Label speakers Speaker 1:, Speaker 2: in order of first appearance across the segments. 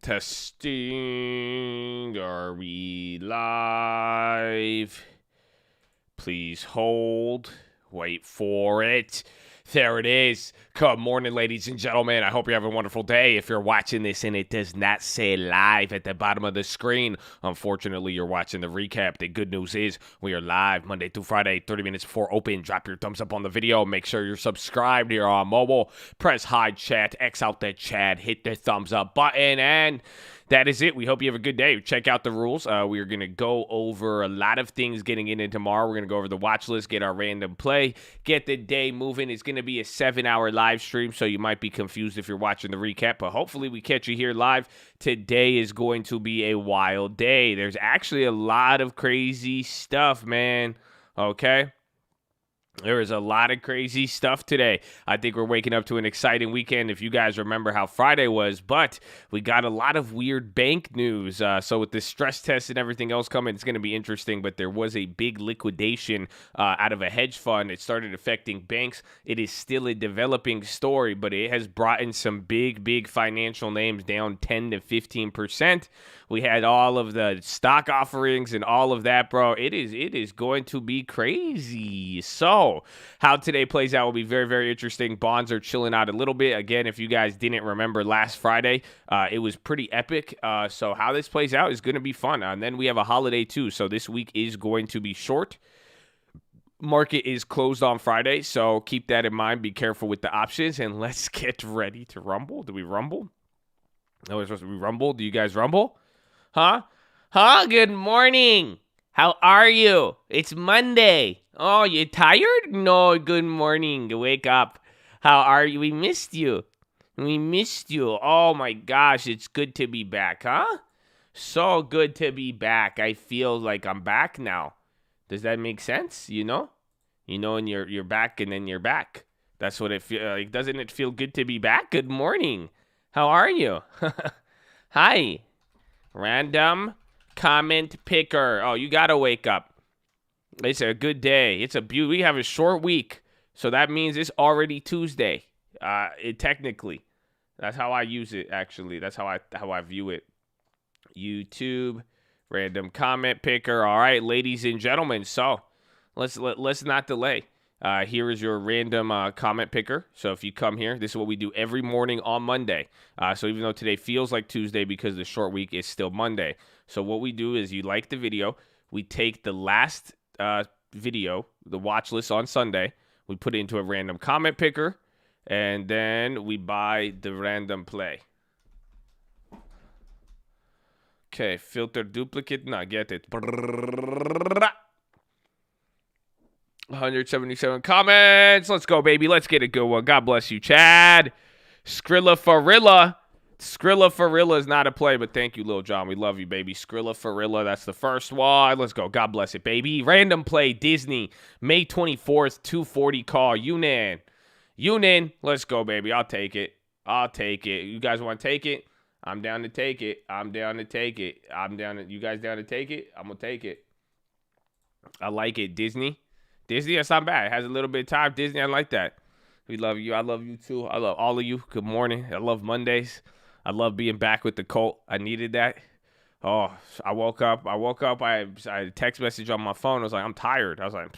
Speaker 1: Testing. Are we live? Please hold. Wait for it. There it is. Good morning, ladies and gentlemen. I hope you're having a wonderful day. If you're watching this and it does not say live at the bottom of the screen, unfortunately, you're watching the recap. The good news is we are live Monday through Friday, 30 minutes before open. Drop your thumbs up on the video. Make sure you're subscribed here on mobile. Press hide chat, X out the chat, hit the thumbs up button, and that is it. We hope you have a good day. Check out the rules. We are going to go over a lot of things getting into tomorrow. We're going to go over the watch list, get our random play, get the day moving. It's going to be a 7-hour live stream, so you might be confused if you're watching the recap, but hopefully we catch you here live. Today is going to be a wild day. There's actually a lot of crazy stuff, man. Okay? There is a lot of crazy stuff today. I think we're waking up to an exciting weekend if you guys remember how Friday was, but we got a lot of weird bank news. So with the stress test and everything else coming, it's going to be interesting, but there was a big liquidation out of a hedge fund. It started affecting banks. It is still a developing story, but it has brought in some big financial names down 10 to 15%. We had all of the stock offerings and all of that, bro. It is going to be crazy. So how today plays out will be very interesting. Bonds are chilling out a little bit. Again, if you guys didn't remember last Friday, it was pretty epic. So how this plays out is going to be fun. And then we have a holiday too. So this week is going to be short. Market is closed on Friday. So keep that in mind. Be careful with the options. And let's get ready to rumble. Do we rumble? No, we're supposed to be rumble. Do you guys rumble? Huh? Good morning. How are you? It's Monday. Oh, you tired? No, good morning. Wake up. How are you? We missed you. Oh my gosh, it's good to be back, huh? So good to be back. I feel like I'm back now. Does that make sense? You know, and you're back and then you're back. That's what it feels like. Doesn't it feel good to be back? Good morning. How are you? Hi. Random comment picker. Oh, you gotta wake up. It's a good day. We have a short week, so that means it's already Tuesday. Technically, that's how I use it. Actually, that's how I view it. YouTube, random comment picker. All right, ladies and gentlemen. So let's not delay. Here is your random comment picker. So if you come here, this is what we do every morning on Monday. So even though today feels like Tuesday because the short week is still Monday. So what we do is you like the video. We take the last video, the watch list on Sunday. We put it into a random comment picker. And then we buy the random play. Okay, filter duplicate. No, get it. 177 comments. Let's go, baby. Let's get a good one. God bless you, Chad. Skrilla Farilla is not a play, but thank you, Lil John. We love you, baby. Skrilla Farilla, that's the first one. Let's go. God bless it, baby. Random play, Disney. May 24th, 240 call. Yunan. Let's go, baby. I'll take it. You guys want to take it? I'm down to take it. You guys down to take it? I'm going to take it. I like it. Disney, that's not bad. It has a little bit of time. Disney, I like that. We love you. I love you too. I love all of you. Good morning. I love Mondays. I love being back with the cult. I needed that. Oh, I woke up. I had a text message on my phone. I was like, I'm tired. I was like,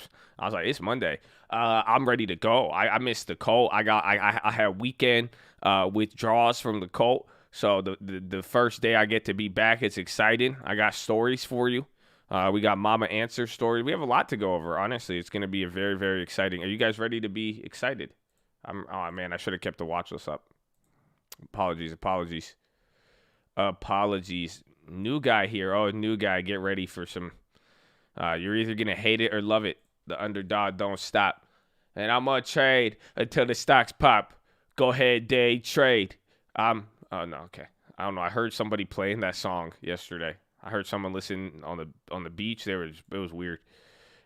Speaker 1: it's Monday. I'm ready to go. I missed the cult. I had a weekend withdrawals from the cult. So the first day I get to be back, it's exciting. I got stories for you. We got Mama Answer story. We have a lot to go over. Honestly, it's going to be a very exciting. Are you guys ready to be excited? Oh, man, I should have kept the watch list up. Apologies. New guy here. Oh, new guy. Get ready for some. You're either going to hate it or love it. The underdog don't stop. And I'm going to trade until the stocks pop. Go ahead, day trade. Oh, no, okay. I don't know. I heard somebody playing that song yesterday. I heard someone listen on the beach. It was weird.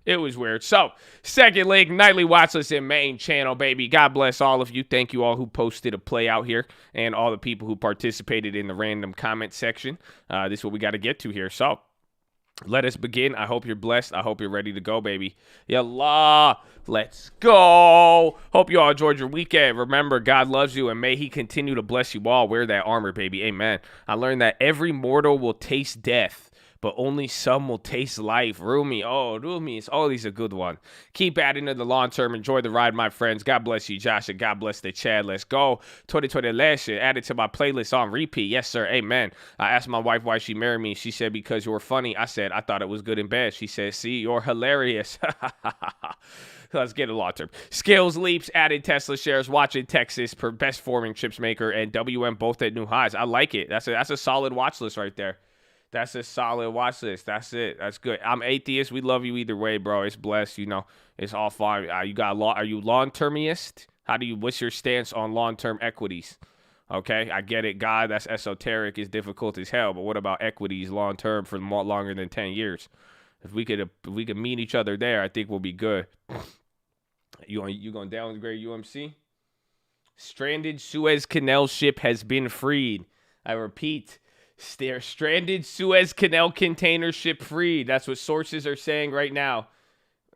Speaker 1: It was weird. So, second link, nightly watchlist and main channel, baby. God bless all of you. Thank you all who posted a play out here and all the people who participated in the random comment section. This is what we got to get to here. So, Let us begin. I hope you're blessed. I hope you're ready to go, baby. Yallah. Let's go. Hope you all enjoyed your weekend. Remember, God loves you, and may he continue to bless you all. Wear that armor, baby. Amen. I learned that every mortal will taste death, but only some will taste life. Rumi. Oh, these are good one. Keep adding to the long term. Enjoy the ride, my friends. God bless you, Josh, and God bless the Chad. Let's go. 2020 last year. Added to my playlist on repeat. Yes, sir. Amen. I asked my wife why she married me. She said, because you were funny. I said, I thought it was good and bad. She said, see, you're hilarious. Let's get a long term. Skills leaps, added Tesla shares, watching Texas per best forming chips maker, and WM both at new highs. I like it. That's a solid watch list right there. That's a solid watch list. That's it. That's good. I'm atheist. We love you either way, bro. It's blessed. You know, it's all fine. Are you long-termist? What's your stance on long-term equities? Okay, I get it. God, that's esoteric. It's difficult as hell. But what about equities long-term for more longer than 10 years? If we could meet each other there, I think we'll be good. You going downgrade UMC? Stranded Suez Canal ship has been freed. I repeat. Stranded Suez Canal container ship freed. That's what sources are saying right now.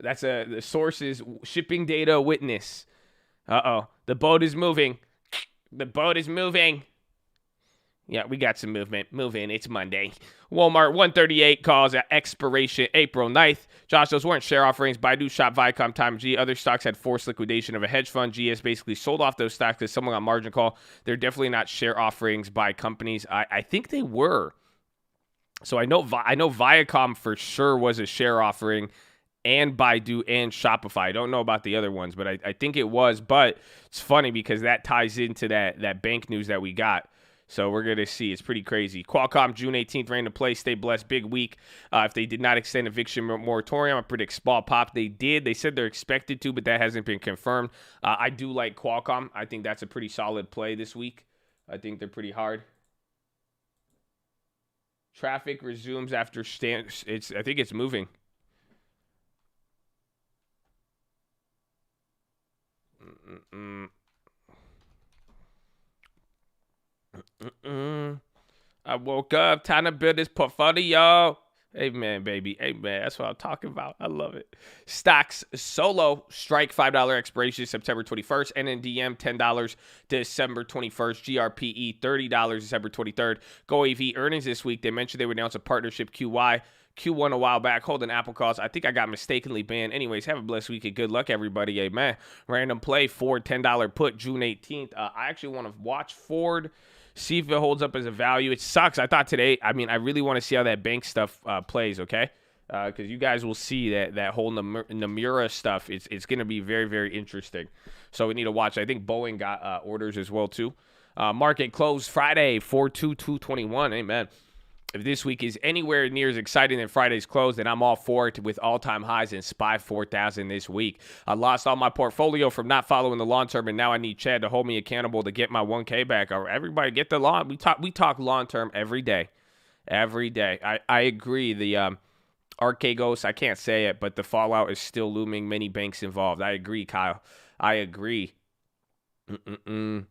Speaker 1: That's the sources shipping data witness. The boat is moving. The boat is moving. Yeah, we got some movement. Move in. It's Monday. Walmart 138 calls at expiration April 9th. Josh, those weren't share offerings. Baidu, Shop, Viacom, Time G. Other stocks had forced liquidation of a hedge fund. GS basically sold off those stocks because someone got margin call. They're definitely not share offerings by companies. I think they were. So I know Viacom for sure was a share offering, and Baidu and Shopify. I don't know about the other ones, but I think it was. But it's funny because that ties into that bank news that we got. So we're going to see. It's pretty crazy. Qualcomm, June 18th, ran to play. Stay blessed. Big week. If they did not extend eviction moratorium, I predict small pop. They did. They said they're expected to, but that hasn't been confirmed. I do like Qualcomm. I think that's a pretty solid play this week. I think they're pretty hard. Traffic resumes after I think it's moving. I woke up, time to build this portfolio. Amen, baby. Amen. That's what I'm talking about. I love it. Stocks solo strike $5 expiration September 21st. NNDM $10 December 21st. GRPE $30 December 23rd. GoAV earnings this week. They mentioned they would announce a partnership Q1 a while back, holding Apple calls. I think I got mistakenly banned. Anyways, have a blessed week and good luck, everybody. Amen. Random play, Ford $10 put June 18th. I actually want to watch Ford, see if it holds up as a value. It sucks. I thought today, I really want to see how that bank stuff plays, okay? Because you guys will see that whole Nomura stuff. It's going to be very, very interesting. So we need to watch. I think Boeing got orders as well, too. Market closed Friday, 4/2/2/21. Amen. If this week is anywhere near as exciting than Friday's close, then I'm all for it with all-time highs in SPY 4,000 this week. I lost all my portfolio from not following the long term, and now I need Chad to hold me accountable to get my 1K back. Everybody get the long. We talk long term every day. Every day. I agree. The Archegos, I can't say it, but the fallout is still looming. Many banks involved. I agree, Kyle. I agree. We've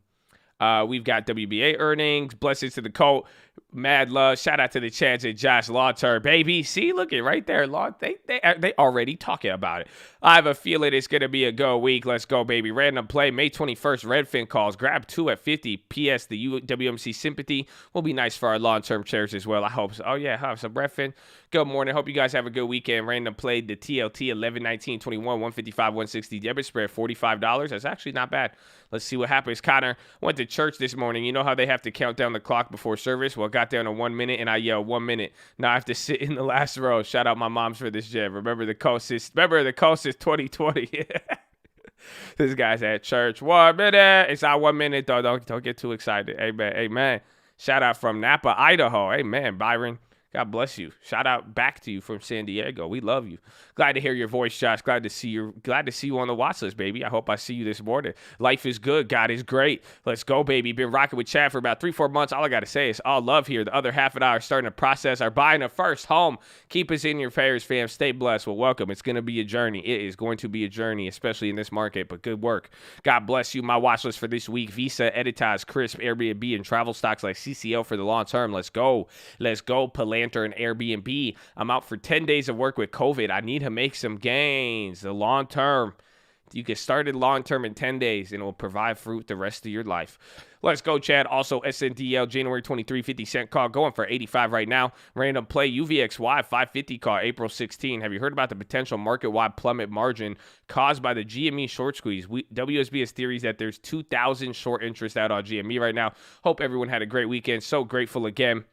Speaker 1: got WBA earnings. Blessings to the cult. Mad love. Shout out to the Chads and Josh Long-term, baby. See, look it right there. They already talking about it. I have a feeling it's going to be a go week. Let's go, baby. Random play. May 21st, Redfin calls. Grab 2 at 50. PS, the WMC sympathy will be nice for our long-term shares as well. I hope so. Oh, yeah. Have some Redfin. Good morning. Hope you guys have a good weekend. Random play. The TLT 11/19/21, 155, 160. Debit spread $45. That's actually not bad. Let's see what happens. Connor went to church this morning. You know how they have to count down the clock before service? Well, got down to 1 minute, and I yelled 1 minute. Now I have to sit in the last row. Shout out my moms for this gem. Remember the coast is 2020. This guy's at church. 1 minute. It's not 1 minute, though. Don't get too excited. Amen. Amen. Shout out from Napa, Idaho. Amen, Byron. God bless you. Shout out back to you from San Diego. We love you. Glad to hear your voice, Josh. Glad to see you on the watch list, baby. I hope I see you this morning. Life is good. God is great. Let's go, baby. Been rocking with Chad for about 3-4 months. All I got to say is all love here. The other half an hour starting to process our buying a first home. Keep us in your prayers, fam. Stay blessed. Well, welcome. It's going to be a journey. It is going to be a journey, especially in this market, but good work. God bless you. My watch list for this week: Visa, Editas, Crisp, Airbnb, and travel stocks like CCL for the long term. Let's go. Let's go. Atlanta and Airbnb. I'm out for 10 days of work with COVID. I need to make some gains. The long term. You get started long-term in 10 days, and it will provide fruit the rest of your life. Let's go, Chad. Also, SNDL, January 23, 50-cent call, going for 85 right now. Random play, UVXY, 550 call, April 16. Have you heard about the potential market-wide plummet margin caused by the GME short squeeze? WSB has theories that there's 2,000 short interest out on GME right now. Hope everyone had a great weekend. So grateful again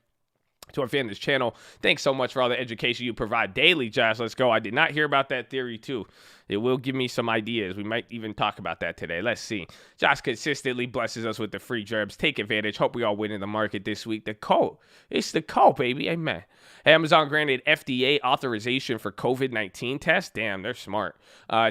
Speaker 1: to our fan of this channel. Thanks so much for all the education you provide daily, Josh. Let's go. I did not hear about that theory, too. It will give me some ideas. We might even talk about that today. Let's see. Josh consistently blesses us with the free gerbs. Take advantage. Hope we all win in the market this week. The code. It's the code, baby. Amen. Amazon granted FDA authorization for COVID-19 tests. Damn, they're smart.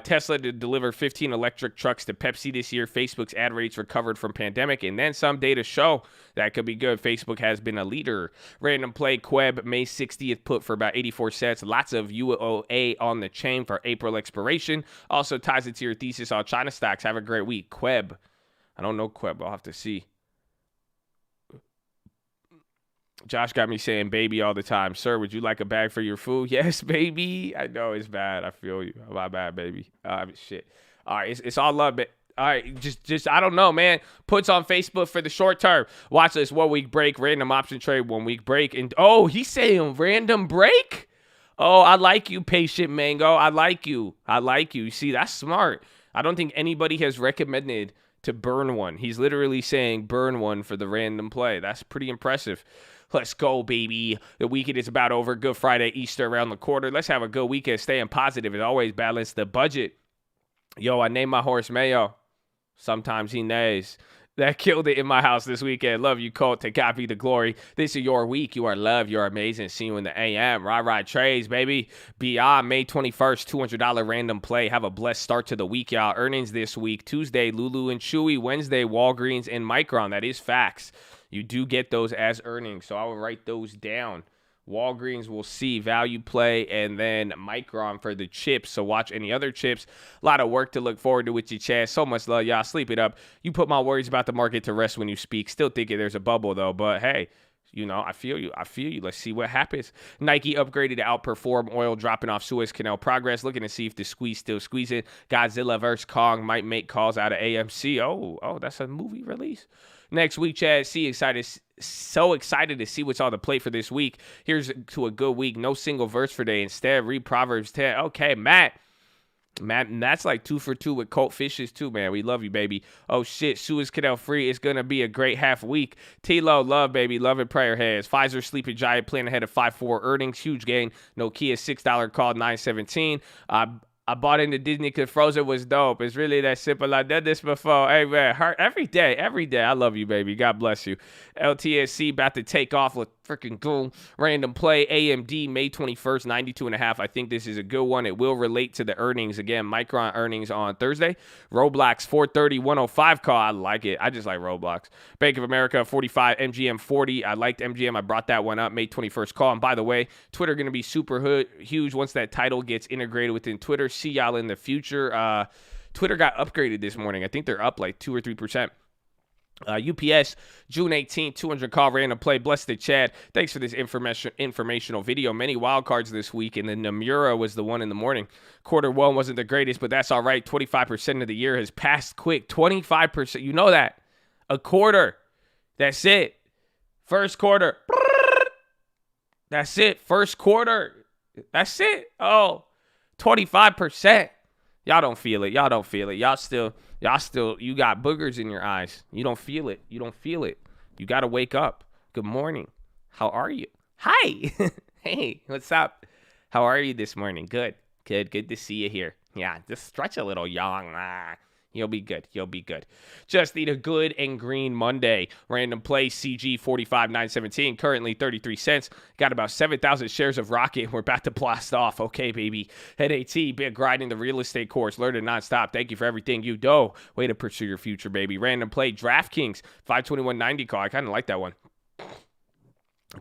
Speaker 1: Tesla to deliver 15 electric trucks to Pepsi this year. Facebook's ad rates recovered from pandemic. And then some data show that could be good. Facebook has been a leader. Random play, Queb, May 60th put for about 84 cents. Lots of UOA on the chain for April expiration. Also ties it to your thesis on China stocks. Have a great week. Queb. I don't know Queb. I'll have to see. Josh got me saying baby all the time. Sir, would you like a bag for your food? Yes, baby. I know it's bad. I feel you. My bad, baby. Shit. All right. It's all love, but all right, just I don't know, man. Puts on Facebook for the short term. Watch this 1 week break, random option trade, 1 week break. And oh, he's saying random break? Oh, I like you, Patient Mango. I like you. You see, that's smart. I don't think anybody has recommended to burn one. He's literally saying burn one for the random play. That's pretty impressive. Let's go, baby. The weekend is about over. Good Friday, Easter around the corner. Let's have a good weekend. Staying positive. As always, balance the budget. Yo, I named my horse Mayo. Sometimes he neighs. That killed it in my house this weekend. Love you, Colt. To God be the glory. This is your week. You are loved. You're amazing. See you in the AM. Ride trades, baby. Beyond May 21st, $200 random play. Have a blessed start to the week, y'all. Earnings this week. Tuesday, Lulu and Chewy. Wednesday, Walgreens and Micron. That is facts. You do get those as earnings, so I will write those down. Walgreens will see value play, and then Micron for the chips. So watch any other chips. A lot of work to look forward to with you, Chad. So much love, y'all. Sleep it up. You put my worries about the market to rest when you speak. Still thinking there's a bubble, though. But, hey, you know, I feel you. Let's see what happens. Nike upgraded to outperform. Oil dropping off Suez Canal progress. Looking to see if the squeeze still squeezing. Godzilla vs. Kong might make calls out of AMC. Oh, that's a movie release. Next week, Chad, so excited to see what's on the plate for this week. Here's to a good week. No single verse for today. Instead, read Proverbs 10. Okay, Matt, that's like 2 for 2 with Colt Fishes too, man. We love you, baby. Oh, shit. Suez Canal free. It's going to be a great half week. T-Lo, love, baby. Love and prayer heads. Pfizer, Sleeping Giant, playing ahead of 5.4 earnings. Huge gain. Nokia, $6 call, 9.17. I bought into Disney because Frozen was dope. It's really that simple. I did this before. Hey, man, every day. I love you, baby. God bless you. LTSC about to take off with freaking cool. Random play. AMD, May 21st, 92.5. I think this is a good one. It will relate to the earnings. Again, Micron earnings on Thursday. Roblox, 430, 105 call. I like it. I just like Roblox. Bank of America, 45. MGM, 40. I liked MGM. I brought that one up. May 21st call. And by the way, Twitter going to be super huge once that title gets integrated within Twitter. See y'all in the future. Twitter got upgraded this morning. I think they're up like 2 or 3%. UPS, June 18th, 200 call random play. Bless the Chad. Thanks for this informational video. Many wild cards this week, and then Nomura was the one in the morning. Quarter one wasn't the greatest, but that's all right. 25% of the year has passed quick. 25%. You know that. A quarter. That's it. First quarter. That's it. First quarter. That's it. Oh. 25%. Y'all don't feel it. Y'all still, you got boogers in your eyes. You don't feel it. You got to wake up. Good morning. How are you? Hi. Hey, what's up? How are you this morning? Good to see you here. Yeah, just stretch a little, young. You'll be good. Just need a good and green Monday. Random play, CG 45,917. Currently 33 cents. Got about 7,000 shares of Rocket. We're about to blast off. Okay, baby. Head AT, big grinding the real estate course. Learn it nonstop. Thank you for everything you do. Way to pursue your future, baby. Random play, DraftKings 521.90 call. I kind of like that one.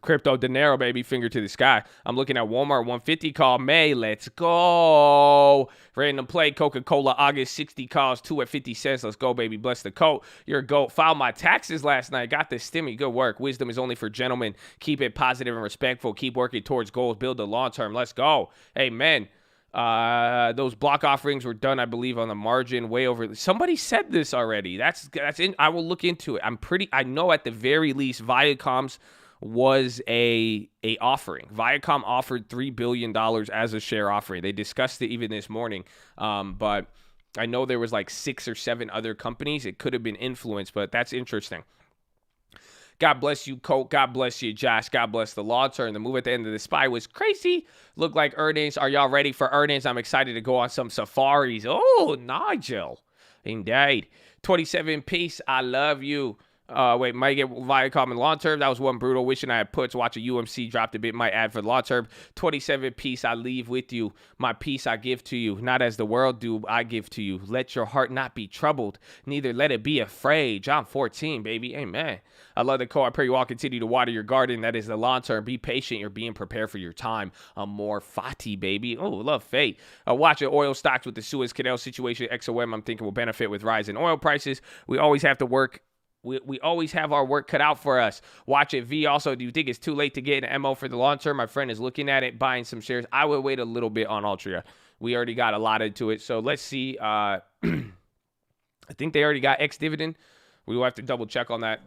Speaker 1: Crypto dinero, baby, finger to the sky. I'm looking at Walmart 150 call May. Let's go. Random play Coca-Cola August 60 calls 2 at 50 cents. Let's go, baby. Bless the coat. You're a goat. Filed my taxes last night. Got the stimmy. Good work. Wisdom is only for gentlemen. Keep it positive and respectful. Keep working towards goals. Build the long term. Let's go. Amen. Those block offerings were done, I believe, on the margin, way over. Somebody said this already. That's in. I will look into it. I know at the very least Viacom's was a offering. Viacom offered $3 billion as a share offering. They discussed it even this morning. But I know there was like 6 or 7 other companies. It could have been influenced, but that's interesting. God bless you, Colt. God bless you, Josh. God bless the law turn. The move at the end of the SPY was crazy. Looked like earnings. Are y'all ready for earnings? I'm excited to go on some safaris. Oh, Nigel. Indeed. 27 piece. I love you. Wait, might get Viacom in long term. That was one brutal. Wishing I had puts. Watch a UMC dropped a bit. Might add for the long term. 27 piece. I leave with you. My peace I give to you. Not as the world do, I give to you. Let your heart not be troubled. Neither let it be afraid. John 14, baby. Amen. I love the call. I pray you all continue to water your garden. That is the long term. Be patient. You're being prepared for your time. A more Fati, baby. Oh, love fate. Watching oil stocks with the Suez Canal situation. XOM, I'm thinking will benefit with rising oil prices. We always have to work. We always have our work cut out for us. Watch it. V, also, do you think it's too late to get an MO for the long term? My friend is looking at it, buying some shares. I would wait a little bit on Altria. We already got a lot into it. So let's see. I think they already got ex-dividend. We will have to double check on that.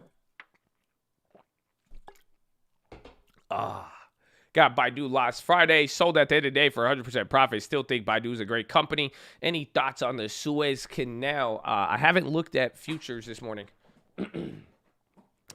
Speaker 1: Got Baidu last Friday. Sold at the end of the day for 100% profit. Still think Baidu is a great company. Any thoughts on the Suez Canal? I haven't looked at futures this morning.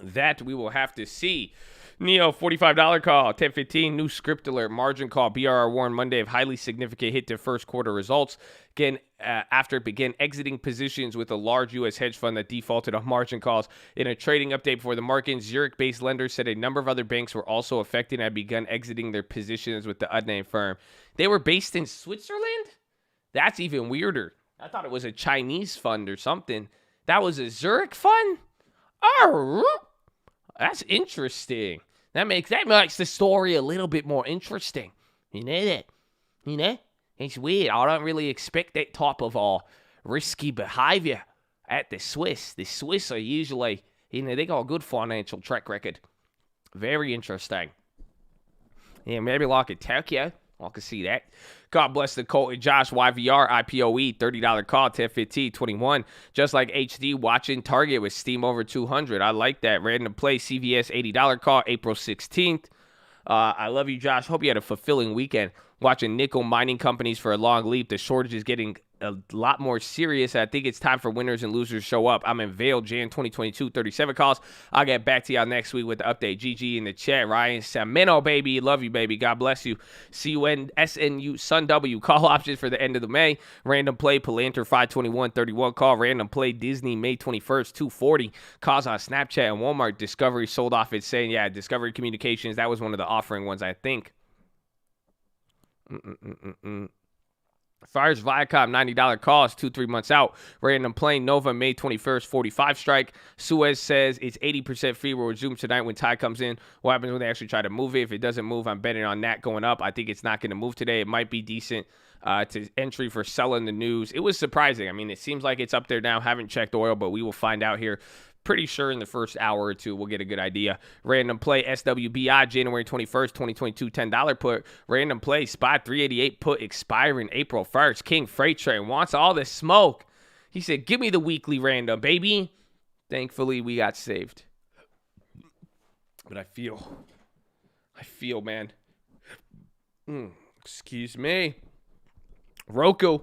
Speaker 1: That we will have to see. Neo, $45 call, 10:15, new script alert, margin call, BRR warned Monday of highly significant hit to first quarter results. Again, after it began exiting positions with a large U.S. hedge fund that defaulted on margin calls. In a trading update before the market, Zurich-based lenders said a number of other banks were also affected and had begun exiting their positions with the unnamed firm. They were based in Switzerland? That's even weirder. I thought it was a Chinese fund or something. That was a Zurich fund? Oh, that's interesting. That makes the story a little bit more interesting. You know that? You know? It's weird. I don't really expect that type of risky behavior at the Swiss. The Swiss are usually, they got a good financial track record. Very interesting. Yeah, maybe like a Tokyo. I can see that. God bless the Colt and Josh. YVR, IPOE, $30 call, 10:15, 21. Just like HD, watching Target with Steam over 200. I like that. Random play, CVS, $80 call, April 16th. I love you, Josh. Hope you had a fulfilling weekend. Watching nickel mining companies for a long leap. The shortage is getting a lot more serious. I think it's time for winners and losers to show up. I'm in Vail, Jan 2022, 37 calls. I'll get back to y'all next week with the update. GG in the chat. Ryan Samino, baby. Love you, baby. God bless you. CUN, Sun W. Call options for the end of the May. Random play, Palantir 521, 31 call. Random play, Disney, May 21st, 240. Calls on Snapchat and Walmart. Discovery sold off. It's saying, yeah, Discovery Communications. That was one of the offering ones, I think. Fires Viacom, $90 cost, 2-3 months out. Random plane, Nova, May 21st, 45 strike. Suez says it's 80% free. Will resume tonight when Ty comes in. What happens when they actually try to move it? If it doesn't move, I'm betting on that going up. I think it's not going to move today. It might be decent to entry for selling the news. It was surprising. I mean, it seems like it's up there now. Haven't checked oil, but we will find out here. Pretty sure in the first hour or two, we'll get a good idea. Random play, SWBI, January 21st, 2022, $10 put. Random play, spot 388 put expiring April 1st. King Freight Train wants all this smoke. He said, give me the weekly random, baby. Thankfully, we got saved. But I feel, man. Excuse me. Roku,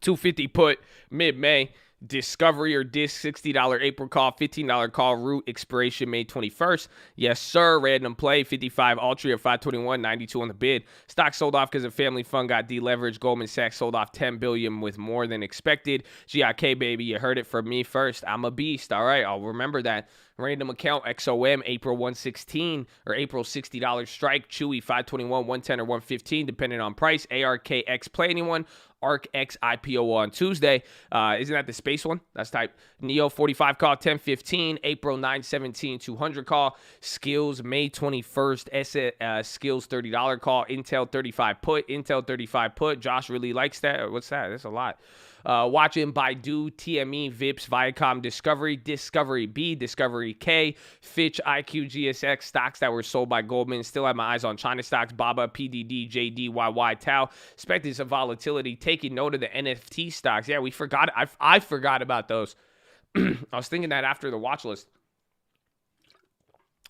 Speaker 1: 250 put, mid-May. Discovery or Disc, $60 April call, $15 call, root expiration May 21st. Yes, sir. Random play, 55 Altria, 521, 92 on the bid. Stock sold off because a family fund got deleveraged. Goldman Sachs sold off $10 billion with more than expected. GIK, baby, you heard it from me first. I'm a beast. All right, I'll remember that. Random account, XOM, April 116 or April $60 strike. Chewy, 521, 110 or 115, depending on price. ARKX, play anyone. ARC-X IPO on Tuesday. Isn't that the space one? That's type. NEO 45 call 10-15. April 9-17 200 call. Skills May 21st. Skills $30 call. Intel 35 put. Intel 35 put. Josh really likes that. What's that? That's a lot. Watching Baidu, TME, VIPS, Viacom, Discovery, Discovery B, Discovery K, Fitch, IQ, GSX, stocks that were sold by Goldman. Still have my eyes on China stocks, BABA, PDD, JD, YY, Tau. Expecting some volatility. Taking note of the NFT stocks. Yeah, we forgot. I forgot about those. I was thinking that after the watch list.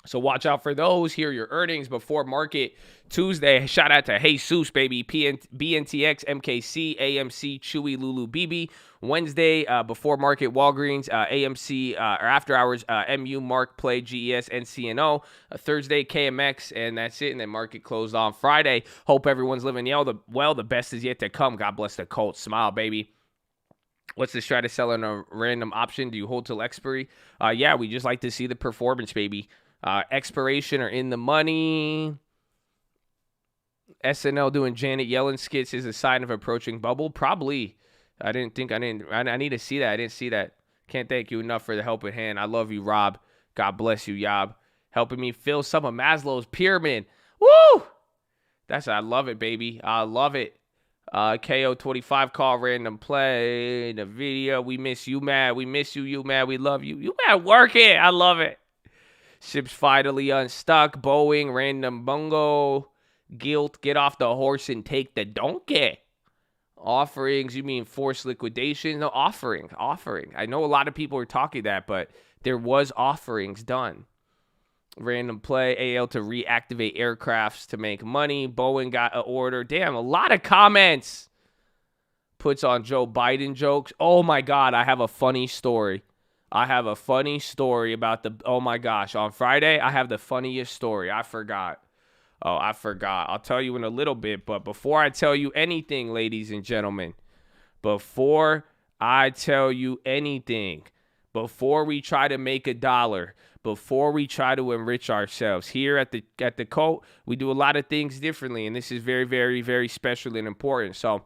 Speaker 1: So watch out for those. Here are your earnings before market Tuesday. Shout out to Jesus, baby. BNTX, MKC, AMC, Chewy, Lulu, BB. Wednesday, before market, Walgreens, AMC, or after hours, MU, Mark, Play, GES, NCNO. Thursday, KMX, and that's it. And then market closed on Friday. Hope everyone's living well. The best is yet to come. God bless the Colts. Smile, baby. What's the strategy selling a random option? Do you hold till expiry? Yeah, we just like to see the performance, baby. Expiration or in the money. SNL doing Janet Yellen skits is a sign of approaching bubble. Probably. I need to see that. I didn't see that. Can't thank you enough for the helping hand. I love you, Rob. God bless you, Yob. Helping me fill some of Maslow's pyramid. Woo! I love it, baby. I love it. KO 25 call random play. The video. We miss you, Matt. We miss you, you, Matt. We love you. You, Matt, work it. I love it. Ships finally unstuck. Boeing, random bungo. Guilt, get off the horse and take the donkey. Offerings, you mean forced liquidation? No, offering. I know a lot of people are talking that, but there was offerings done. Random play, AL to reactivate aircrafts to make money. Boeing got an order. Damn, a lot of comments. Puts on Joe Biden jokes. Oh my God, I have a funny story. About oh my gosh, on Friday, I have the funniest story. I forgot. I'll tell you in a little bit, but before I tell you anything, ladies and gentlemen, before we try to make $1, before we try to enrich ourselves, here at the cult, we do a lot of things differently, and this is very, very, very special and important. So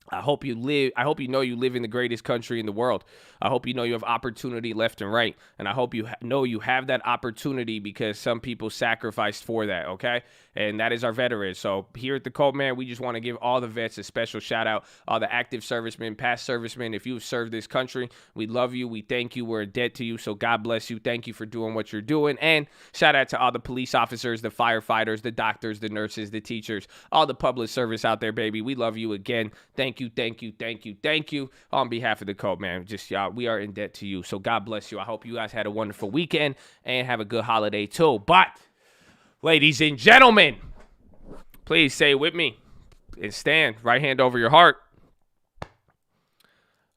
Speaker 1: I hope you know you live in the greatest country in the world. I hope you know you have opportunity left and right. And I hope you know you have that opportunity because some people sacrificed for that, okay? And that is our veterans. So here at the Cult, man, we just want to give all the vets a special shout out. All the active servicemen, past servicemen, if you've served this country, we love you. We thank you. We're in debt to you. So God bless you. Thank you for doing what you're doing. And shout out to all the police officers, the firefighters, the doctors, the nurses, the teachers, all the public service out there, baby. We love you again. Thank you. On behalf of the Cult, man. Just y'all, we are in debt to you. So God bless you. I hope you guys had a wonderful weekend and have a good holiday too. But, ladies and gentlemen, please say it with me and stand. Right hand over your heart.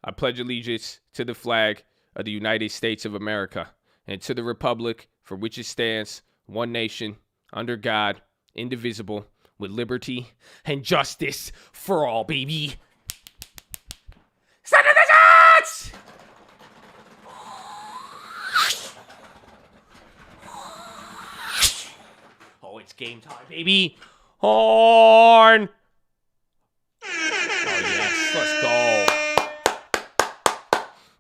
Speaker 1: I pledge allegiance to the flag of the United States of America and to the republic for which it stands, one nation, under God, indivisible, with liberty and justice for all, baby. Send in the shots! Oh, it's game time, baby. Horn! Oh, yes, let's go.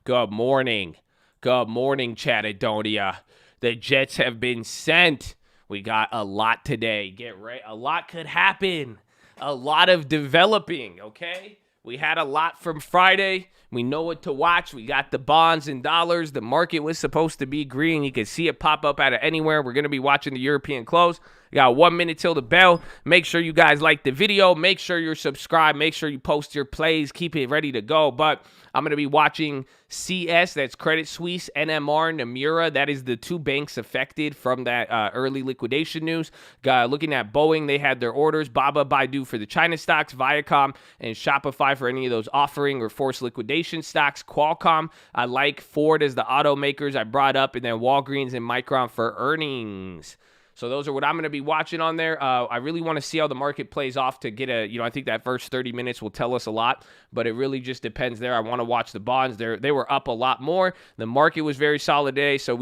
Speaker 1: Good morning. Good morning, Chattadonia. The Jets have been sent. We got a lot today. Get ready. A lot could happen. A lot of developing, okay? We had a lot from Friday. We know what to watch. We got the bonds and dollars. The market was supposed to be green. You can see it pop up out of anywhere. We're going to be watching the European close. We got 1 minute till the bell. Make sure you guys like the video. Make sure you're subscribed. Make sure you post your plays. Keep it ready to go. But I'm going to be watching CS, that's Credit Suisse, NMR, Nomura. That is the two banks affected from that early liquidation news. Looking at Boeing, they had their orders. BABA, Baidu for the China stocks. Viacom and Shopify for any of those offering or forced liquidation stocks. Qualcomm, I like. Ford as the automakers I brought up. And then Walgreens and Micron for earnings. So those are what I'm going to be watching on there. I really want to see how the market plays off to get I think that first 30 minutes will tell us a lot, but it really just depends there. I want to watch the bonds. They were up a lot more. The market was very solid today, so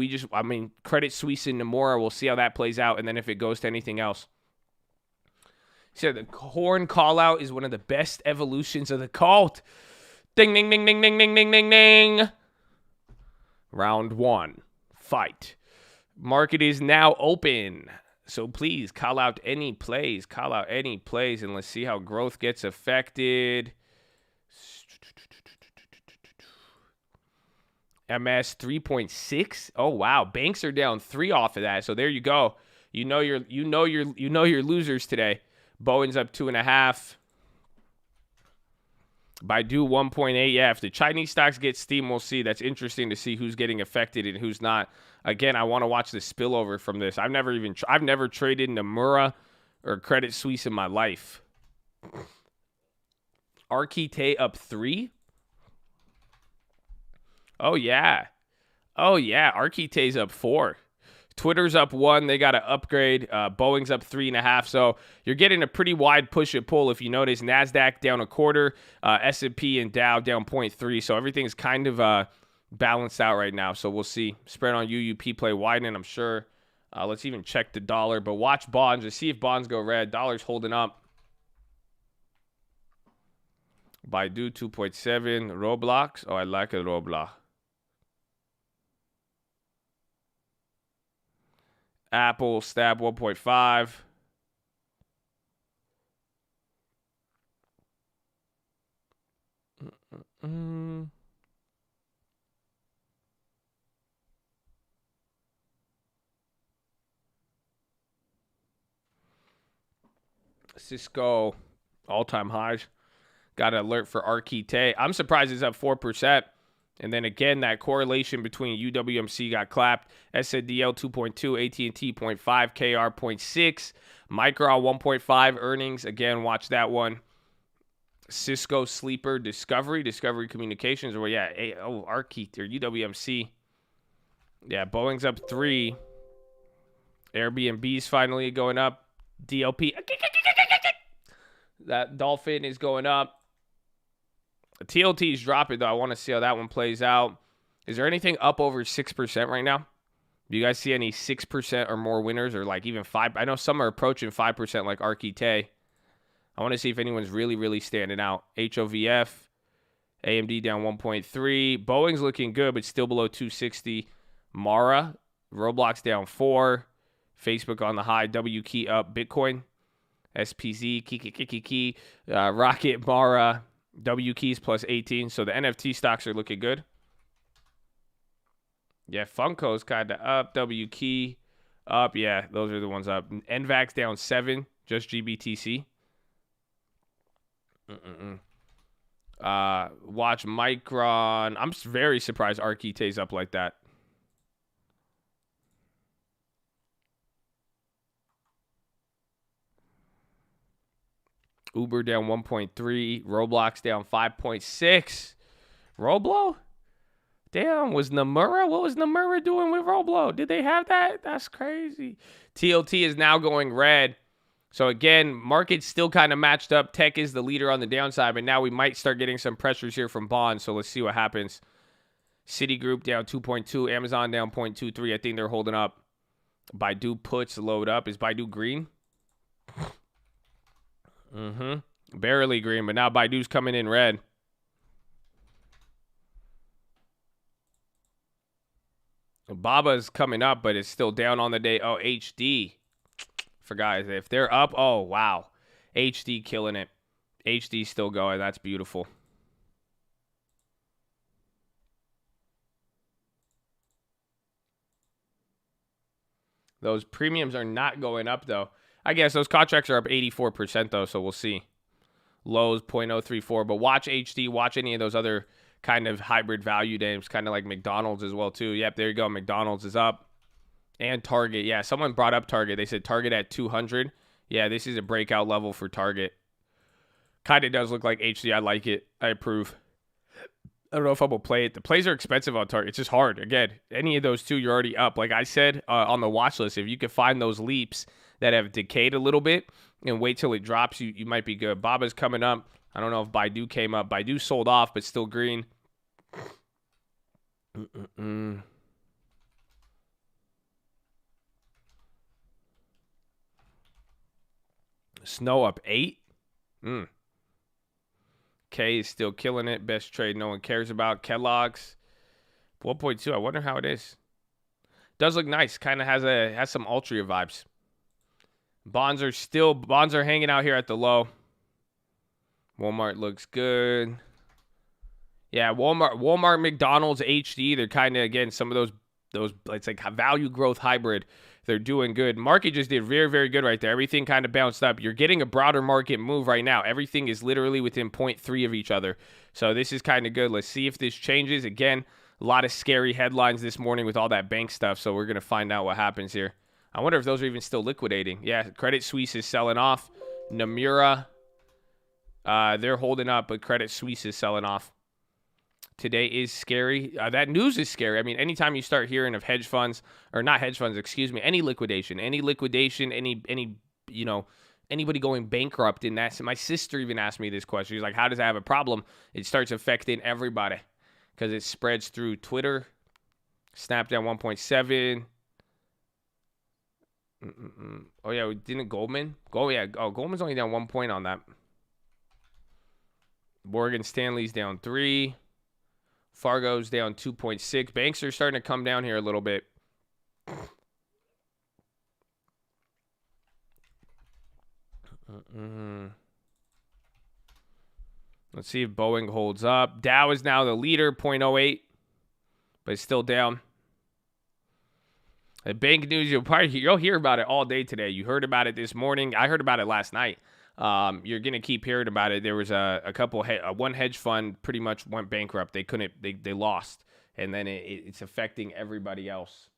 Speaker 1: Credit Suisse and Nomura, we'll see how that plays out, and then if it goes to anything else. So the horn call out is one of the best evolutions of the cult. Ding, ding, ding, ding, ding, ding, ding, ding, ding. Round 1. Fight. Market is now open. So please call out any plays. Call out any plays, and let's see how growth gets affected. MS 3.6. Oh wow, banks are down 3 off of that. So there you go. You know your losers today. Boeing's up 2.5. Baidu 1.8. Yeah, if the Chinese stocks get steam, we'll see. That's interesting to see who's getting affected and who's not. Again, I want to watch the spillover from this. I've never traded Nomura or Credit Suisse in my life. Archite up 3. Oh yeah. Oh yeah. Archite's up 4. Twitter's up 1. They got to upgrade. Boeing's up 3.5. So you're getting a pretty wide push and pull. If you notice, NASDAQ down 1/4, S&P and Dow down 0.3. So everything's kind of balanced out right now. So we'll see. Spread on UUP play widening, I'm sure. Let's even check the dollar. But watch bonds to see if bonds go red. Dollar's holding up. Baidu 2.7. Roblox. Oh, I like a Roblox. Apple, stab 1.5. Cisco, all-time highs. Got an alert for Archite. I'm surprised it's up 4%. And then again, that correlation between UWMC got clapped. SNDL 2.2, AT&T 0.5, KR 0.6, Micron 1.5 earnings. Again, watch that one. Cisco sleeper Discovery Communications, or yeah, Archite or UWMC. Yeah, Boeing's up 3. Airbnb's finally going up. DLP. That Dolphin is going up. TLT is dropping, though. I want to see how that one plays out. Is there anything up over 6% right now? Do you guys see any 6% or more winners, or like even 5? I know some are approaching 5% like Archite. I want to see if anyone's really, really standing out. HOVF, AMD down 1.3. Boeing's looking good, but still below 260. Mara, Roblox down 4. Facebook on the high. W key up. Bitcoin, SPZ, Kiki, Rocket, Mara, W keys plus 18. So the NFT stocks are looking good. Yeah, Funko's kind of up. W key up. Yeah, those are the ones up. NVAX down 7. Just GBTC. Watch Micron. I'm very surprised Archite's up like that. Uber down 1.3. Roblox down 5.6. Roblo? Damn, was Nomura? What was Nomura doing with Roblo? Did they have that? That's crazy. TLT is now going red. So again, market's still kind of matched up. Tech is the leader on the downside, but now we might start getting some pressures here from bonds. So let's see what happens. Citigroup down 2.2. Amazon down 0.23. I think they're holding up. Baidu puts load up. Is Baidu green? Barely green, but now Baidu's coming in red. Baba's coming up, but it's still down on the day. Oh, HD. For guys, if they're up, oh, wow. HD killing it. HD still going. That's beautiful. Those premiums are not going up, though. I guess those contracts are up 84%, though, so we'll see. Lows 0.034, but watch HD. Watch any of those other kind of hybrid value names, kind of like McDonald's as well, too. Yep, there you go. McDonald's is up. And Target. Yeah, someone brought up Target. They said Target at 200. Yeah, this is a breakout level for Target. Kind of does look like HD. I like it. I approve. I don't know if I'm going to play it. The plays are expensive on Target. It's just hard. Again, any of those two, you're already up. Like I said on the watch list, if you can find those leaps that have decayed a little bit and wait till it drops, you might be good. Baba's coming up. I don't know if Baidu came up. Baidu sold off, but still green. Snow up 8. K is still killing it. Best trade no one cares about. Kellogg's 1.2. I wonder how it is. Does look nice. Kind of has some Altria vibes. Bonds are hanging out here at the low. Walmart looks good. Yeah, Walmart, McDonald's, HD, they're kind of, again, some of those it's like value growth hybrid. They're doing good. Market just did very, very good right there. Everything kind of bounced up. You're getting a broader market move right now. Everything is literally within 0.3 of each other. So this is kind of good. Let's see if this changes. Again, a lot of scary headlines this morning with all that bank stuff. So we're going to find out what happens here. I wonder if those are even still liquidating. Yeah, Credit Suisse is selling off. Nomura, they're holding up, but Credit Suisse is selling off. Today is scary. That news is scary. I mean, anytime you start hearing of hedge funds, or not hedge funds, excuse me, any liquidation, anybody going bankrupt in that. My sister even asked me this question. She's like, how does that have a problem? It starts affecting everybody because it spreads through Twitter. Snap down 1.7. Oh, yeah, didn't Goldman? Goldman's only down 1 point on that. Morgan Stanley's down 3. Fargo's down 2.6. Banks are starting to come down here a little bit. Let's see if Boeing holds up. Dow is now the leader, 0.08, but it's still down. The bank news, you'll hear about it all day today. You heard about it this morning. I heard about it last night. You're gonna keep hearing about it. There was one hedge fund pretty much went bankrupt. They lost, and then it's affecting everybody else.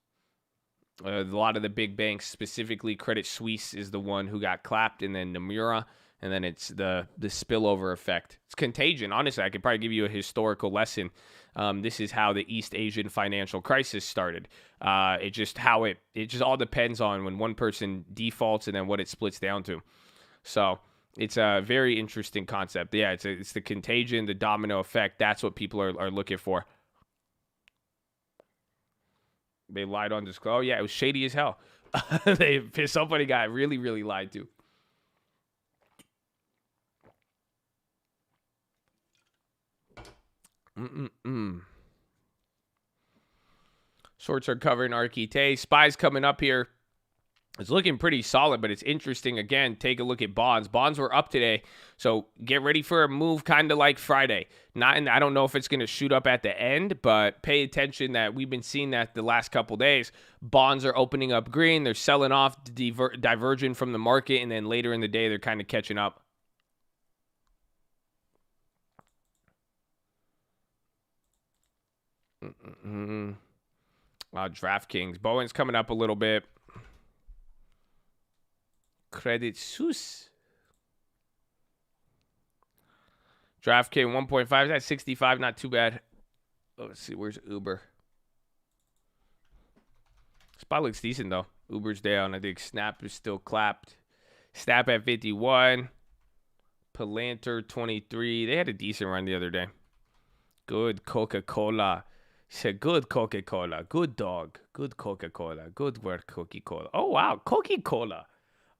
Speaker 1: A lot of the big banks, specifically Credit Suisse, is the one who got clapped, and then Nomura, and then it's the spillover effect. It's contagion. Honestly, I could probably give you a historical lesson. This is how the East Asian financial crisis started. It just all depends on when one person defaults and then what it splits down to. So it's a very interesting concept. Yeah, it's the contagion, the domino effect. That's what people are looking for. They lied on this. Oh, yeah, it was shady as hell. Somebody got really, really lied to. Shorts are covering Arquite. SPY's coming up here. It's looking pretty solid, but it's interesting. Again, take a look at bonds. Bonds were up today, so get ready for a move kind of like Friday. I don't know if it's going to shoot up at the end, but pay attention that we've been seeing that the last couple days. Bonds are opening up green. They're selling off, diverging from the market, and then later in the day, they're kind of catching up. DraftKings. Bowen's coming up a little bit. Credit Suisse. DraftKings 1.5. That's 65. Not too bad. Oh, let's see. Where's Uber? Spot looks decent, though. Uber's down. I think Snap is still clapped. Snap at 51. Palantir 23. They had a decent run the other day. Good Coca-Cola. Said good Coca-Cola. Good dog. Good Coca-Cola. Good work, Coca-Cola. Oh, wow. Coca-Cola.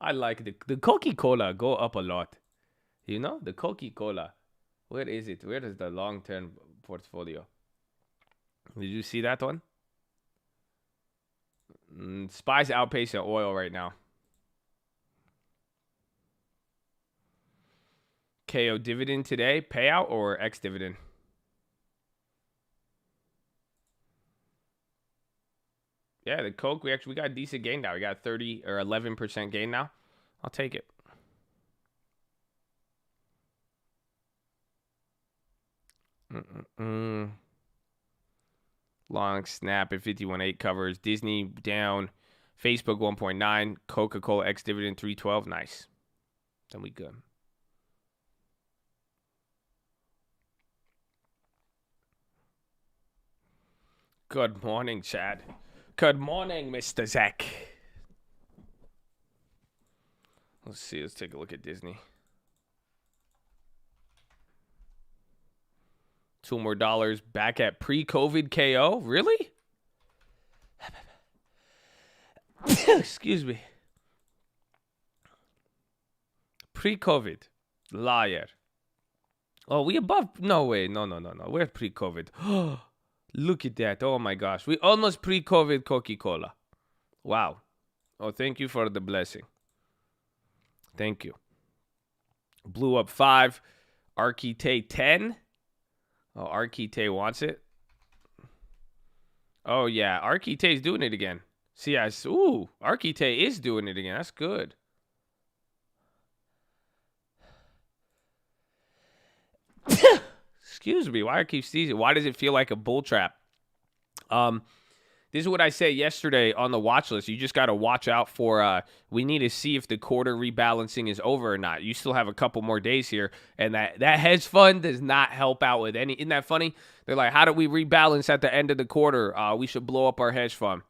Speaker 1: I like the Coca-Cola go up a lot. You know, the Coca-Cola. Where is it? Where is the long-term portfolio? Did you see that one? SPY's outpacing oil right now. KO dividend today, payout or ex-dividend? Yeah, the Coke, we got a decent gain now. We got 30 or 11% gain now. I'll take it. Long Snap at 51.8 covers. Disney down. Facebook 1.9. Coca-Cola ex-dividend 312. Nice. Then we good. Good morning, Chad. Good morning, Mr. Zach. Let's see. Let's take a look at Disney. $2 more back at pre-COVID KO. Really? Excuse me. Pre-COVID. Liar. Oh, we above? No way. No. We're pre-COVID. Look at that. Oh, my gosh. We almost pre-COVID Coca-Cola. Wow. Oh, thank you for the blessing. Thank you. Blew up 5. Archite 10. Oh, Archite wants it. Oh, yeah. Archite's doing it again. See, ooh, Archite is doing it again. That's good. Excuse me. Why I keep sneezing? Why does it feel like a bull trap? This is what I said yesterday on the watch list. You just got to watch out for, we need to see if the quarter rebalancing is over or not. You still have a couple more days here, and that hedge fund does not help out with any. Isn't that funny? They're like, how do we rebalance at the end of the quarter? We should blow up our hedge fund.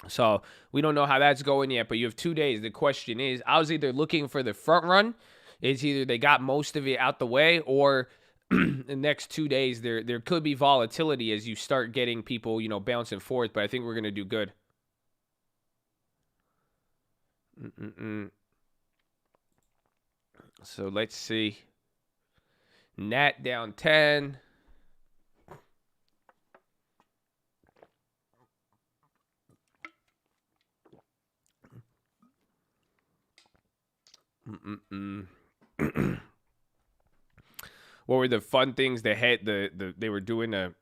Speaker 1: So we don't know how that's going yet, but you have 2 days. The question is, I was either looking for the front run. It's either they got most of it out the way, or the next 2 days there could be volatility as you start getting people, bouncing forth, but I think we're going to do good. So let's see. Nat down 10. What were the fun things they were doing to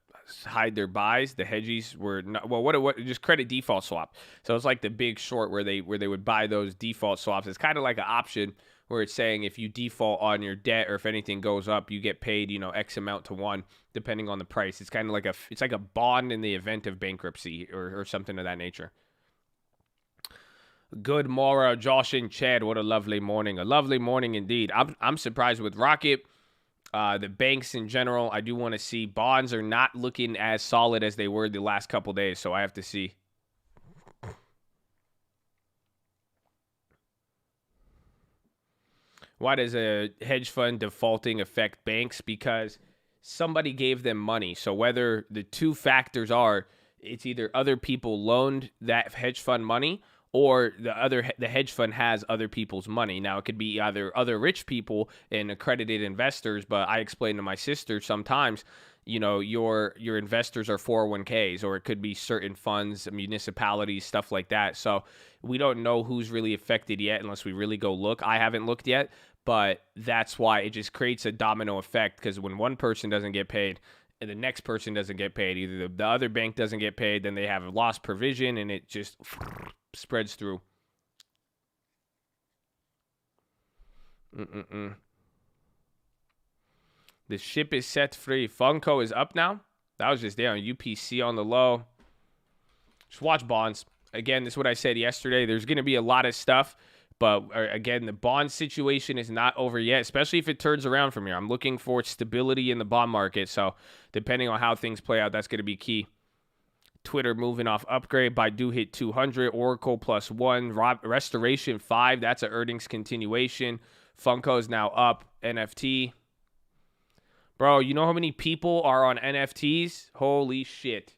Speaker 1: hide their buys? The hedgies were not, what just credit default swap. So it's like the Big Short where they would buy those default swaps. It's kind of like an option where it's saying if you default on your debt or if anything goes up, you get paid, X amount to 1 depending on the price. It's kind of like it's like a bond in the event of bankruptcy or something of that nature. Good morrow, Josh and Chad. What a lovely morning. A lovely morning indeed. I'm surprised with Rocket. The banks in general, I do want to see. Bonds are not looking as solid as they were the last couple days, so I have to see. Why does a hedge fund defaulting affect banks? Because somebody gave them money. So whether the two factors are, it's either other people loaned that hedge fund money, or the hedge fund has other people's money. Now, it could be either other rich people and accredited investors, but I explain to my sister sometimes, your investors are 401ks, or it could be certain funds, municipalities, stuff like that. So we don't know who's really affected yet unless we really go look. I haven't looked yet, but that's why it just creates a domino effect, because when one person doesn't get paid, and the next person doesn't get paid, either the other bank doesn't get paid, then they have a lost provision, and it just spreads through. The ship is set free. Funko is up now. That was just there on UPC on the low. Just watch bonds. Again, this is what I said yesterday. There's going to be a lot of stuff. But again, the bond situation is not over yet, especially if it turns around from here. I'm looking for stability in the bond market. So depending on how things play out, that's going to be key. Twitter moving off upgrade. Baidu hit 200. Oracle +1. Restoration 5. That's an earnings continuation. Funko is now up. NFT. Bro, you know how many people are on NFTs? Holy shit.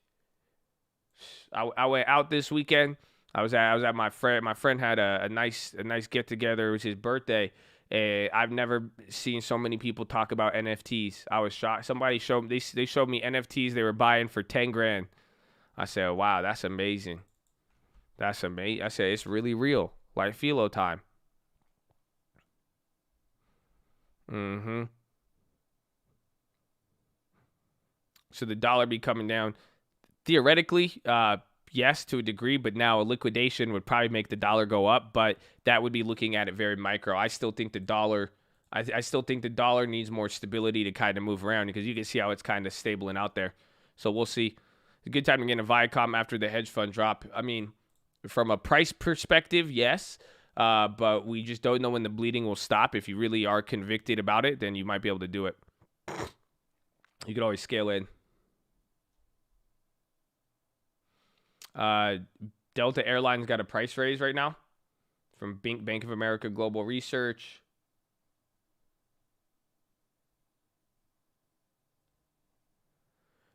Speaker 1: I went out this weekend. I was at my friend. My friend had a nice get together. It was his birthday. I've never seen so many people talk about NFTs. I was shocked. Somebody showed they showed me NFTs they were buying for 10 grand. I said, wow, that's amazing. That's amazing. I said, it's really real. Like PHILO time. So the dollar be coming down. Theoretically, yes, to a degree, but now a liquidation would probably make the dollar go up, but that would be looking at it very micro. I still think the dollar needs more stability to kind of move around, because you can see how it's kind of stabling out there. So we'll see. It's a good time to get a Viacom after the hedge fund drop. I mean, from a price perspective, yes, but we just don't know when the bleeding will stop. If you really are convicted about it, then you might be able to do it. You could always scale in. Delta Airlines got a price raise right now from Bank of America Global Research.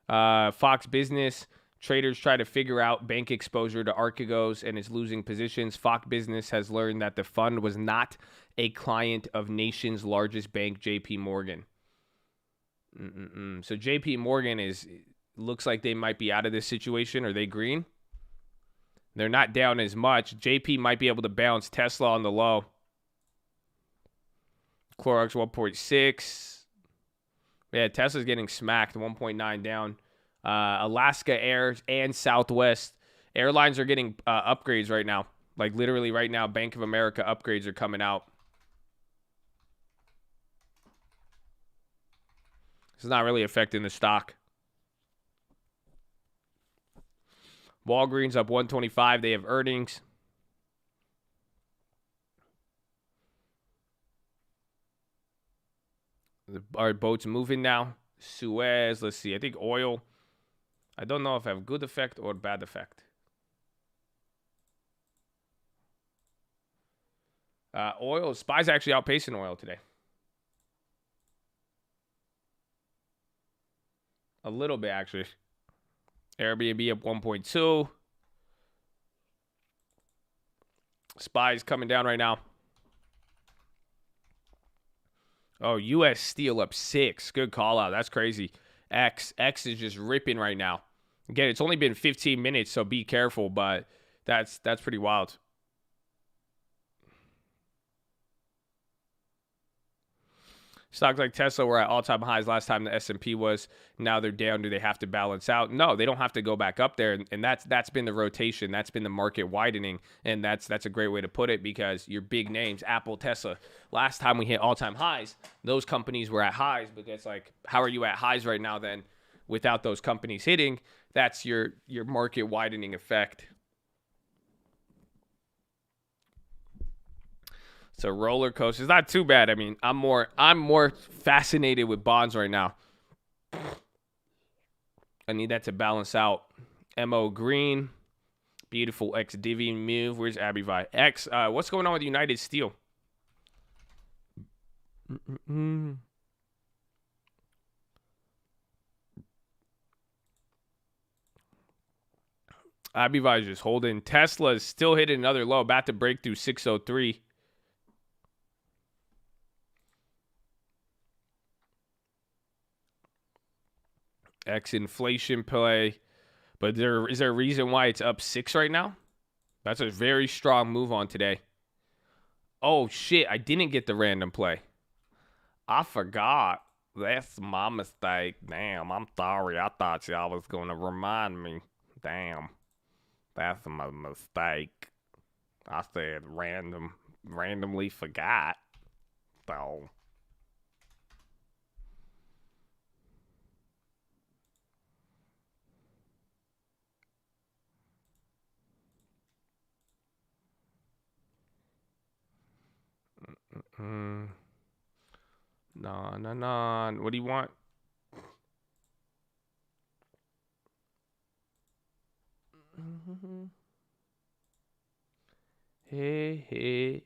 Speaker 1: Fox Business Traders try to figure out bank exposure to Archegos and is losing positions. Fox Business has learned that the fund was not a client of nation's largest bank, JP Morgan. So JP Morgan looks like they might be out of this situation. Are they green? They're not down as much. JP might be able to bounce. Tesla on the low. Clorox 1.6. Yeah, Tesla's getting smacked. 1.9 down. Alaska Air and Southwest Airlines are getting upgrades right now. Like literally right now, Bank of America upgrades are coming out. It's not really affecting the stock. Walgreens up 125. They have earnings. Our boat's moving now. Suez. Let's see. I think oil. I don't know if I have good effect or bad effect. Oil. SPY's actually outpacing oil today. A little bit, actually. Airbnb up 1.2. SPY's coming down right now. Oh, U.S. Steel up 6. Good call out. That's crazy. X is just ripping right now. Again, it's only been 15 minutes, so be careful, but that's pretty wild. Stocks like Tesla were at all-time highs last time the S&P was. Now they're down. Do they have to balance out? No, they don't have to go back up there. And that's been the rotation. That's been the market widening. And that's a great way to put it because your big names, Apple, Tesla, last time we hit all-time highs, those companies were at highs. But it's like, how are you at highs right now then without those companies hitting? That's your market widening effect. It's a roller coaster. It's not too bad. I mean, I'm more fascinated with bonds right now. I need that to balance out. MO Green. Beautiful X Divi move. Where's Abivi? X, what's going on with United Steel? Abivi is just holding. Tesla is still hitting another low. About to break through 603. X inflation play. But is there a reason why it's up 6 right now? That's a very strong move on today. Oh, shit. I didn't get the random play. I forgot. That's my mistake. Damn, I'm sorry. I thought y'all was going to remind me. Damn. That's my mistake. I said randomly forgot. So... No. What do you want? Hey.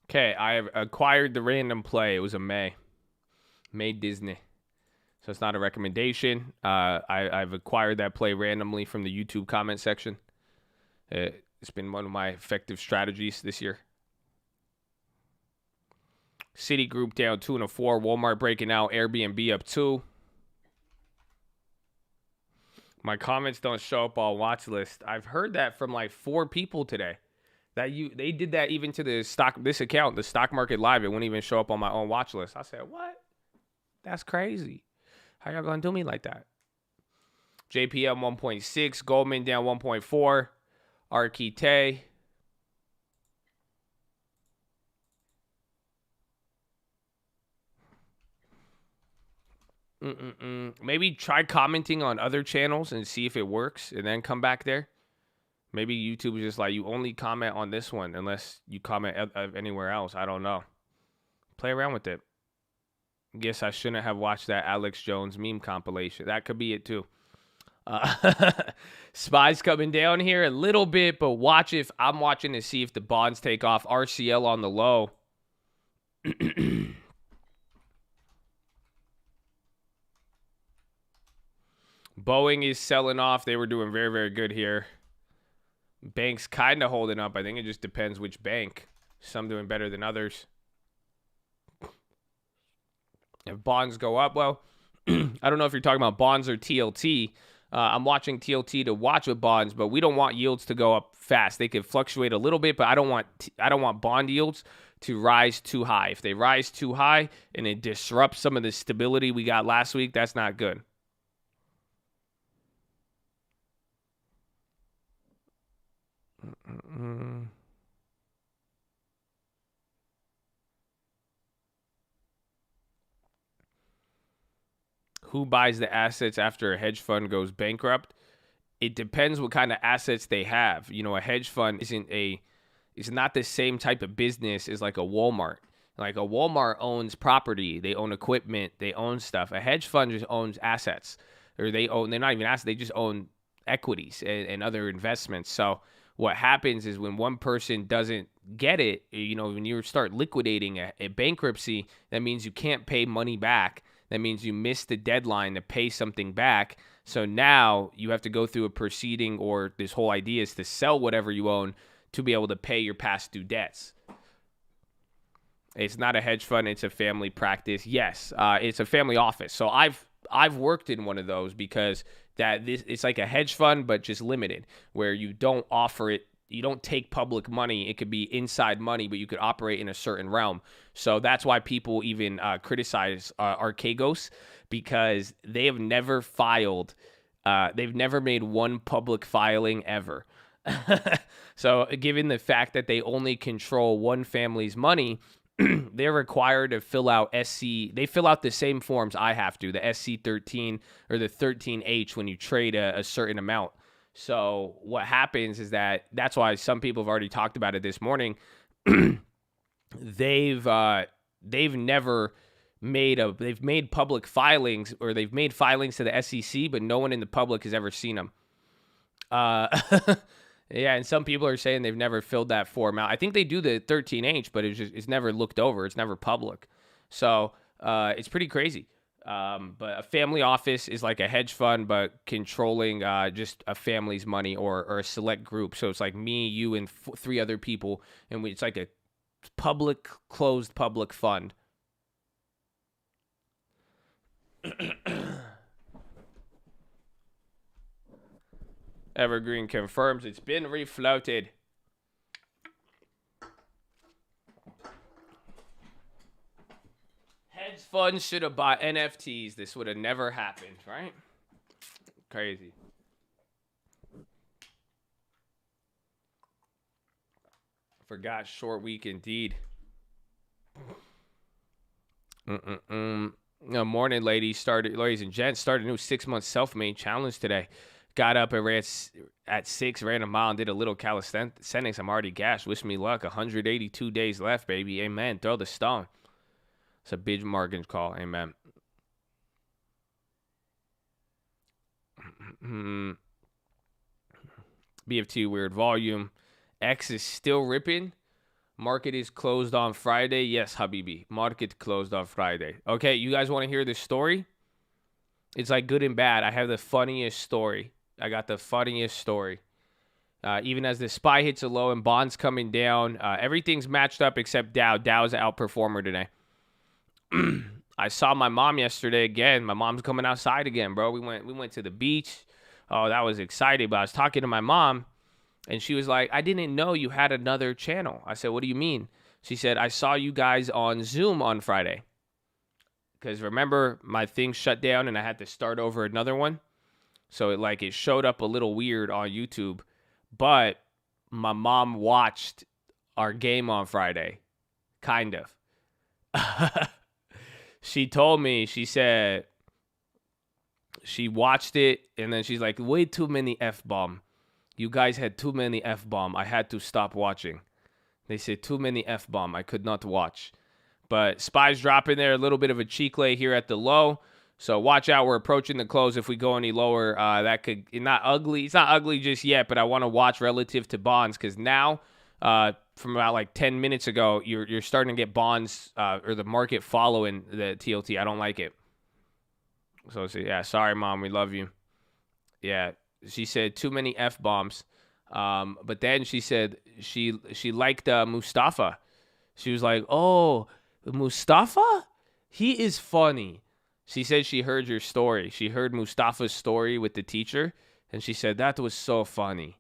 Speaker 1: Okay, I have acquired the random play. It was a May Disney. So it's not a recommendation. I've acquired that play randomly from the YouTube comment section. It's been one of my effective strategies this year. Citigroup down 2 and a 4. Walmart breaking out. Airbnb up 2. My comments don't show up on Watchlist. I've heard that from like 4 people today. They did that even to this account, the Stock Market Live. It wouldn't even show up on my own Watchlist. I said, what? That's crazy. How y'all gonna do me like that? JPM 1.6, Goldman down 1.4, Arquite. Maybe try commenting on other channels and see if it works, and then come back there. Maybe YouTube is just like, you only comment on this one unless you comment anywhere else. I don't know. Play around with it. Guess I shouldn't have watched that Alex Jones meme compilation. That could be it too. SPY's coming down here a little bit, but watch if I'm watching to see if the bonds take off. RCL on the low. Boeing is selling off. They were doing very, very good here. Banks kind of holding up. I think it just depends which bank. Some doing better than others. If bonds go up, well, I don't know if you're talking about bonds or TLT. I'm watching TLT to watch with bonds, but we don't want yields to go up fast. They could fluctuate a little bit, but I don't want bond yields to rise too high. If they rise too high and it disrupts some of the stability we got last week, that's not good. Who buys the assets after a hedge fund goes bankrupt? It depends what kind of assets they have. You know, a hedge fund is not the same type of business as like a Walmart. Like a Walmart owns property, they own equipment, they own stuff. A hedge fund just owns assets, or they're not even assets, they just own equities and other investments. So what happens is when one person doesn't get it, you know, when you start liquidating a bankruptcy, that means you can't pay money back. That means you missed the deadline to pay something back. So now you have to go through a proceeding, or this whole idea is to sell whatever you own to be able to pay your past due debts. It's not a hedge fund. It's a family practice. Yes, it's a family office. So I've worked in one of those, because it's like a hedge fund, but just limited, where you don't offer it. You don't take public money. It could be inside money, but you could operate in a certain realm. So that's why people even criticize Archegos, because they have never filed. They've never made one public filing ever. So given the fact that they only control one family's money, they're required to fill out SC. They fill out the same forms I have to, the SC13 or the 13H when you trade a certain amount. So what happens is that's why some people have already talked about it this morning. They've never made public filings, or they've made filings to the SEC, but no one in the public has ever seen them. Yeah, and some people are saying they've never filled that form out. I think they do the 13H, but it's never looked over. It's never public. So it's pretty crazy. But a family office is like a hedge fund, but controlling just a family's money, or a select group. So it's like me, you, and three other people, and it's like a closed public fund. Evergreen confirms it's been refloated. Hedge funds should have bought NFTs. This would have never happened, right? Crazy. Forgot, short week indeed. Morning, ladies and gents. Started a new 6-month self-made challenge today. Got up and ran at 6, ran a mile, and did a little calisthenics. I'm already gassed. Wish me luck. 182 days left, baby. Amen. Throw the stone. It's a big Morgan call. Amen. BFT weird volume. X is still ripping. Market is closed on Friday. Yes, Habibi. Market closed on Friday. Okay, you guys want to hear this story? It's like good and bad. I have the funniest story. I got the funniest story. Even as the SPY hits a low and bonds coming down, everything's matched up except Dow. Dow's an outperformer today. I saw my mom yesterday again. My mom's coming outside again, bro. We went to the beach. Oh, that was exciting. But I was talking to my mom, and she was like, I didn't know you had another channel. I said, what do you mean? She said, I saw you guys on Zoom on Friday. Because remember, my thing shut down and I had to start over another one. So it showed up a little weird on YouTube. But my mom watched our game on Friday. Kind of. She told me, she said, she watched it and then she's like, way too many F-bomb. You guys had too many F-bomb. I had to stop watching. They said too many F-bomb. I could not watch. But SPY's dropping there, a little bit of a cheek lay here at the low. So watch out. We're approaching the close. If we go any lower, that could not ugly. It's not ugly just yet, but I want to watch relative to bonds because now from about like 10 minutes ago, you're starting to get bonds or the market following the TLT. I don't like it. So yeah, sorry, Mom, we love you. Yeah, she said too many F-bombs. But then she said she liked Mustafa. She was like, oh, Mustafa? He is funny. She said she heard your story. She heard Mustafa's story with the teacher, and she said that was so funny.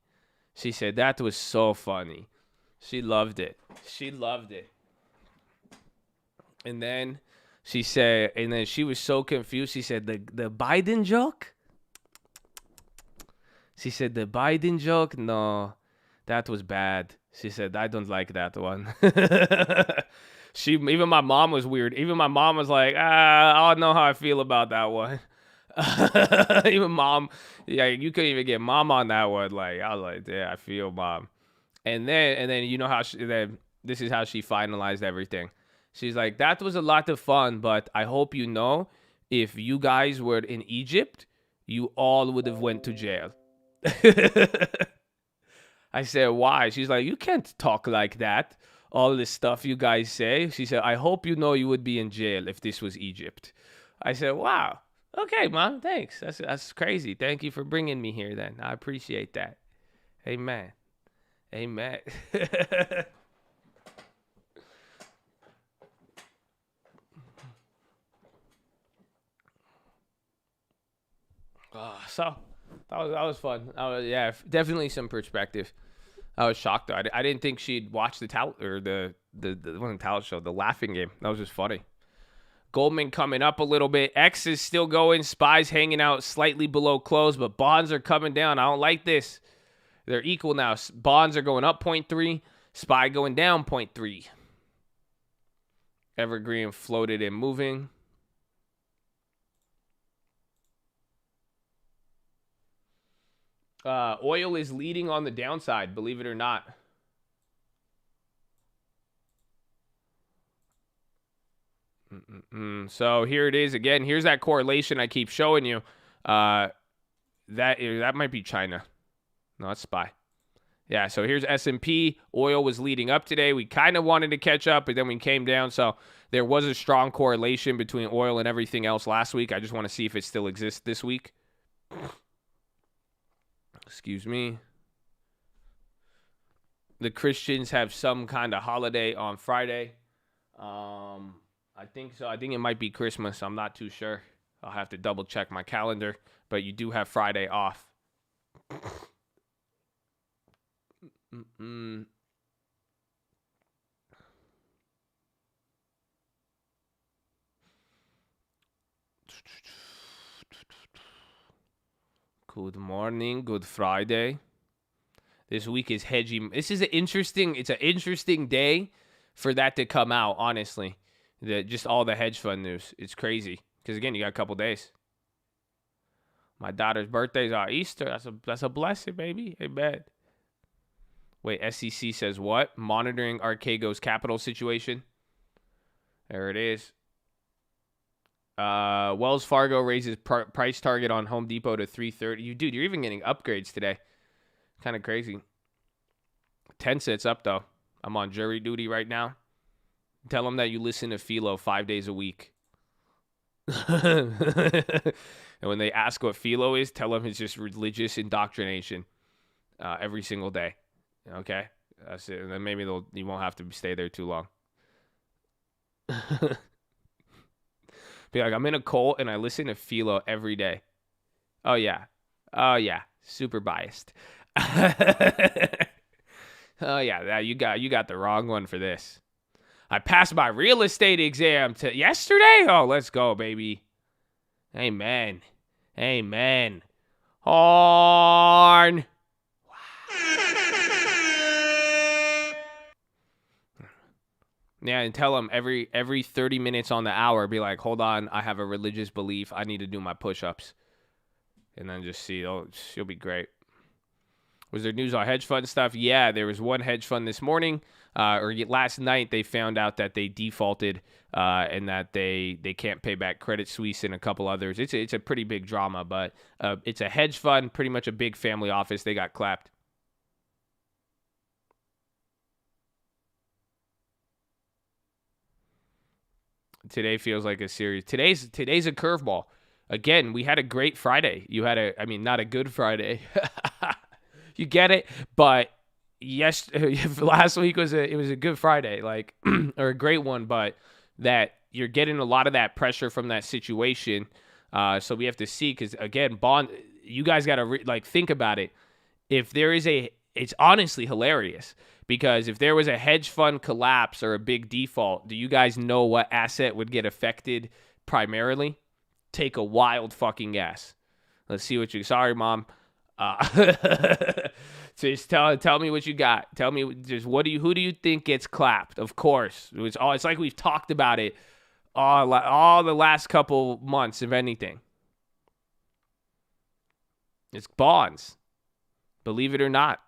Speaker 1: She said that was so funny. She loved it. She loved it. And then she said, and then she was so confused. She said, the Biden joke? She said, the Biden joke? No, that was bad. She said, I don't like that one. Even my mom was weird. Even my mom was like, I don't know how I feel about that one. Even mom, yeah, you couldn't even get mom on that one. Like, I was like, yeah, I feel mom. And then you know how then this is how she finalized everything. She's like, that was a lot of fun, but I hope you know, if you guys were in Egypt, you all would have went to jail. I said, why? She's like, you can't talk like that. All this stuff you guys say. She said, I hope you know you would be in jail if this was Egypt. I said, wow. Okay, Mom, thanks. That's crazy. Thank you for bringing me here then. I appreciate that. Amen. Amen. So that was fun. Yeah, definitely some perspective. I was shocked though. I didn't think she'd watch the talent show, the laughing game. That was just funny. Goldman coming up a little bit. X is still going. SPY's hanging out slightly below close, but bonds are coming down. I don't like this. They're equal now. Bonds are going up 0.3. SPY going down 0.3. Evergreen floated and moving. Oil is leading on the downside, believe it or not. So here it is again. Here's that correlation I keep showing you. That might be China. No, it's SPY. Yeah, so here's S&P. Oil was leading up today. We kind of wanted to catch up, but then we came down. So there was a strong correlation between oil and everything else last week. I just want to see if it still exists this week. Excuse me. The Christians have some kind of holiday on Friday. I think so. I think it might be Christmas. I'm not too sure. I'll have to double check my calendar. But you do have Friday off. Good morning. Good Friday. This week is hedgy. This is it's an interesting day for that to come out, honestly. Just all the hedge fund news. It's crazy. Because, again, you got a couple days. My daughter's birthday's on Easter. That's a blessing, baby. Amen. Wait, SEC says what? Monitoring Archegos capital situation. There it is. Wells Fargo raises price target on Home Depot to $330. Dude, you're even getting upgrades today. Kind of crazy. 10 cents up, though. I'm on jury duty right now. Tell them that you listen to PHILO 5 days a week. And when they ask what PHILO is, tell them it's just religious indoctrination every single day. Okay? That's it. And then maybe you won't have to stay there too long. Be like, I'm in a cult and I listen to PHILO every day. Oh, yeah. Oh, yeah. Super biased. Oh, yeah. You got the wrong one for this. I passed my real estate exam yesterday. Oh, let's go, baby. Amen. Amen. Horn. Yeah, and tell them every 30 minutes on the hour, be like, hold on, I have a religious belief. I need to do my push-ups. And then just see, she'll be great. Was there news on hedge fund stuff? Yeah, there was one hedge fund this morning, or last night they found out that they defaulted and that they can't pay back Credit Suisse and a couple others. It's a pretty big drama, but it's a hedge fund, pretty much a big family office. They got clapped. Today feels like a series. Today's a curveball. Again, we had a great Friday. You had not a good Friday. You get it? But yes, last week was a good Friday, like or a great one, but that you're getting a lot of that pressure from that situation. So we have to see, because again, you guys got to think about it. If there is it's honestly hilarious, because if there was a hedge fund collapse or a big default, do you guys know what asset would get affected primarily? Take a wild fucking guess. Let's see what sorry, Mom. Just tell me what you got. Tell me just who do you think gets clapped? Of course, it's like we've talked about it all the last couple months, if anything. It's bonds. Believe it or not,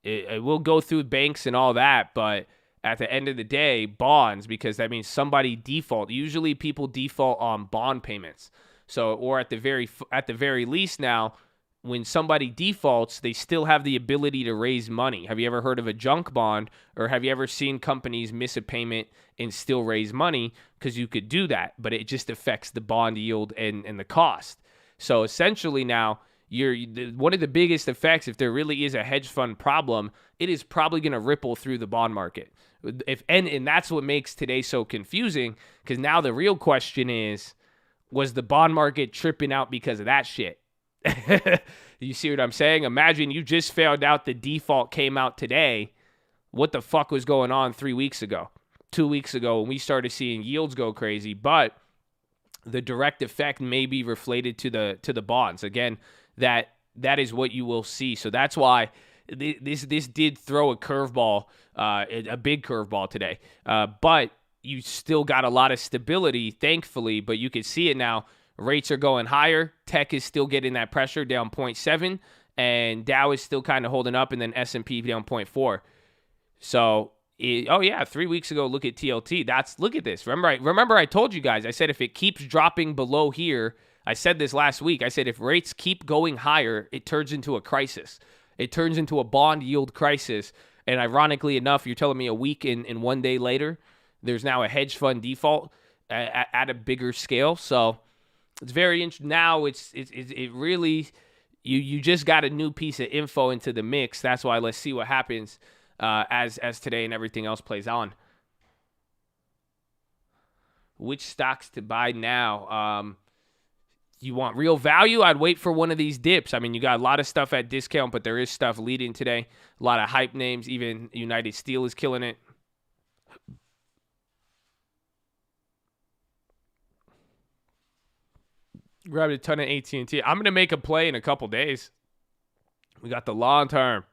Speaker 1: it will go through banks and all that, but at the end of the day, bonds, because that means somebody default. Usually, people default on bond payments. So, or at the very least now, when somebody defaults, they still have the ability to raise money. Have you ever heard of a junk bond, or have you ever seen companies miss a payment and still raise money? Because you could do that, but it just affects the bond yield and the cost. So essentially now, one of the biggest effects, if there really is a hedge fund problem, it is probably going to ripple through the bond market. And that's what makes today so confusing, because now the real question is, was the bond market tripping out because of that shit? You see what I'm saying? Imagine you just found out the default came out today. What the fuck was going on 3 weeks ago, 2 weeks ago, when we started seeing yields go crazy? But the direct effect may be reflated to the bonds. Again, that is what you will see. So that's why this did throw a curveball, a big curveball today. But you still got a lot of stability, thankfully. But you can see it now. Rates are going higher. Tech is still getting that pressure, down 0.7, and Dow is still kind of holding up, and then S&P down 0.4. So, 3 weeks ago, look at TLT. Look at this. Remember I told you guys, I said if it keeps dropping below here, I said this last week, I said if rates keep going higher, it turns into a crisis. It turns into a bond yield crisis. And ironically enough, you're telling me a week and 1 day later, there's now a hedge fund default at a bigger scale. So it's very interesting. Now it really, you just got a new piece of info into the mix. That's why let's see what happens as today and everything else plays on. Which stocks to buy now? You want real value? I'd wait for one of these dips. I mean, you got a lot of stuff at discount, but there is stuff leading today. A lot of hype names. Even United Steel is killing it. Grabbed a ton of AT&T. I'm going to make a play in a couple days. We got the long term.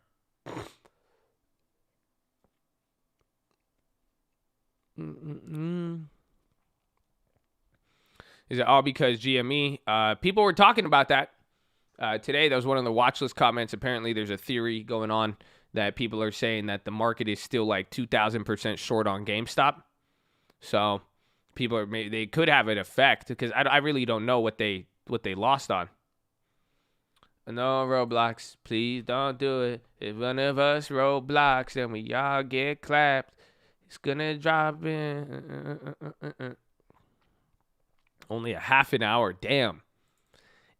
Speaker 1: Is it all because GME? People were talking about that today. That was one of the Watchlist comments. Apparently, there's a theory going on that people are saying that the market is still like 2,000% short on GameStop. So people they could have an effect, because I really don't know what they lost on. No, Roblox, please don't do it. If one of us Roblox, then we all get clapped. It's gonna drop in. Only a half an hour. Damn.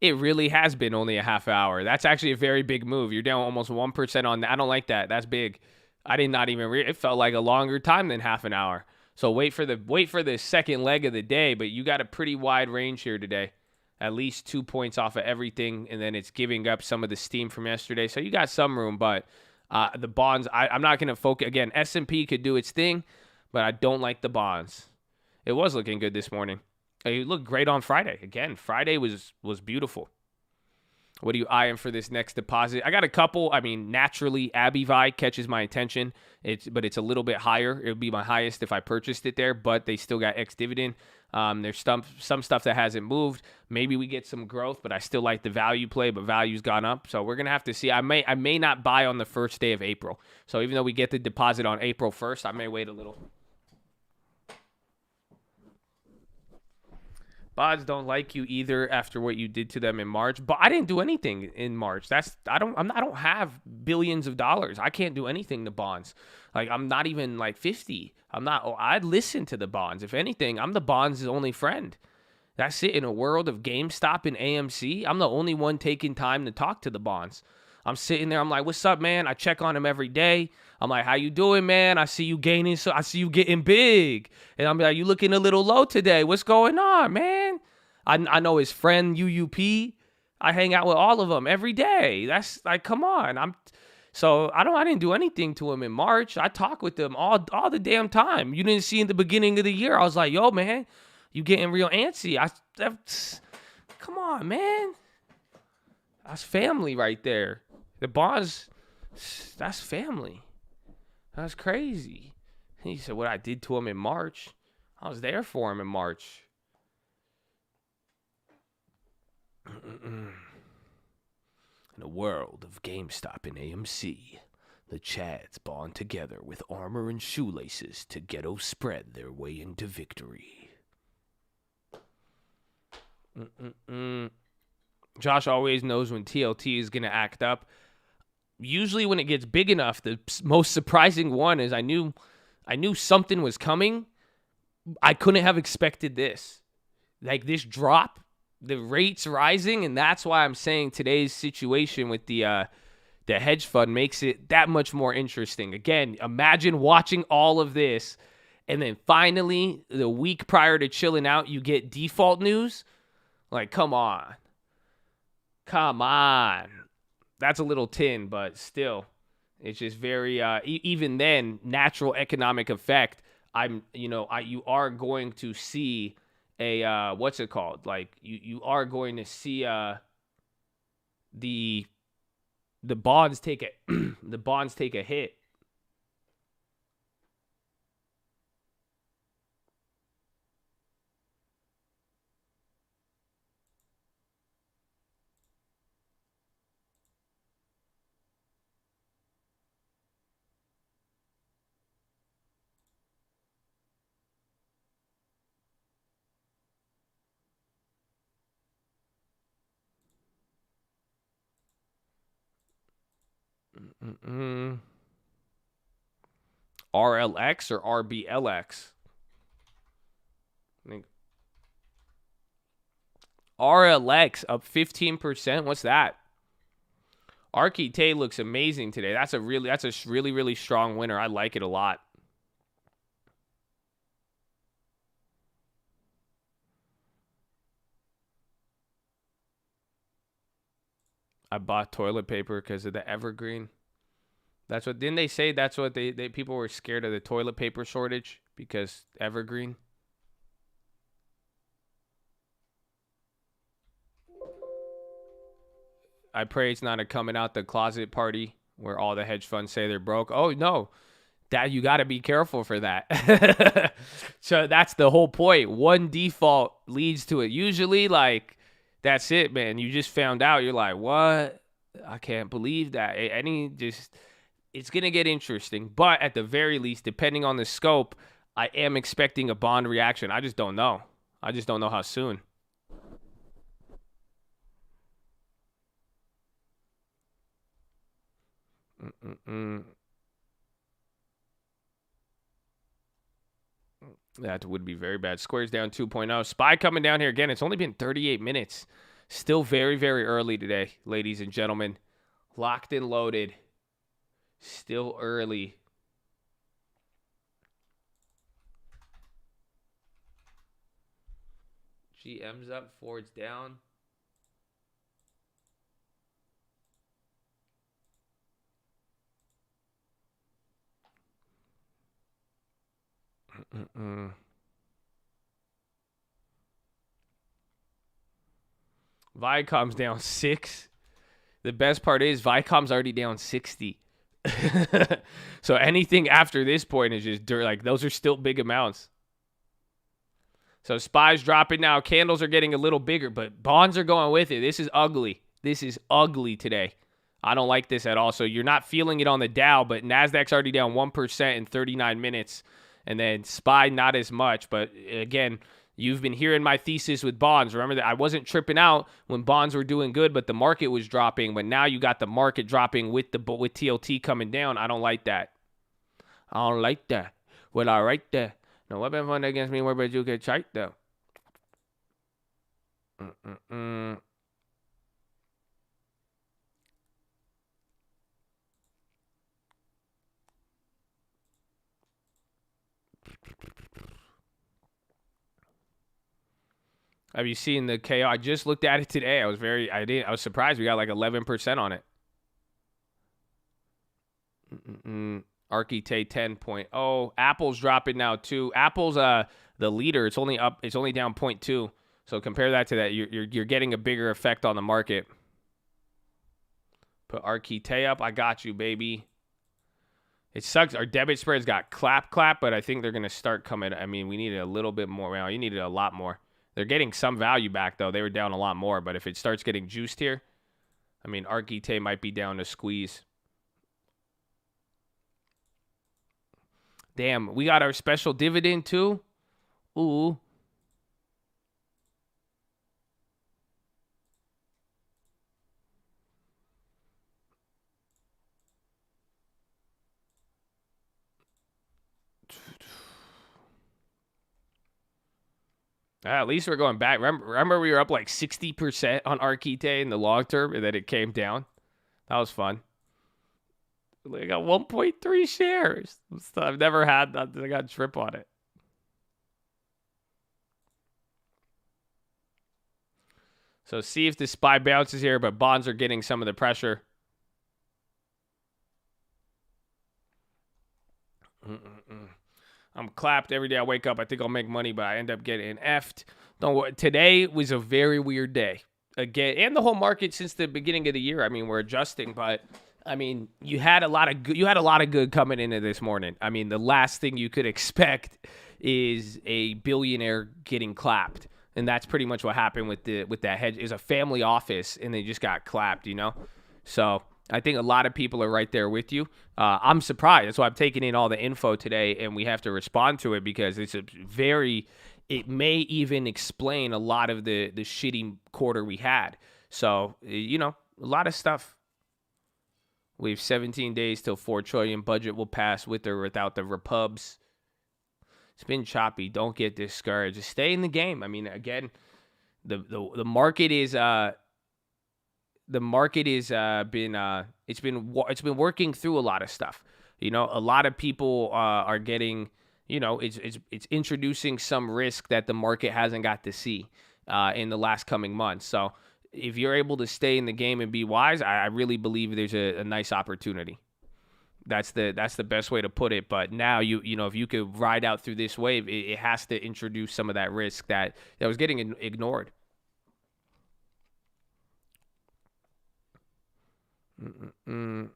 Speaker 1: It really has been only a half hour. That's actually a very big move. You're down almost 1% on that. I don't like that. That's big. I did not even it felt like a longer time than half an hour. So wait for the second leg of the day, but you got a pretty wide range here today. At least 2 points off of everything, and then it's giving up some of the steam from yesterday. So you got some room, but the bonds, I'm not going to focus. Again, S&P could do its thing, but I don't like the bonds. It was looking good this morning. It looked great on Friday. Again, Friday was beautiful. What are you eyeing for this next deposit? I got a couple. I mean, naturally, AbiVi catches my attention. But it's a little bit higher. It would be my highest if I purchased it there, but they still got ex-dividend. There's some stuff that hasn't moved. Maybe we get some growth, but I still like the value play, but value's gone up. So we're going to have to see. I may not buy on the first day of April. So even though we get the deposit on April 1st, I may wait a little. Bonds don't like you either after what you did to them in March. But I didn't do anything in March. I don't have billions of dollars. I can't do anything to bonds. Like, I'm not even like 50. I'd listen to the bonds. If anything, I'm the bonds' only friend. That's it. In a world of GameStop and AMC, I'm the only one taking time to talk to the bonds. I'm sitting there. I'm like, what's up, man? I check on him every day. I'm like, how you doing, man? I see you gaining. So I see you getting big. And I'm like, you looking a little low today. What's going on, man? I know his friend, UUP. I hang out with all of them every day. That's like, come on. I didn't do anything to him in March. I talk with them all the damn time. You didn't see in the beginning of the year. I was like, yo, man, you getting real antsy. Come on, man. That's family right there. The bonds, that's family. That's crazy. He said what I did to him in March. I was there for him in March. In a world of GameStop and AMC, the Chads bond together with armor and shoelaces to ghetto spread their way into victory. Josh always knows when TLT is going to act up. Usually when it gets big enough, the most surprising one is I knew something was coming. I couldn't have expected this. Like this drop, the rates rising, and that's why I'm saying today's situation with the hedge fund makes it that much more interesting. Again, imagine watching all of this, and then finally, the week prior to chilling out, you get default news. Like, come on. That's a little tin, but still, it's just very, even then, natural economic effect. You are going to see a, what's it called? Like, you are going to see, the bonds take a hit. RLX or RBLX? I think RLX up 15%. What's that? Archite looks amazing today. That's a really, really strong winner. I like it a lot. I bought toilet paper because of the evergreen. Didn't they say that's what they people were scared of, the toilet paper shortage because evergreen? I pray it's not a coming out the closet party where all the hedge funds say they're broke. Oh, no. That you got to be careful for that. So that's the whole point. One default leads to it. Usually, like, that's it, man. You just found out. You're like, what? I can't believe that. It's going to get interesting. But at the very least, depending on the scope, I am expecting a bond reaction. I just don't know. I just don't know how soon. That would be very bad. Squares down 2.0. SPY coming down here again. It's only been 38 minutes. Still very, very early today, ladies and gentlemen. Locked and loaded. Still early. GM's up, Ford's down. Viacom's down 6. The best part is Viacom's already down 60. So anything after this point is just dirt. Like, those are still big amounts. So SPY's dropping now. Candles are getting a little bigger, but bonds are going with it. This is ugly. This is ugly today. I don't like this at all. So you're not feeling it on the Dow, but NASDAQ's already down 1% in 39 minutes. And then SPY not as much. But again, You've been hearing my thesis with bonds. Remember that I wasn't tripping out when bonds were doing good, but the market was dropping. But now you got the market dropping with TLT coming down. I don't like that. I don't like that. Well, all right there. No weapon fund against me. Where but you get chiked though. Have you seen the KO? I just looked at it today. I was surprised we got like 11% on it. Archite 10.0. Apple's dropping now too. Apple's the leader. It's only up. It's only down 0.2. So compare that to that. You're getting a bigger effect on the market. Put Archite up. I got you, baby. It sucks. Our debit spreads got clap, but I think they're gonna start coming. I mean, we needed a little bit more. Well, you needed a lot more. They're getting some value back, though. They were down a lot more. But if it starts getting juiced here, I mean, Archite might be down to squeeze. Damn, we got our special dividend, too? Ooh. At least we're going back. Remember we were up like 60% on Archite in the long term, and then it came down. That was fun. I got 1.3 shares. I've never had that. I got a trip on it. So see if the SPY bounces here, but bonds are getting some of the pressure. I'm clapped every day I wake up. I think I'll make money, but I end up getting effed. Don't worry. Today was a very weird day. Again, and the whole market since the beginning of the year. I mean, we're adjusting, but I mean, you had a lot of good coming into this morning. I mean, the last thing you could expect is a billionaire getting clapped. And that's pretty much what happened with that hedge. Is a family office, and they just got clapped, you know? So I think a lot of people are right there with you. I'm surprised. That's why I'm taking in all the info today, and we have to respond to it because it may even explain a lot of the shitty quarter we had. So, you know, a lot of stuff. We have 17 days till $4 trillion budget will pass with or without the repubs. It's been choppy. Don't get discouraged. Just stay in the game. I mean, again, the market is it's been working through a lot of stuff. You know, a lot of people are getting, you know, it's introducing some risk that the market hasn't got to see in the last coming months. So if you're able to stay in the game and be wise, I really believe there's a nice opportunity. That's the best way to put it. But now you know if you could ride out through this wave, it has to introduce some of that risk that was getting ignored. You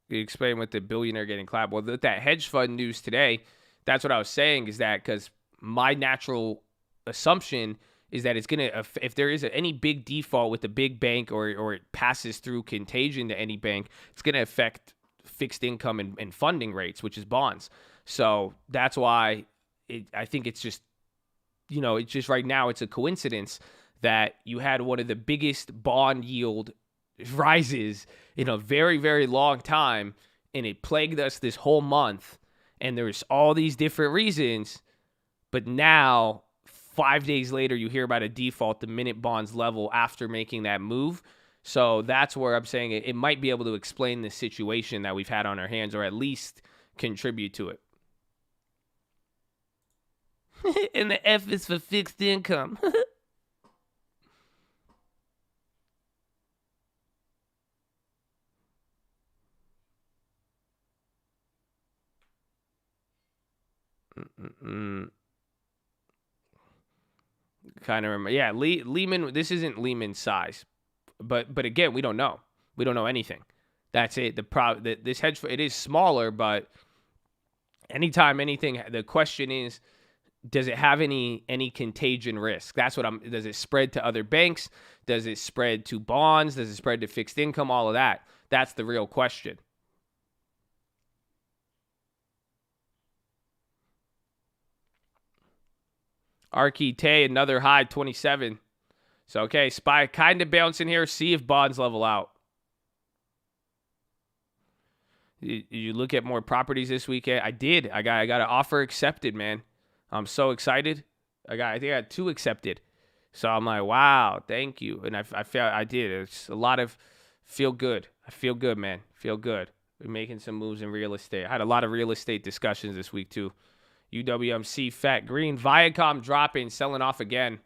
Speaker 1: explain with the billionaire getting clapped. Well, that hedge fund news today, that's what I was saying is that because my natural assumption is that it's going to, if there is any big default with the big bank or it passes through contagion to any bank, it's going to affect fixed income and funding rates, which is bonds. So that's why I think it's just, you know, it's just right now it's a coincidence that you had one of the biggest bond yield rises in a very, very long time, and it plagued us this whole month, and there's all these different reasons, but now 5 days later you hear about a default the minute bonds level after making that move. So that's where I'm saying it might be able to explain the situation that we've had on our hands, or at least contribute to it. And the F is for fixed income. Kind of remember. Yeah, Lehman, this isn't Lehman's size. But again, we don't know. We don't know anything. That's it. This hedge fund, it is smaller, but anytime anything, the question is, does it have any contagion risk? That's what does it spread to other banks? Does it spread to bonds? Does it spread to fixed income? All of that. That's the real question. Arquite, another high, 27. So, okay, SPY kind of bouncing here. See if bonds level out. You look at more properties this weekend. I did. I got an offer accepted, man. I'm so excited. I think I got 2 accepted. So I'm like, wow, thank you. And I felt I did. It's a lot of feel good. I feel good, man. Feel good. We're making some moves in real estate. I had a lot of real estate discussions this week, too. UWMC, fat green. Viacom dropping, selling off again.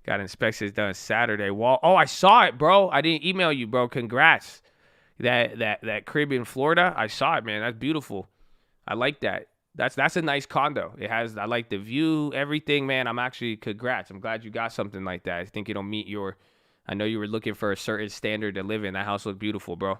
Speaker 1: Got inspections done Saturday. Wall. Oh, I saw it, bro. I didn't email you, bro. Congrats. That crib in Florida, I saw it, man. That's beautiful. I like that. That's a nice condo. I like the view, everything, man. Congrats. I'm glad you got something like that. I think it'll meet I know you were looking for a certain standard to live in. That house looked beautiful, bro.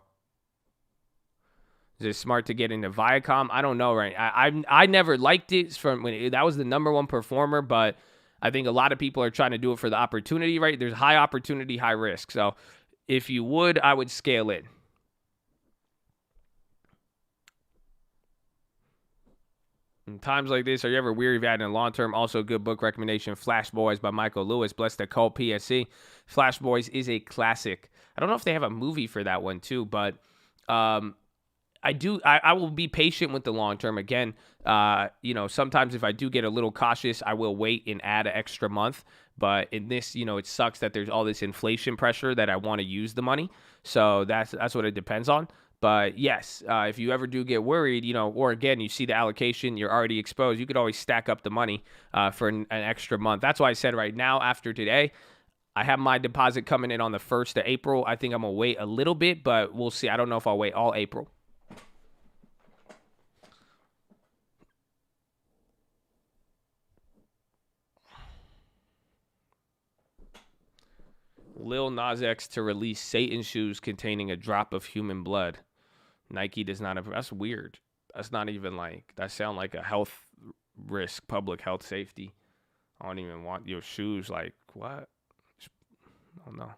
Speaker 1: Is it smart to get into Viacom? I don't know, right? I never liked it that was the number 1 performer, but I think a lot of people are trying to do it for the opportunity, right? There's high opportunity, high risk. So if you would, I would scale it. In times like this, are you ever weary of adding a long-term? Also, good book recommendation, Flash Boys by Michael Lewis. Bless the cult PSC. Flash Boys is a classic. I don't know if they have a movie for that one too, but I will be patient with the long-term. Again, sometimes if I do get a little cautious, I will wait and add an extra month. But in this, it sucks that there's all this inflation pressure that I want to use the money. So that's what it depends on. But yes, if you ever do get worried, or again, you see the allocation, you're already exposed, you could always stack up the money for an extra month. That's why I said right now, after today, I have my deposit coming in on the 1st of April. I think I'm going to wait a little bit, but we'll see. I don't know if I'll wait all April. Lil Nas X to release Satan shoes containing a drop of human blood. Nike does not have. That's weird. That's not even that sound like a health risk, public health safety. I don't even want your shoes. What? I don't know.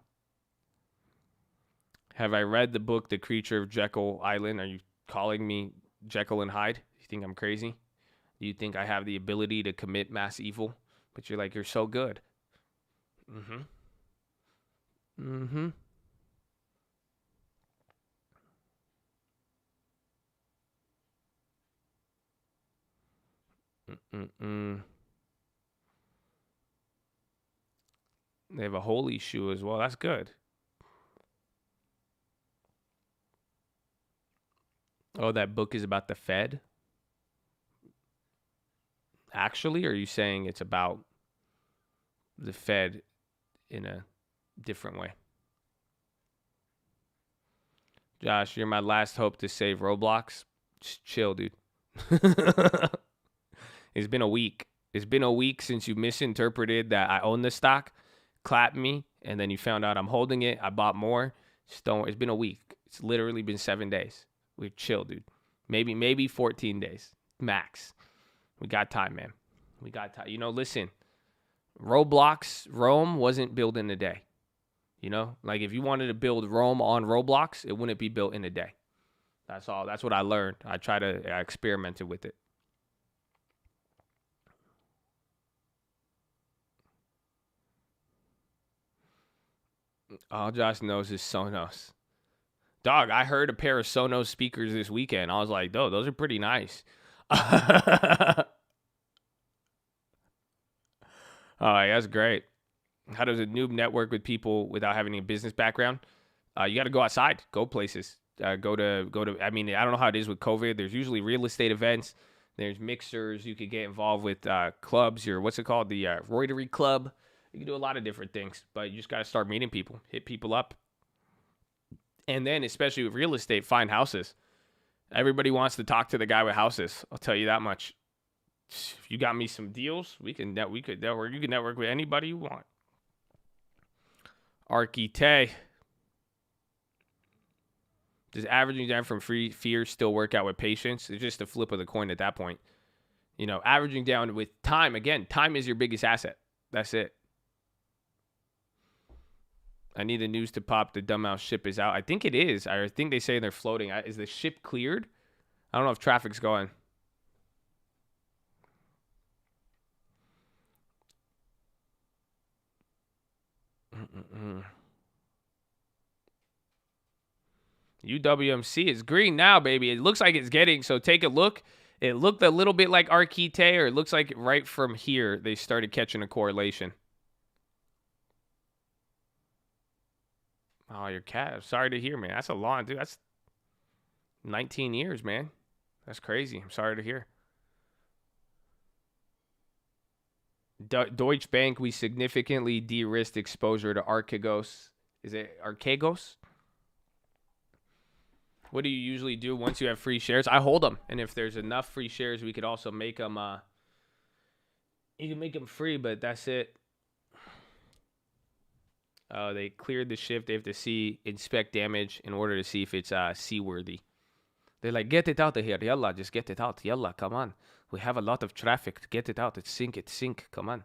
Speaker 1: Have I read the book, The Creature of Jekyll Island? Are you calling me Jekyll and Hyde? You think I'm crazy? You think I have the ability to commit mass evil? But you're so good. Mm-hmm. Mm-hmm. Mm-mm. They have a holy shoe as well. That's good. Oh, that book is about the Fed? Actually, or are you saying it's about the Fed in a different way? Josh, you're my last hope to save Roblox. Just chill, dude. It's been a week. It's been a week since you misinterpreted that I own the stock, clapped me, and then you found out I'm holding it. I bought more. Just don't. It's been a week. It's literally been 7 days. We're chill, dude. Maybe 14 days max. We got time, man. We got time. Listen. Roblox, Rome wasn't built in a day. If you wanted to build Rome on Roblox, it wouldn't be built in a day. That's all. That's what I learned. I experimented with it. All Josh knows is Sonos. Dog, I heard a pair of Sonos speakers this weekend. I was like, those are pretty nice. All right, that's great. How does a noob network with people without having a business background? You got to go outside, go places, go to. I mean, I don't know how it is with COVID. There's usually real estate events. There's mixers. You could get involved with clubs. What's it called? The Rotary Club. You can do a lot of different things, but you just got to start meeting people, hit people up. And then, especially with real estate, find houses. Everybody wants to talk to the guy with houses. I'll tell you that much. If you got me some deals, we could network. You can network with anybody you want. Arquite. Does averaging down from free fear still work out with patience? It's just a flip of the coin at that point. Averaging down with time. Again, time is your biggest asset. That's it. I need the news to pop. The dumbass ship is out. I think it is. I think they say they're floating. Is the ship cleared? I don't know if traffic's going. UWMC is green now, baby. It looks like it's getting, so take a look. It looked a little bit like Arquite, or it looks like right from here they started catching a correlation. Oh, your cat. Sorry to hear, man. That's a long, dude. That's 19 years, man. That's crazy. I'm sorry to hear. Deutsche Bank, we significantly de-risked exposure to Archegos. Is it Archegos? What do you usually do once you have free shares? I hold them, and if there's enough free shares, we could also make them. You can make them free, but that's it. They cleared the shift. They have to inspect damage in order to see if it's seaworthy. They're like, get it out of here, yalla, just get it out, yalla, come on. We have a lot of traffic. Get it out. It's sink. Come on.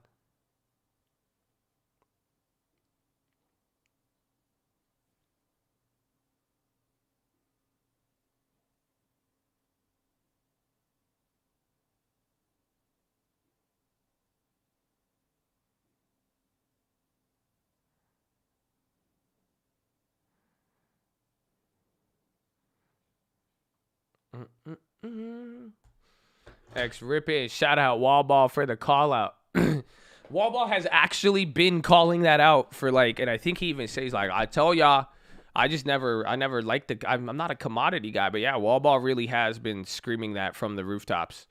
Speaker 1: X ripping. Shout out Wallball for the call out. Wallball has actually been calling that out for like, and I think he even says like, I tell y'all, I never liked I'm not a commodity guy, but yeah, Wallball really has been screaming that from the rooftops.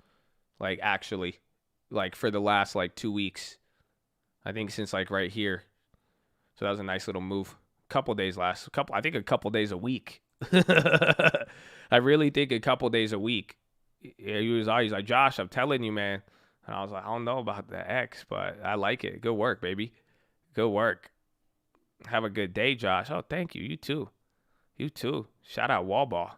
Speaker 1: Like actually, like for the last like 2 weeks, I think since like right here. So that was a nice little move. I think a couple days a week. I really think a couple days a week. Yeah, he was always like, Josh, I'm telling you, man. And I was like, I don't know about the X, but I like it. Good work, baby. Good work. Have a good day, Josh. Oh, thank you. You too. You too. Shout out Wallball.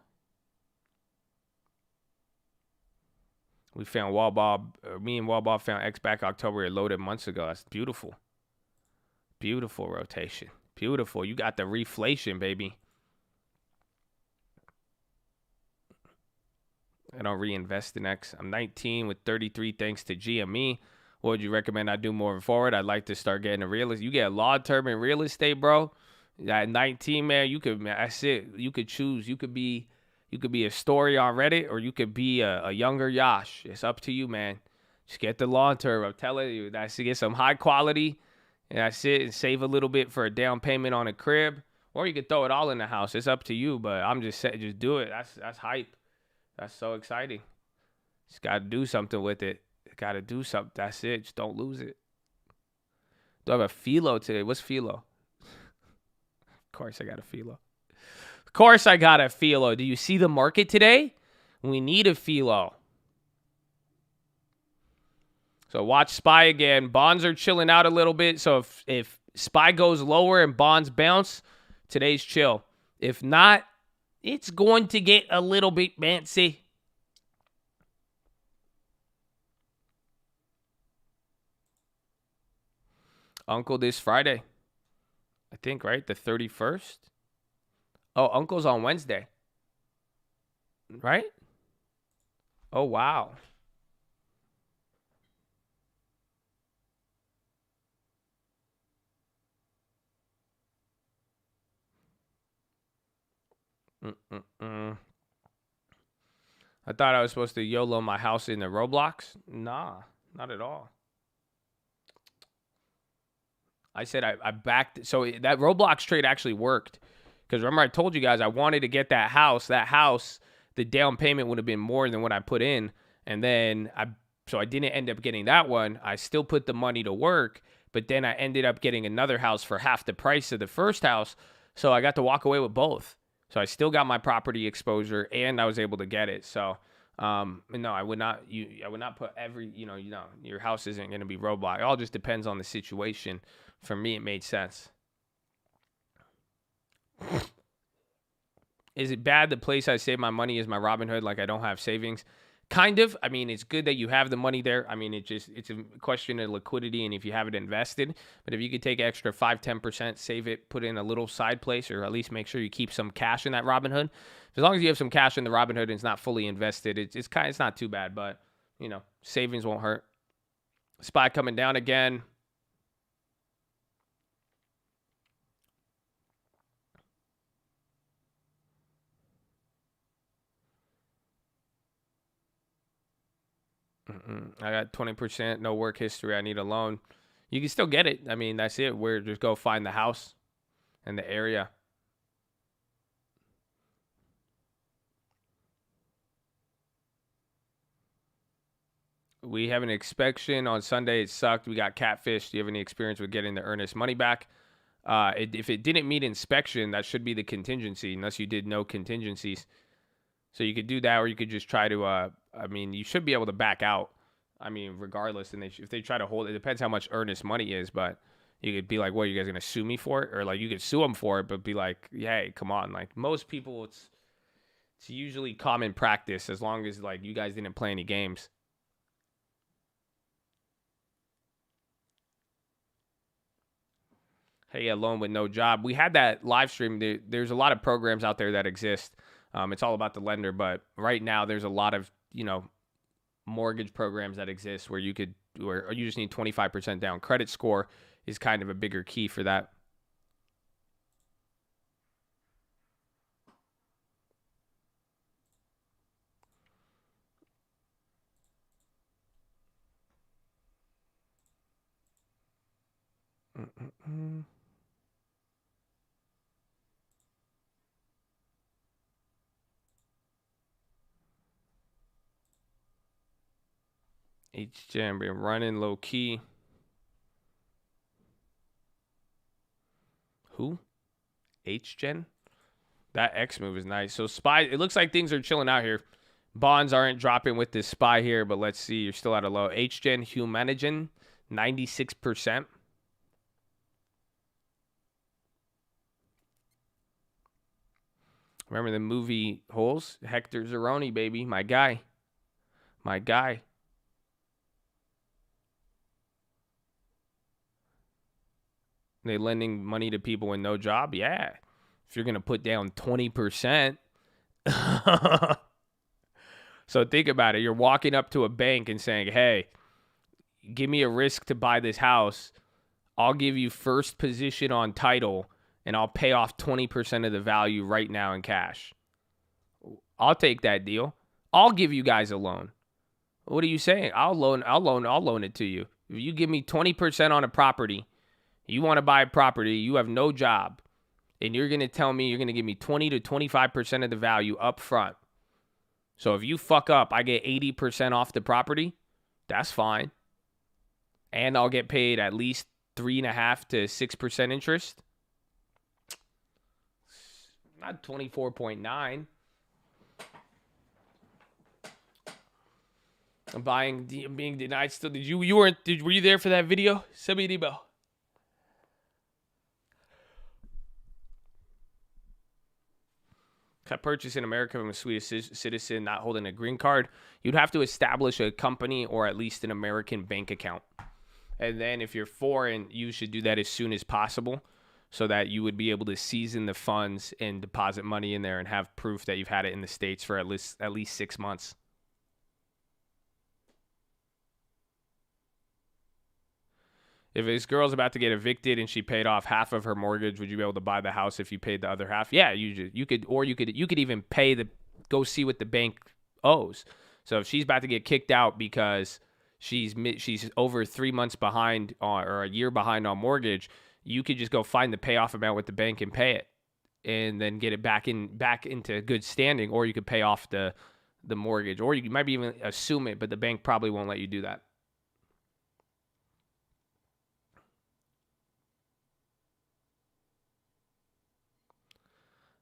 Speaker 1: We found Wallball. Me and Wallball found X back October. It loaded months ago. That's beautiful. Beautiful rotation. Beautiful. You got the reflation, baby. I don't reinvest in X. I'm 19 with 33 thanks to GME. What would you recommend I do moving forward? I'd like to start getting a real estate. You get long-term in real estate, bro. At 19, man, that's it. You could choose. You could be a story on Reddit, or you could be a younger Yash. It's up to you, man. Just get the long-term. I'm telling you. That's to get some high quality, and that's it, and save a little bit for a down payment on a crib. Or you could throw it all in the house. It's up to you, but I'm just saying, just do it. That's hype. That's so exciting. Just got to do something with it. Got to do something. That's it. Just don't lose it. Do I have a PHILO today? What's PHILO? Of course I got a PHILO. Of course I got a PHILO. Do you see the market today? We need a PHILO. So watch SPY again. Bonds are chilling out a little bit. So if SPY goes lower and bonds bounce, today's chill. If not, it's going to get a little bit fancy. Uncle this Friday. I think, right? The 31st? Oh, Uncle's on Wednesday. Right? Oh, wow. I thought I was supposed to YOLO my house in the Roblox. Nah, not at all. I said I backed. So that Roblox trade actually worked. Because remember I told you guys I wanted to get that house. That house, the down payment would have been more than what I put in. And then so I didn't end up getting that one. I still put the money to work. But then I ended up getting another house for half the price of the first house. So I got to walk away with both. So I still got my property exposure and I was able to get it. So no, I would not. I would not put every. Your house isn't going to be Roblox. It all just depends on the situation. For me, it made sense. Is it bad the place I save my money is my Robinhood? Like I don't have savings. Kind of. I mean, it's good that you have the money there. I mean, it's a question of liquidity and if you have it invested. But if you could take extra 5-10%, save it, put it in a little side place, or at least make sure you keep some cash in that Robinhood. As long as you have some cash in the Robinhood and it's not fully invested, it's not too bad. But savings won't hurt. SPY coming down again. I got 20%, no work history. I need a loan. You can still get it. I mean, that's it. Where just go find the house and the area. We have an inspection on Sunday. It sucked. We got catfished. Do you have any experience with getting the earnest money back? If it didn't meet inspection, that should be the contingency, unless you did no contingencies. So you could do that, or you could just try to. I mean, you should be able to back out. I mean, regardless, and if they try to hold it, depends how much earnest money is. But you could be like, "What, are you guys gonna sue me for it?" Or like, you could sue them for it, but be like, "Hey, come on!" Like most people, it's usually common practice as long as like you guys didn't play any games. Hey, alone with no job. We had that live stream. There's a lot of programs out there that exist. It's all about the lender, but right now there's a lot of mortgage programs that exist where you just need 25% down. Credit score is kind of a bigger key for that. HGen been running low key. Who? HGen? That X move is nice. So SPY, it looks like things are chilling out here. Bonds aren't dropping with this SPY here, but let's see. You're still at a low. HGen, Humanigen, 96%. Remember the movie Holes? Hector Zeroni, baby. My guy. My guy. They lending money to people with no job? Yeah. If you're going to put down 20%. So think about it. You're walking up to a bank and saying, hey, give me a risk to buy this house. I'll give you first position on title, and I'll pay off 20% of the value right now in cash. I'll take that deal. I'll give you guys a loan. What are you saying? I'll loan it to you. If you give me 20% on a property, you want to buy a property, you have no job, and you're going to tell me you're going to give me 20 to 25% of the value up front. So if you fuck up, I get 80% off the property. That's fine. And I'll get paid at least 3.5 to 6% interest. Not 24.9. I'm being denied still. Were you there for that video? Send me an email. Can I purchase in America from a Swedish citizen not holding a green card? You'd have to establish a company or at least an American bank account. And then if you're foreign, you should do that as soon as possible so that you would be able to season the funds and deposit money in there and have proof that you've had it in the States for at least 6 months. If this girl's about to get evicted and she paid off half of her mortgage, would you be able to buy the house if you paid the other half? Yeah, you could even go see what the bank owes. So if she's about to get kicked out because she's over 3 months behind or a year behind on mortgage, you could just go find the payoff amount with the bank and pay it, and then get it back into good standing. Or you could pay off the mortgage, or you might even assume it, but the bank probably won't let you do that.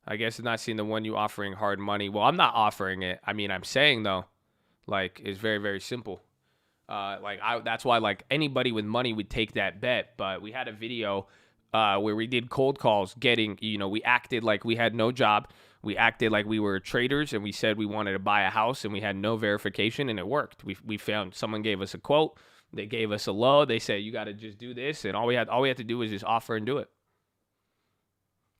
Speaker 1: I guess it's not seeing the one you offering hard money. Well, I'm not offering it. I mean, I'm saying though, like, it's very, very simple. That's why like anybody with money would take that bet. But we had a video where we did cold calls we acted like we had no job. We acted like we were traders, and we said we wanted to buy a house, and we had no verification, and it worked. We found someone gave us a quote. They gave us a low. They said, you got to just do this. And all we had to do was just offer and do it.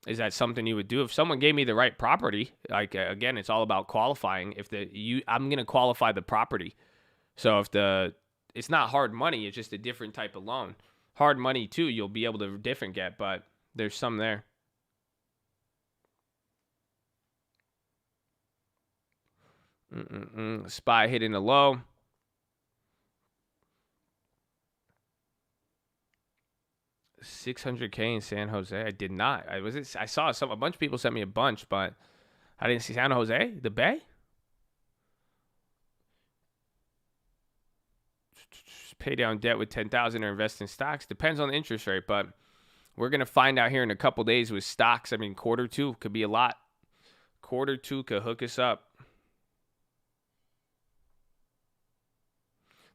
Speaker 1: Is that something you would do? If someone gave me the right property, like, again, it's all about qualifying. I'm going to qualify the property. So it's not hard money, it's just a different type of loan. Hard money too, you'll be able to get, but there's some there. SPY hitting a low. 600K in San Jose. I did not. I saw a bunch of people sent me a bunch, but I didn't see San Jose, the Bay. Pay down debt with 10,000 or invest in stocks. Depends on the interest rate, but we're gonna find out here in a couple days with stocks. I mean, quarter two could be a lot. Quarter two could hook us up.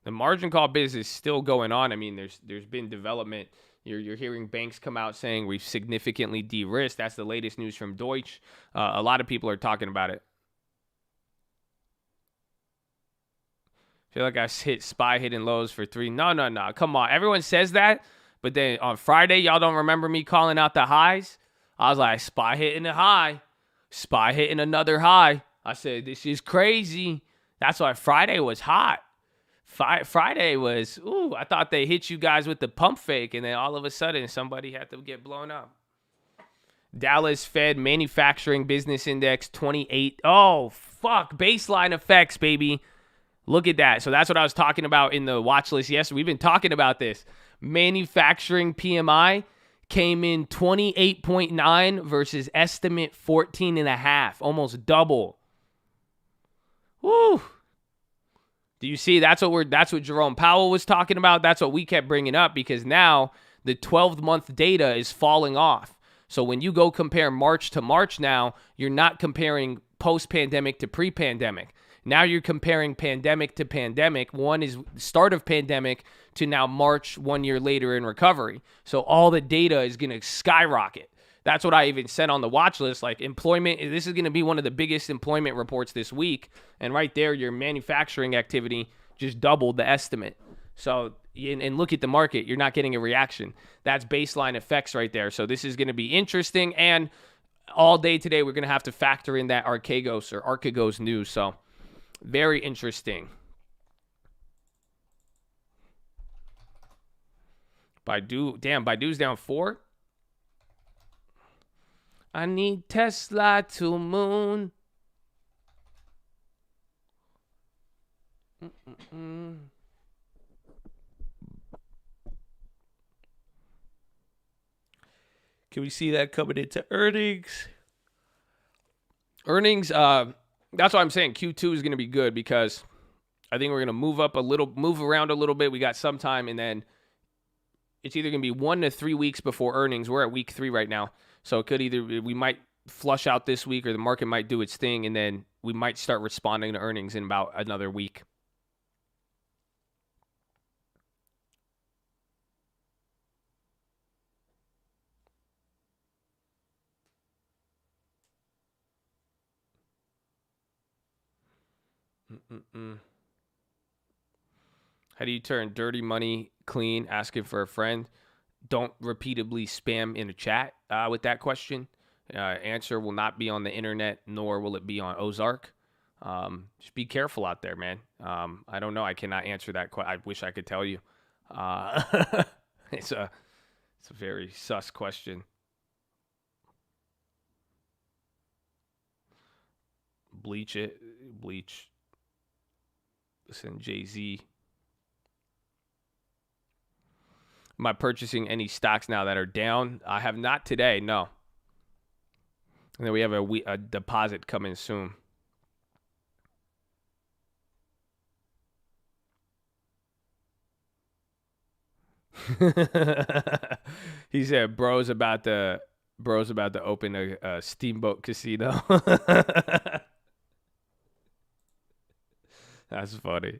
Speaker 1: The margin call business is still going on. I mean, there's been development. You're hearing banks come out saying we've significantly de-risked. That's the latest news from Deutsche. A lot of people are talking about it. I feel like I hit SPY hidden lows for 3. No. Come on. Everyone says that, but then on Friday, y'all don't remember me calling out the highs? I was like, SPY hitting a high. SPY hitting another high. I said, this is crazy. That's why Friday was hot. Friday was, I thought they hit you guys with the pump fake, and then all of a sudden, somebody had to get blown up. Dallas Fed Manufacturing Business Index 28. Oh, fuck. Baseline effects, baby. Look at that. So that's what I was talking about in the watch list yesterday. We've been talking about this. Manufacturing PMI came in 28.9 versus estimate 14.5, almost double. Woo. Do you see? That's what Jerome Powell was talking about. That's what we kept bringing up, because now the 12-month data is falling off. So when you go compare March to March now, you're not comparing post-pandemic to pre-pandemic. Now you're comparing pandemic to pandemic. One is start of pandemic to now March 1 year later in recovery. So all the data is going to skyrocket. That's what I even said on the watch list. Like employment, this is going to be one of the biggest employment reports this week. And right there, your manufacturing activity just doubled the estimate. So, and look at the market. You're not getting a reaction. That's baseline effects right there. So this is going to be interesting. And all day today, we're going to have to factor in that Archegos news. So very interesting. Baidu's down 4. I need Tesla to moon. Can we see that coming into earnings? That's why I'm saying Q2 is going to be good, because I think we're going to move around a little bit. We got some time, and then it's either going to be 1 to 3 weeks before earnings. We're at week 3 right now. So it could we might flush out this week, or the market might do its thing, and then we might start responding to earnings in about another week. How do you turn dirty money clean? Asking for a friend. Don't repeatedly spam in a chat with that question. Answer will not be on the internet, nor will it be on Ozark. Just be careful out there, man. I don't know. I cannot answer that question. I wish I could tell you. It's a very sus question. Bleach. Listen, Jay-Z. Am I purchasing any stocks now that are down? I have not today, no. And then we have a deposit coming soon. He said, "Bro's about to open a steamboat casino." That's funny.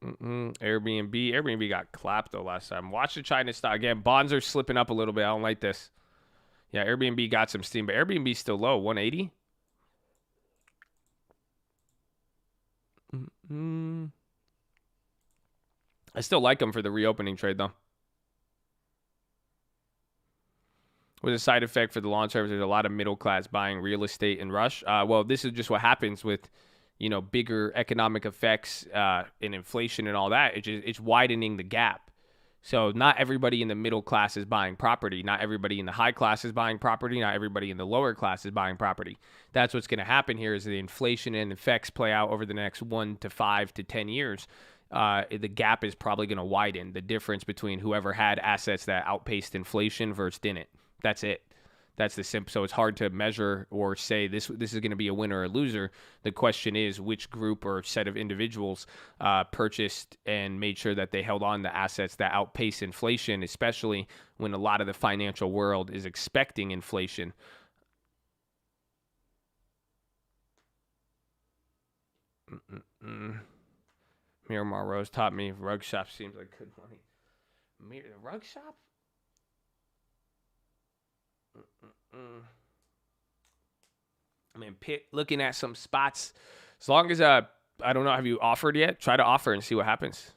Speaker 1: Airbnb got clapped though last time. Watch the China stock again. Bonds are slipping up a little bit. I don't like this. Yeah, Airbnb got some steam, but Airbnb's still low, 180. I still like them for the reopening trade though. With a side effect for the long term, there's a lot of middle class buying real estate in rush. Well, this is just what happens with, bigger economic effects and inflation and all that. It's widening the gap. So not everybody in the middle class is buying property. Not everybody in the high class is buying property. Not everybody in the lower class is buying property. That's what's going to happen here is the inflation and effects play out over the next 1 to 5 to 10 years. The gap is probably going to widen. The difference between whoever had assets that outpaced inflation versus didn't. That's it. That's the simple. So it's hard to measure or say this is going to be a winner or a loser. The question is which group or set of individuals purchased and made sure that they held on to assets that outpace inflation, especially when a lot of the financial world is expecting inflation. Miramar Rose taught me rug shop seems like good money. The rug shop? I mean, looking at some spots. As long as I don't know, have you offered yet? Try to offer and see what happens.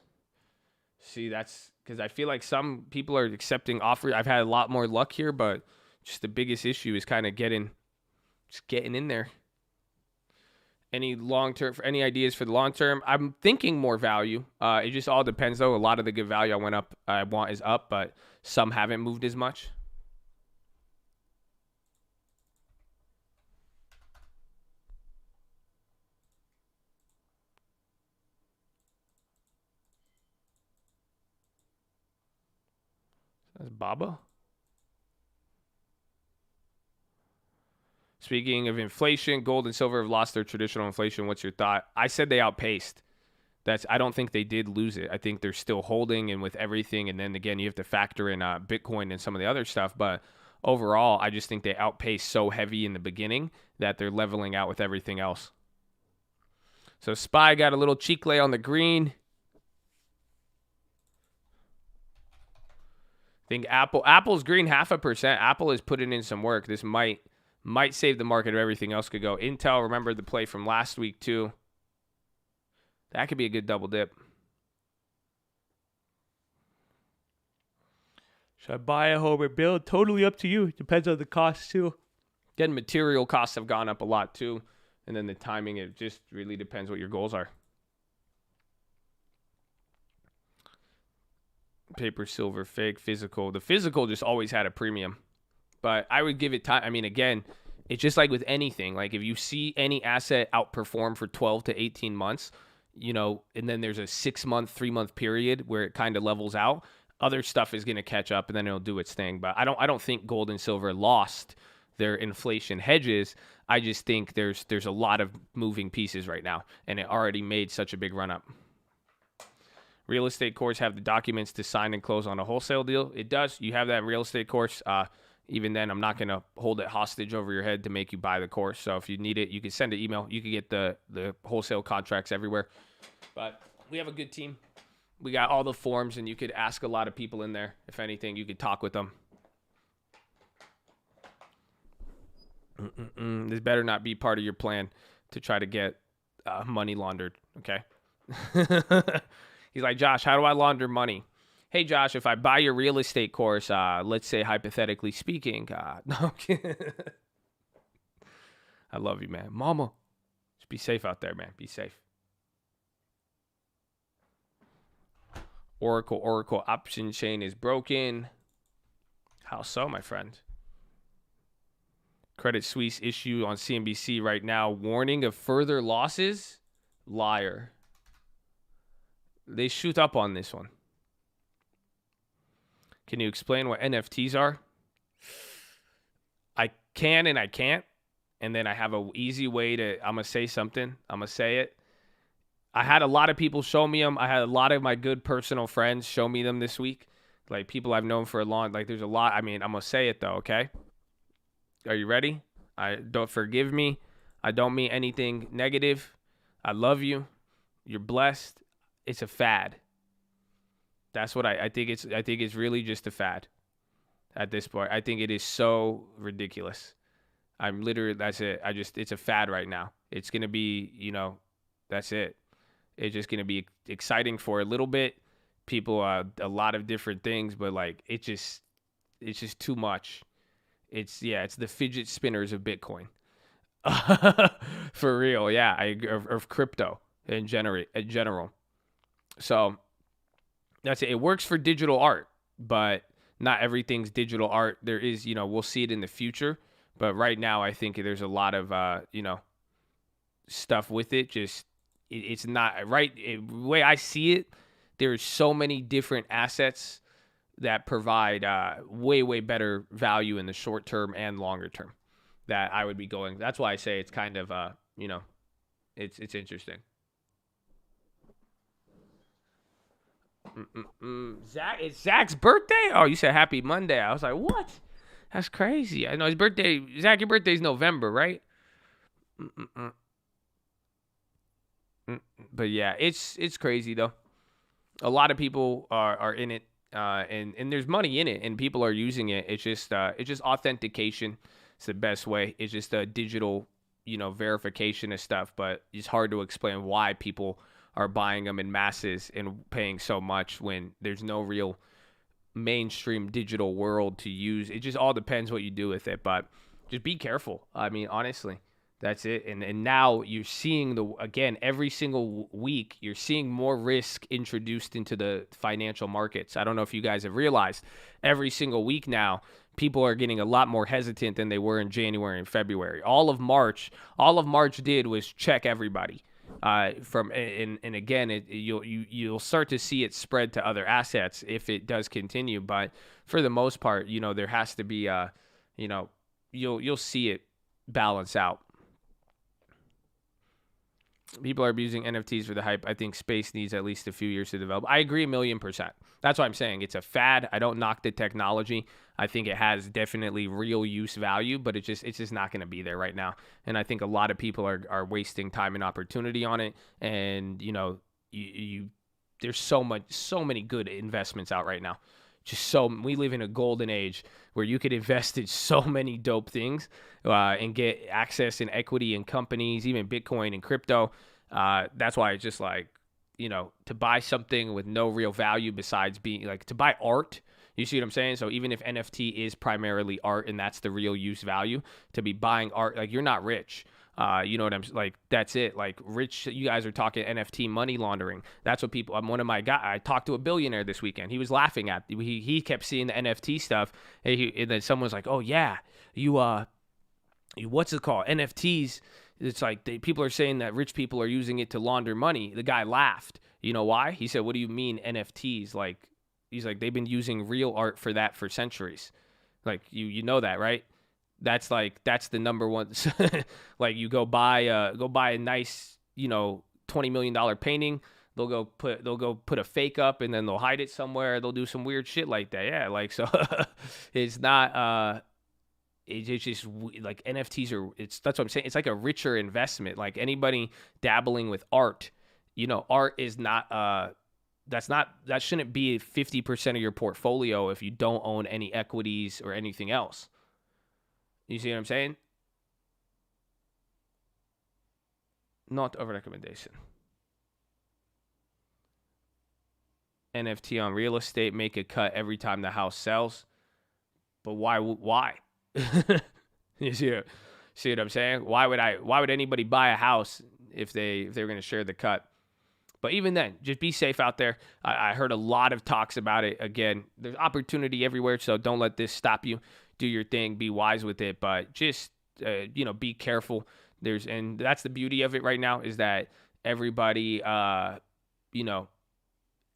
Speaker 1: See, that's because I feel like some people are accepting offers. I've had a lot more luck here, but just the biggest issue is kind of getting in there. Any any ideas for the long term? I'm thinking more value. It just all depends though. A lot of the good value I want is up, but some haven't moved as much. That's Baba. Speaking of inflation, gold and silver have lost their traditional inflation. What's your thought? I said they outpaced. I don't think they did lose it. I think they're still holding, and with everything, and then again, you have to factor in Bitcoin and some of the other stuff. But overall, I just think they outpaced so heavy in the beginning that they're leveling out with everything else. So SPY got a little cheek lay on the green. I think Apple's green 0.5%. Apple is putting in some work. This might save the market if everything else could go. Intel, remember the play from last week too. That could be a good double dip. Should I buy a home or build? Totally up to you. It depends on the cost too. Again, material costs have gone up a lot too. And then the timing, it just really depends what your goals are. Paper, silver, fake, physical. The physical just always had a premium. But I would give it time. I mean, again, it's just like with anything. Like if you see any asset outperform for 12 to 18 months, and then there's a 6-month, 3-month period where it kind of levels out, other stuff is going to catch up and then it'll do its thing. But I don't think gold and silver lost their inflation hedges. I just think there's a lot of moving pieces right now, and it already made such a big run up. Real estate course have the documents to sign and close on a wholesale deal. It does. You have that real estate course. Even then, I'm not going to hold it hostage over your head to make you buy the course. So if you need it, you can send an email. You can get the wholesale contracts everywhere. But we have a good team. We got all the forms, and you could ask a lot of people in there. If anything, you could talk with them. This better not be part of your plan to try to get money laundered, okay? He's like, Josh, how do I launder money? Hey, Josh, if I buy your real estate course, let's say hypothetically speaking, no, I love you, man. Mama, just be safe out there, man. Be safe. Oracle option chain is broken. How so, my friend? Credit Suisse issue on CNBC right now. Warning of further losses. Liar. They shoot up on this one. Can you explain what NFTs are? I can and I can't. And then I have an easy way I'm going to say something. I'm going to say it. I had a lot of people show me them. I had a lot of my good personal friends show me them this week. Like people I've known for a long, there's a lot. I mean, I'm going to say it though, okay? Are you ready? Don't forgive me. I don't mean anything negative. I love you. You're blessed. It's a fad. That's what I think it's. I think it's really just a fad at this point. I think it is so ridiculous. That's it. It's a fad right now. It's going to be, that's it. It's just going to be exciting for a little bit. People, a lot of different things, but it's just too much. It's the fidget spinners of Bitcoin. For real. Yeah. Of crypto in general. So That's it. It works for digital art, but not everything's digital art. There is, we'll see it in the future. But right now, I think there's a lot of, stuff with it. Just, it's not right. The way I see it, there's so many different assets that provide way, way better value in the short term and longer term that I would be going. That's why I say it's kind of, it's interesting. Zach, it's Zach's birthday. Oh, you said happy Monday. I was like, what? That's crazy. I know his birthday. Zach, your birthday's November, right? Mm-mm-mm. But yeah, it's crazy though. A lot of people are in it, and there's money in it, and people are using it. It's just authentication. It's the best way. It's just a digital, verification of stuff. But it's hard to explain why people are buying them in masses and paying so much when there's no real mainstream digital world to use. It just all depends what you do with it, but just be careful. I mean, honestly, that's it. And now you're seeing again, every single week, you're seeing more risk introduced into the financial markets. I don't know if you guys have realized every single week now, people are getting a lot more hesitant than they were in January and February. All of March did was check everybody. And again, you'll start to see it spread to other assets if it does continue. But for the most part, there has to be you'll see it balance out. People are abusing NFTs for the hype. I think space needs at least a few years to develop. I agree 1,000,000%. That's what I'm saying. It's a fad. I don't knock the technology. I think it has definitely real use value, but it's just not going to be there right now. And I think a lot of people are wasting time and opportunity on it. And there's so many good investments out right now. We live in a golden age where you could invest in so many dope things and get access and equity in companies, even Bitcoin and crypto. That's why it's just like, to buy something with no real value besides being like to buy art. You see what I'm saying? So even if NFT is primarily art and that's the real use value, to be buying art, like you're not rich. You know what I'm like? That's it. Like rich, you guys are talking NFT money laundering. That's what people. I'm one of my guys. I talked to a billionaire this weekend. He was laughing at. He kept seeing the NFT stuff, and then someone was like, "Oh yeah, you what's it called? NFTs." It's like people are saying that rich people are using it to launder money. The guy laughed. You know why? He said, "What do you mean NFTs?" Like he's like they've been using real art for that for centuries. Like you know that, right? That's the number one. Like you go buy a nice $20 million painting. They'll go put a fake up and then they'll hide it somewhere. They'll do some weird shit like that. Yeah, like so. It's not. It's just like NFTs are. That's what I'm saying. It's like a richer investment. Like anybody dabbling with art, art is not. That shouldn't be 50% of your portfolio if you don't own any equities or anything else. You see what I'm saying? Not a recommendation. NFT on real estate, make a cut every time the house sells. But why? You see what I'm saying? Why would anybody buy a house if they're going to share the cut? But even then, just be safe out there. I heard a lot of talks about it. Again, there's opportunity everywhere, so don't let this stop you. Do your thing, be wise with it, but just be careful. And that's the beauty of it right now is that everybody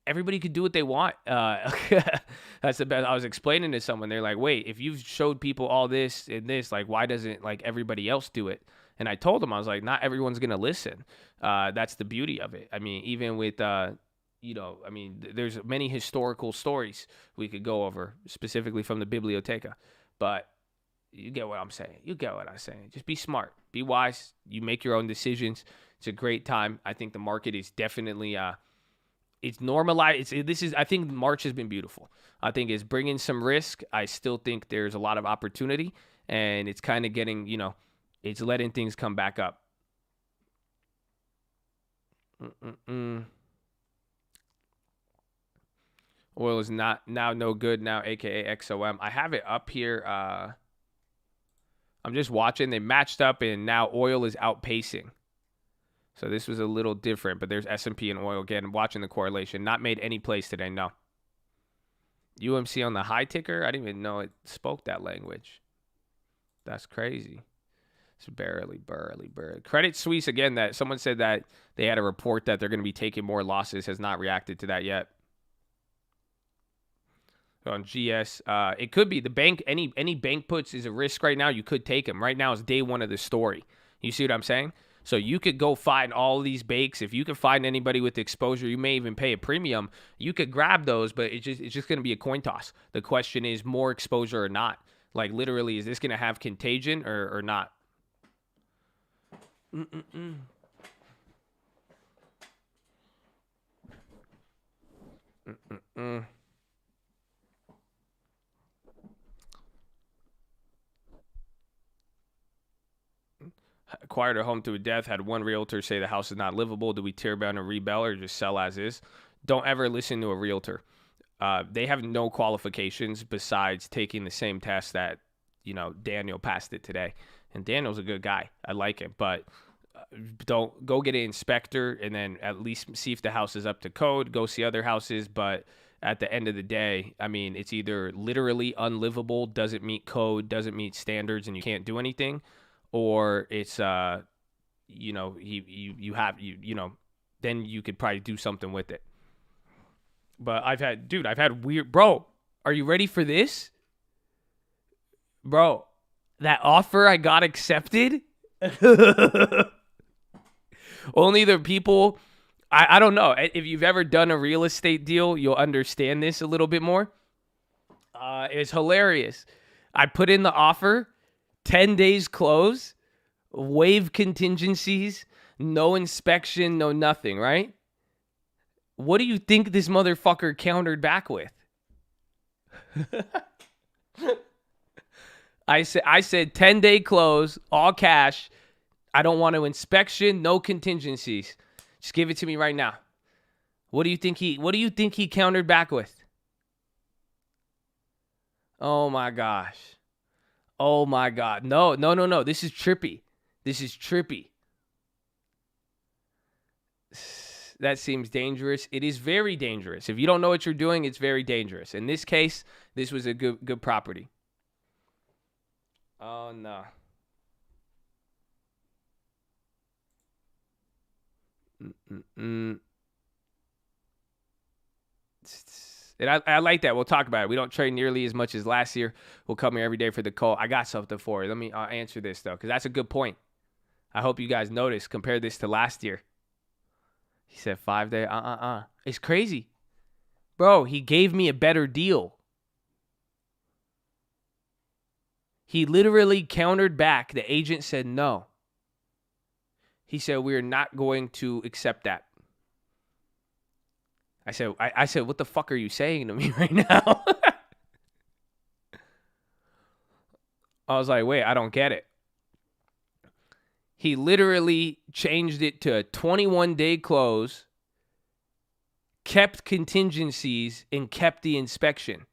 Speaker 1: everybody could do what they want. That's the best. I was explaining to someone, they're like, wait, if you've showed people all this and this, like why doesn't like everybody else do it? And I told them, I was like, not everyone's gonna listen. That's the beauty of it. I mean, even with there's many historical stories we could go over, specifically from the Biblioteca. But you get what I'm saying. You get what I'm saying. Just be smart. Be wise. You make your own decisions. It's a great time. I think the market is definitely it's normalized. I think March has been beautiful. I think it's bringing some risk. I still think there's a lot of opportunity, and it's kind of getting, it's letting things come back up. Oil is not now no good now, aka XOM. I have it up here. I'm just watching. They matched up, and now oil is outpacing. So this was a little different, but there's S&P and oil again. Watching the correlation. Not made any plays today, no. UMC on the high ticker? I didn't even know it spoke that language. That's crazy. It's barely. Credit Suisse, again, that someone said that they had a report that they're going to be taking more losses, has not reacted to that yet. On GS, it could be the bank. Any bank puts is a risk right now. You could take them. Right now is day one of the story. You see what I'm saying? So you could go find all these bakes. If you can find anybody with exposure, you may even pay a premium. You could grab those, but it's just going to be a coin toss. The question is more exposure or not. Like literally, is this going to have contagion or not? Acquired a home through a death, had one realtor say the house is not livable. Do we tear down and rebel or just sell as is? Don't ever listen to a realtor. They have no qualifications besides taking the same test that, Daniel passed it today. And Daniel's a good guy. I like him. But don't go get an inspector and then at least see if the house is up to code. Go see other houses. But at the end of the day, I mean, it's either literally unlivable, doesn't meet code, doesn't meet standards, and you can't do anything. Or it's, then you could probably do something with it. But I've had weird, bro, are you ready for this? Bro, that offer I got accepted. Only the people, I don't know. If you've ever done a real estate deal, you'll understand this a little bit more. It's hilarious. I put in the offer. 10 days close, waive contingencies, no inspection, no nothing, right? What do you think this motherfucker countered back with? I said 10-day close, all cash. I don't want to inspection, no contingencies. Just give it to me right now. What do you think he countered back with? Oh my gosh. Oh my God. No. This is trippy. That seems dangerous. It is very dangerous. If you don't know what you're doing, it's very dangerous. In this case, this was a good property. Oh no. And I like that. We'll talk about it. We don't trade nearly as much as last year. We'll come here every day for the call. I got something for you. I'll answer this, though, because that's a good point. I hope you guys notice. Compare this to last year. He said 5 day. It's crazy. Bro, he gave me a better deal. He literally countered back. The agent said no. He said, we're not going to accept that. I said, what the fuck are you saying to me right now? I was like, wait, I don't get it. He literally changed it to a 21-day close, kept contingencies, and kept the inspection.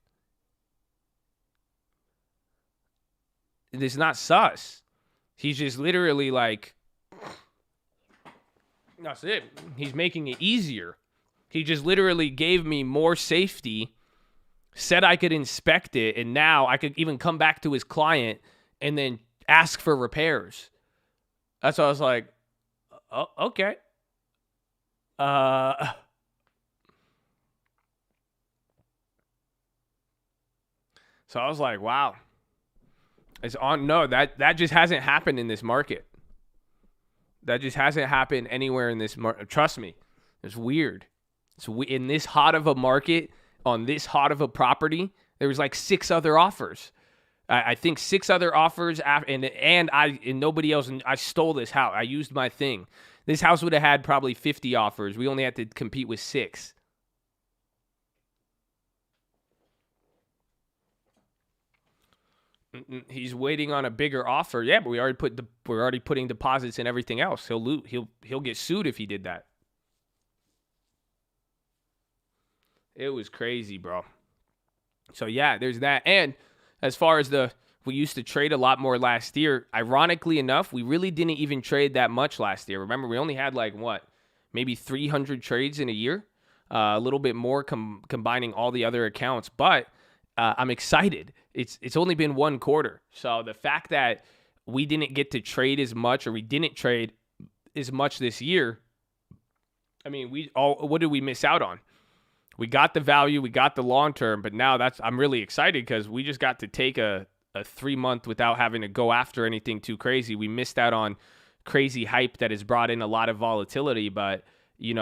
Speaker 1: It's not sus. He's just literally like, that's it. He's making it easier. He just literally gave me more safety, said I could inspect it, and now I could even come back to his client and then ask for repairs. That's why I was like, oh, okay. So I was like, wow. It's on. No, that just hasn't happened in this market. That just hasn't happened anywhere in this market. Trust me. It's weird. In this hot of a market, on this hot of a property, there was like 6 other offers. I think 6 other offers, and nobody else. And I stole this house. I used my thing. This house would have had probably 50 offers. We only had to compete with 6. He's waiting on a bigger offer. Yeah, but we're already putting deposits and everything else. He'll get sued if he did that. It was crazy, bro. So yeah, there's that. And as far as the We used to trade a lot more last year. Ironically enough, we really didn't even trade that much last year. Remember, we only had like maybe 300 trades in a year, a little bit more combining all the other accounts. But I'm excited. It's only been one quarter. So the fact that we didn't get to trade as much, or we didn't trade as much this year, I mean, what did we miss out on? We got the value, we got the long term, but now I'm really excited because we just got to take a 3 month without having to go after anything too crazy. We missed out on crazy hype that has brought in a lot of volatility, but we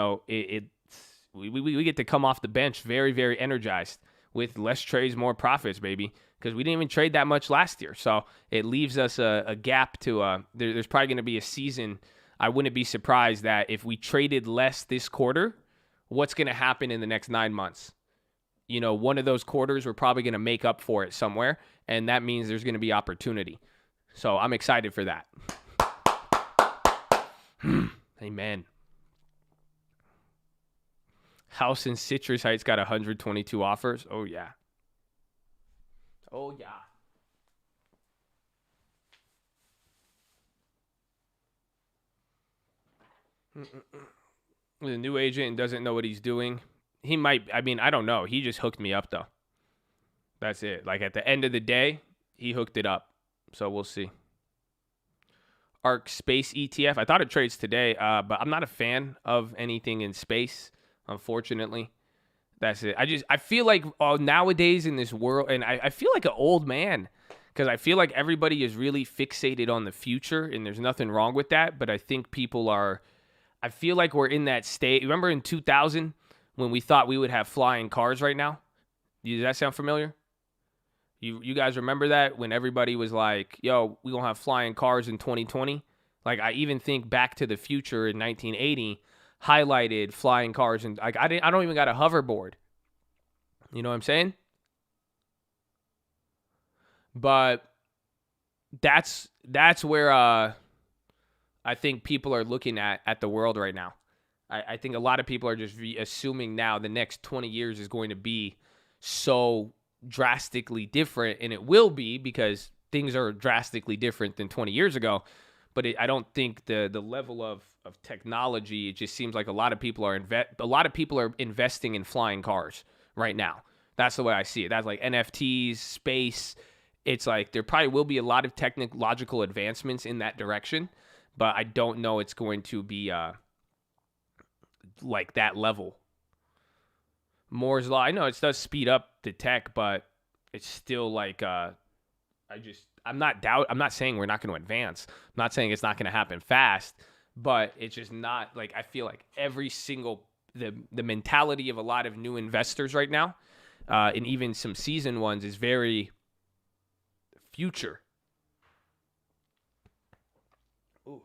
Speaker 1: get to come off the bench very, very energized with less trades, more profits, baby, because we didn't even trade that much last year. So it leaves us a gap to there's probably going to be a season. I wouldn't be surprised that if we traded less this quarter, what's going to happen in the next 9 months? One of those quarters, we're probably going to make up for it somewhere, and that means there's going to be opportunity. So I'm excited for that. Amen. House in Citrus Heights got 122 offers. Oh, yeah. Oh, yeah. The new agent doesn't know what he's doing. He might, I don't know. He just hooked me up, though. That's it. Like, at the end of the day, he hooked it up. So we'll see. ARK Space ETF. I thought it trades today, but I'm not a fan of anything in space, unfortunately. That's it. I feel like nowadays in this world, and I feel like an old man, because I feel like everybody is really fixated on the future, and there's nothing wrong with that, but I think I feel like we're in that state. Remember in 2000 when we thought we would have flying cars right now? Does that sound familiar? You guys remember that when everybody was like, yo, we gonna have flying cars in 2020? Like, I even think Back to the Future in 1980 highlighted flying cars, and like I don't even got a hoverboard. You know what I'm saying? But that's where I think people are looking at the world right now. I think a lot of people are just assuming now the next 20 years is going to be so drastically different, and it will be, because things are drastically different than 20 years ago. But I don't think the level of technology, it just seems like a lot of people are investing in flying cars right now. That's the way I see it. That's like NFTs, space. It's like there probably will be a lot of technological advancements in that direction, but I don't know it's going to be like that level. Moore's Law, I know it does speed up the tech, but it's still like I'm not saying we're not going to advance. I'm not saying it's not going to happen fast, but it's just not like, I feel like every single the mentality of a lot of new investors right now, and even some seasoned ones, is very future. Ooh.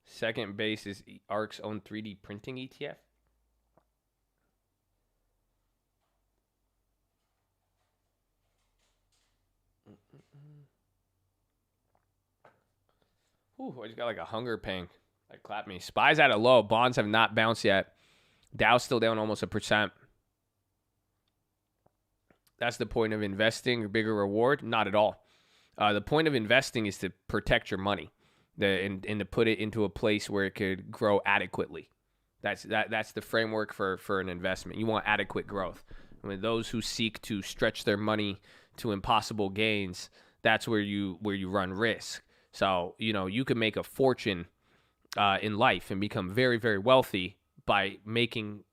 Speaker 1: Second base is ARK's own 3D printing ETF. Ooh, I just got like a hunger pang. Like, clap me. SPY's at a low. Bonds have not bounced yet. Dow's still down almost 1%. That's the point of investing, a bigger reward? Not at all. The point of investing is to protect your money, and to put it into a place where it could grow adequately. That's the framework for an investment. You want adequate growth. I mean, those who seek to stretch their money to impossible gains, that's where you run risk. So, you can make a fortune in life and become very, very wealthy by making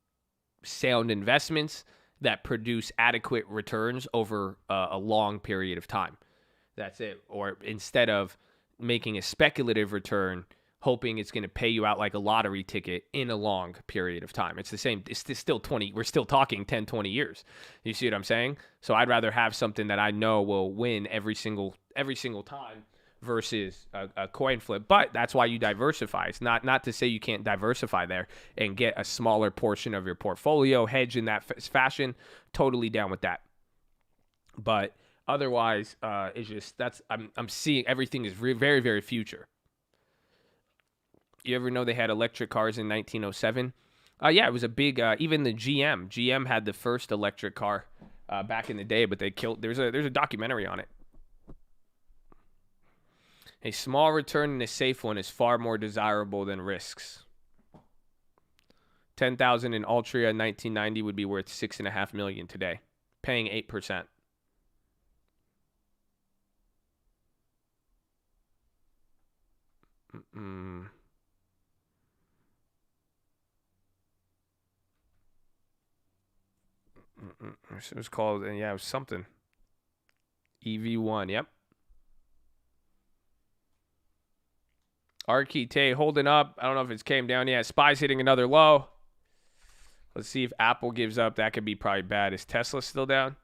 Speaker 1: sound investments that produce adequate returns over a long period of time. That's it. Or instead of making a speculative return, hoping it's going to pay you out like a lottery ticket in a long period of time. It's the same. It's still 20. We're still talking 10, 20 years. You see what I'm saying? So I'd rather have something that I know will win every single time versus a coin flip. But that's why you diversify. It's not to say you can't diversify there and get a smaller portion of your portfolio, hedge in that fashion. Totally down with that. But Otherwise, it's just I'm seeing everything is very very future. You ever know they had electric cars in 1907? Yeah, it was a big. Even the GM had the first electric car back in the day, but they killed. There's a documentary on it. A small return and a safe one is far more desirable than risks. 10,000 in Altria in 1990 would be worth $6.5 million today, paying 8%. It was called, and yeah, it was something. EV1, yep. Arquite holding up. I don't know if it's came down yet. SPY's hitting another low. Let's see if Apple gives up. That could be probably bad. Is Tesla still down?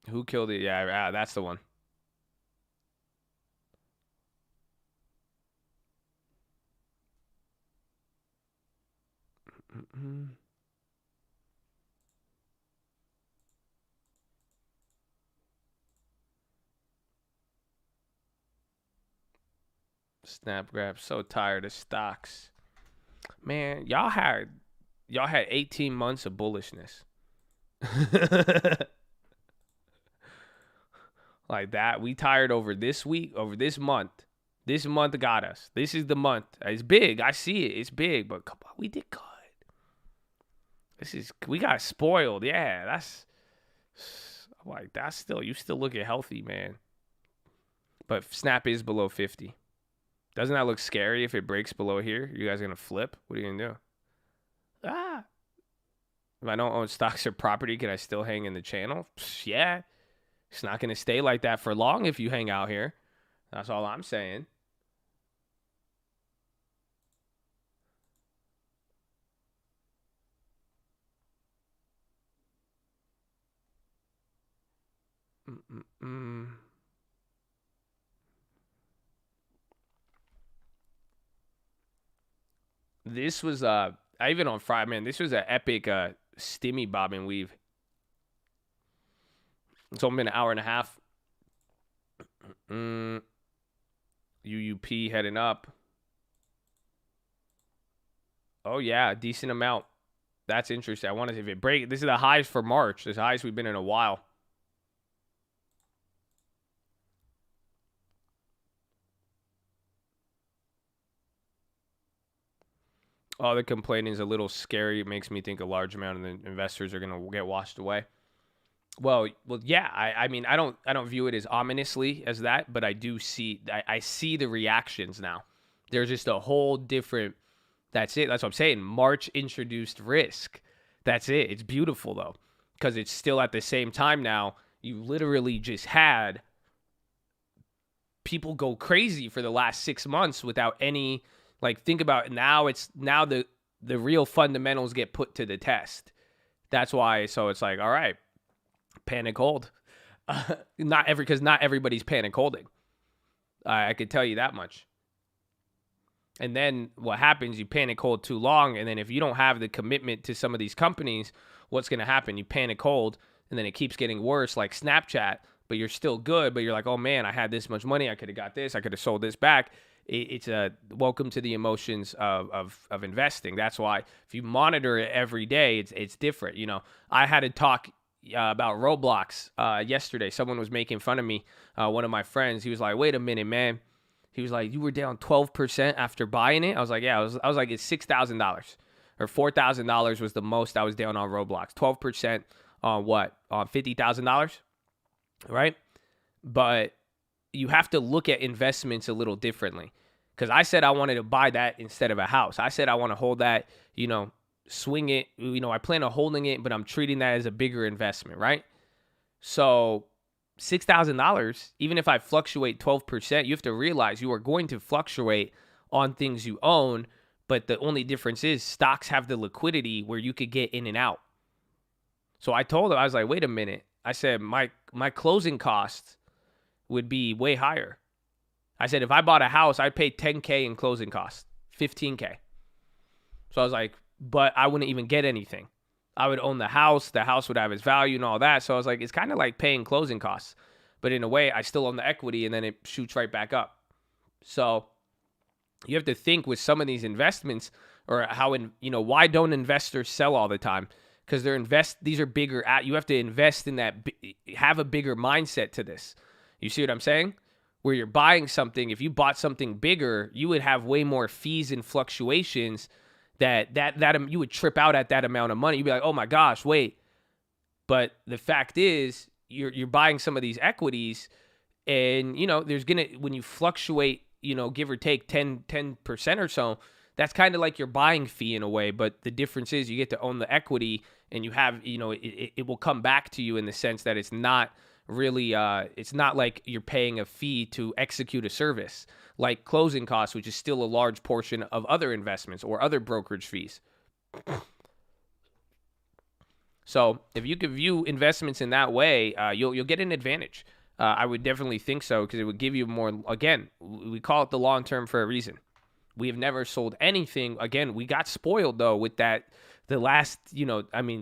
Speaker 1: Who killed it? Yeah, that's the one. Snap grab. So tired of stocks. Man, y'all had 18 months of bullishness. Like that. We tired over this week, over this month. This month got us. This is the month. It's big. I see it. It's big, but come on, we did good. We got spoiled. Yeah, that's like that's still you still looking healthy, man. But Snap is below 50. Doesn't that look scary if it breaks below here? You guys gonna flip? What are you gonna do? Ah. If I don't own stocks or property, can I still hang in the channel? Yeah. It's not gonna stay like that for long if you hang out here. That's all I'm saying. This was I even on Friday, man. This was an epic stimmy bob and weave. It's only been an hour and a half. UUP heading up. Oh yeah, decent amount. That's interesting. I want to see if it break. This is the highs for March. This highs we've been in a while. Oh, the complaining is a little scary. It makes me think a large amount of the investors are going to get washed away. Well, yeah. I mean, I don't view it as ominously as that, but I do see. I see the reactions now. There's just a whole different. That's it. That's what I'm saying. March introduced risk. That's it. It's beautiful though, because it's still at the same time now. You literally just had people go crazy for the last 6 months without any. Like, think about it. Now the real fundamentals get put to the test. That's why. So it's like, all right, panic hold. Because not everybody's panic holding. I could tell you that much. And then what happens? You panic hold too long, and then if you don't have the commitment to some of these companies, what's going to happen? You panic hold, and then it keeps getting worse, like Snapchat. But you're still good. But you're like, oh man, I had this much money. I could have got this. I could have sold this back. It's a welcome to the emotions of investing. That's why if you monitor it every day, it's different. You know, I had a talk about Roblox yesterday. Someone was making fun of me. One of my friends, he was like, wait a minute, man. He was like, you were down 12% after buying it? I was like, yeah. I was like, it's $6,000 or $4,000 was the most I was down on Roblox. 12% on what? On $50,000, right? But you have to look at investments a little differently. Because I said I wanted to buy that instead of a house. I said I want to hold that, swing it. I plan on holding it, but I'm treating that as a bigger investment, right? So $6,000, even if I fluctuate 12%, you have to realize you are going to fluctuate on things you own. But the only difference is stocks have the liquidity where you could get in and out. So I told him, I was like, wait a minute. I said, my closing costs would be way higher. I said, if I bought a house, I'd pay $10K in closing costs, $15K. So I was like,
Speaker 2: but I wouldn't even get anything. I would own the house would have its value and all that. So I was like, it's kind of like paying closing costs. But in a way, I still own the equity and then it shoots right back up. So you have to think with some of these investments, or how, why don't investors sell all the time? Because these are bigger, you have to invest in that, have a bigger mindset to this. You see what I'm saying? Where you're buying something, if you bought something bigger, you would have way more fees and fluctuations that you would trip out at that amount of money. You'd be like, oh my gosh, wait. But the fact is, you're buying some of these equities, and there's when you fluctuate, give or take 10% or so, that's kind of like your buying fee in a way. But the difference is you get to own the equity, and you have, it will come back to you in the sense that it's not really, it's not like you're paying a fee to execute a service like closing costs, which is still a large portion of other investments or other brokerage fees. So if you could view investments in that way, you'll get an advantage. I would definitely think so, because it would give you more. Again, we call it the long term for a reason. We have never sold anything. Again, we got spoiled though with that. The last,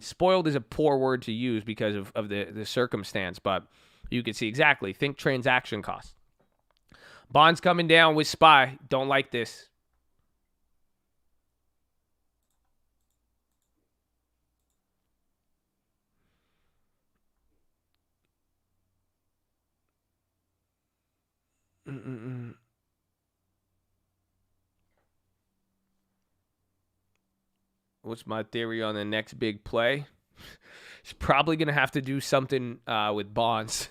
Speaker 2: spoiled is a poor word to use because of the circumstance, but you can see exactly. Think transaction costs. Bonds coming down with SPY. Don't like this. What's my theory on the next big play? It's probably going to have to do something with bonds.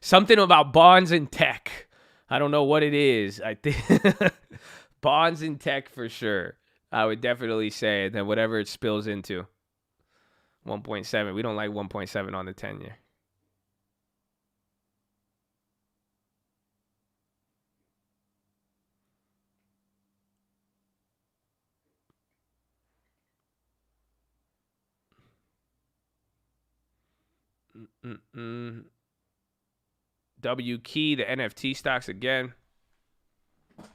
Speaker 2: Something about bonds and tech. I don't know what it is. I think bonds and tech for sure. I would definitely say that whatever it spills into. 1.7. We don't like 1.7 on the 10-year. W key, the NFT stocks again. I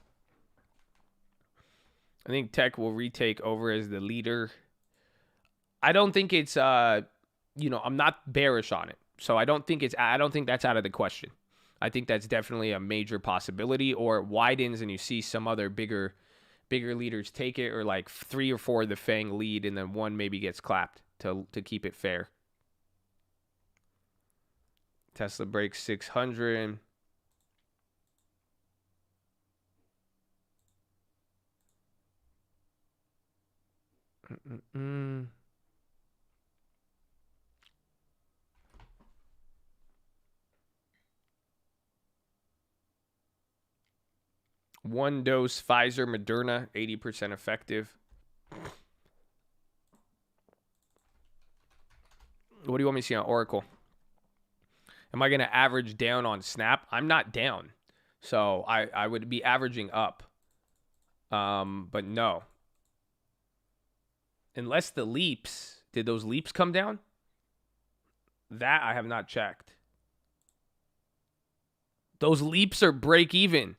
Speaker 2: think tech will retake over as the leader. I don't think it's I'm not bearish on it. So I don't think that's out of the question. I think that's definitely a major possibility, or it widens and you see some other bigger leaders take it, or like 3 or 4 of the FANG lead and then one maybe gets clapped to keep it fair. Tesla breaks 600. One dose Pfizer, Moderna, 80% effective. What do you want me to see on Oracle? Am I going to average down on Snap? I'm not down. So I would be averaging up. But no. Unless the leaps. Did those leaps come down? That I have not checked. Those leaps are break even.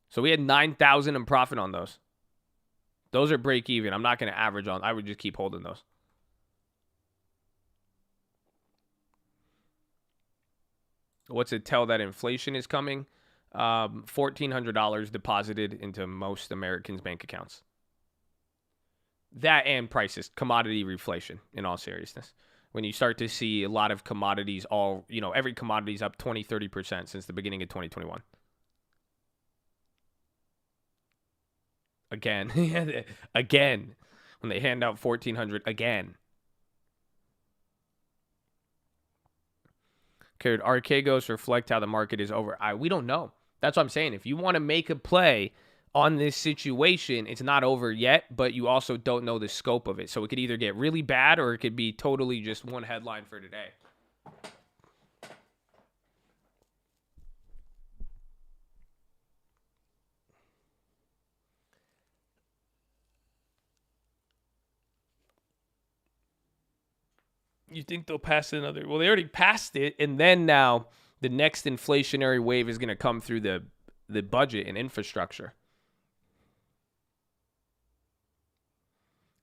Speaker 2: So we had 9,000 in profit on those. Those are break even. I'm not going to average on. I would just keep holding those. What's it tell that inflation is coming? $1,400 deposited into most Americans' bank accounts. That and prices, commodity reflation, in all seriousness. When you start to see a lot of commodities, every commodity's up 20, 30% since the beginning of 2021. Again, when they hand out $1,400 again. Could Archegos reflect how the market is over? We don't know. That's what I'm saying. If you want to make a play on this situation, it's not over yet, but you also don't know the scope of it. So it could either get really bad or it could be totally just one headline for today. You think they'll pass another? Well, they already passed it, and then now the next inflationary wave is going to come through the budget and infrastructure.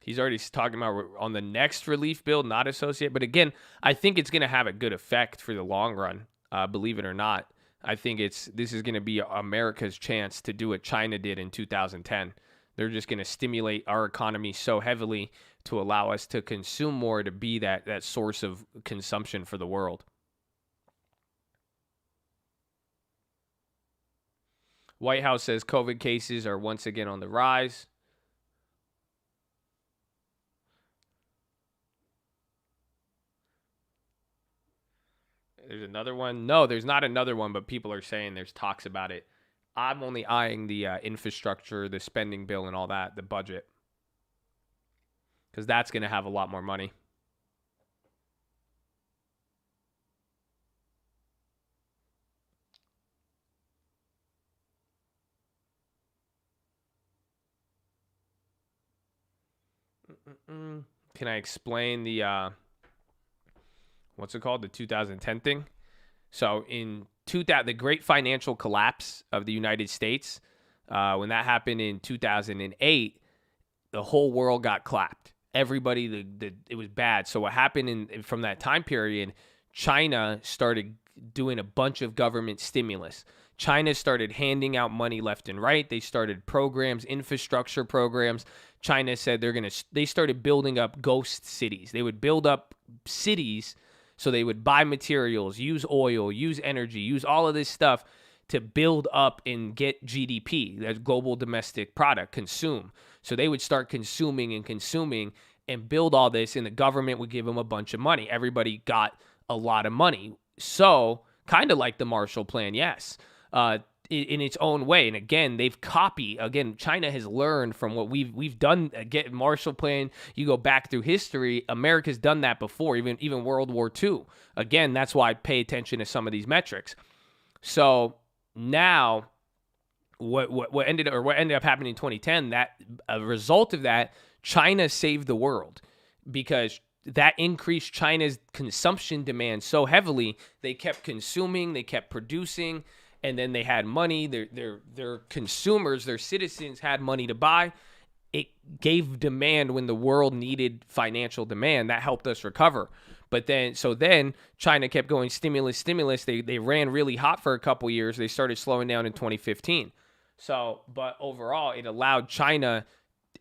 Speaker 2: He's already talking about on the next relief bill, not associate. But again, I think it's going to have a good effect for the long run. Believe it or not, I think this is going to be America's chance to do what China did in 2010. They're just going to stimulate our economy so heavily to allow us to consume more, to be that source of consumption for the world. White House says COVID cases are once again on the rise. There's another one. No, there's not another one, but people are saying there's talks about it. I'm only eyeing the infrastructure, the spending bill and all that, the budget. Because that's going to have a lot more money. Can I explain the what's it called? The 2010 thing. So in the great financial collapse of the United States, when that happened in 2008, the whole world got clapped. Everybody, it was bad. So what happened from that time period, China started doing a bunch of government stimulus. China started handing out money left and right. They started programs, infrastructure programs. China said they started building up ghost cities. They would build up cities. So they would buy materials, use oil, use energy, use all of this stuff to build up and get GDP, that global domestic product, consume. So they would start consuming and build all this, and the government would give them a bunch of money. Everybody got a lot of money. So kind of like the Marshall Plan, yes, in its own way. And again, they've copied. Again, China has learned from what we've done. Again, Marshall Plan, you go back through history, America's done that before, even World War II. Again, that's why I pay attention to some of these metrics. So now what ended up happening in 2010, that a result of that, China saved the world, because that increased China's consumption demand so heavily. They kept consuming, they kept producing, and then they had money. Their consumers, their citizens had money to buy. It gave demand when the world needed financial demand. That helped us recover. But then China kept going stimulus. They ran really hot for a couple years. They started slowing down in 2015. So, but overall, it allowed China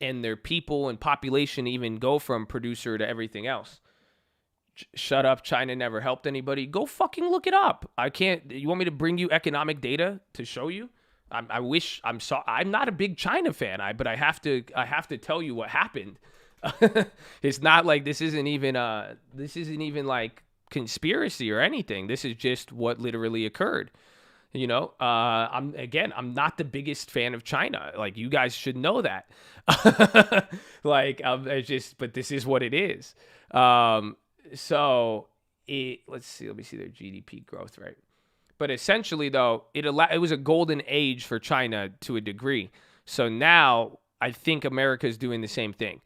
Speaker 2: and their people and population even go from producer to everything else. Shut up, China never helped anybody. Go fucking look it up. I can't. You want me to bring you economic data to show you? I'm not a big China fan, but I have to tell you what happened. It's not like this isn't even like conspiracy or anything. This is just what literally occurred. You know, I'm not the biggest fan of China. Like, you guys should know that. But this is what it is. So let's see. Let me see their GDP growth rate. But essentially, though, it was a golden age for China to a degree. So now I think America's doing the same thing.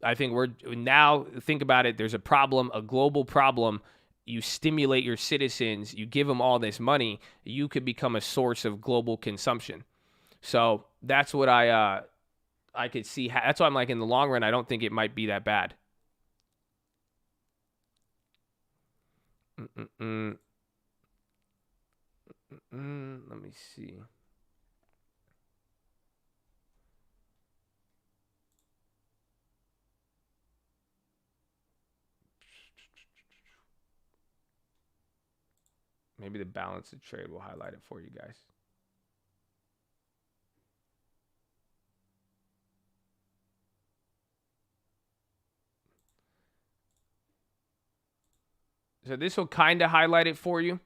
Speaker 2: I think think about it. There's a problem, a global problem. You stimulate your citizens, you give them all this money, you could become a source of global consumption. So that's what I could see. That's why I'm like, in the long run, I don't think it might be that bad. Let me see. Maybe the balance of trade will highlight it for you guys. So this will kind of highlight it for you.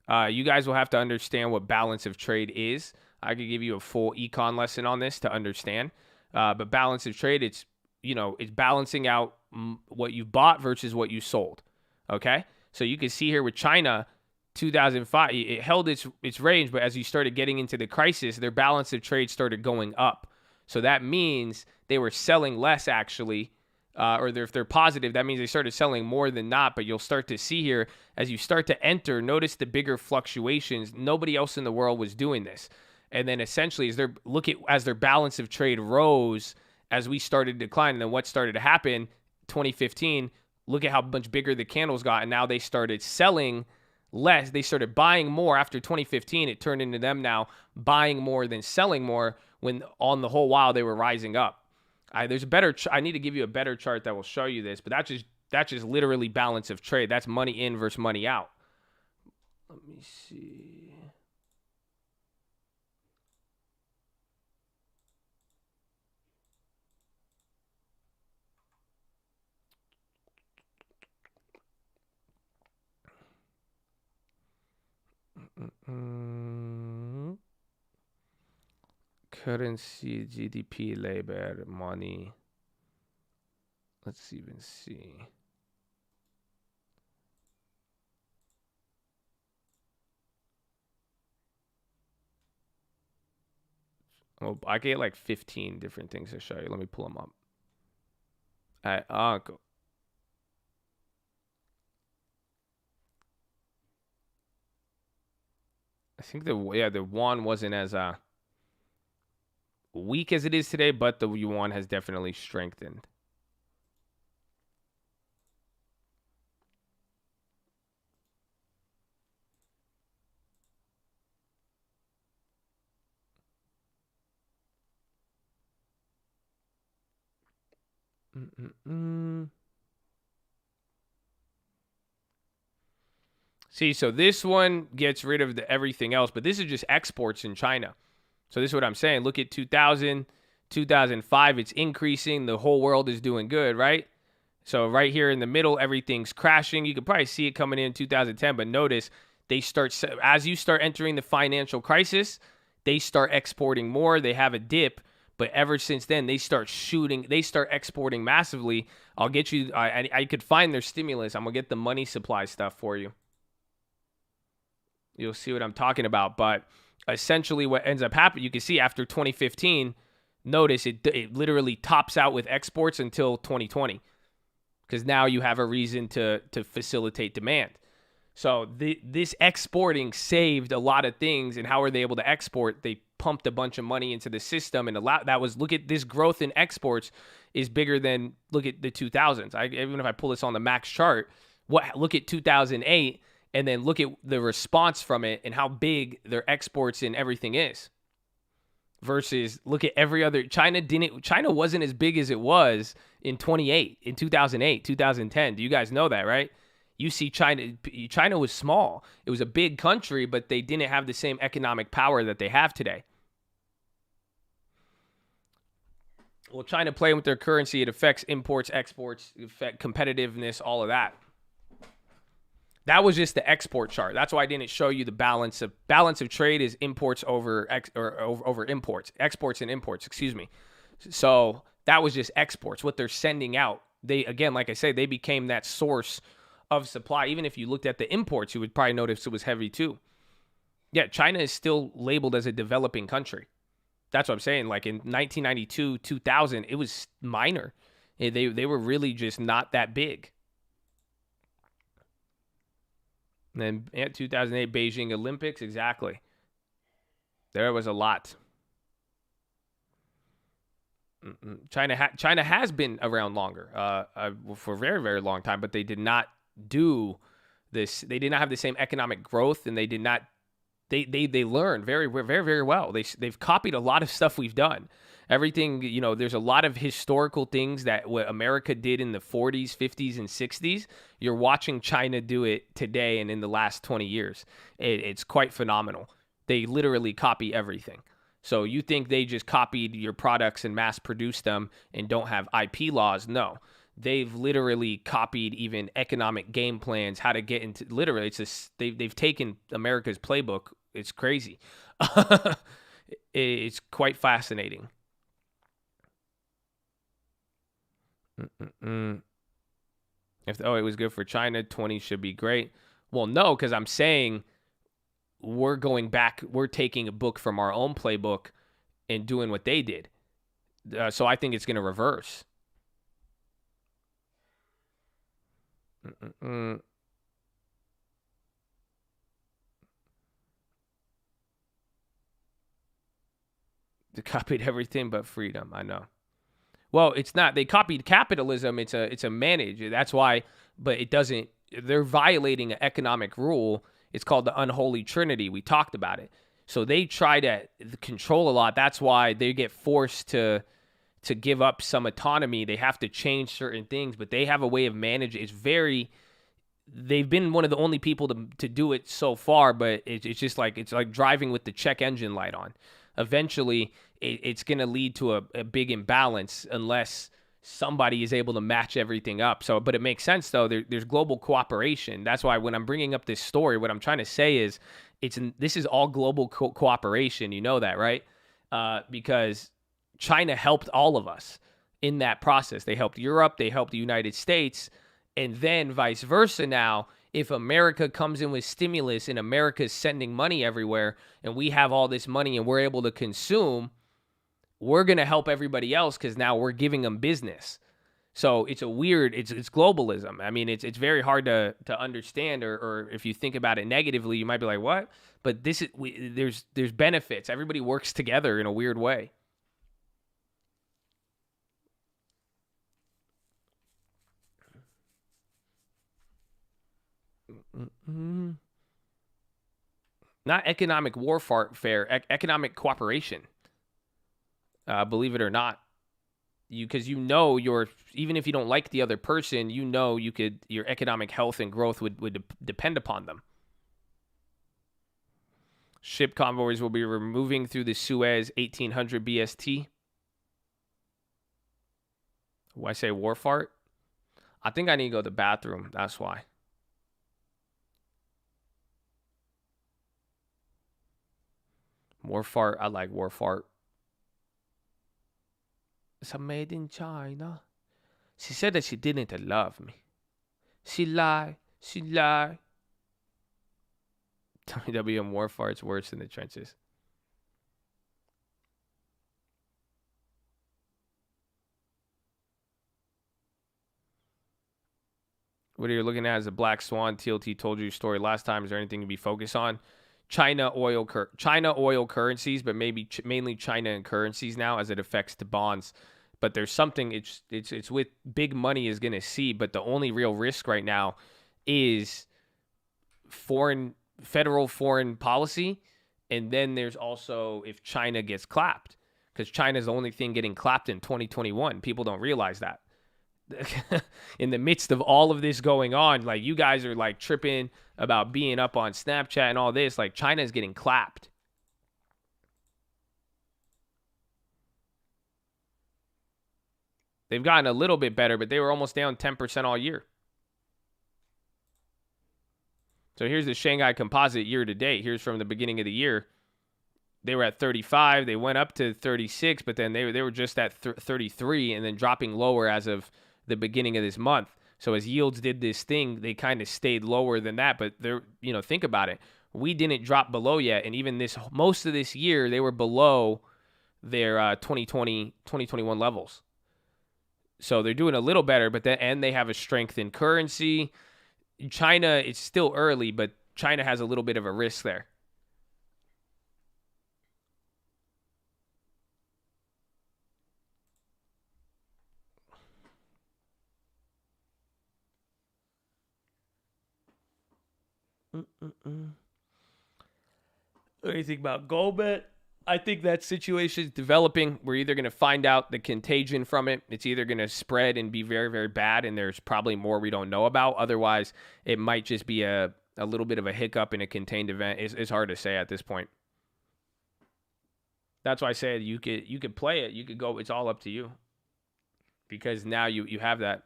Speaker 2: You guys will have to understand what balance of trade is. I could give you a full econ lesson on this to understand. But balance of trade, it's balancing out what you bought versus what you sold. Okay? So you can see here with China, 2005, it held its range, but as you started getting into the crisis, their balance of trade started going up. So that means they were selling less, actually, if they're positive, that means they started selling more than not. But you'll start to see here, as you start to enter, notice the bigger fluctuations. Nobody else in the world was doing this. And then essentially, as their balance of trade rose, as we started to decline. And then what started to happen, 2015, look at how much bigger the candles got. And now they started selling less. They started buying more after 2015. It turned into them now buying more than selling more, when on the whole while they were rising up. There's a better. I need to give you a better chart that will show you this, but that's just literally balance of trade. That's money in versus money out. Let me see. Currency, GDP, labor, money. Let's even see. Oh, I get like 15 different things to show you. Let me pull them up. Go. I think the yuan wasn't as weak as it is today, but the yuan has definitely strengthened. See, so this one gets rid of everything else, but this is just exports in China. So this is what I'm saying. Look at 2000, 2005, it's increasing. The whole world is doing good, right? So right here in the middle, everything's crashing. You could probably see it coming in 2010, but notice as you start entering the financial crisis, they start exporting more. They have a dip, but ever since then, they start exporting massively. I'll get you, I could find their stimulus. I'm going to get the money supply stuff for you. You'll see what I'm talking about. But essentially what ends up happening, you can see after 2015, notice it literally tops out with exports until 2020. Because now you have a reason to facilitate demand. So this exporting saved a lot of things. And how are they able to export? They pumped a bunch of money into the system, and look at this growth in exports is bigger than, look at the 2000s. Even if I pull this on the max chart, look at 2008, and then look at the response from it and how big their exports and everything is. Versus look at every other. China wasn't as big as it was in 2008, 2010. Do you guys know that, right? You see China was small. It was a big country, but they didn't have the same economic power that they have today. Well, China playing with their currency, it affects imports, exports, affect competitiveness, all of that. That was just the export chart. That's why I didn't show you the balance of trade is imports over imports, exports and imports, excuse me. So that was just exports, what they're sending out. They, again, like I say, they became that source of supply. Even if you looked at the imports, you would probably notice it was heavy too. Yeah, China is still labeled as a developing country. That's what I'm saying. Like in 1992, 2000, it was minor. They were really just not that big. And then 2008 Beijing Olympics, exactly. There was a lot. China has been around longer for a very, very long time, but they did not do this. They did not have the same economic growth, and they did not. They learned very, very, very well. They've copied a lot of stuff we've done. Everything, there's a lot of historical things that what America did in the 40s, 50s, and 60s. You're watching China do it today and in the last 20 years. It's quite phenomenal. They literally copy everything. So you think they just copied your products and mass produced them and don't have IP laws? No. They've literally copied even economic game plans, how to get into, literally, they've taken America's playbook. It's crazy. It's quite fascinating. It was good for China, 20 should be great. Well, no, because I'm saying we're going back, we're taking a book from our own playbook and doing what they did. So I think it's going to reverse. They copied everything but freedom, I know. Well, it's not. They copied capitalism. It's a manage. That's why. But it doesn't. They're violating an economic rule. It's called the unholy trinity. We talked about it. So they try to control a lot. That's why they get forced to give up some autonomy. They have to change certain things, but they have a way of managing. It's very. They've been one of the only people to do it so far, but it's just like it's like driving with the check engine light on. Eventually, it's going to lead to a big imbalance unless somebody is able to match everything up. So, but it makes sense though. There's global cooperation. That's why when I'm bringing up this story, what I'm trying to say is this is all global cooperation. You know that, right? Because China helped all of us in that process. They helped Europe. They helped the United States. And then vice versa now, if America comes in with stimulus and America's sending money everywhere and we have all this money and we're able to consume, we're going to help everybody else because now we're giving them business. So it's a weird, it's globalism. I mean, it's very hard to understand, or if you think about it negatively, you might be like, what? But this is, there's benefits. Everybody works together in a weird way. Not economic warfare, economic cooperation. Believe it or not, because even if you don't like the other person, your economic health and growth would depend upon them. Ship convoys will be removing through the Suez 1800 BST. Why say war fart? I think I need to go to the bathroom. That's why. War fart. I like war fart. It's a made in China. She said that she didn't love me. She lied. She lied. WM war farts worse than the trenches. What are you looking at as a black swan? TLT told you your story last time. Is there anything to be focused on? China oil currencies, but mainly China and currencies now as it affects the bonds. But there's something it's with big money is going to see. But the only real risk right now is federal foreign policy. And then there's also if China gets clapped, because China is the only thing getting clapped in 2021. People don't realize that. In the midst of all of this going on, like you guys are like tripping about being up on Snapchat and all this, like China is getting clapped. They've gotten a little bit better, but they were almost down 10% all year. So here's the Shanghai Composite year to date. Here's from the beginning of the year. They were at 35. They went up to 36, but then they were just at 33 and then dropping lower as of the beginning of this month. So as yields did this thing, they kind of stayed lower than that. But they're, think about it. We didn't drop below yet. And even most of this year, they were below their 2021 levels. So they're doing a little better, and they have a strength in currency. China, it's still early, but China has a little bit of a risk there. What do you think about gold bet? I think that situation is developing. We're either going to find out the contagion from it. It's either going to spread and be very, very bad, and there's probably more we don't know about. Otherwise, it might just be a little bit of a hiccup in a contained event. It's hard to say at this point. That's why I said you could play it. You could go. It's all up to you. Because now you have that.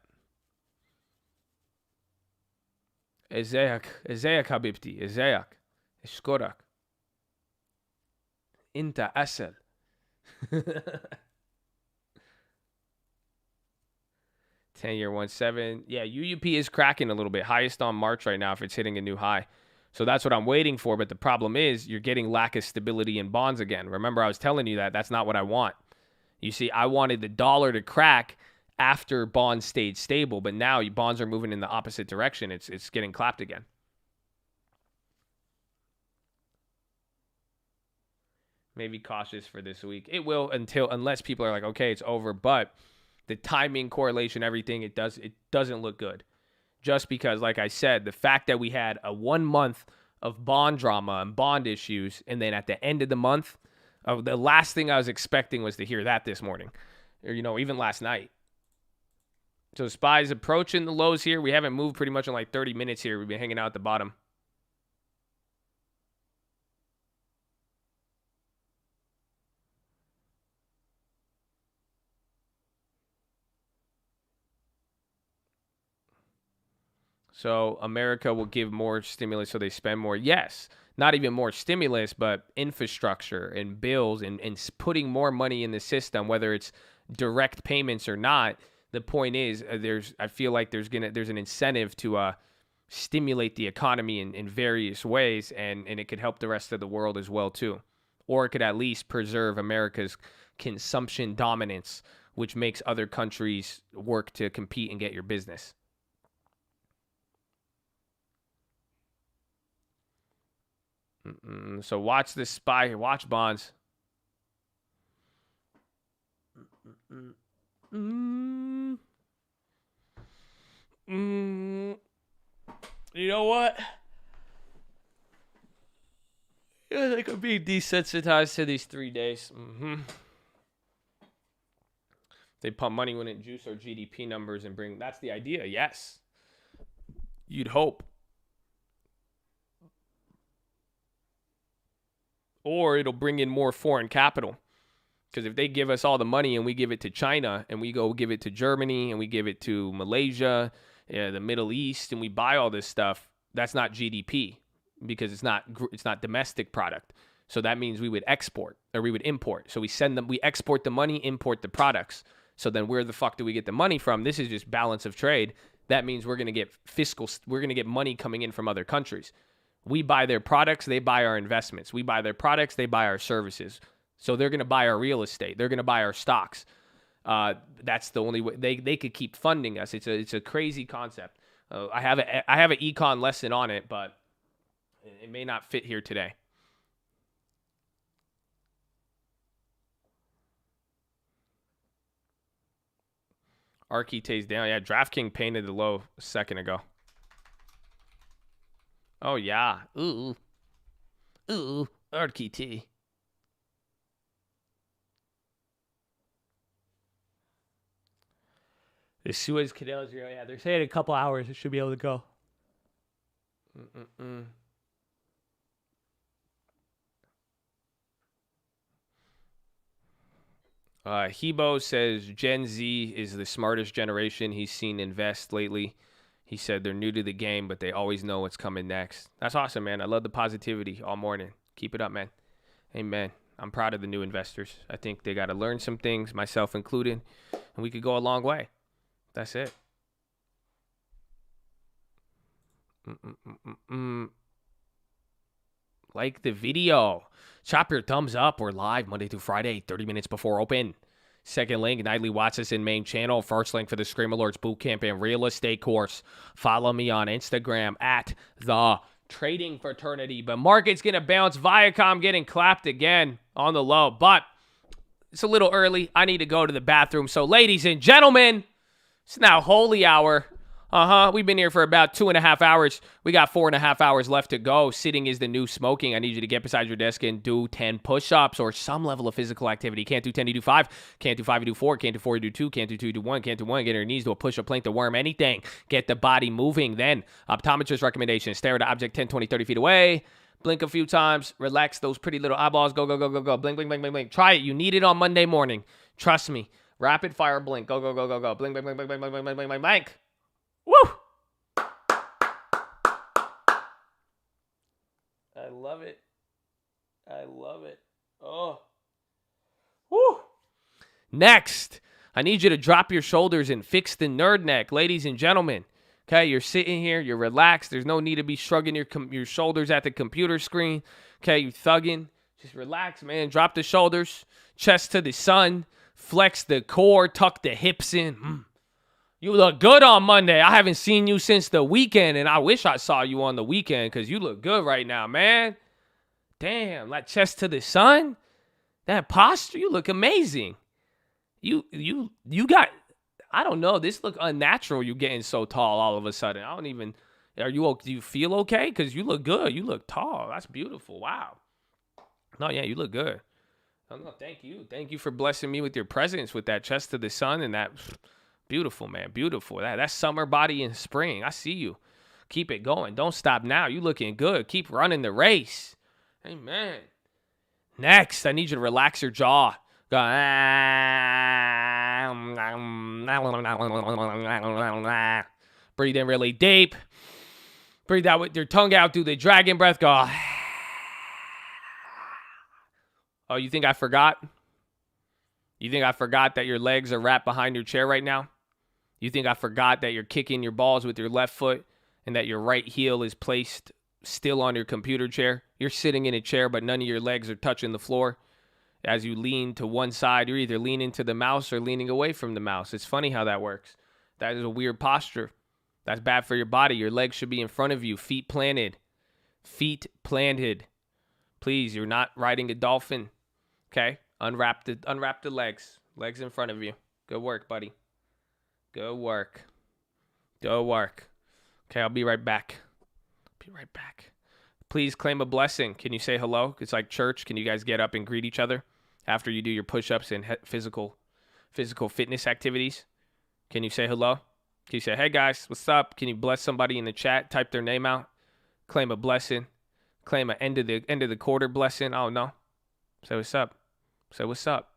Speaker 2: Ezek Habibti. Ezek. Eskorak. Inta asel. 10-year 1.7. Yeah, UUP is cracking a little bit. Highest on March right now if it's hitting a new high. So that's what I'm waiting for. But the problem is you're getting lack of stability in bonds again. Remember, I was telling you that. That's not what I want. You see, I wanted the dollar to crack after bonds stayed stable. But now bonds are moving in the opposite direction. It's getting clapped again. Maybe cautious for this week. It will unless people are like, okay, it's over. But the timing, correlation, everything, it doesn't look good. Just because, like I said, the fact that we had a 1 month of bond drama and bond issues, and then at the end of the month, the last thing I was expecting was to hear that this morning, or even last night. So SPY's approaching the lows here. We haven't moved pretty much in like 30 minutes here. We've been hanging out at the bottom. So America will give more stimulus so they spend more. Yes, not even more stimulus, but infrastructure and bills and putting more money in the system, whether it's direct payments or not. The point is, I feel like there's an incentive to stimulate the economy in various ways, and it could help the rest of the world as well too, or it could at least preserve America's consumption dominance, which makes other countries work to compete and get your business. So watch this SPY here. Watch bonds. You know what? Yeah, they could be desensitized to these 3 days. They pump money when it juice our GDP numbers and bring. That's the idea. Yes, you'd hope. Or it'll bring in more foreign capital. Because if they give us all the money and we give it to China and we go give it to Germany and we give it to Malaysia, the Middle East, and we buy all this stuff, that's not GDP because it's not domestic product. So that means we would export or we would import. So we export the money, import the products. So then where the fuck do we get the money from? This is just balance of trade. That means we're going to get we're going to get money coming in from other countries. We buy their products, they buy our investments. We buy their products, they buy our services. So they're going to buy our real estate. They're going to buy our stocks. That's the only way they could keep funding us. It's a crazy concept. I have an econ lesson on it, but it may not fit here today. Architae's down. Yeah, DraftKings painted the low a second ago. Oh, yeah. Ooh, Architae. The Suez Canal is yeah. They're saying a couple hours it should be able to go. Hebo says Gen Z is the smartest generation he's seen invest lately. He said they're new to the game, but they always know what's coming next. That's awesome, man. I love the positivity all morning. Keep it up, man. Amen. I'm proud of the new investors. I think they got to learn some things, myself included, and we could go a long way. That's it. Like the video. Chop your thumbs up. We're live Monday through Friday, 30 minutes before open. Second link, nightly Watchlist main channel. First link for the Scream Alerts Bootcamp and Real Estate course. Follow me on Instagram at The Trading Fraternity. But market's going to bounce. Viacom getting clapped again on the low. But it's a little early. I need to go to the bathroom. So ladies and gentlemen, it's now holy hour. We've been here for about 2.5 hours. We got 4.5 hours left to go. Sitting is the new smoking. I need you to get beside your desk and do 10 push-ups or some level of physical activity. Can't do 10, you do 5. Can't do 5, you do 4. Can't do 4, you do 2. Can't do 2, you do 1. Can't do 1, get on your knees, do a push-up, plank, the worm, anything. Get the body moving. Then, optometrist recommendation. Stare at an object 10, 20, 30 feet away. Blink a few times. Relax those pretty little eyeballs. Go, go, go, go, go. Blink, blink, blink, blink, blink. Try it. You need it on Monday morning. Trust me. Rapid fire blink. Go, go, go, go, go. Blink, blink, blink, blink, blink, blink, blink, blink, blink, blink. Woo! I love it. I love it. Oh. Woo. Next, I need you to drop your shoulders and fix the nerd neck, ladies and gentlemen. Okay, you're sitting here, you're relaxed. There's no need to be shrugging your shoulders at the computer screen. Okay, you thugging. Just relax, man. Drop the shoulders, chest to the sun, flex the core, tuck the hips in. You look good on Monday. I haven't seen you since the weekend, and I wish I saw you on the weekend because you look good right now, man. Damn, like chest to the sun. That posture, you look amazing. You got I don't know. This look unnatural. You getting so tall all of a sudden. I don't even. Do you feel okay? Because you look good. You look tall. That's beautiful. Wow. No, yeah, you look good. Oh, no, thank you. Thank you for blessing me with your presence, with that chest of the sun and that beautiful, man. Beautiful. That summer body in spring. I see you. Keep it going. Don't stop now. You looking good. Keep running the race. Amen. Next, I need you to relax your jaw. Go. Breathe in really deep. Breathe out with your tongue out. Do the dragon breath. Go. Oh, you think I forgot? You think I forgot that your legs are wrapped behind your chair right now? You think I forgot that you're kicking your balls with your left foot and that your right heel is placed still on your computer chair? You're sitting in a chair, but none of your legs are touching the floor. As you lean to one side, you're either leaning to the mouse or leaning away from the mouse. It's funny how that works. That is a weird posture. That's bad for your body. Your legs should be in front of you, feet planted. Feet planted. Please, you're not riding a dolphin. Okay? Unwrap the legs. Legs in front of you. Good work, buddy. Good work. Good work. Okay, I'll be right back. Please claim a blessing. Can you say hello? It's like church. Can you guys get up and greet each other after you do your push-ups and physical fitness activities? Can you say hello? Can you say, hey guys, what's up? Can you bless somebody in the chat? Type their name out. Claim a blessing. Claim an end of the quarter blessing. Oh no. Say what's up. Say what's up.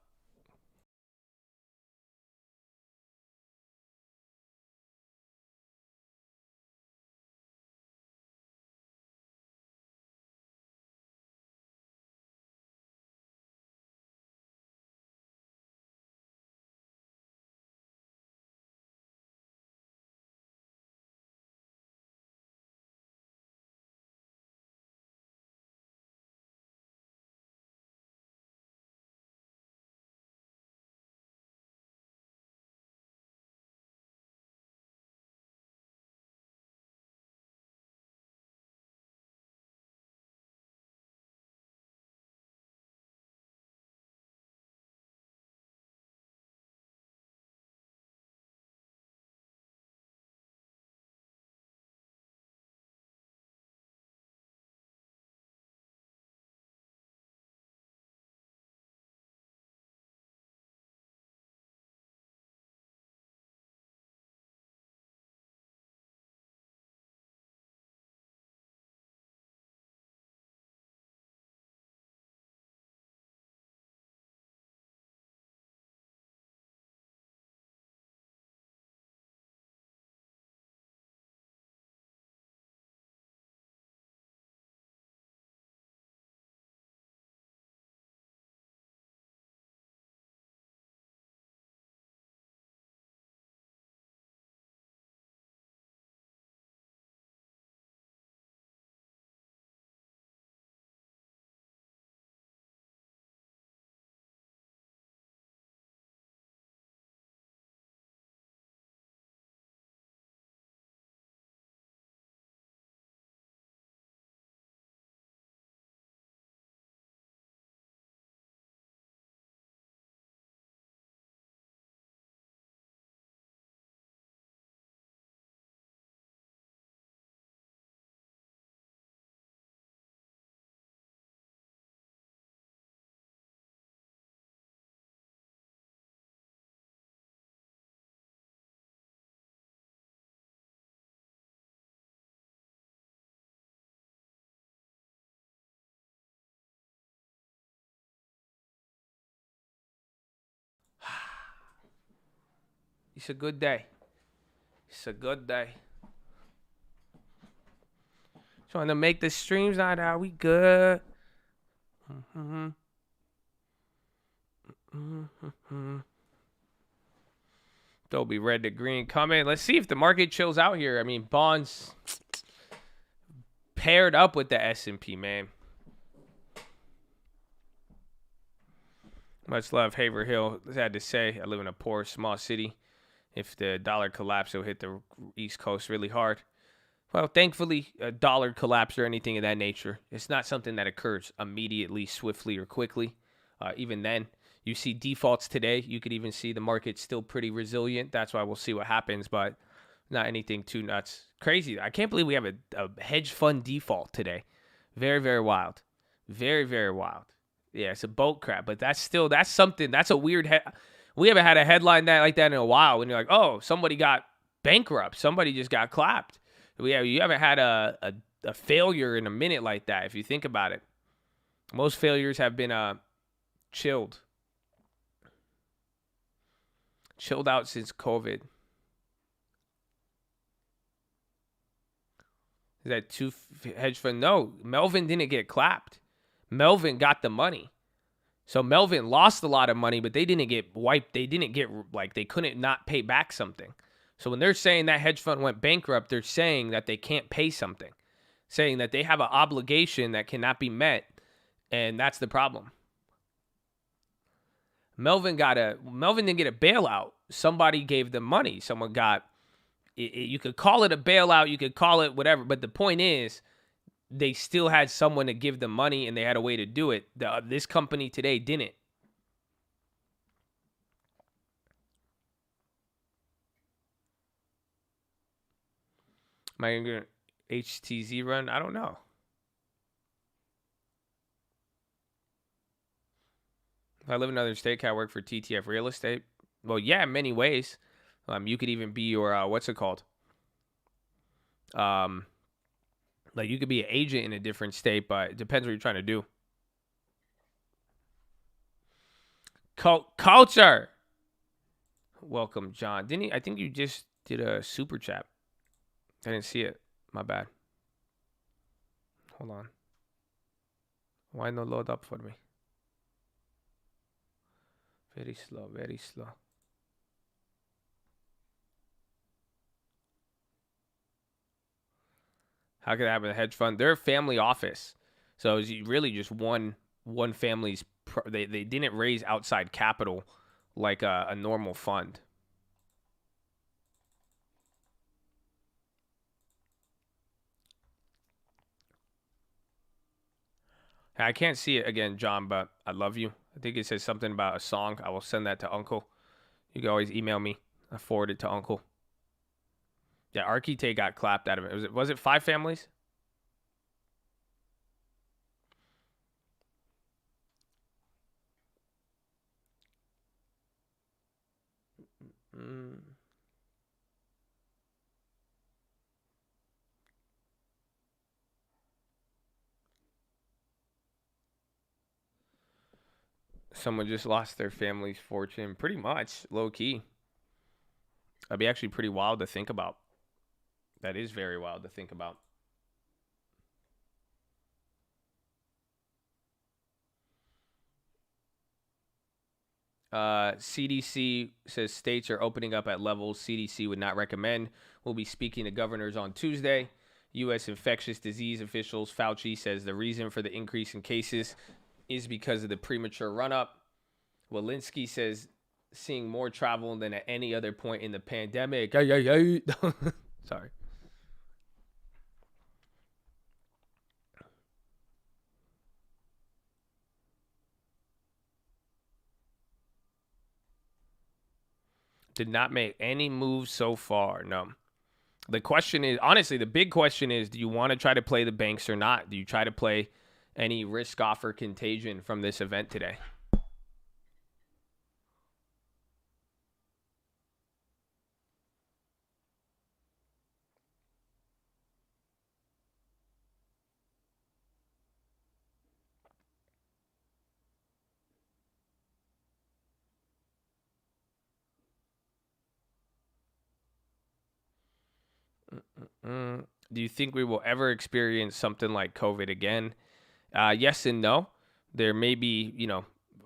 Speaker 2: It's a good day. It's a good day. Trying to make the streams not out. We good. Dolby red to green coming. Let's see if the market chills out here. I mean, bonds paired up with the S&P, man. Much love, Haverhill. I had to say, I live in a poor, small city. If the dollar collapsed, it'll hit the East Coast really hard. Well, thankfully, a dollar collapse or anything of that nature, it's not something that occurs immediately, swiftly, or quickly. Even then, You see defaults today. You could even see the market still pretty resilient. That's why we'll see what happens, but not anything too nuts. Crazy. I can't believe we have a hedge fund default today. Very, very wild. Very, very wild. Yeah, it's a boat crap, but that's something. That's a weird we haven't had a headline like that in a while when you're like, oh, somebody got bankrupt. Somebody just got clapped. You haven't had a failure in a minute like that, if you think about it. Most failures have been chilled out since COVID. Is that two hedge fund? No, Melvin didn't get clapped. Melvin got the money. So Melvin lost a lot of money, but they didn't get wiped. They didn't get, like, they couldn't not pay back something. So when they're saying that hedge fund went bankrupt, they're saying that they can't pay something, saying that they have an obligation that cannot be met, and that's the problem. Melvin didn't get a bailout. Somebody gave them money. Someone got you could call it a bailout, you could call it whatever, but the point is they still had someone to give them money and they had a way to do it. This company today didn't. Am I going to HTZ run? I don't know. If I live in another state, can I work for TTF Real Estate? Well, yeah, in many ways. You could even be your, what's it called? Like, you could be an agent in a different state, but it depends what you're trying to do. Culture. Welcome, John. I think you just did a super chat. I didn't see it. My bad. Hold on. Why no load up for me? Very slow, very slow. How could I have a hedge fund? They're a family office. So it's really just one family's. They didn't raise outside capital like a normal fund. I can't see it again, John, but I love you. I think it says something about a song. I will send that to Uncle. You can always email me. I forward it to Uncle. Yeah, Archite got clapped out of it. Was it 5 families? Someone just lost their family's fortune. Pretty much, low key. That'd be actually pretty wild to think about. That is very wild to think about. CDC says states are opening up at levels CDC would not recommend. We'll be speaking to governors on Tuesday. U.S. infectious disease officials, Fauci says the reason for the increase in cases is because of the premature run-up. Walensky says seeing more travel than at any other point in the pandemic. Sorry. Did not make any moves so far. No. The question is, honestly, the big question is, do you want to try to play the banks or not? Do you try to play any risk off or contagion from this event today? Do you think we will ever experience something like COVID again? Yes and no. There may be,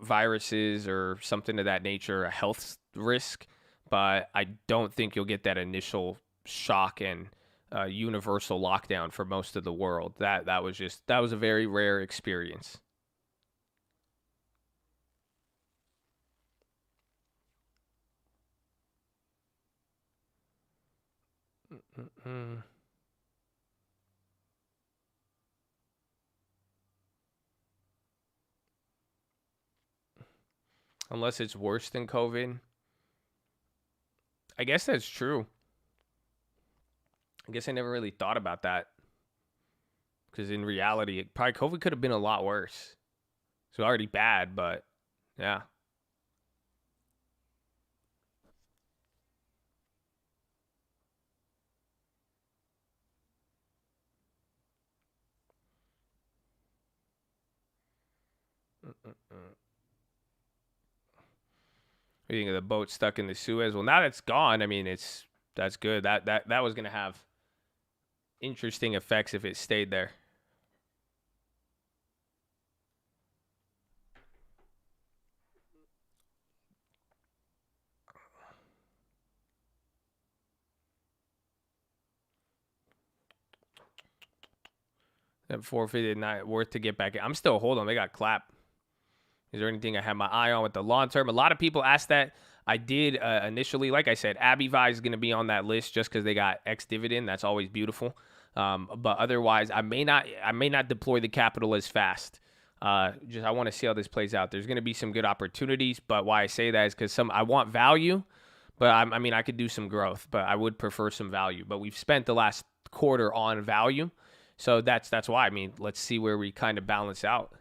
Speaker 2: viruses or something of that nature, a health risk, but I don't think you'll get that initial shock and universal lockdown for most of the world. That was a very rare experience. unless it's worse than COVID. I guess that's true. I guess I never really thought about that. Because in reality, probably COVID could have been a lot worse. It's already bad, but yeah. What do you think of the boat stuck in the Suez? Well, now that's gone. I mean, that's good. That was gonna have interesting effects if it stayed there. That forfeited, not worth to get back in. I'm still holding. They got clapped. Is there anything I have my eye on with the long term? A lot of people asked that. I did initially, like I said, AbbVie is going to be on that list just because they got X dividend. That's always beautiful. But otherwise, I may not deploy the capital as fast. I want to see how this plays out. There's going to be some good opportunities, but why I say that is because I want value, but I could do some growth, but I would prefer some value. But we've spent the last quarter on value, so that's why. I mean, let's see where we kind of balance out.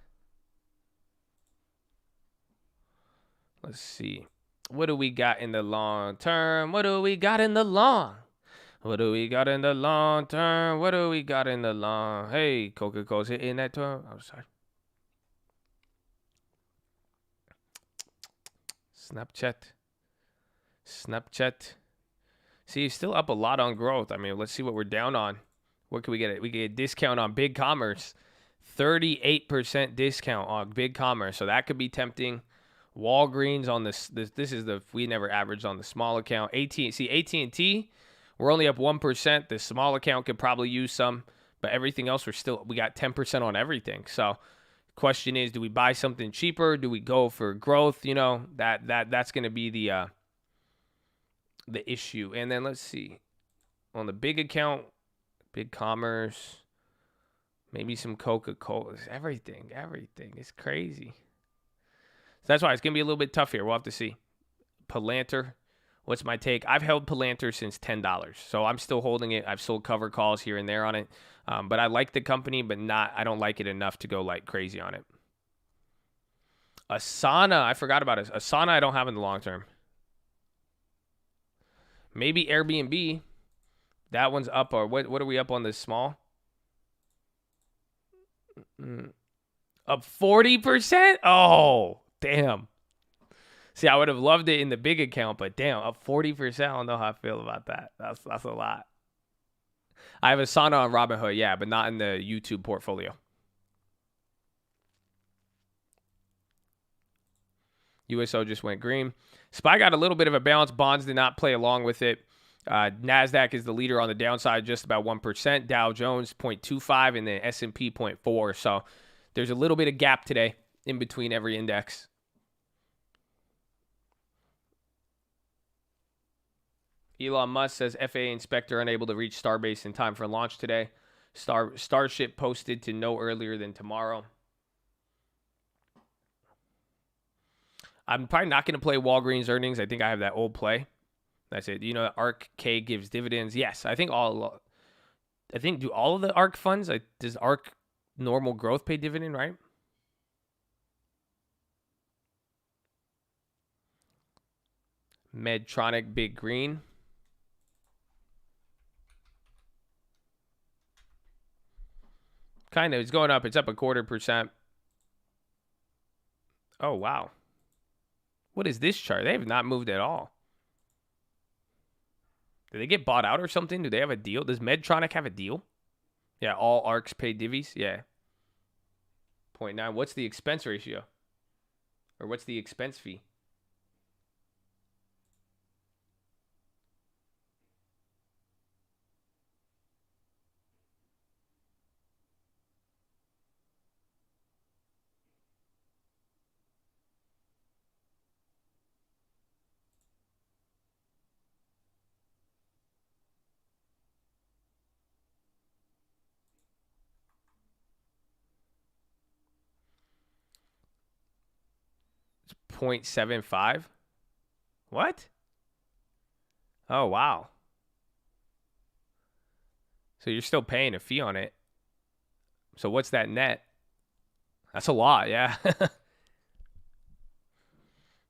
Speaker 2: Let's see. What do we got in the long term? What do we got in the long? What do we got in the long term? What do we got in the long? Hey, Coca-Cola's hitting that term. I'm sorry. Snapchat. See, still up a lot on growth. I mean, let's see what we're down on. What can we get? We get a discount on big commerce. 38% discount on big commerce. So that could be tempting. Walgreens on this is the we never averaged on the small account. AT&T, we're only up 1%. The small account could probably use some, but everything else we got 10% on everything. So question is, do we buy something cheaper? Do we go for growth? You know, that's going to be the issue. And then let's see. On the big account, big commerce, maybe some Coca-Cola, everything. It's crazy. So that's why it's going to be a little bit tough here. We'll have to see. Palantir, what's my take? I've held Palantir since $10, so I'm still holding it. I've sold cover calls here and there on it, but I like the company, but I don't like it enough to go like crazy on it. Asana, I forgot about it. Asana I don't have in the long term. Maybe Airbnb. That one's up, or what are we up on this small? Up 40%? Oh, damn. See, I would have loved it in the big account, but damn, up 40%. I don't know how I feel about that. That's a lot. I have Asana on Robinhood, yeah, but not in the YouTube portfolio. USO just went green. SPY got a little bit of a bounce. Bonds did not play along with it. NASDAQ is the leader on the downside, just about 1%. Dow Jones 0.25 and then S&P 0.4. So there's a little bit of gap today in between every index. Elon Musk says FAA inspector unable to reach Starbase in time for launch today. Starship posted to no earlier than tomorrow. I'm probably not going to play Walgreens earnings. I think I have that old play. That's it. You know, ARK K gives dividends. Yes, I think do all of the ARK funds, does ARK normal growth pay dividend, right? Medtronic big green. Kind of. It's going up. It's up 0.25%. Oh, wow. What is this chart? They have not moved at all. Did they get bought out or something? Do they have a deal? Does Medtronic have a deal? Yeah, all ARKs pay divvies. Yeah. 0.9. What's the expense ratio? Or what's the expense fee? It's 0.75. What? Oh, wow. So you're still paying a fee on it. So what's that net? That's a lot, yeah. I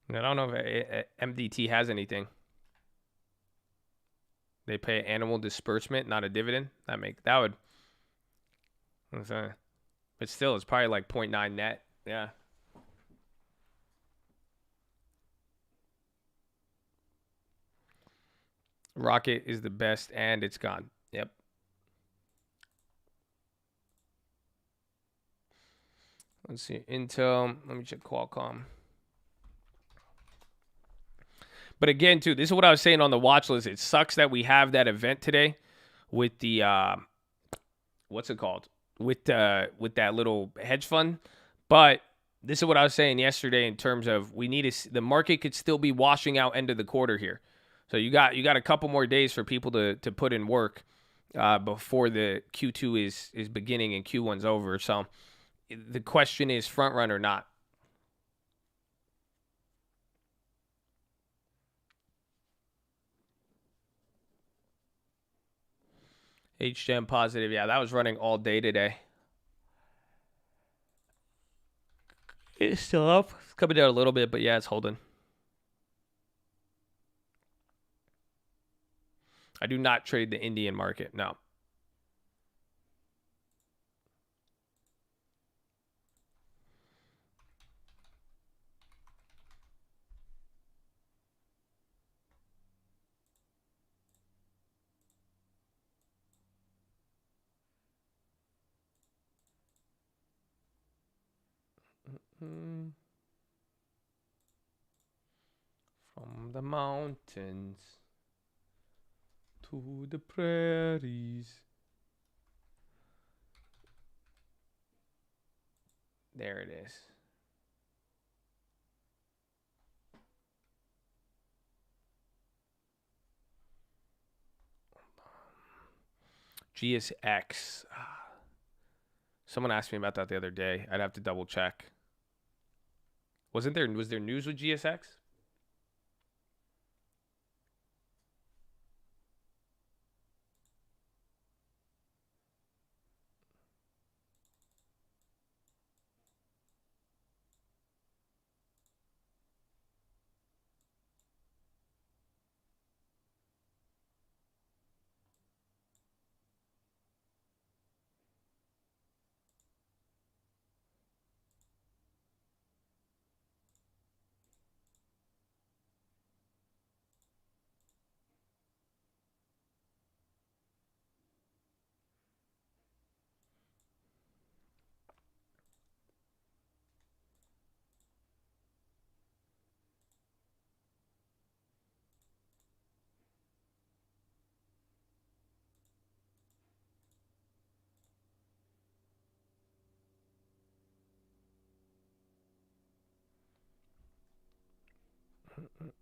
Speaker 2: don't know if MDT has anything. They pay annual disbursement, not a dividend. That would. But still, it's probably like 0.9 net. Yeah. Rocket is the best, and it's gone. Yep. Let's see. Intel. Let me check Qualcomm. But again, too, this is what I was saying on the watch list. It sucks that we have that event today with the what's it called? With that little hedge fund. But this is what I was saying yesterday in terms of the market could still be washing out end of the quarter here. So you got a couple more days for people to put in work before the Q2 is beginning and Q1's over. So the question is front run or not. HGM positive. Yeah, that was running all day today. It's still up. It's coming down a little bit, but yeah, it's holding. I do not trade the Indian market. No. From the mountains to the prairies. There it is. GSX. Someone asked me about that the other day. I'd have to double check. Was there news with GSX?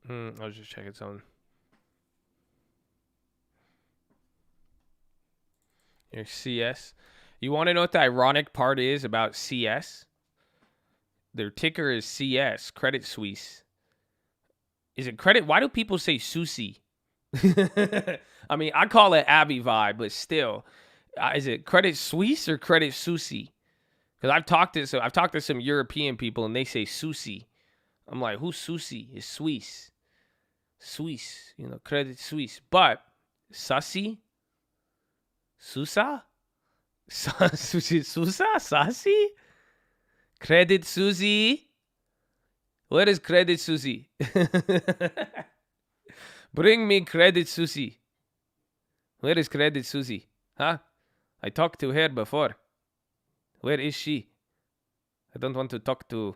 Speaker 2: I was just checking something. Your CS. You want to know what the ironic part is about CS? Their ticker is CS, Credit Suisse. Is it credit? Why do people say Susie? I mean, I call it Abby vibe, but still, is it Credit Suisse or Credit Susie? Because I've talked to some European people and they say Susie. I'm like, who's Susie? It's Swiss. Swiss, Credit Suisse. But Sussy? Susa? Susa? Sassy? Credit Susie? Where is Credit Susie? Bring me Credit Susie. Where is Credit Susie? Huh? I talked to her before. Where is she? I don't want to talk to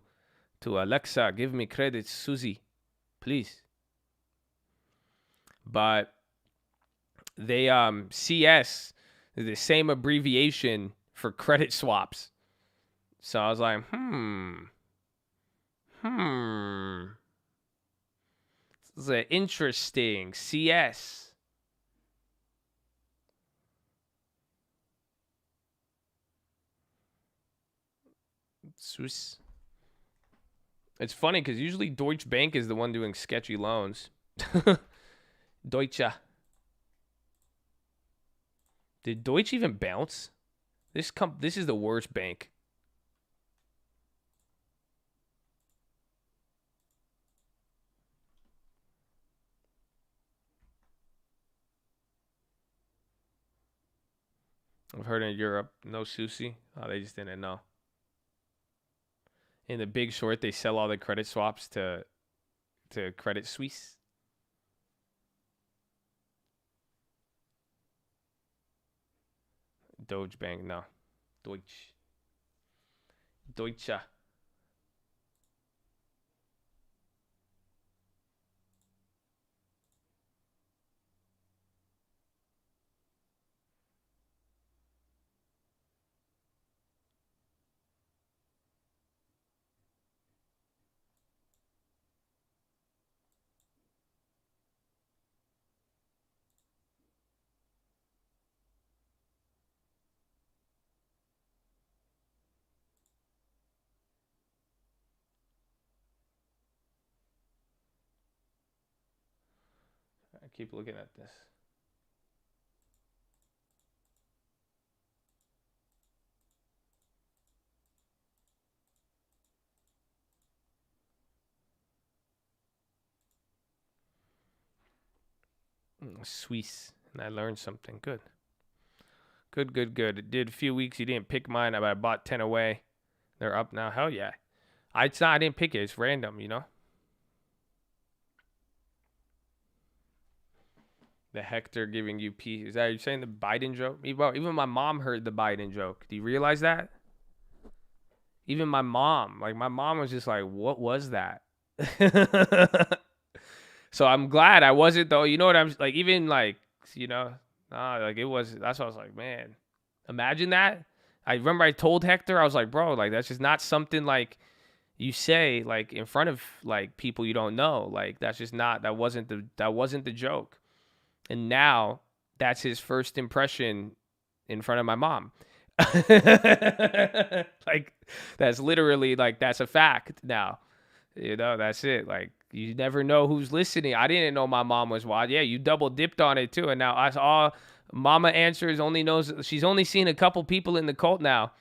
Speaker 2: Alexa. Give me Credit Susie, please. But they CS is the same abbreviation for credit swaps. So I was like, This is interesting. CS. Swiss. It's funny because usually Deutsche Bank is the one doing sketchy loans. Deutsche. Did Deutsche even bounce? This is the worst bank. I've heard in Europe, no sushi. Oh, they just didn't know. In the Big Short, they sell all the credit swaps to Credit Suisse. Deutsche Bank, no. Deutsche. I keep looking at this. Swiss. And I learned something. Good. It did a few weeks. You didn't pick mine. I bought 10 away. They're up now. Hell yeah. I didn't pick it. It's random, you know? The Hector giving you peace. Is that you saying the Biden joke? Even my mom heard the Biden joke. Do you realize that? Even my mom. Like, my mom was just like, what was that? So I'm glad I wasn't, though. You know what I'm like, even like, you know, like it was, that's what I was like, man, imagine that. I remember I told Hector, I was like, bro, like, that's just not something like you say, like, in front of like people you don't know. Like, that's just not, that wasn't the joke. And now that's his first impression in front of my mom. Like, that's literally like, that's a fact now. You know, that's it. Like, you never know who's listening. I didn't know my mom was wild. Yeah, you double dipped on it too. And now I saw Mama Answers only knows, she's only seen a couple people in the cult now.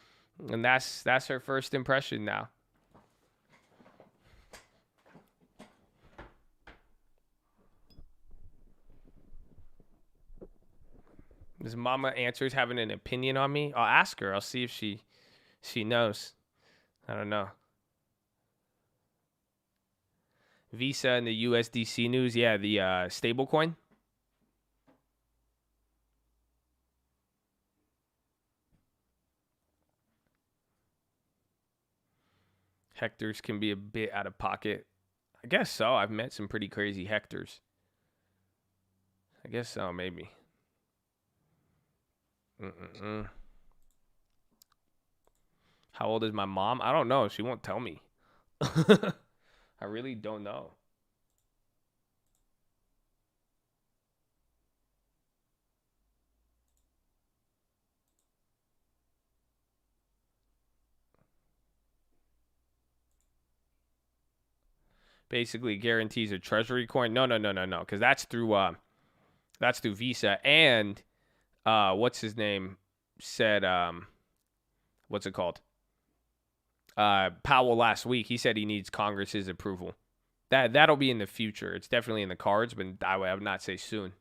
Speaker 2: And that's her first impression now. Does Mama Answers having an opinion on me? I'll ask her. I'll see if she knows. I don't know. Visa and the USDC news. Yeah, the stablecoin. Hectors can be a bit out of pocket. I guess so. I've met some pretty crazy Hectors. I guess so, maybe. How old is my mom? I don't know. She won't tell me. I really don't know. Basically guarantees a treasury coin. No. Because that's through Visa. And what's his name said, what's it called? Powell last week, he said he needs Congress's approval. That'll be in the future. It's definitely in the cards, but I would not say soon.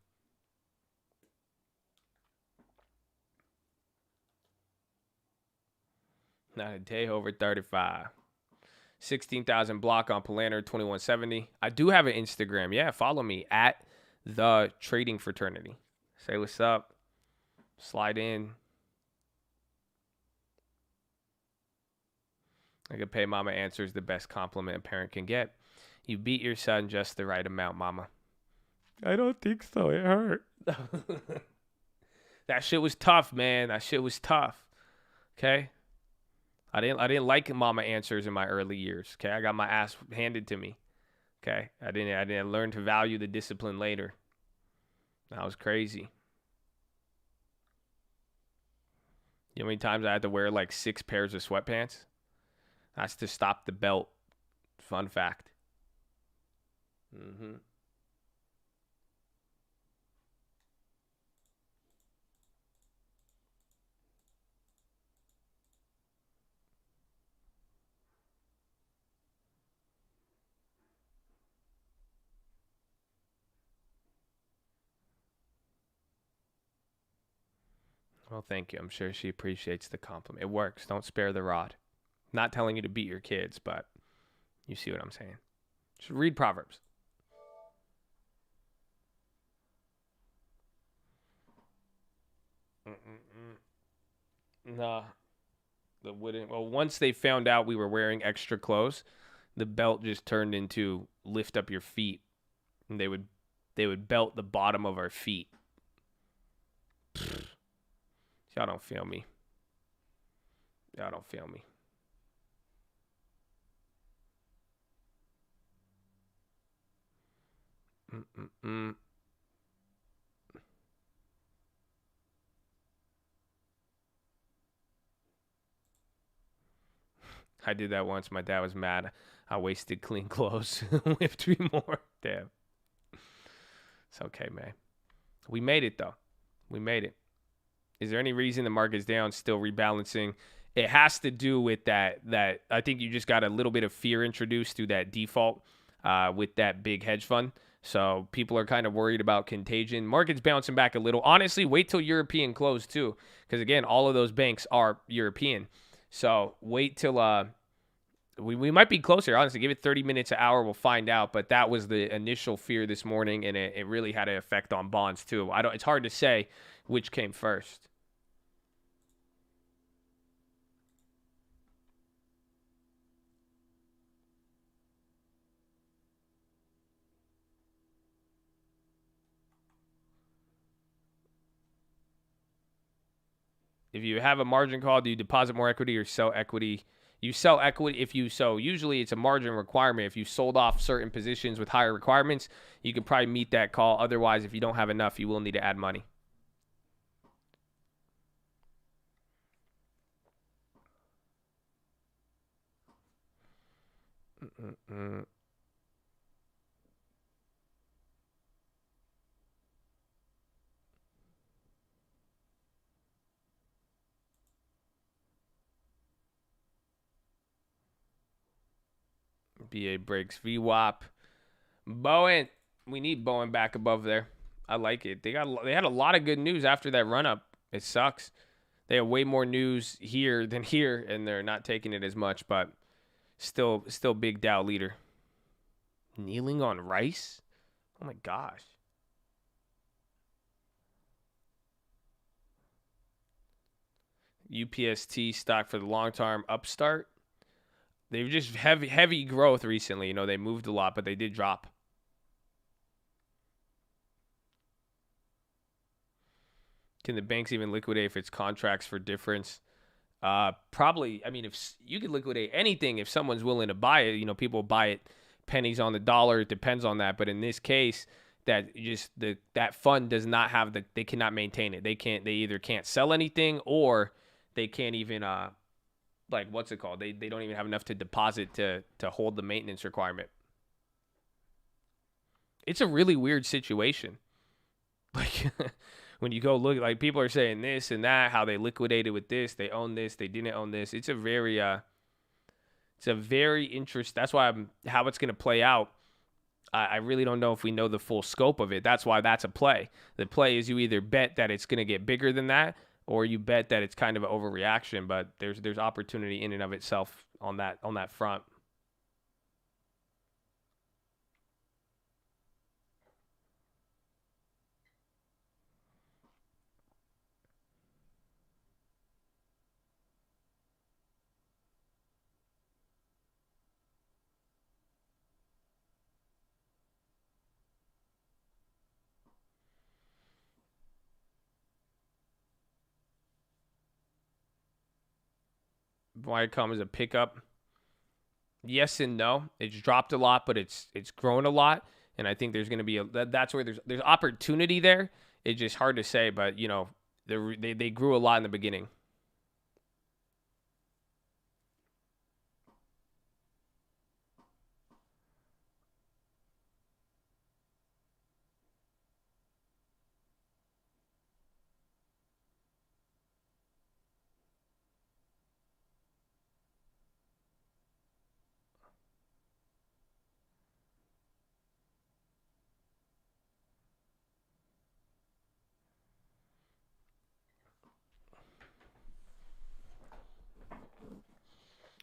Speaker 2: Not a day over 35. 16,000 block on Polaner 2170. I do have an Instagram. Yeah, follow me at the Trading Fraternity. Say what's up. Slide in. I could pay Mama Answers the best compliment a parent can get. You beat your son just the right amount, Mama. I don't think so. It hurt. That shit was tough, man. That shit was tough. Okay? I didn't like Mama Answers in my early years. Okay? I got my ass handed to me. Okay? I didn't learn to value the discipline later. That was crazy. You know how many times I had to wear like 6 pairs of sweatpants? That's to stop the belt. Fun fact. Mm-hmm. Well, thank you. I'm sure she appreciates the compliment. It works. Don't spare the rod. Not telling you to beat your kids, but you see what I'm saying. Just read Proverbs. Nah, the wooden. Well, once they found out we were wearing extra clothes, the belt just turned into lift up your feet, and they would belt the bottom of our feet. Y'all don't feel me. Y'all don't feel me. Mm-mm-mm. I did that once. My dad was mad. I wasted clean clothes. Whipped me more. Damn. It's okay, man. We made it, though. We made it. Is there any reason the market's down, still rebalancing? It has to do with that I think you just got a little bit of fear introduced through that default with that big hedge fund. So people are kind of worried about contagion. Market's bouncing back a little. Honestly, wait till European close too. Because again, all of those banks are European. So wait till we might be closer. Honestly, give it 30 minutes, an hour, we'll find out. But that was the initial fear this morning, and it really had an effect on bonds too. It's hard to say which came first. If you have a margin call, do you deposit more equity or sell equity? You sell equity if you so usually it's a margin requirement. If you sold off certain positions with higher requirements, you can probably meet that call. Otherwise, if you don't have enough, you will need to add money. Mm-mm-mm. BA breaks VWAP. Bowen, we need Bowen back above there. I like it. They had a lot of good news after that run up. It sucks. They have way more news here than here, and they're not taking it as much, but still big Dow leader. Kneeling on Rice? Oh my gosh. UPST stock for the long term upstart. They've just heavy growth recently. They moved a lot, but they did drop. Can the banks even liquidate if it's contracts for difference? Probably. I mean, if you could liquidate anything if someone's willing to buy it, people buy it pennies on the dollar. It depends on that. But in this case, that fund does not have they cannot maintain it. They either can't sell anything or they can't even what's it called? They don't even have enough to deposit to hold the maintenance requirement. It's a really weird situation. Like when you go look, like people are saying this and that, how they liquidated with this, they own this, they didn't own this. It's a very interesting. That's why how it's going to play out. I really don't know if we know the full scope of it. That's why that's a play. The play is you either bet that it's going to get bigger than that, or you bet that it's kind of an overreaction. But there's opportunity in and of itself on that front. Viacom is a pickup. Yes and no. It's dropped a lot, but it's grown a lot, and I think there's going to be that's where there's opportunity there. It's just hard to say, but they grew a lot in the beginning.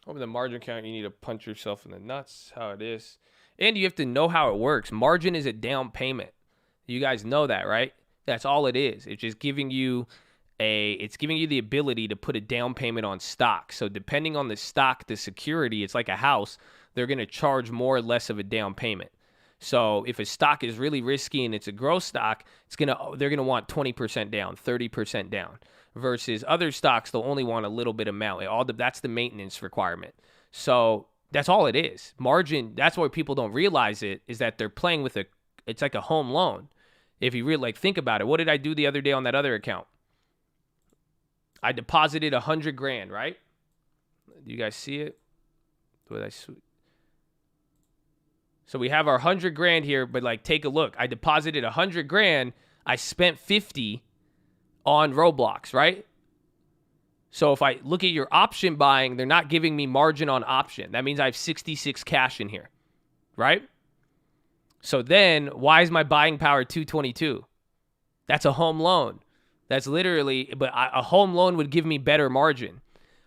Speaker 2: Over the margin count, you need to punch yourself in the nuts. How it is. And you have to know how it works. Margin is a down payment. You guys know that, right? That's all it is. It's just giving you the ability to put a down payment on stock. So depending on the stock, the security, it's like a house. They're going to charge more or less of a down payment. So if a stock is really risky and it's a growth stock, they're going to want 20% down, 30% down. Versus other stocks, they'll only want a little bit amount. That's the maintenance requirement. So that's all it is. Margin, that's why people don't realize it, is that they're playing with it's like a home loan. If you really think about it, what did I do the other day on that other account? I deposited $100,000, right? Do you guys see it? So we have our $100,000 here, but take a look. I deposited $100,000. I spent $50 on Roblox, right? So if I look at your option buying, they're not giving me margin on option. That means I have 66 cash in here, right? So then why is my buying power 222? That's a home loan. That's literally, but a home loan would give me better margin.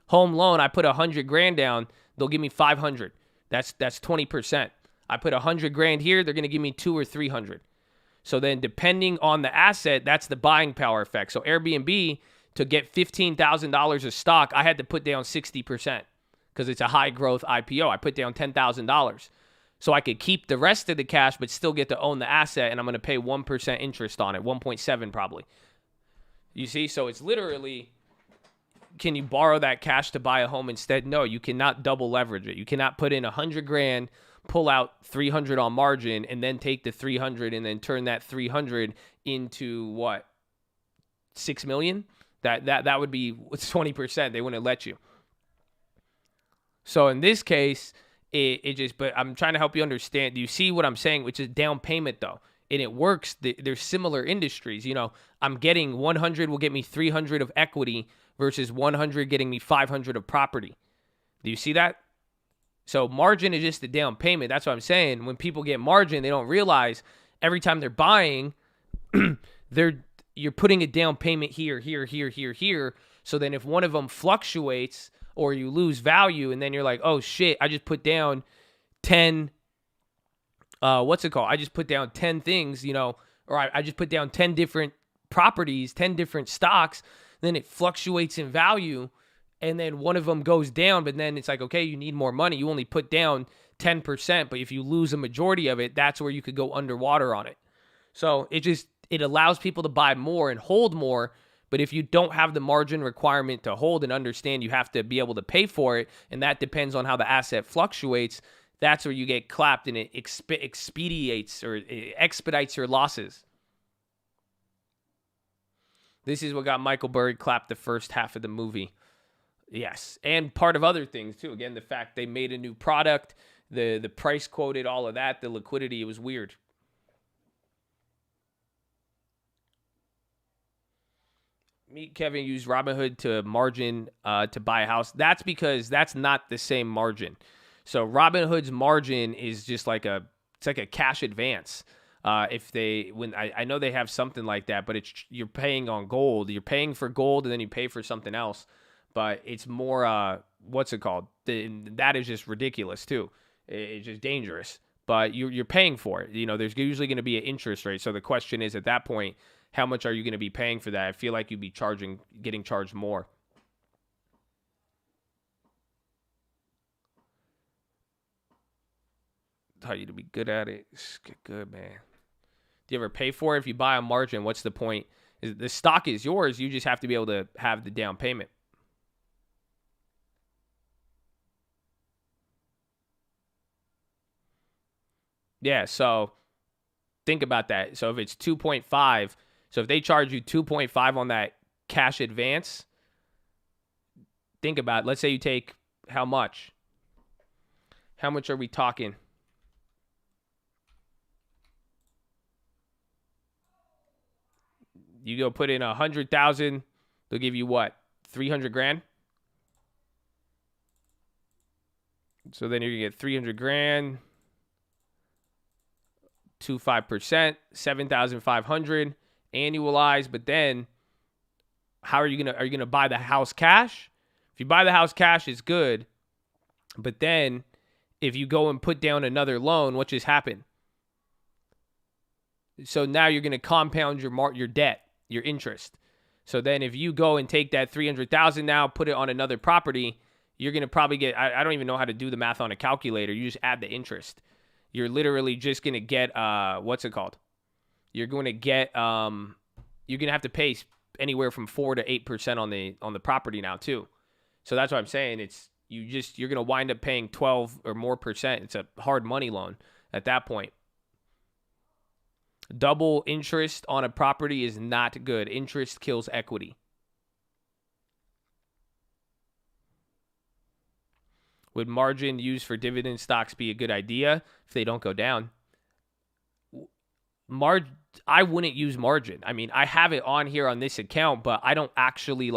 Speaker 2: Home loan, I put $100,000 down, they'll give me 500. That's 20%. I put $100,000 here, they're going to give me 200 or 300. So then depending on the asset, that's the buying power effect. So Airbnb, to get $15,000 of stock, I had to put down 60% because it's a high growth IPO. I put down $10,000. So I could keep the rest of the cash, but still get to own the asset, and I'm going to pay 1% interest on it, 1.7 probably. You see? So it's literally, can you borrow that cash to buy a home instead? No, you cannot double leverage it. You cannot put in $100,000, pull out 300 on margin, and then take the 300 and then turn that 300 into what? 6 million? That would be 20%. They wouldn't let you. So in this case, but I'm trying to help you understand. Do you see what I'm saying? Which is down payment though. And it works. There's similar industries. I'm getting 100 will get me 300 of equity versus 100 getting me 500 of property. Do you see that? So margin is just the down payment. That's what I'm saying. When people get margin, they don't realize every time they're buying, you're putting a down payment here. So then if one of them fluctuates or you lose value and then you're like, oh shit, I just put down 10, I just put down 10 things, or I just put down 10 different properties, 10 different stocks, then it fluctuates in value. And then one of them goes down, but then it's like, okay, you need more money. You only put down 10%, but if you lose a majority of it, that's where you could go underwater on it. So it allows people to buy more and hold more. But if you don't have the margin requirement to hold and understand, you have to be able to pay for it. And that depends on how the asset fluctuates. That's where you get clapped and it expedites or it expedites your losses. This is what got Michael Burry clapped the first half of the movie. Yes. And part of other things too. Again, the fact they made a new product, the price quoted, all of that, the liquidity, it was weird. Me, Kevin, used Robinhood to margin to buy a house. That's because that's not the same margin. So Robinhood's margin is just like it's like a cash advance. I know they have something like that, but you're paying on gold. You're paying for gold and then you pay for something else. But it's more, what's it called? That is just ridiculous too. It's just dangerous. But you're paying for it. There's usually going to be an interest rate. So the question is, at that point, how much are you going to be paying for that? I feel like you'd be getting charged more. How you to be good at it? Get good, man. Do you ever pay for it? If you buy a margin, what's the point? The stock is yours. You just have to be able to have the down payment. Yeah, so think about that. So if it's 2.5, so if they charge you 2.5 on that cash advance, think about it. Let's say you take how much? How much are we talking? You go put in 100,000, they'll give you what? 300,000? So then you're going to get 300,000. 2.5%, 7,500 annualized. But then how are you gonna buy the house cash? If you buy the house cash, it's good. But then if you go and put down another loan, what just happened? So now you're going to compound your debt, your interest. So then if you go and take that 300,000 now, put it on another property, you're going to probably get, I don't even know how to do the math on a calculator. You just add the interest. You're literally just going to get, what's it called? You're going to get, you're going to have to pay anywhere from 4 to 8% on the property now too. So that's what I'm saying. You're going to wind up paying 12 or more percent. It's a hard money loan at that point. Double interest on a property is not good. Interest kills equity. Would margin used for dividend stocks be a good idea if they don't go down? I wouldn't use margin. I mean, I have it on here on this account, but I don't actually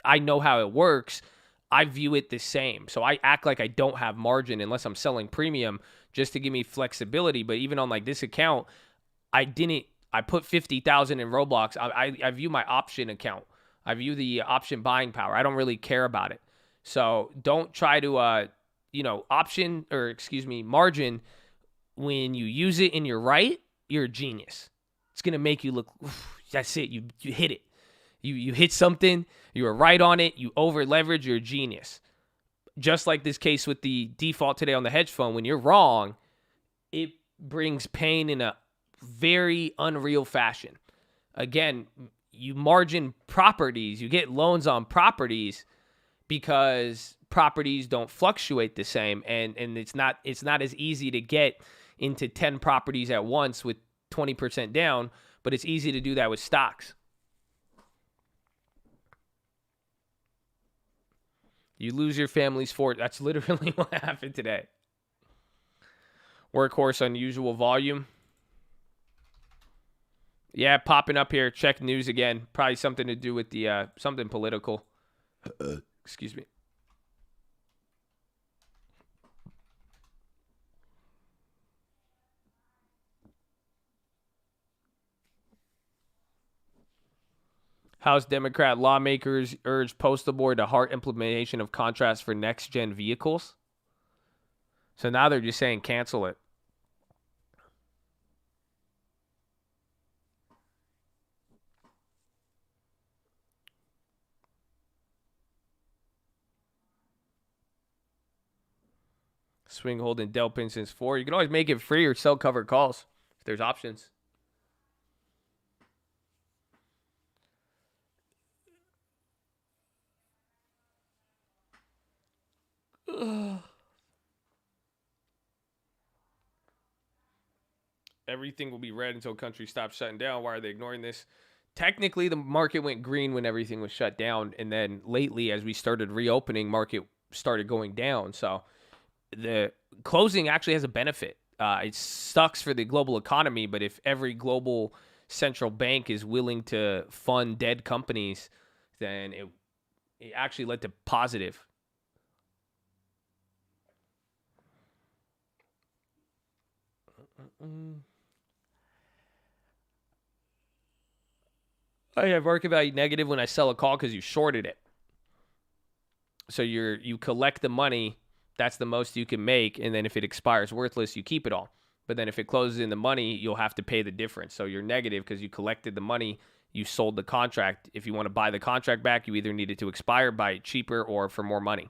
Speaker 2: I know how it works. I view it the same. So I act like I don't have margin unless I'm selling premium just to give me flexibility. But even on this account, I put 50,000 in Roblox. I view my option account. I view the option buying power. I don't really care about it. So don't try to, margin. When you use it and you're right, you're a genius. It's going to make you look, that's it. You hit it. You hit something. You were right on it. You over leverage. You're a genius. Just like this case with the default today on the hedge fund. When you're wrong, it brings pain in a very unreal fashion. Again, you margin properties. You get loans on properties because properties don't fluctuate the same, and it's not as easy to get into 10 properties at once with 20% down, but it's easy to do that with stocks. You lose your family's fort. That's literally what happened today. Workhorse unusual volume. Yeah, popping up here. Check news again. Probably something to do with the something political. Excuse me. House Democrat lawmakers urge Postal Board to halt implementation of contracts for next-gen vehicles. So now they're just saying cancel it. Swing holding Dell pin since 4. You can always make it free or sell covered calls if there's options. Everything will be red until country stops shutting down. Why are they ignoring this? Technically, the market went green when everything was shut down. And then lately, as we started reopening, market started going down. So the closing actually has a benefit. It sucks for the global economy, but if every global central bank is willing to fund dead companies, then it actually led to positive. I have market value negative when I sell a call because you shorted it. So you collect the money. That's the most you can make. And then if it expires worthless, you keep it all. But then if it closes in the money, you'll have to pay the difference. So you're negative because you collected the money. You sold the contract. If you want to buy the contract back, you either need it to expire, buy it cheaper, or for more money.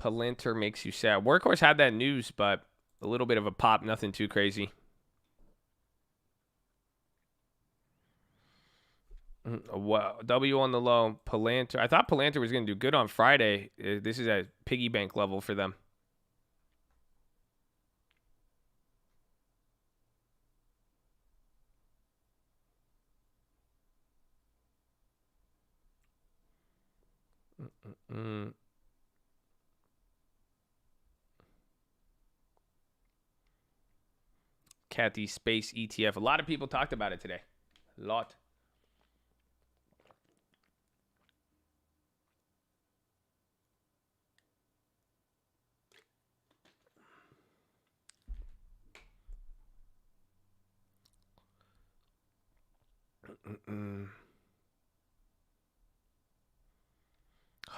Speaker 2: Palantir makes you sad. Workhorse had that news, but a little bit of a pop, nothing too crazy. Wow. W on the low. Palantir. I thought Palantir was going to do good on Friday. This is at piggy bank level for them. Cathy Space ETF. A lot of people talked about it today. A lot.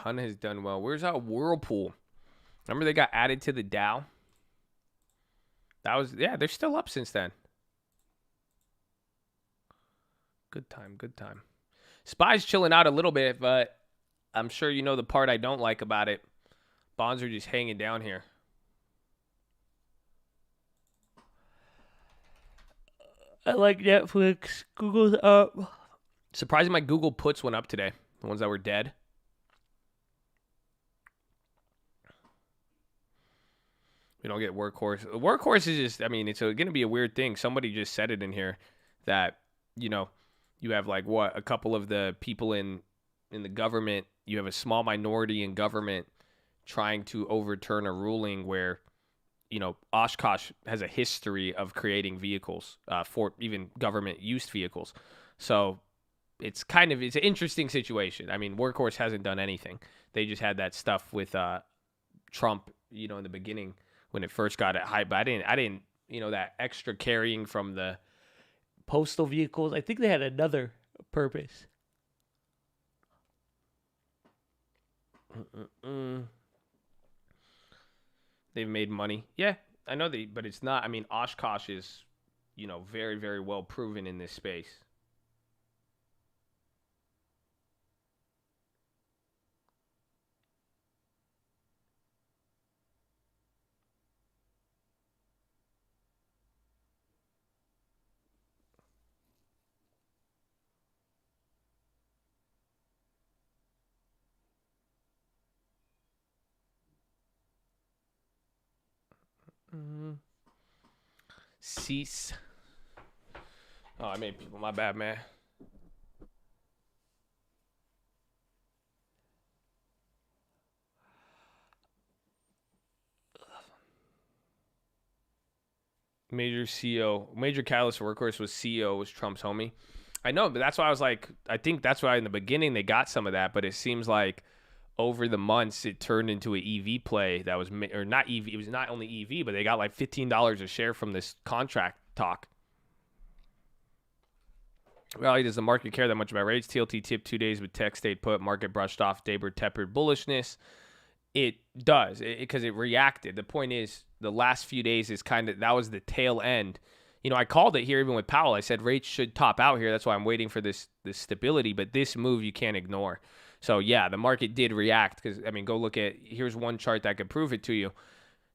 Speaker 2: Hun has done well. Where's our Whirlpool? Remember they got added to the Dow? They're still up since then. Good time. SPY's chilling out a little bit, but I'm sure you know the part I don't like about it. Bonds are just hanging down here. I like Netflix. Google's up. Surprising my Google puts went up today. The ones that were dead. We don't get Workhorse. Workhorse is just, I mean, it's going to be a weird thing. Somebody just said it in here that, you know, you have like a couple of the people in the government, you have a small minority in government trying to overturn a ruling where, you know, Oshkosh has a history of creating vehicles for even government used vehicles. So it's an interesting situation. I mean, Workhorse hasn't done anything. They just had that stuff with Trump, you know, in the beginning when it first got hype. But I didn't, you know, that extra carrying from the postal vehicles. I think they had another purpose. They've made money. Yeah, I know but it's not. I mean, Oshkosh is, you know, very, very well proven in this space. Cease. Oh, I made people. My bad, man. Major catalyst workhorse was CEO was Trump's homie. I know, but that's why I was like, I think that's why in the beginning they got some of that, but it seems like over the months it turned into an EV play that was, or not EV, it was not only EV, but they got like $15 a share from this contract talk. Well, does the market care that much about rates? TLT tipped 2 days with tech stayed put. Market brushed off Daber tepid bullishness. It does, because it reacted. The point is, the last few days is that was the tail end. You know, I called it here even with Powell. I said rates should top out here. That's why I'm waiting for this stability. But this move you can't ignore. So, yeah, the market did react because, I mean, go look at, here's one chart that could prove it to you.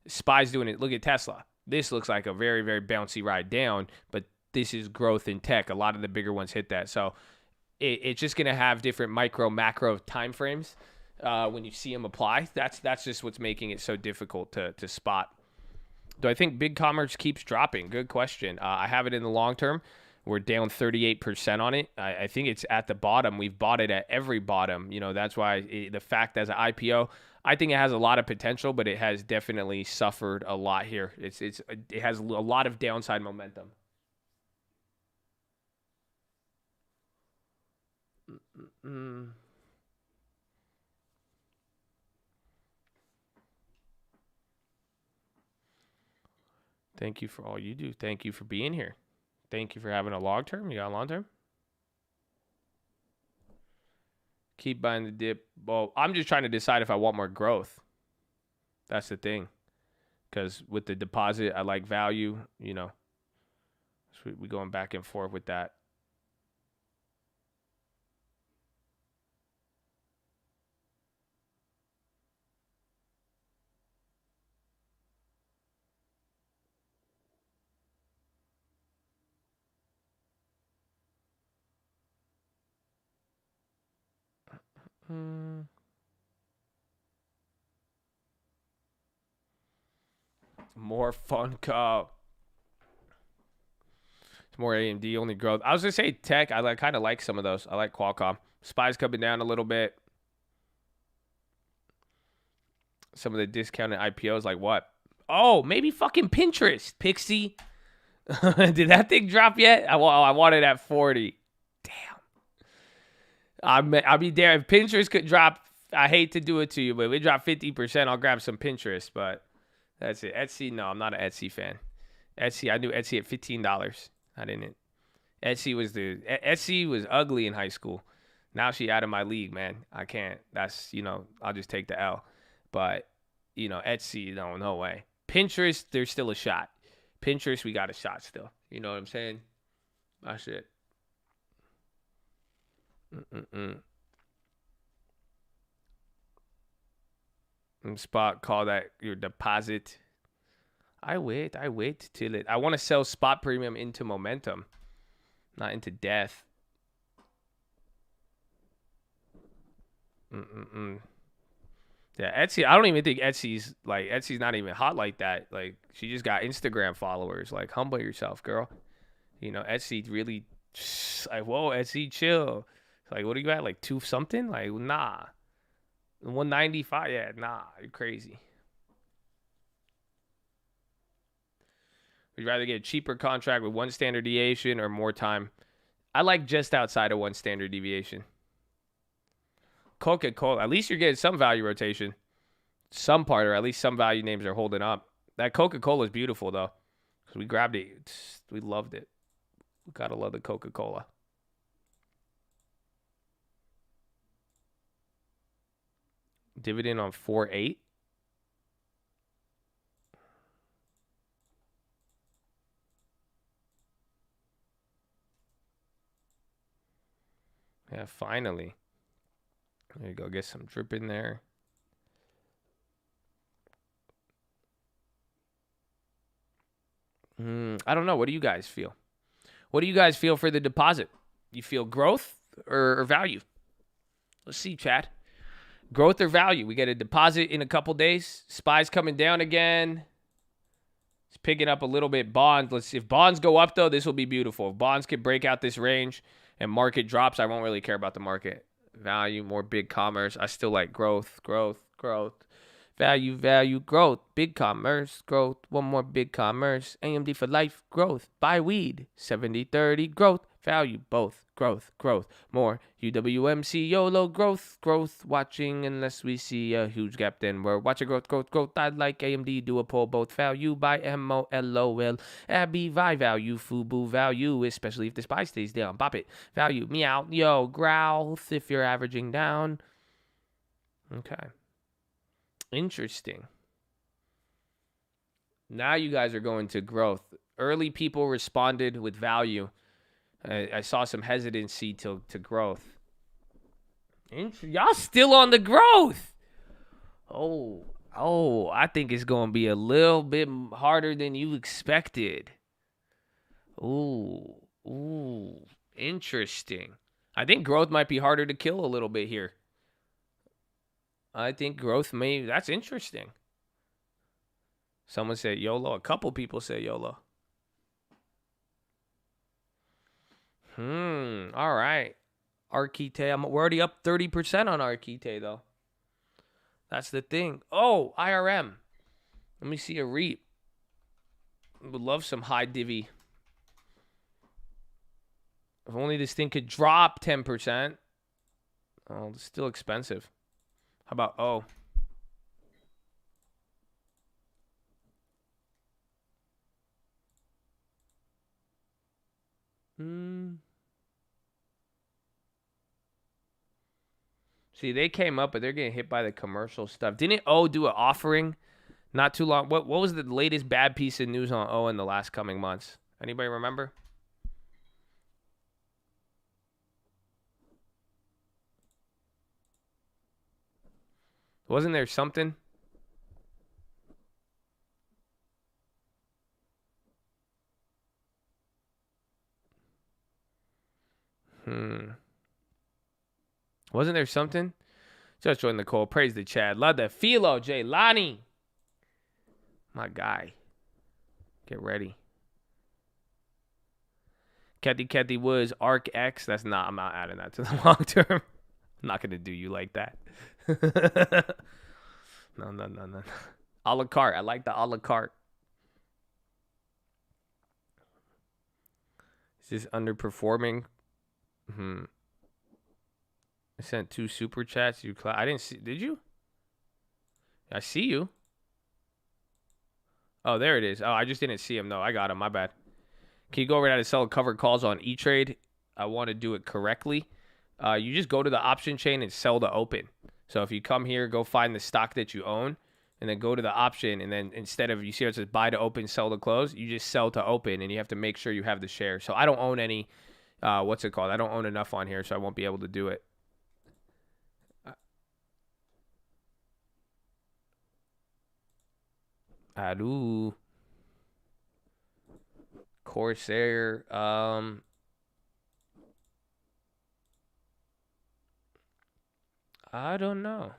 Speaker 2: SPY's doing it. Look at Tesla. This looks like a very, very bouncy ride down, but this is growth in tech. A lot of the bigger ones hit that. So it's just going to have different micro, macro time frames when you see them apply. That's just what's making it so difficult to spot. Do I think big commerce keeps dropping? Good question. I have it in the long term. We're down 38% on it. I think it's at the bottom. We've bought it at every bottom. You know, that's why the fact as an IPO, I think it has a lot of potential, but it has definitely suffered a lot here. It has a lot of downside momentum. Thank you for all you do. Thank you for being here. Thank you for having a long term. You got a long term? Keep buying the dip. Well, I'm just trying to decide if I want more growth. That's the thing. Because with the deposit, I like value, you know. So we're going back and forth with that. More fun call. It's more AMD, only growth. I was gonna say tech. I kind of like some of those. I like Qualcomm. SPY's coming down a little bit. Some of the discounted IPOs, like what? Oh, maybe fucking Pinterest, Pixie. Did that thing drop yet? I want it at 40. Damn. I'll be there. If Pinterest could drop, I hate to do it to you, but if it dropped 50%, I'll grab some Pinterest. But that's it. Etsy, no, I'm not an Etsy fan. Etsy, I knew Etsy at $15. I didn't. Etsy was ugly in high school. Now she out of my league, man. I can't. That's, I'll just take the L. But, Etsy, no way. Pinterest, there's still a shot. Pinterest, we got a shot still. You know what I'm saying? That's it. Spot, call that your deposit. I wait till it. I want to sell spot premium into momentum, not into death. Yeah, Etsy. I don't even think Etsy's not even hot like that. Like, she just got Instagram followers. Like, humble yourself, girl. Etsy really, like, whoa, Etsy, chill. Like, what are you at? Like 2 something? Like, nah. 195. Yeah, nah, you're crazy. Would you rather get a cheaper contract with 1 standard deviation or more time? I like just outside of 1 standard deviation. Coca-Cola. At least you're getting some value rotation. Some part, or at least some value names are holding up. That Coca-Cola is beautiful, though. Because we grabbed it. We loved it. We gotta love the Coca-Cola. Dividend on 4.8. Yeah, finally. There you go. Get some drip in there. I don't know. What do you guys feel? What do you guys feel for the deposit? You feel growth or value? Let's see, chat. Growth or value? We get a deposit in a couple days. SPY's coming down again. It's picking up a little bit. Bonds. Let's see. If bonds go up, though, this will be beautiful. If bonds can break out this range and market drops, I won't really care about the market. Value, more big commerce. I still like growth. Value, growth. Big commerce, growth. One more big commerce. AMD for life, growth. Buy weed. 70-30, growth. Value, both. Growth. More UWMC, YOLO, growth. Watching unless we see a huge gap, then we're watching growth. I'd like AMD, do a pull, both value. Buy MOLOL. Abby, value. FUBU, value, especially if the SPY stays down. Bop it. Value, meow. Yo, growth if you're averaging down. Okay. Interesting. Now you guys are going to growth. Early people responded with value. I saw some hesitancy to growth. Y'all still on the growth. Oh, I think it's going to be a little bit harder than you expected. Ooh, interesting. I think growth might be harder to kill a little bit here. I think growth that's interesting. Someone said YOLO. A couple people said YOLO. All right. Arquite. We're already up 30% on Arquite, though. That's the thing. Oh, IRM. Let me see a REIT. Would love some high divvy. If only this thing could drop 10%. Oh, it's still expensive. How about O? See, they came up, but they're getting hit by the commercial stuff. Didn't O do an offering not too long? What was the latest bad piece of news on O in the last coming months? Anybody remember? Wasn't there something? Wasn't there something? Just join the call. Praise the Chad. Love the PHILO, Jaylani. My guy. Get ready. Ketty Woods, Arc X. I'm not adding that to the long term. I'm not going to do you like that. No. A la carte. I like the a la carte. Is this underperforming? I sent 2 super chats. I didn't see. Did you? I see you. Oh, there it is. Oh, I just didn't see him. No, I got him. My bad. Can you go over how to sell covered calls on E-Trade? I want to do it correctly. you just go to the option chain and sell to open. So if you come here, go find the stock that you own, and then go to the option, and then instead of, you see it says buy to open, sell to close, you just sell to open, and you have to make sure you have the share. So I don't own any, what's it called? I don't own enough on here, so I won't be able to do it. Adu. Corsair. I don't know.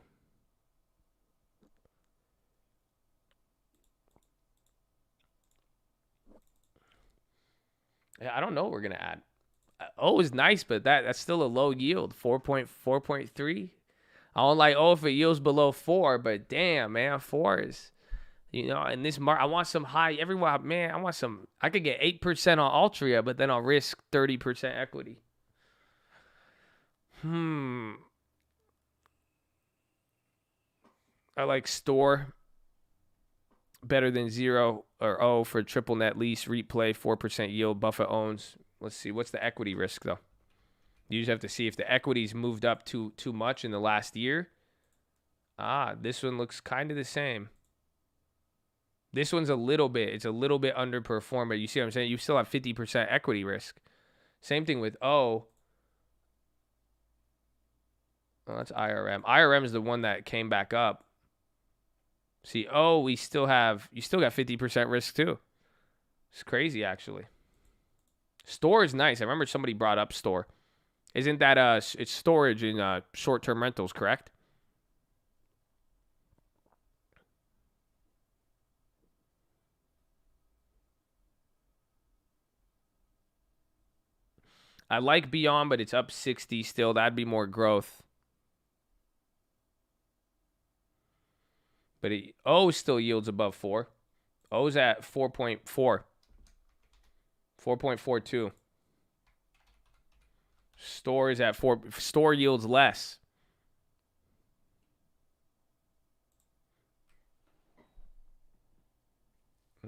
Speaker 2: Yeah, I don't know what we're gonna add. O is nice, but that's still a low yield. 4.3. I don't like O if it yields below 4, but damn, man, 4 is, in this market, I want some high everyone, man. I could get 8% on Altria, but then I'll risk 30% equity. I like Store better than 0 or O for triple net lease, replay, 4% yield. Buffett owns. Let's see, what's the equity risk though? You just have to see if the equity's moved up too much in the last year. This one looks kind of the same. This one's it's a little bit underperformed, but you see what I'm saying? You still have 50% equity risk. Same thing with O. Oh, that's IRM. IRM is the one that came back up. See, O, you still got 50% risk too. It's crazy, actually. Store is nice. I remember somebody brought up Store. Isn't that it's storage in short-term rentals, correct? I like Beyond, but it's up 60 still. That'd be more growth. But O still yields above 4. O's at 4.4. 4.42. Store is at 4. Store yields less.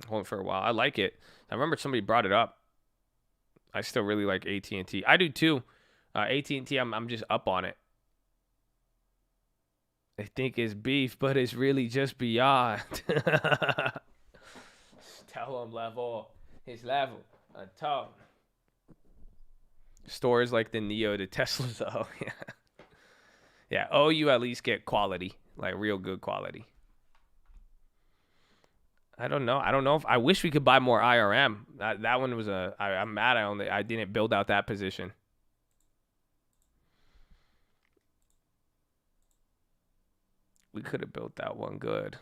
Speaker 2: Holding for a while. I like it. I remember somebody brought it up. I still really like AT&T. I do too. AT&T, I'm just up on it. I think it's beef, but it's really just beyond. Tell him level. His level. Tell him. Stores like the Neo to Tesla's. Oh, yeah. Yeah. Oh, you at least get quality. Like real good quality. I don't know. I wish we could buy more IRM. That one was I'm mad I didn't build out that position. We could have built that one good.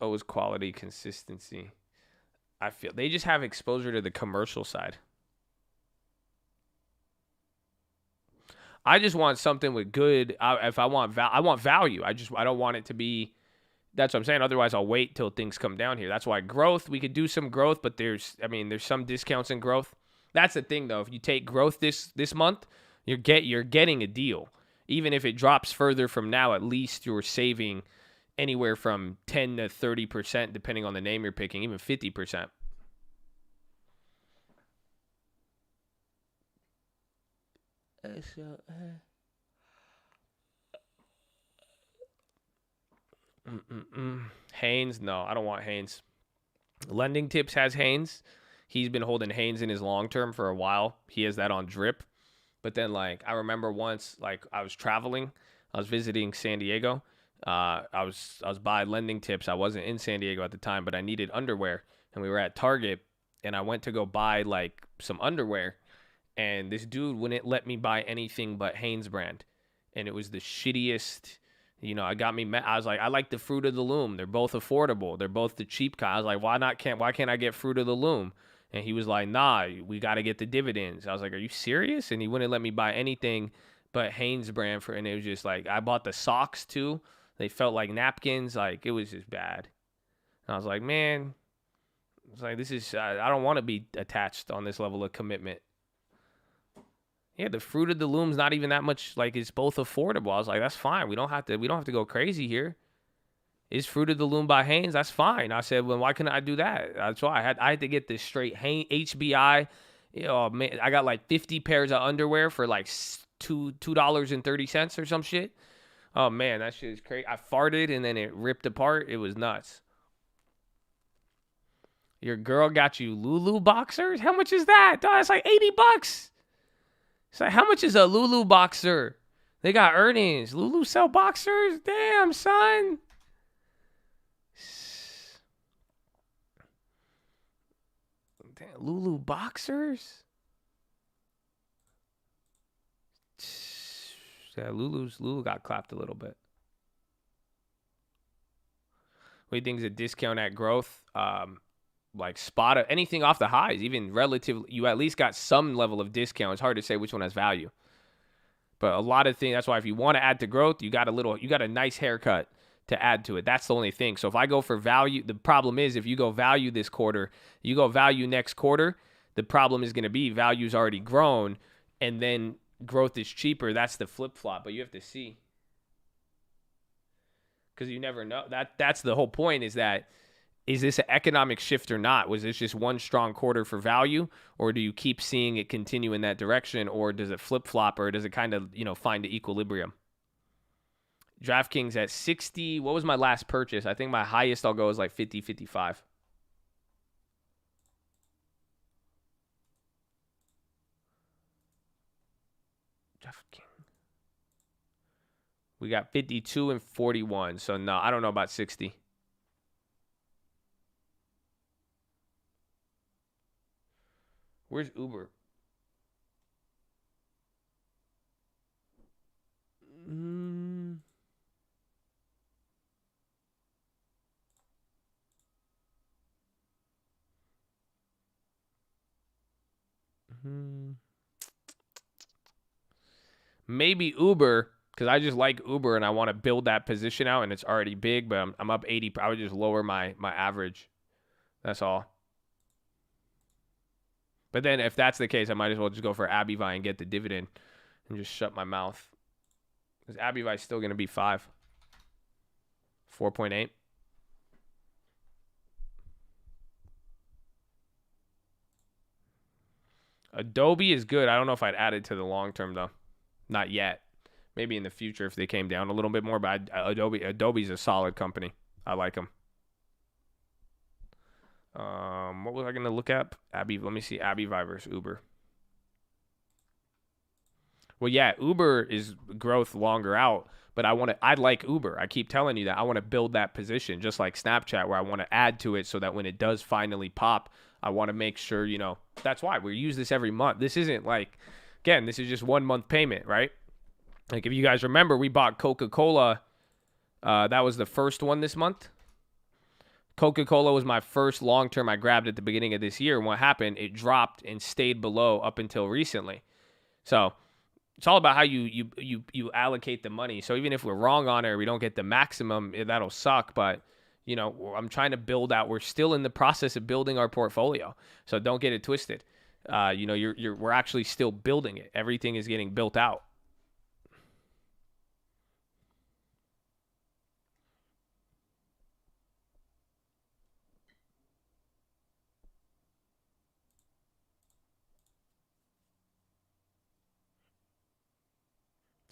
Speaker 2: Oh, it's quality, consistency. I feel they just have exposure to the commercial side. I just want something with good. If I want value. I don't want it to be. That's what I'm saying. Otherwise, I'll wait till things come down here. That's why growth. We could do some growth, but there's some discounts in growth. That's the thing, though. If you take growth this month, you're getting a deal. Even if it drops further from now, at least you're saving anywhere from 10 to 30%, depending on the name you're picking, even 50%. Haynes, no, I don't want Haynes. Lending Tips has Haynes. He's been holding Haynes in his long term for a while. He has that on drip. But then, like, I remember once, like, I was traveling. I was visiting San Diego. I was by Lending Tips. I wasn't in San Diego at the time, but I needed underwear. And we were at Target, and I went to go buy, like, some underwear. And this dude wouldn't let me buy anything but Hanes brand. And it was the shittiest, I was like, I like the Fruit of the Loom. They're both affordable. They're both the cheap kind. I was like, why can't I get Fruit of the Loom? And he was like, nah, we got to get the dividends. I was like, are you serious? And he wouldn't let me buy anything but Hanes brand and it was just like, I bought the socks too. They felt like napkins. Like, it was just bad. And I was like, man, it's like, I don't want to be attached on this level of commitment. Yeah, the Fruit of the Loom's not even that much, like, it's both affordable. I was like, that's fine. We don't have to go crazy here. is Fruit of the Loom by Hanes. That's fine. I said, well, why couldn't I do that? That's why I had to get this straight HBI. Oh man, I got like 50 pairs of underwear for like $2.30 or some shit. Oh man, that shit is crazy. I farted and then it ripped apart. It was nuts. Your girl got you Lulu boxers? How much is that? Dog, it's like $80. It's like, how much is a Lulu boxer? They got earnings. Lulu sell boxers? Damn, son. Damn, Lulu boxers? Yeah, Lulu got clapped a little bit. What do you think is a discount at growth? Like spot anything off the highs, even relatively, you at least got some level of discount. It's hard to say which one has value. But a lot of things, that's why if you want to add to growth, you got a nice haircut to add to it. That's the only thing. So if I go for value, the problem is if you go value this quarter, you go value next quarter, the problem is going to be value's already grown and then growth is cheaper. That's the flip-flop, but you have to see. Because you never know. That's the whole point, is this an economic shift or not? Was this just one strong quarter for value, or do you keep seeing it continue in that direction, or does it flip-flop, or does it kind of, find the equilibrium? DraftKings at 60. What was my last purchase? I think my highest I'll go is like 50, 55. DraftKings. We got 52 and 41. So no, I don't know about 60. Where's Uber? Maybe Uber, because I just like Uber and I want to build that position out, and it's already big, but I'm up 80. I would just lower my average. That's all. But then if that's the case, I might as well just go for Abivi and get the dividend and just shut my mouth. Because Abivi is still going to be 5. 4.8. Adobe is good. I don't know if I'd add it to the long term, though. Not yet. Maybe in the future if they came down a little bit more. But Adobe's a solid company. I like them. What was I going to look at? Let me see. Abivi versus Uber. Well, yeah, Uber is growth longer out, but I like Uber. I keep telling you that I want to build that position, just like Snapchat, where I want to add to it so that when it does finally pop, I want to make sure, that's why we use this every month. This isn't like, again, this is just 1 month payment, right? Like if you guys remember, we bought Coca-Cola. That was the first one this month. Coca-Cola was my first long-term I grabbed at the beginning of this year. And what happened, it dropped and stayed below up until recently. So it's all about how you allocate the money. So even if we're wrong on it or we don't get the maximum, that'll suck. But, I'm trying to build out. We're still in the process of building our portfolio. So don't get it twisted. We're actually still building it. Everything is getting built out.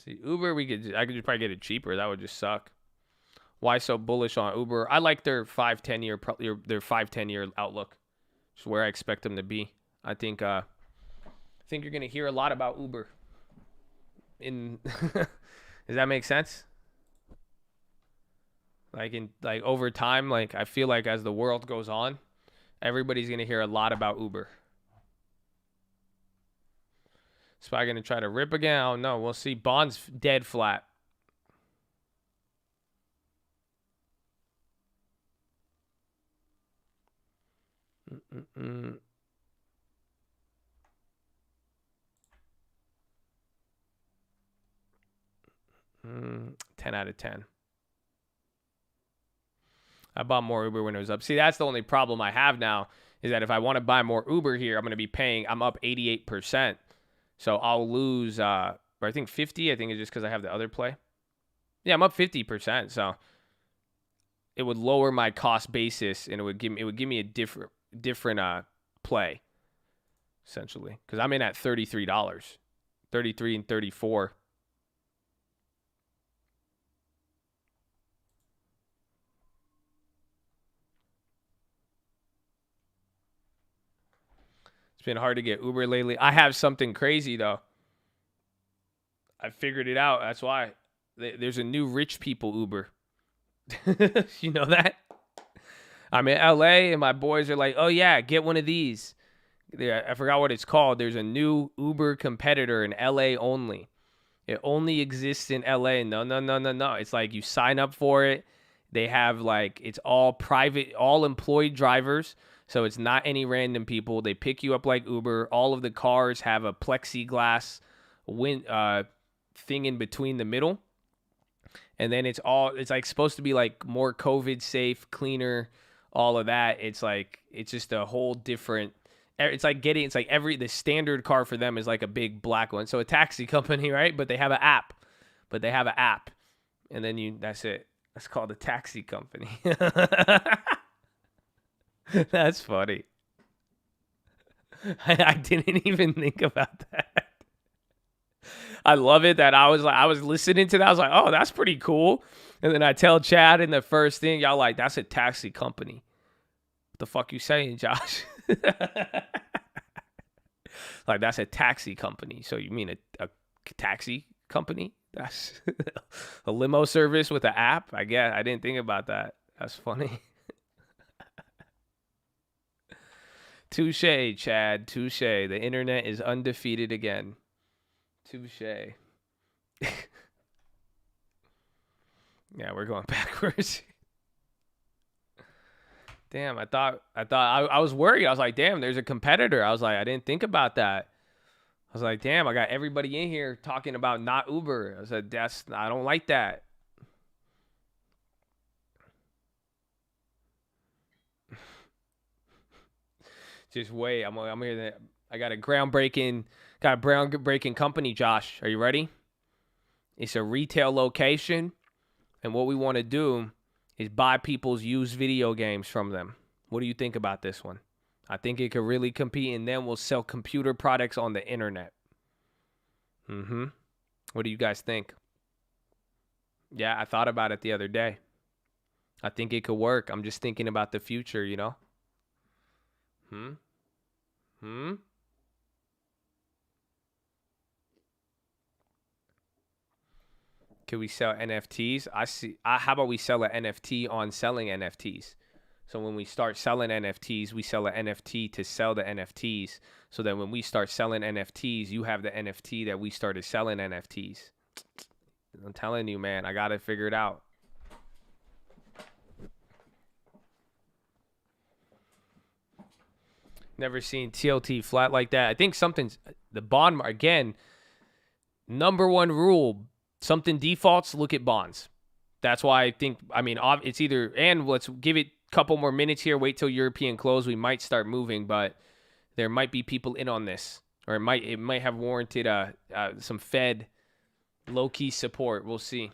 Speaker 2: See, Uber, I could just probably get it cheaper. That would just suck. Why so bullish on Uber? I like their 5-10 year outlook. It's where I expect them to be. I think you're gonna hear a lot about Uber. Does that make sense? Like over time, like I feel like as the world goes on, everybody's gonna hear a lot about Uber. SPY going to try to rip again? Oh, no. We'll see. Bonds dead flat. Mm-mm-mm. 10 out of 10. I bought more Uber when it was up. See, that's the only problem I have now is that if I want to buy more Uber here, I'm going to be paying. I'm up 88%. So I'll lose, or I think 50. I think it's just because I have the other play. Yeah, I'm up 50%. So it would lower my cost basis, and it would give me a different play, essentially, because I'm in at $33, 33 and 34. It's been hard to get Uber lately. I have something crazy though. I figured it out. That's why there's a new rich people Uber. You know that? I'm in LA and my boys are like, "Oh yeah, get one of these." I forgot what it's called. There's a new Uber competitor in LA only. It only exists in LA. No. It's like you sign up for it. They have like, it's all private, all employed drivers. So it's not any random people. They pick you up like Uber. All of the cars have a plexiglass thing in between the middle. And then it's like supposed to be like more COVID safe, cleaner, all of that. It's like, it's just a whole different, the standard car for them is like a big black one. So a taxi company, right? But they have an app. And then that's it. That's called a taxi company. That's funny. I didn't even think about that. I love it that I was listening to that. I was like, oh, that's pretty cool. And then I tell Chad in the first thing, y'all like, that's a taxi company. What the fuck you saying, Josh? Like, that's a taxi company. So you mean a taxi company? That's a limo service with an app? I guess. I didn't think about that. That's funny. Touche, Chad. Touche. The internet is undefeated again. Touche. Yeah, we're going backwards. Damn, I was worried. I was like, damn, there's a competitor. I was like, I didn't think about that. I was like, damn, I got everybody in here talking about not Uber. I said, I don't like that. Just wait. I'm here. I got a groundbreaking company, Josh. Are you ready? It's a retail location. And what we want to do is buy people's used video games from them. What do you think about this one? I think it could really compete, and then we'll sell computer products on the internet. What do you guys think? Yeah, I thought about it the other day. I think it could work. I'm just thinking about the future, you know? Could we sell NFTs? How about we sell an NFT on selling NFTs? So when we start selling NFTs, we sell an NFT to sell the NFTs. So that when we start selling NFTs, you have the NFT that we started selling NFTs. I'm telling you, man, I got to figure it out. Never seen TLT flat like that. I think the bond, again, number one rule, something defaults, look at bonds. That's why it's either, and let's give it a couple more minutes here, wait till European close. We might start moving, but there might be people in on this, or it might have warranted some Fed low-key support. We'll see.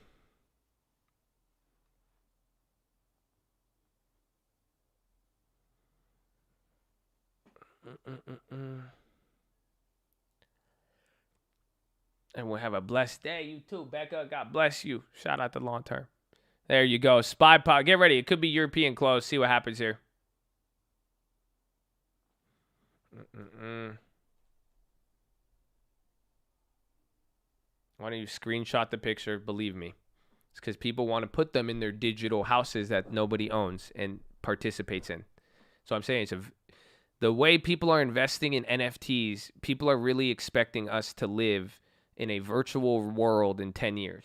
Speaker 2: And we'll have a blessed day. You too, Becca. God bless you. Shout out to long term. There you go. Spy pod. Get ready. It could be European close. See what happens here. Why don't you screenshot the picture? Believe me. It's because people want to put them in their digital houses that nobody owns and participates in. So I'm saying the way people are investing in NFTs, people are really expecting us to live in a virtual world in 10 years.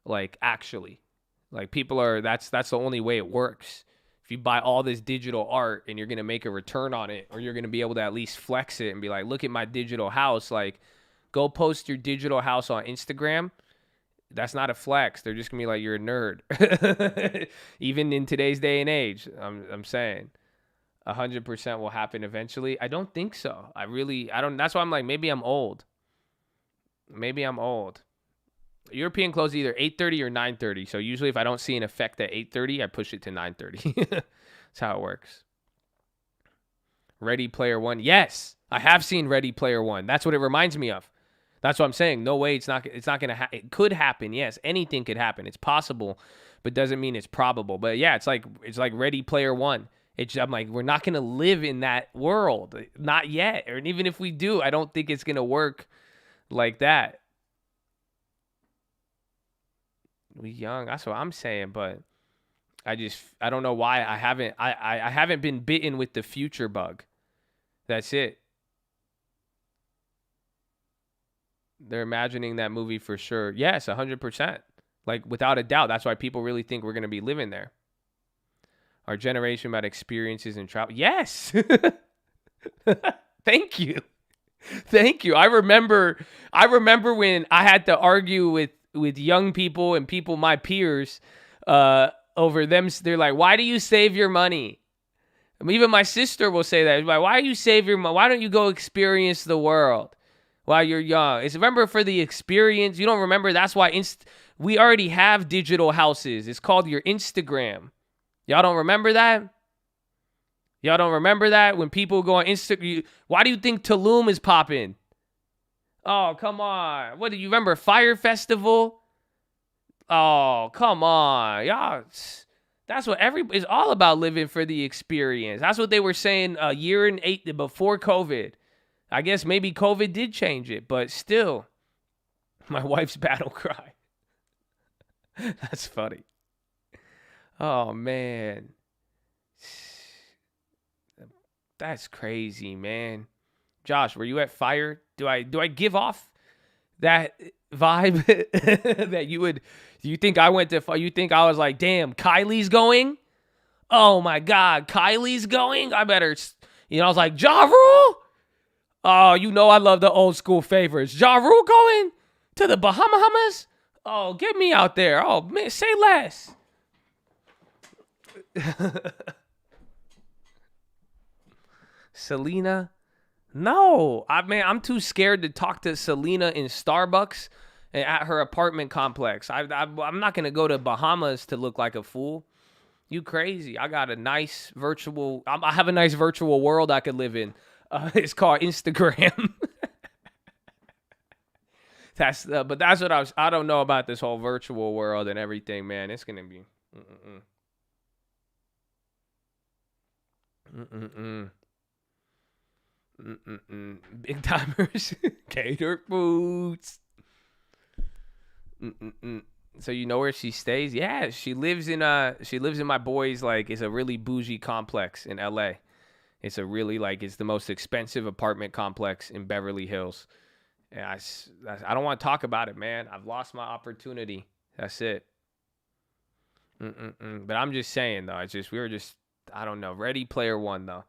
Speaker 2: Like, actually. Like, people are, that's the only way it works. If you buy all this digital art and you're going to make a return on it, or you're going to be able to at least flex it and be like, look at my digital house. Like, go post your digital house on Instagram. That's not a flex. They're just going to be like, you're a nerd. Even in today's day and age, I'm saying. 100% will happen eventually. I don't think so. I don't. That's why I'm like, maybe I'm old. European close either 8:30 or 9:30. So usually if I don't see an effect at 8:30, I push it to 9:30. That's how it works. Ready Player One. Yes, I have seen Ready Player One. That's what it reminds me of. That's what I'm saying. No way. It's not going to. It could happen. Yes, anything could happen. It's possible, but doesn't mean it's probable. But yeah, it's like Ready Player One. I'm like, we're not going to live in that world. Not yet. Or even if we do, I don't think it's going to work like that. We young. That's what I'm saying. But I don't know why I haven't been bitten with the future bug. That's it. They're imagining that movie for sure. Yes, 100%. Like, without a doubt. That's why people really think we're going to be living there. Our generation about experiences and travel. Yes. Thank you. Thank you. I remember when I had to argue with young people and people, my peers, over them. They're like, why do you save your money? I mean, even my sister will say that. Like, why do you save your money? Why don't you go experience the world while you're young? It's remember for the experience. You don't remember? That's why we already have digital houses. It's called your Instagram. Y'all don't remember that? Y'all don't remember that? When people go on Instagram, why do you think Tulum is popping? Oh, come on. What do you remember? Fire Festival? Oh, come on. Y'all, that's what it's all about, living for the experience. That's what they were saying a year and 8 before COVID. I guess maybe COVID did change it, but still, my wife's battle cry. That's funny. Oh, man. That's crazy, man. Josh, were you at Fire? Do I give off that vibe that you would? Do you think I went to? You think I was like, damn, Kylie's going? Oh my God, Kylie's going. I better. I was like, Ja Rule. Oh, I love the old school favorites. Ja Rule going to the Bahamas? Oh, get me out there. Oh man, say less. Selena? No. I'm too scared to talk to Selena in Starbucks and at her apartment complex. I'm not going to go to Bahamas to look like a fool. You crazy. I got a nice virtual... I have a nice virtual world I could live in. It's called Instagram. But that's what I don't know about this whole virtual world and everything, man. It's going to be... Big timers. Cater foods. So you know where she stays? Yeah, she lives in my boy's, like, it's a really bougie complex in LA. It's a really, like, it's the most expensive apartment complex in Beverly Hills. And I don't want to talk about it, man. I've lost my opportunity. That's it. But I'm just saying, though. I don't know. Ready Player One, though.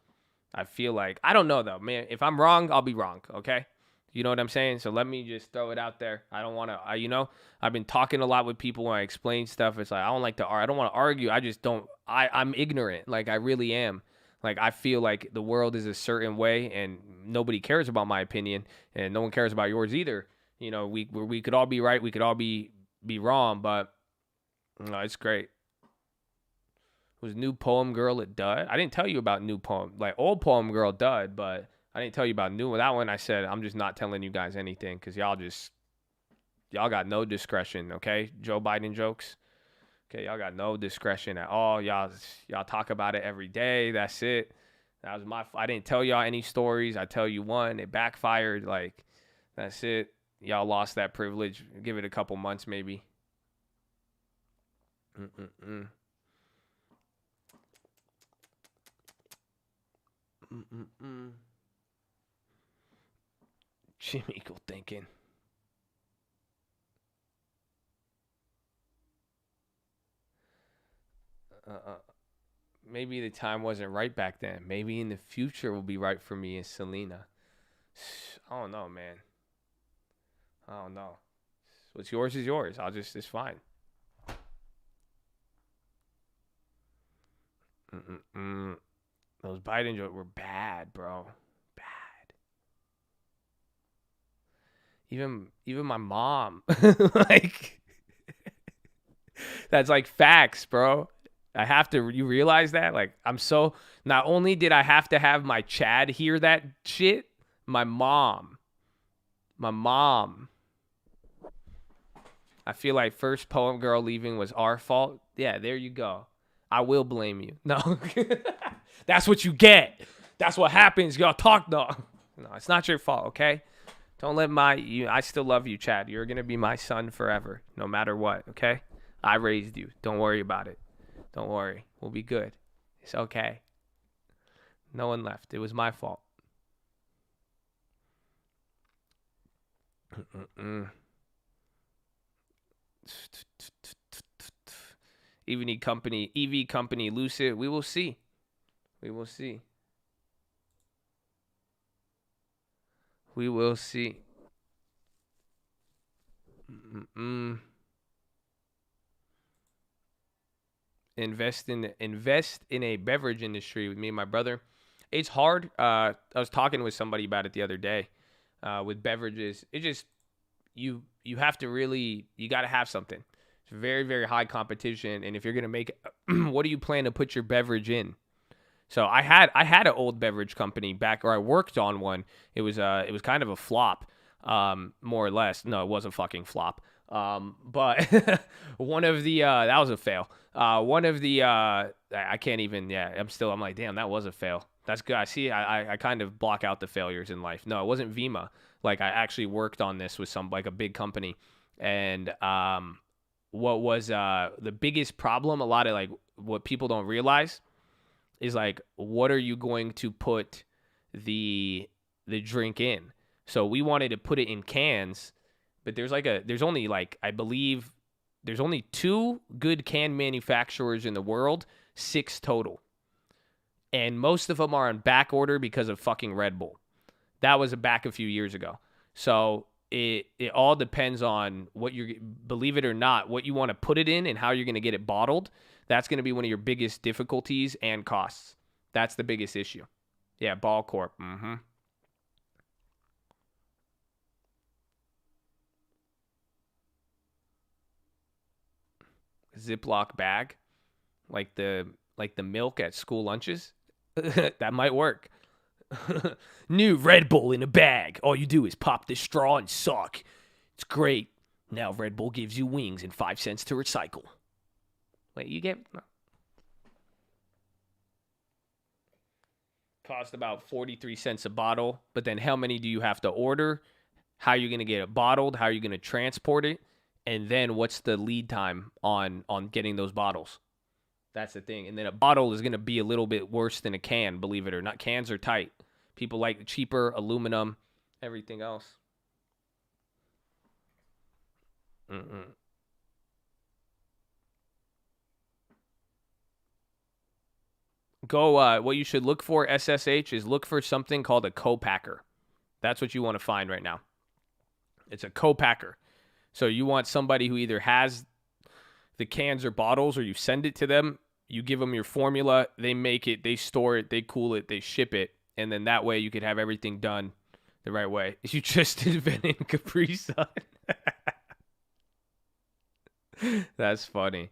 Speaker 2: I feel like, I don't know, though, man. If I'm wrong, I'll be wrong, okay? You know what I'm saying? So let me just throw it out there. I don't want to, I've been talking a lot with people when I explain stuff. It's like, I don't want to argue. I just don't, I'm ignorant. Like, I really am. Like, I feel like the world is a certain way and nobody cares about my opinion and no one cares about yours either. We could all be right. We could all be wrong, but it's great. Was New Poem Girl a dud? I didn't tell you about New Poem. Like, Old Poem Girl dud, but I didn't tell you about New. That one I said, I'm just not telling you guys anything because y'all got no discretion, okay? Joe Biden jokes. Okay, y'all got no discretion at all. Y'all talk about it every day. That's it. That was I didn't tell y'all any stories. I tell you one. It backfired. Like, that's it. Y'all lost that privilege. Give it a couple months maybe. Jim Eagle thinking. Maybe the time wasn't right back then. Maybe in the future will be right for me and Selena. I don't know, man. I don't know. What's yours is yours. It's fine. Those Biden jokes were bad, bro. Bad. Even my mom. Like, that's like facts, bro. I have to, you realize that? Like, not only did I have to have my Chad hear that shit, my mom. I feel like first poem girl leaving was our fault. Yeah, there you go. I will blame you. No. That's what you get. That's what happens. Y'all talk, no. No, it's not your fault, okay? Don't let I still love you, Chad. You're going to be my son forever, no matter what, okay? I raised you. Don't worry about it. Don't worry. We'll be good. It's okay. No one left. It was my fault. EV company, Lucid. We will see. We will see. We will see. Invest in a beverage industry with me and my brother. It's hard. I was talking with somebody about it the other day. With beverages, it just you have to really, you got to have something. It's very, very high competition, and if you're gonna make what do you plan to put your beverage in? So I had an old beverage company back, or I worked on one. It was kind of a flop, more or less. No, it was a fucking flop. But one of the that was a fail. One of the I can't even. Yeah, I'm like, damn, that was a fail. That's good. I see. I kind of block out the failures in life. No, it wasn't Vima. Like, I actually worked on this with like a big company, and what was the biggest problem? A lot of, like, what people don't realize is, like, what are you going to put the drink in? So we wanted to put it in cans, but there's only, like, I believe there's only 2 good can manufacturers in the world, 6 total. And most of them are on back order because of fucking Red Bull. That was back a few years ago. So it all depends on what believe it or not, what you want to put it in and how you're going to get it bottled. That's going to be one of your biggest difficulties and costs. That's the biggest issue. Yeah, Ball Corp. Ziploc bag, like the milk at school lunches. That might work. New Red Bull in a bag. All you do is pop this straw and suck. It's great. Now Red Bull gives you wings and 5 cents to recycle. Wait, you get... Cost about 43 cents a bottle. But then how many do you have to order? How are you going to get it bottled? How are you going to transport it? And then what's the lead time on getting those bottles? That's the thing. And then a bottle is going to be a little bit worse than a can, believe it or not. Cans are tight. People like cheaper, aluminum, everything else. What you should look for, SSH, is look for something called a co-packer. That's what you want to find right now. It's a co-packer. So you want somebody who either has the cans or bottles, or you send it to them, you give them your formula, they make it, they store it, they cool it, they ship it, and then that way you could have everything done the right way. You just invented Capri Sun. That's funny.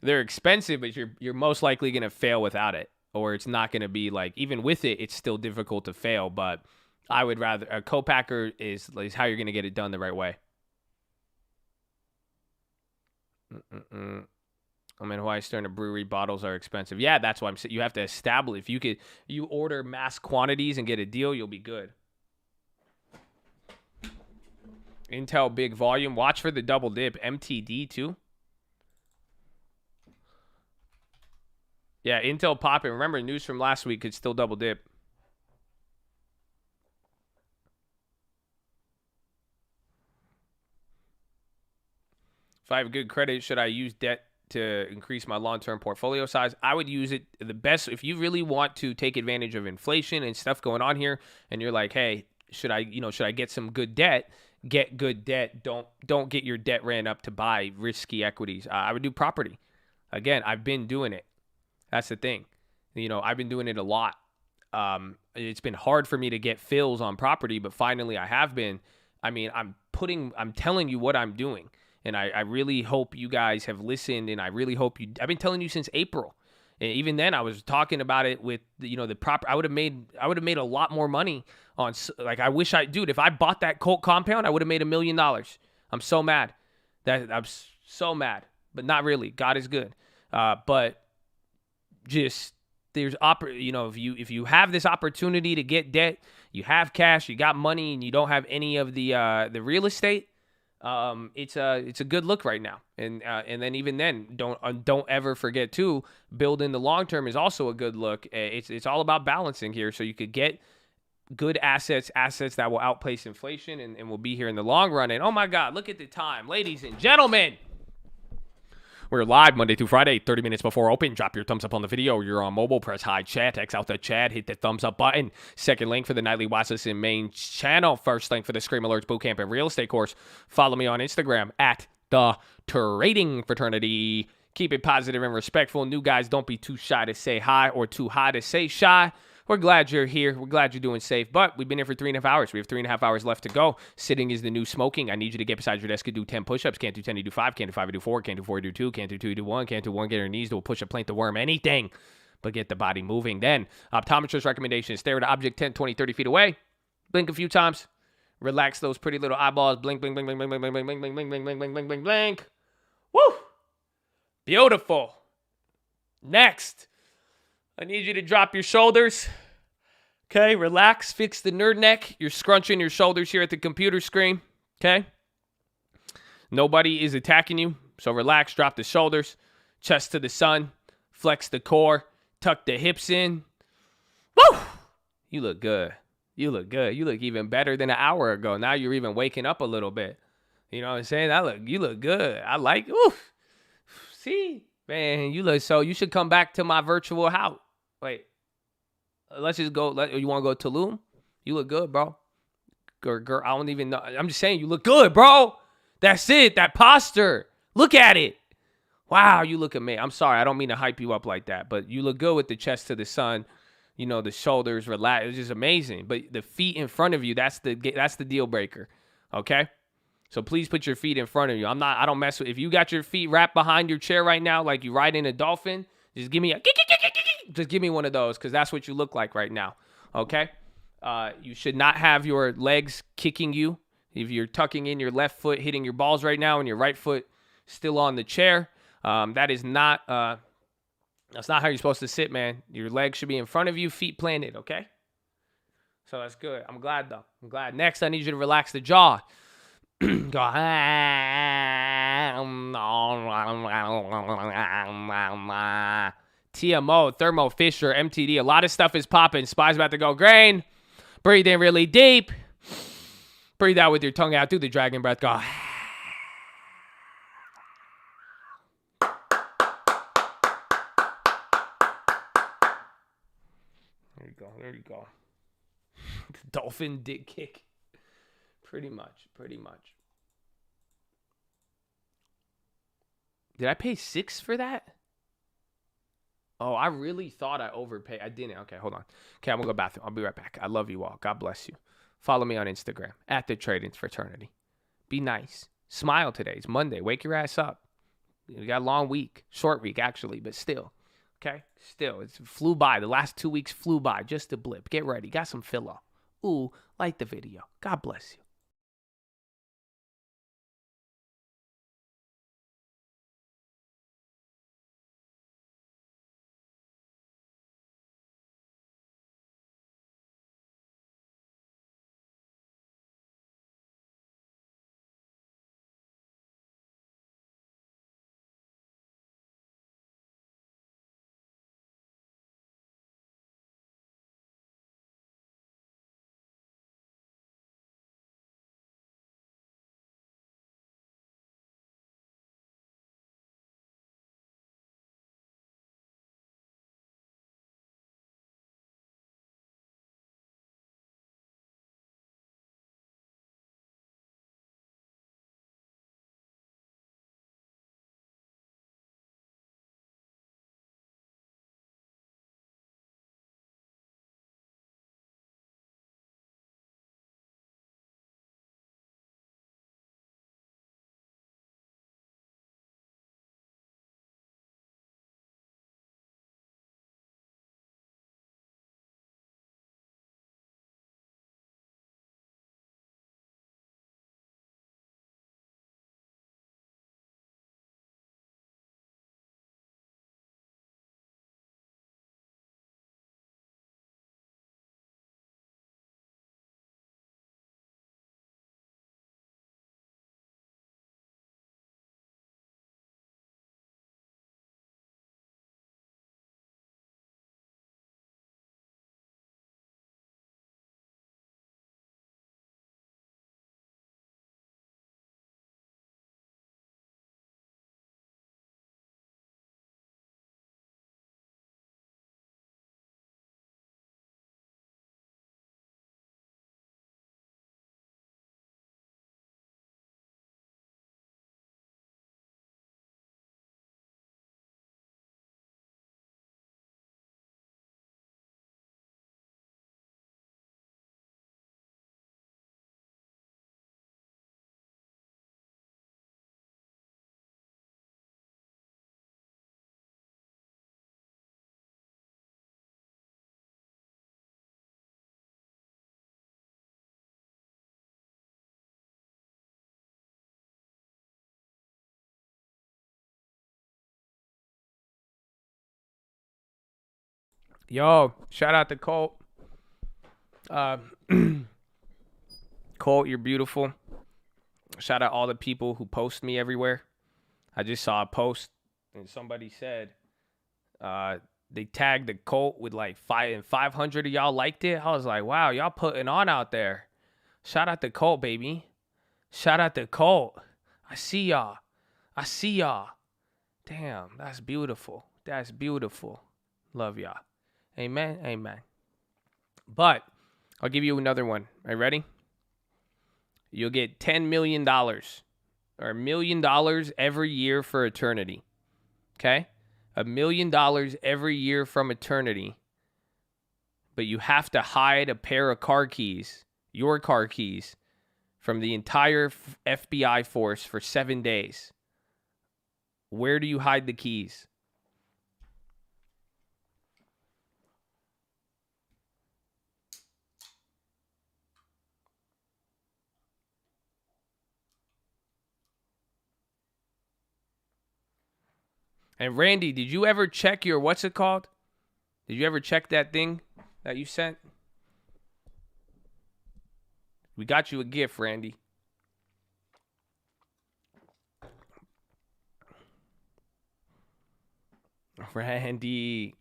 Speaker 2: They're expensive, but you're most likely going to fail without it, or it's not going to be, like, even with it, it's still difficult to fail, but I would rather, a co-packer is how you're going to get it done the right way. I'm in Hawaii Stern, a brewery, bottles are expensive. Yeah, that's why I'm saying you have to establish. If you order mass quantities and get a deal, you'll be good. Intel big volume. Watch for the double dip. MTD too. Yeah, Intel popping. Remember, news from last week could still double dip. If I have good credit, should I use debt to increase my long-term portfolio size? I would use it the best if you really want to take advantage of inflation and stuff going on here, and you're like, hey, should I get some good debt? Get good debt. Don't get your debt ran up to buy risky equities. I would do property. Again, I've been doing it. That's the thing. I've been doing it a lot. It's been hard for me to get fills on property, but finally I have been. I mean, I'm I'm telling you what I'm doing. And I really hope you guys have listened, and I really hope I've been telling you since April. And even then I was talking about it with the proper, I would have made a lot more money on, like, I wish dude, if I bought that Colt compound, I would have made $1 million. I'm so mad. I'm so mad, but not really. God is good. But just, there's if you have this opportunity to get debt, you have cash, you got money, and you don't have any of the real estate, it's a good look right now. And then even then, don't ever forget too, building the long term is also a good look. It's all about balancing here, so you could get good assets that will outpace inflation and will be here in the long run. And oh my God, look at the time, ladies and gentlemen. We're live Monday through Friday, 30 minutes before open. Drop your thumbs up on the video. You're on mobile, press high chat, X out the chat, hit the thumbs up button. Second link for the nightly Watchlist and main channel. First link for the Scream Alerts Bootcamp and Real Estate course. Follow me on Instagram at the Trading Fraternity. Keep it positive and respectful. New guys, don't be too shy to say hi or too high to say shy. We're glad you're here. We're glad you're doing safe. But we've been here for 3.5 hours. We have 3.5 hours left to go. Sitting is the new smoking. I need you to get beside your desk and do 10 push-ups. Can't do 10, you do 5. Can't do 5, you do 4. Can't do 4, you do 2. Can't do 2, you do 1. Can't do 1, get on your knees, do a push-up, plank the worm, anything. But get the body moving. Then, optometrist recommendation. Stare at an object 10, 20, 30 feet away. Blink a few times. Relax those pretty little eyeballs. Blink, blink, blink, blink, blink, blink, blink, blink, blink, blink, blink, blink, blink, blink, blink, blink. Woo! Beautiful. Next, I need you to drop your shoulders. Okay, relax, fix the nerd neck. You're scrunching your shoulders here at the computer screen, okay? Nobody is attacking you, so relax, drop the shoulders, chest to the sun, flex the core, tuck the hips in. Woo! You look good. You look good. You look even better than an hour ago. Now you're even waking up a little bit. You know what I'm saying? You look good. I like, oof. See? Man, you should come back to my virtual house. Wait. Let's just go. You want to go to Tulum? You look good, bro. Girl, I don't even know. I'm just saying, you look good, bro. That's it. That posture. Look at it. Wow, you look amazing. I'm sorry. I don't mean to hype you up like that, but you look good with the chest to the sun. The shoulders relax. It's just amazing. But the feet in front of you, that's the deal breaker. Okay? So please put your feet in front of you. I don't mess with. If you got your feet wrapped behind your chair right now, like you riding a dolphin, just give me one of those, because that's what you look like right now, okay? You should not have your legs kicking you. If you're tucking in your left foot, hitting your balls right now, and your right foot still on the chair, that's not how you're supposed to sit, man. Your legs should be in front of you, feet planted, okay? So that's good. I'm glad, though. I'm glad. Next, I need you to relax the jaw. Go. TMO, Thermo Fisher, MTD. A lot of stuff is popping. Spy's about to go grain. Breathe in really deep. Breathe out with your tongue out. Do the dragon breath. Go. There you go. There you go. Dolphin dick kick. Pretty much. Did I pay $6 for that? Oh, I really thought I overpaid. I didn't. Okay, hold on. Okay, I'm going to go bathroom. I'll be right back. I love you all. God bless you. Follow me on Instagram, at the Trading Fraternity. Be nice. Smile today. It's Monday. Wake your ass up. You got a long week. Short week, actually, but still. Okay? Still. It flew by. The last 2 weeks flew by. Just a blip. Get ready. Got some PHILO. Ooh, like the video. God bless you. Yo, shout out to Colt. Uh, Colt, you're beautiful. Shout out all the people who post me everywhere. I just saw a post and somebody said they tagged the Colt with like 500 of y'all liked it. I was like, wow, y'all putting on out there. Shout out to Colt, baby. Shout out to Colt. I see y'all. I see y'all. Damn, that's beautiful. That's beautiful. Love y'all. Amen. Amen. But I'll give you another one. Are you ready? You'll get $10 million or $1 million every year for eternity. Okay? $1 million every year from eternity. But you have to hide a pair of car keys, your car keys, from the entire FBI force for 7 days. Where do you hide the keys? And Randy, did you ever check your, what's it called? Did you ever check that thing that you sent? We got you a gift, Randy. Randy.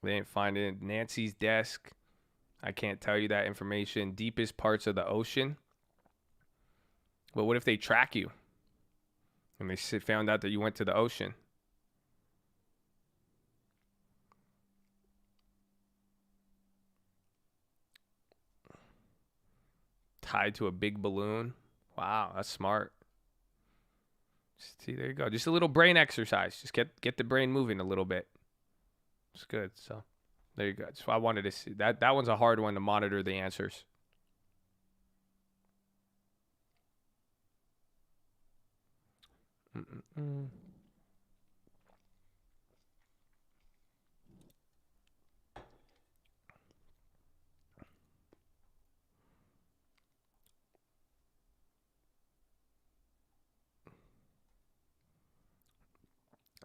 Speaker 2: They didn't find it in Nancy's desk. I can't tell you that information. Deepest parts of the ocean. But what if they track you? And they found out that you went to the ocean. Tied to a big balloon. Wow, that's smart. See, there you go. Just a little brain exercise. Just get the brain moving a little bit. It's good. So there you go. So I wanted to see that. That one's a hard one to monitor the answers.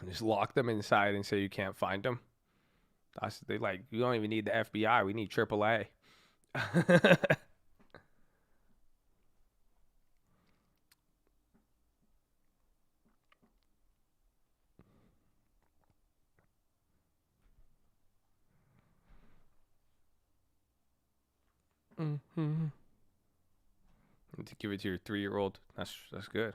Speaker 2: Just lock them inside and say you can't find them. They like, you don't even need the FBI. We need AAA. Mm-hmm. To give it to your 3-year-old. That's good.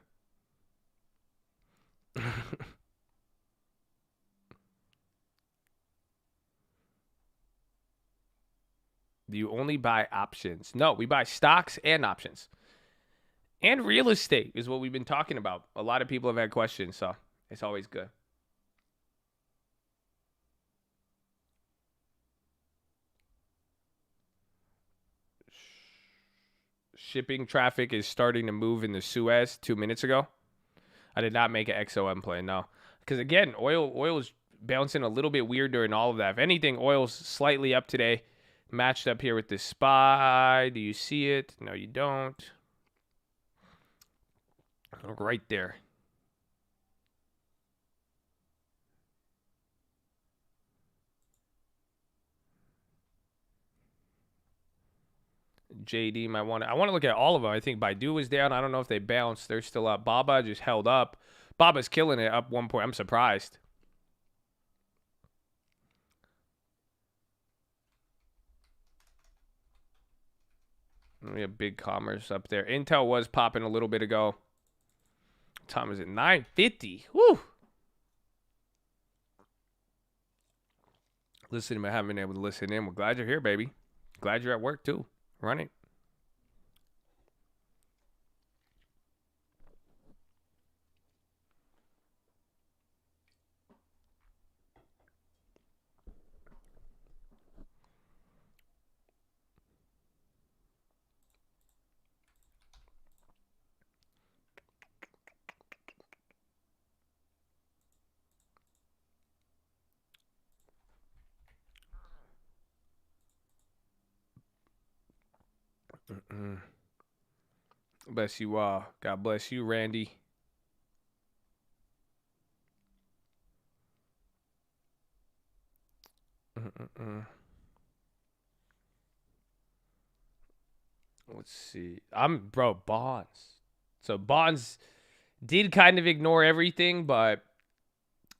Speaker 2: Do you only buy options? No, we buy stocks and options. And real estate is what we've been talking about. A lot of people have had questions, so it's always good. Shipping traffic is starting to move in the Suez 2 minutes ago. I did not make an XOM play, no. Because again, oil is bouncing a little bit weird during all of that. If anything, oil's slightly up today. Matched up here with the SPY. Do you see it? No, you don't. Right there. JD might want to. I want to look at all of them. I think Baidu was down. I don't know if they bounced. They're still up. Baba just held up. Baba's killing it up 1 point. I'm surprised. We have big commerce up there. Intel was popping a little bit ago. What time is it? 9:50. Woo. Listening, but haven't been able to listen in. We're glad you're here, baby. Glad you're at work too. Running. Bless you all. God bless you, Randy. Let's see. Bonds. So bonds did kind of ignore everything, but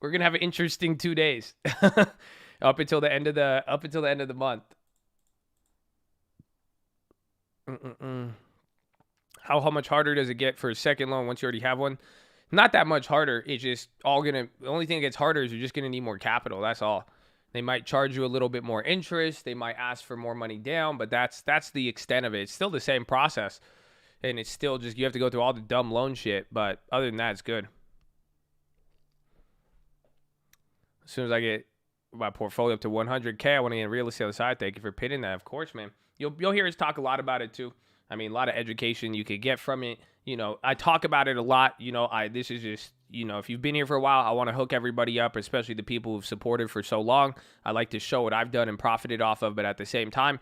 Speaker 2: we're gonna have an interesting 2 days up until the end of the month. How much harder does it get for a second loan once you already have one? Not that much harder. It's just the only thing that gets harder is you're just gonna need more capital. That's all. They might charge you a little bit more interest. They might ask for more money down, but that's the extent of it. It's still the same process, and it's still just you have to go through all the dumb loan shit. But other than that, it's good. As soon as I get my portfolio up to 100K, I want to get in real estate on the side. Thank you for pinning that. Of course, man. You'll hear us talk a lot about it too. I mean, a lot of education you could get from it. I talk about it a lot. This is just, if you've been here for a while, I want to hook everybody up, especially the people who've supported for so long. I like to show what I've done and profited off of, but at the same time,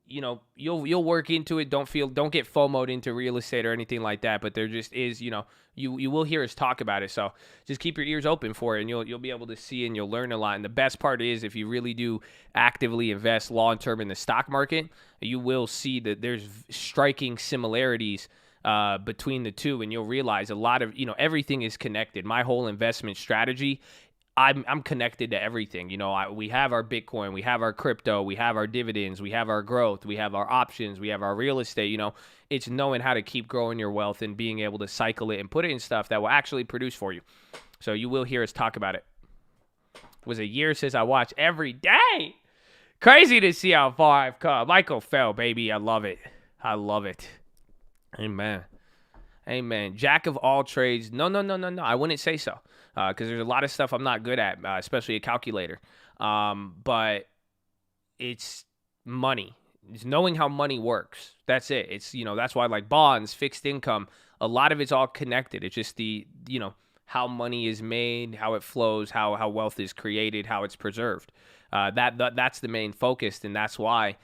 Speaker 2: you'll work into it. Don't get FOMO'd into real estate or anything like that. But there just is, you will hear us talk about it. So just keep your ears open for it, and you'll be able to see and you'll learn a lot. And the best part is, if you really do actively invest long term in the stock market, you will see that there's striking similarities between the two, and you'll realize a lot of everything is connected. My whole investment strategy, I'm connected to everything. We have our Bitcoin, we have our crypto, we have our dividends, we have our growth, we have our options, we have our real estate. It's knowing how to keep growing your wealth and being able to cycle it and put it in stuff that will actually produce for you. So you will hear us talk about it. It was a year since I watched every day. Crazy to see how far I've come. Michael fell, baby. I love it. I love it. Amen. Jack of all trades. No. I wouldn't say so. Because there's a lot of stuff I'm not good at, especially a calculator. But it's money. It's knowing how money works. That's it. It's, that's why like bonds, fixed income, a lot of it's all connected. It's just how money is made, how it flows, how wealth is created, how it's preserved. That's the main focus. And that's why,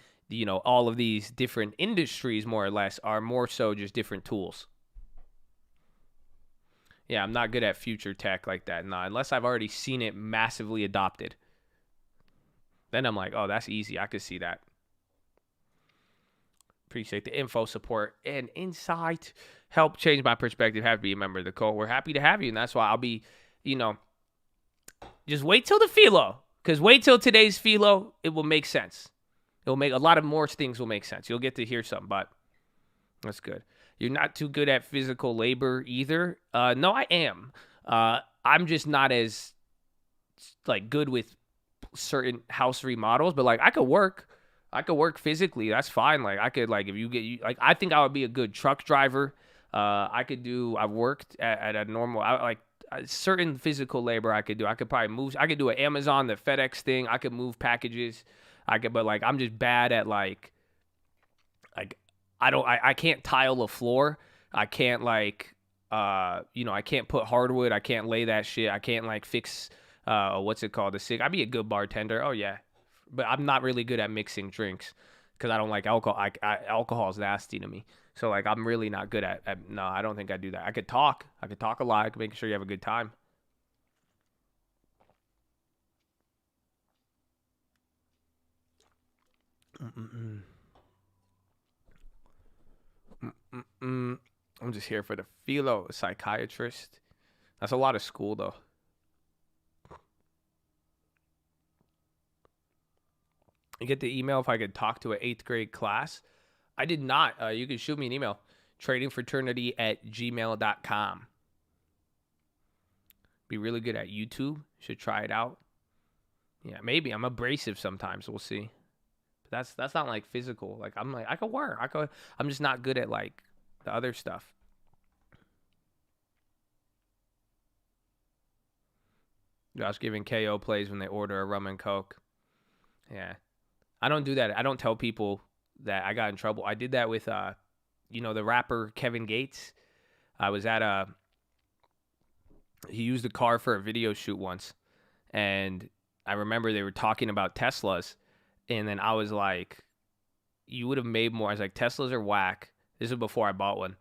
Speaker 2: all of these different industries, more or less, are more so just different tools. Yeah, I'm not good at future tech like that. No, unless I've already seen it massively adopted. Then I'm like, oh, that's easy. I could see that. Appreciate the info, support, and insight. Help change my perspective. Have to be a member of the cult. We're happy to have you, and that's why I'll be, just wait till the PHILO. Because wait till today's PHILO, it will make sense. It will make a lot of more things will make sense. You'll get to hear some, but that's good. You're not too good at physical labor either. No, I am. I'm just not as good with certain house remodels, but I could work. I could work physically. That's fine. I could if you get I think I would be a good truck driver. I've worked at a normal certain physical labor I could do. I could probably move. I could do an Amazon, the FedEx thing. I could move packages. But I'm just bad at I can't tile a floor. I can't I can't put hardwood. I can't lay that shit. I can't fix what's it called? I'd be a good bartender. Oh yeah. But I'm not really good at mixing drinks because I don't like alcohol. Alcohol is nasty to me. So I'm really not good at no, I don't think I do that. I could talk a lot. I could make sure you have a good time. I'm just here for the PHILO, psychiatrist. That's a lot of school though. You get the email if I could talk to an 8th grade class. I did not. You can shoot me an email. tradingfraternity@gmail.com. Be really good at YouTube. Should try it out. Yeah, maybe. I'm abrasive sometimes. We'll see. But that's not physical. I could work. I'm just not good at the other stuff. Josh giving KO plays when they order a rum and coke. Yeah. I don't do that. I don't tell people that I got in trouble. I did that with, the rapper Kevin Gates. I was at he used a car for a video shoot once. And I remember they were talking about Teslas. And then I was like, you would have made more. I was like, Teslas are whack. This is before I bought one.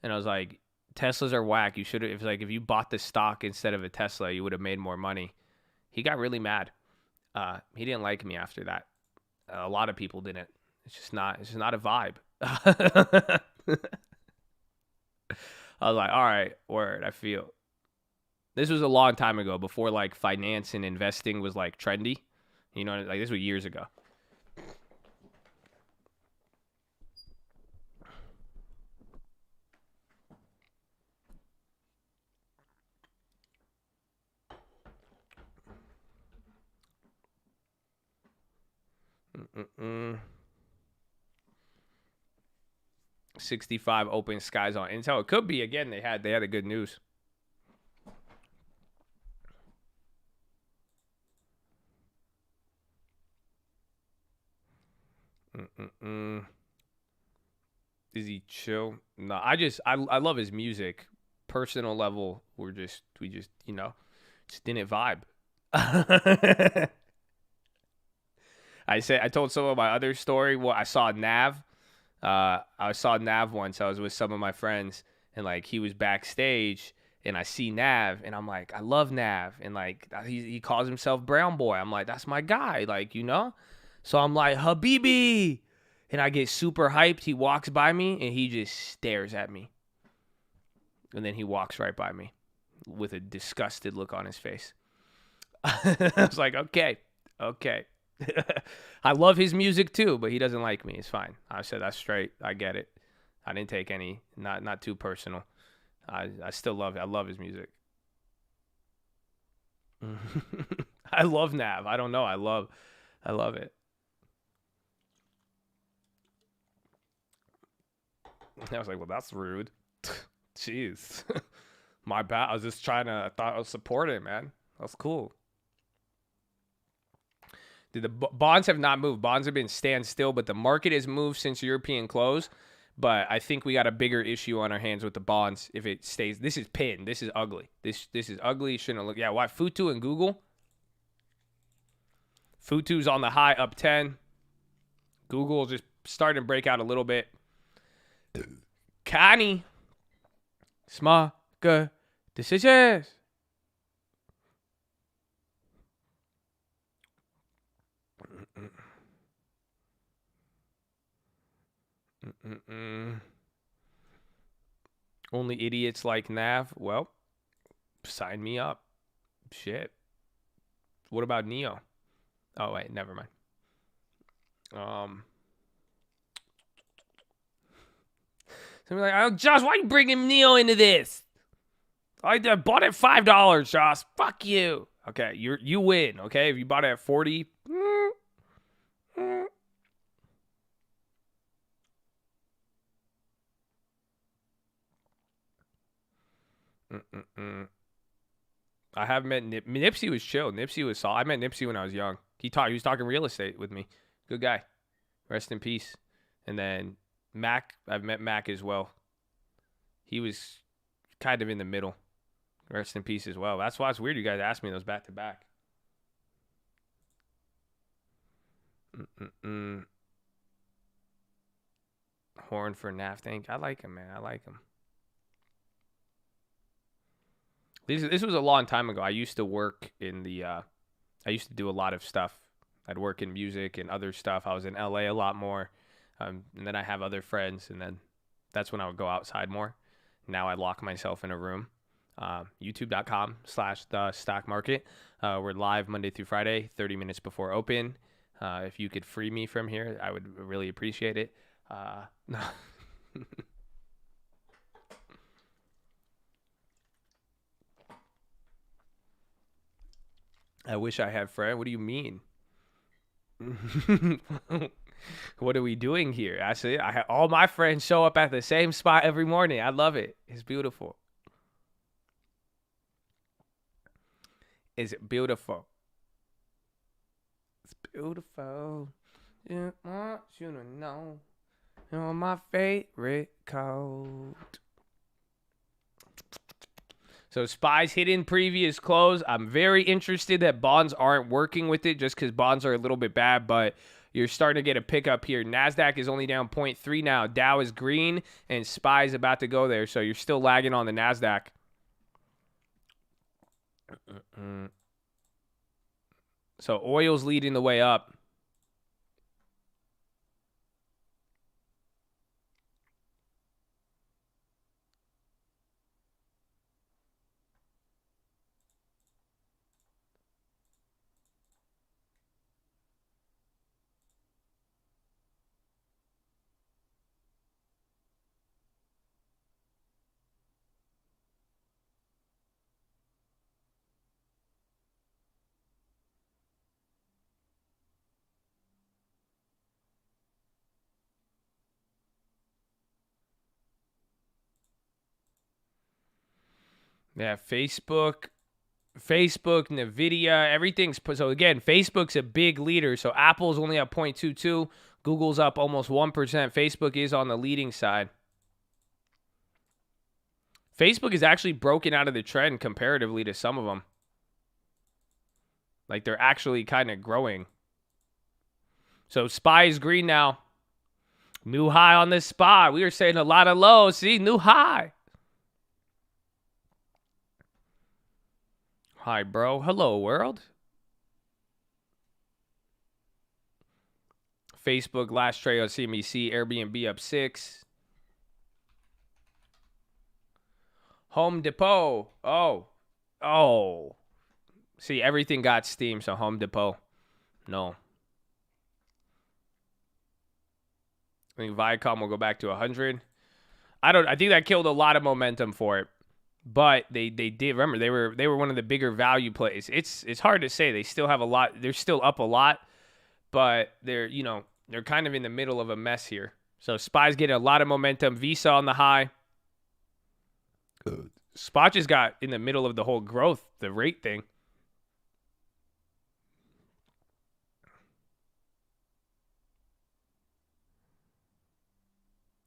Speaker 2: And I was like, Teslas are whack. You should have, if you bought the stock instead of a Tesla, you would have made more money. He got really mad. He didn't like me after that. A lot of people didn't. It's just not a vibe. I was like, all right, word, I feel. This was a long time ago, before like finance and investing was like trendy. You know, like this was years ago. Mm-mm-mm. 65 open skies on Intel. It could be again. They had the good news. Mm-mm-mm. Is he chill? No, I love his music. Personal level, we just just didn't vibe. I told some of my other story. Well, I saw Nav. I saw Nav once. I was with some of my friends, and like he was backstage, and I see Nav, and I'm like, I love Nav, and like he calls himself Brown Boy. I'm like, that's my guy, like So I'm like, Habibi, and I get super hyped. He walks by me, and he just stares at me, and then he walks right by me with a disgusted look on his face. I was like, okay. I love his music too, but he doesn't like me. It's fine. I said, that's straight. I get it. I didn't take any, not too personal. I still love it. I love his music. I love Nav. I don't know. I love it. I was like, well, that's rude. Jeez. My bad. I was just I thought I was supporting, man. That's cool. The bonds have not moved. Bonds have been standstill, but the market has moved since European close. But I think we got a bigger issue on our hands with the bonds if it stays. This is pinned. This is ugly. This is ugly. Shouldn't look. Yeah, why? Futu and Google. Futu's on the high, up 10. Google just starting to break out a little bit. Kani. Smart. Good decisions. Only idiots like Nav. Well, sign me up. Shit. What about Neo? Oh wait, never mind. Somebody like, oh, Josh, why are you bringing Neo into this? I bought it at $5, Josh. Fuck you. Okay, you win. Okay, if you bought it at 40. I have met Nipsey was chill. Nipsey was solid. I met Nipsey when I was young. He was talking real estate with me. Good guy. Rest in peace. And then Mac, I've met Mac as well. He was kind of in the middle. Rest in peace as well. That's why it's weird you guys asked me those back to back. Horn for Naftank. I like him, man. I like him. This was a long time ago. I used to work in the I used to do a lot of stuff. I'd work in music and other stuff. I was in LA a lot more. And then I have other friends, and then that's when I would go outside more. Now I lock myself in a room. YouTube.com/thestockmarket. We're live Monday through Friday, 30 minutes before open. If you could free me from here, I would really appreciate it. I wish I had friends. What do you mean? What are we doing here? Actually, all my friends show up at the same spot every morning. I love it. It's beautiful. It's beautiful. It's beautiful. Yeah, I want you to know you're my favorite code. So SPY's hidden previous close. I'm very interested that bonds aren't working with it just because bonds are a little bit bad, but you're starting to get a pickup here. NASDAQ is only down 0.3 now. Dow is green, and SPY is about to go there, so you're still lagging on the NASDAQ. So oil's leading the way up. Yeah, Facebook, Nvidia, everything's so again, Facebook's a big leader. So Apple's only up 0.22, Google's up almost 1%. Facebook is on the leading side. Facebook is actually broken out of the trend comparatively to some of them. Like they're actually kind of growing. So SPY is green now. New high on this SPY. We were saying a lot of lows. See, new high. Hi, bro. Hello, world. Facebook, last trade on CMEC, Airbnb up 6. Home Depot. Oh. See, everything got steam, so Home Depot. No. I think Viacom will go back to 100. I think that killed a lot of momentum for it. But they did, remember, they were one of the bigger value plays. It's hard to say. They still have a lot. They're still up a lot, but they're kind of in the middle of a mess here. So SPY's getting a lot of momentum. Visa on the high. SPY just got in the middle of the whole growth, the rate thing.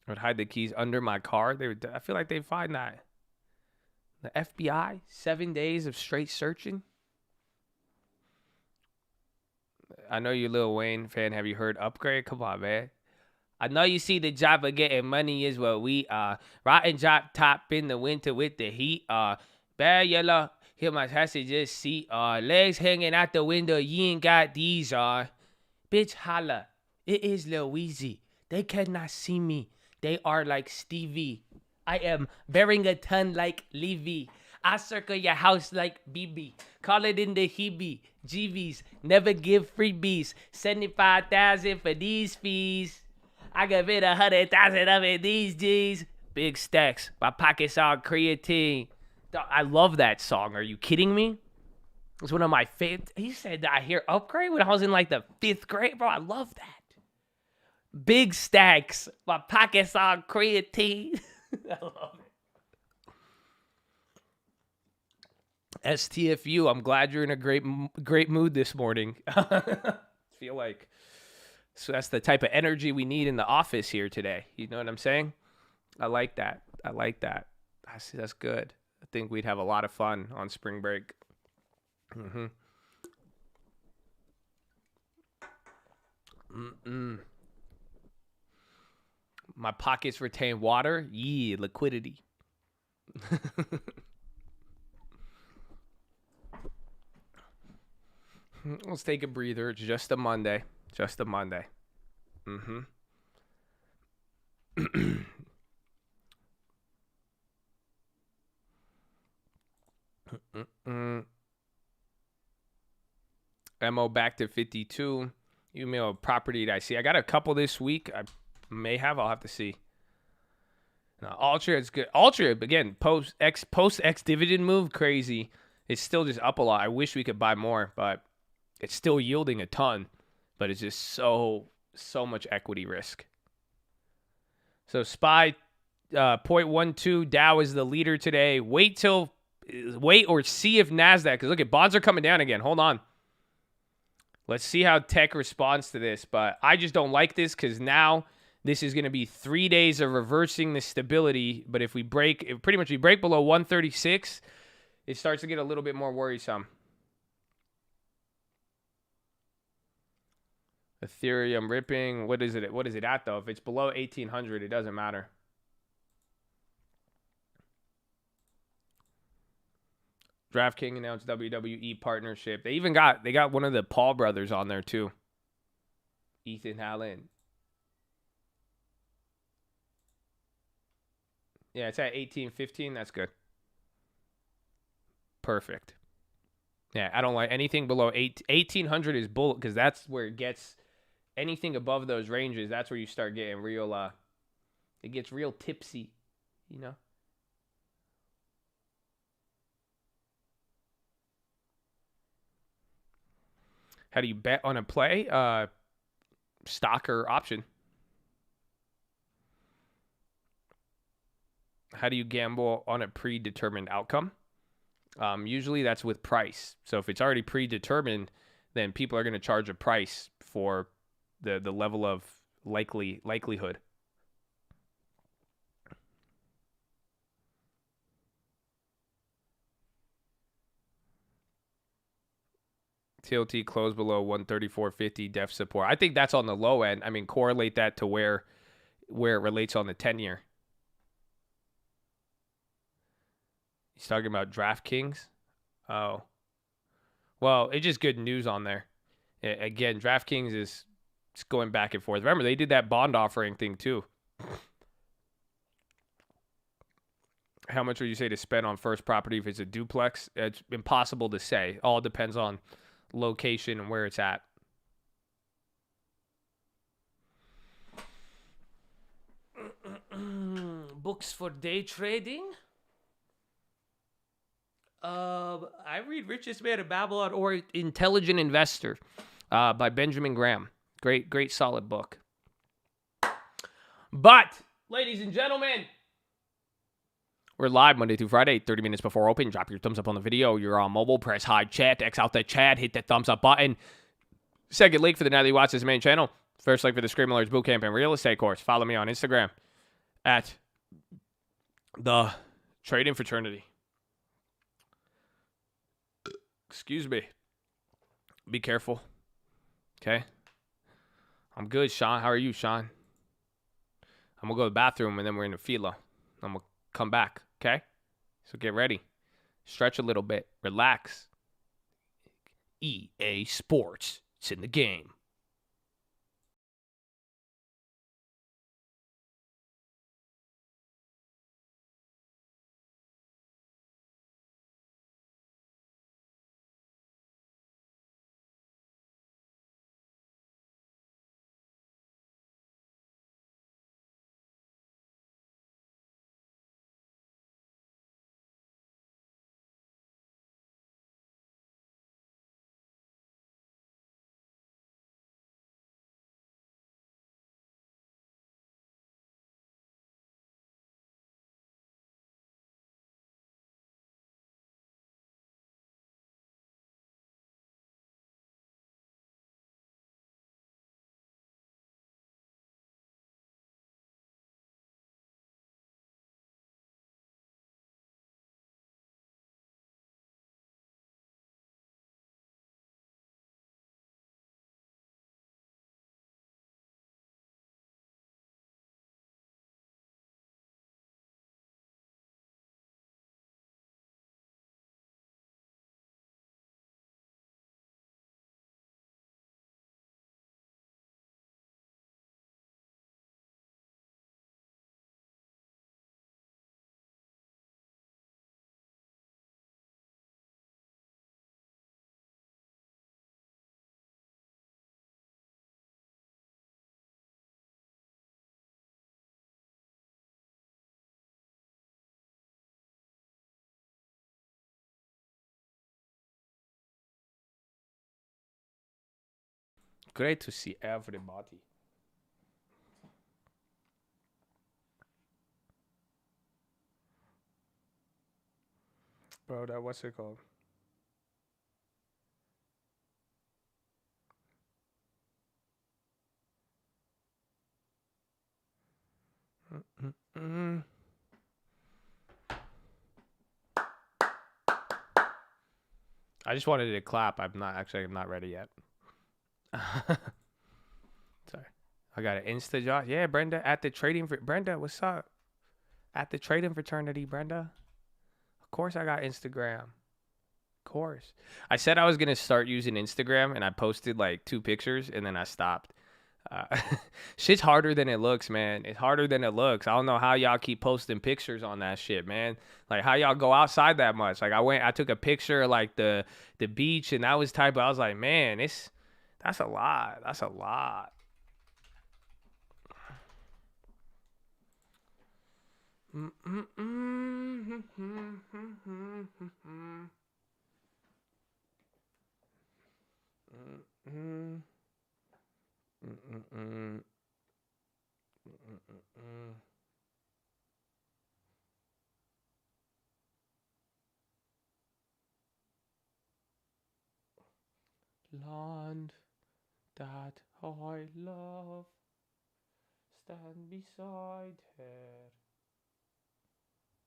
Speaker 2: I would hide the keys under my car. I feel like they'd find that. The FBI, 7 days of straight searching. I know you're a Lil Wayne fan. Have you heard Upgrade? Come on, man. I know you see the job of getting money is what we are. Rotten drop top in the winter with the heat. Bad yellow. Hear my passenger seat. Legs hanging out the window. You ain't got these. Bitch, holla. It is Lil Weezy. They cannot see me. They are like Stevie. I am bearing a ton like Levy. I circle your house like BB. Call it in the Hebe. GVs. Never give freebies. 75,000 for these fees. I give it 100,000 of it these G's. Big stacks. My pockets all creatine. I love that song. Are you kidding me? It's one of my favorite. He said that I hear Upgrade when I was in like the 5th grade. Bro, I love that. Big stacks. My pockets all creatine. I love it. STFU, I'm glad you're in a great mood this morning. Feel like so that's the type of energy we need in the office here today. You know what I'm saying? I like that. That's good. I think we'd have a lot of fun on spring break. My pockets retain water. Yeah, liquidity. Let's take a breather. It's just a Monday. MO back to 52. Email property that I see. I got a couple this week. I'll have to see. Altria is good. Altria, again, post X dividend move, crazy. It's still just up a lot. I wish we could buy more, but it's still yielding a ton. But it's just so much equity risk. So SPY 0.12 Dow is the leader today. Wait or see if NASDAQ, because look at bonds are coming down again. Hold on. Let's see how tech responds to this. But I just don't like this because now this is going to be 3 days of reversing the stability. But if we break below 136, it starts to get a little bit more worrisome. Ethereum ripping. What is it at, though? If it's below 1,800, it doesn't matter. DraftKings announced WWE partnership. They got one of the Paul brothers on there too. Ethan Allen. Yeah, it's at 18.15. That's good. Perfect. Yeah, I don't like anything below 1800 is bull because that's where it gets anything above those ranges. That's where you start getting real. It gets real tipsy, you know. How do you bet on a play? Stock or option. How do you gamble on a predetermined outcome? Usually that's with price. So if it's already predetermined, then people are going to charge a price for the level of likelihood. TLT closed below 134.50 def support. I think that's on the low end. I mean, correlate that to where it relates on the 10-year. He's talking about DraftKings. Oh. Well, it's just good news on there. Again, DraftKings is going back and forth. Remember, they did that bond offering thing too. How much would you say to spend on first property if it's a duplex? It's impossible to say. All depends on location and where it's at. Books for day trading? I read Richest Man of Babylon or Intelligent Investor by Benjamin Graham. Great, solid book. But, ladies and gentlemen, we're live Monday through Friday, 30 minutes before open. Drop your thumbs up on the video. You're on mobile. Press hide chat. X out the chat. Hit that thumbs up button. Second link for the Natalie Watts' main channel. First link for the Scream Alerts Bootcamp and Real Estate course. Follow me on Instagram at the Trading Fraternity. Excuse me. Be careful. Okay? I'm good, Sean. How are you, Sean? I'm going to go to the bathroom, and then we're in the PHILO. I'm going to come back, okay? So get ready. Stretch a little bit. Relax. EA Sports. It's in the game. Great to see everybody. Bro, what's it called? I just wanted to clap. I'm not ready yet. Sorry. I got an Insta job. Yeah, Brenda at the trading. Brenda, what's up? At the trading fraternity, Brenda. Of course I got Instagram. course. I said I was going to start using Instagram, and I posted like 2 pictures, and then I stopped. Shit's harder than it looks, man. It's harder than it looks. I don't know how y'all keep posting pictures on that shit, man. Like, how y'all go outside that much? Like, I took a picture of like the beach, and that was type. I was like, man, that's a lot. That's a lot. Land that I love, stand beside her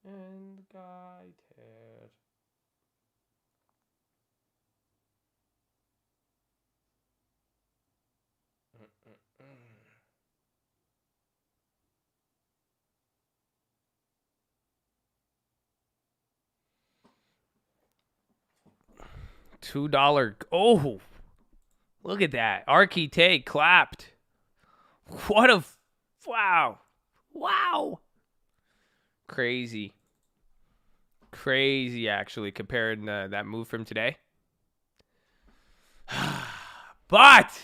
Speaker 2: and guide her. $2. Oh, look at that. Archite clapped. What a wow. Wow. Crazy. Crazy, actually, compared to that move from today. But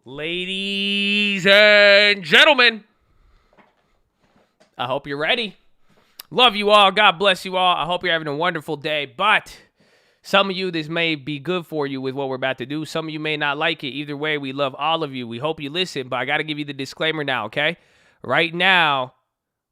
Speaker 2: ladies and gentlemen, I hope you're ready. Love you all. God bless you all. I hope you're having a wonderful day. But some of you, this may be good for you with what we're about to do. Some of you may not like it. Either way, we love all of you. We hope you listen. But I got to give you the disclaimer now, okay? Right now,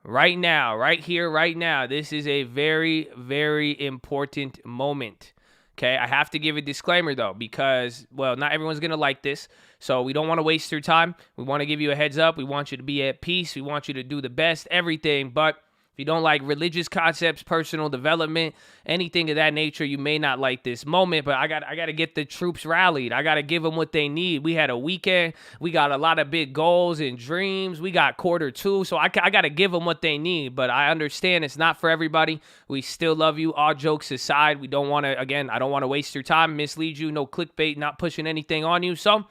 Speaker 2: right here, right now, this is a very, very important moment. Okay, I have to give a disclaimer, though, because, well, not everyone's going to like this. So we don't want to waste your time. We want to give you a heads up. We want you to be at peace. We want you to do the best, everything. But if you don't like religious concepts, personal development, anything of that nature, you may not like this moment. But I got to get the troops rallied. I got to give them what they need. We had a weekend. We got a lot of big goals and dreams. We got Q2. So I got to give them what they need. But I understand it's not for everybody. We still love you. All jokes aside, we don't want to, again, I don't want to waste your time, mislead you. No clickbait, not pushing anything on you. So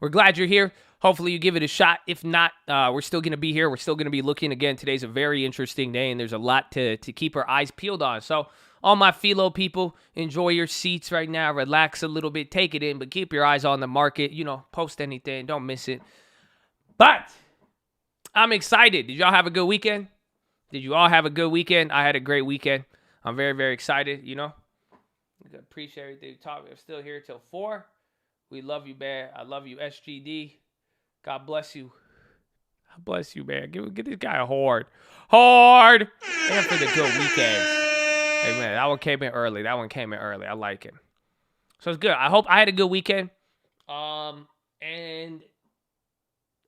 Speaker 2: we're glad you're here. Hopefully you give it a shot. If not, we're still going to be here. We're still going to be looking. Again, today's a very interesting day, and there's a lot to keep our eyes peeled on. So all my PHILO people, enjoy your seats right now. Relax a little bit. Take it in, but keep your eyes on the market. You know, post anything. Don't miss it. But I'm excited. Did y'all have a good weekend? Did you all have a good weekend? I had a great weekend. I'm very, very excited, you know. Appreciate everything. I'm still here till 4. We love you, man. I love you, SGD. God bless you. God bless you, man. Get this guy a hard. Hard! And for the good weekends. Hey, man, that one came in early. I like it. So it's good. I hope I had a good weekend. And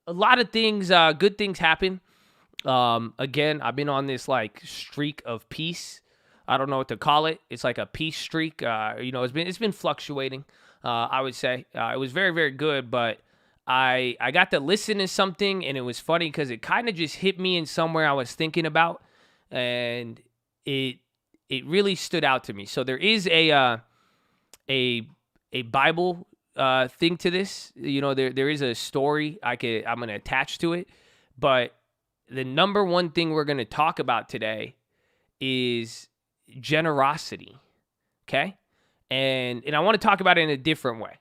Speaker 2: a lot of things, good things happen. Again, I've been on this, like, streak of peace. I don't know what to call it. It's like a peace streak. You know, it's been fluctuating, I would say. It was very, very good, but I got to listen to something, and it was funny because it kind of just hit me in somewhere I was thinking about, and it really stood out to me. So there is a Bible thing to this. You know, there is a story I'm going to attach to it, but the number one thing we're going to talk about today is generosity. Okay? And I want to talk about it in a different way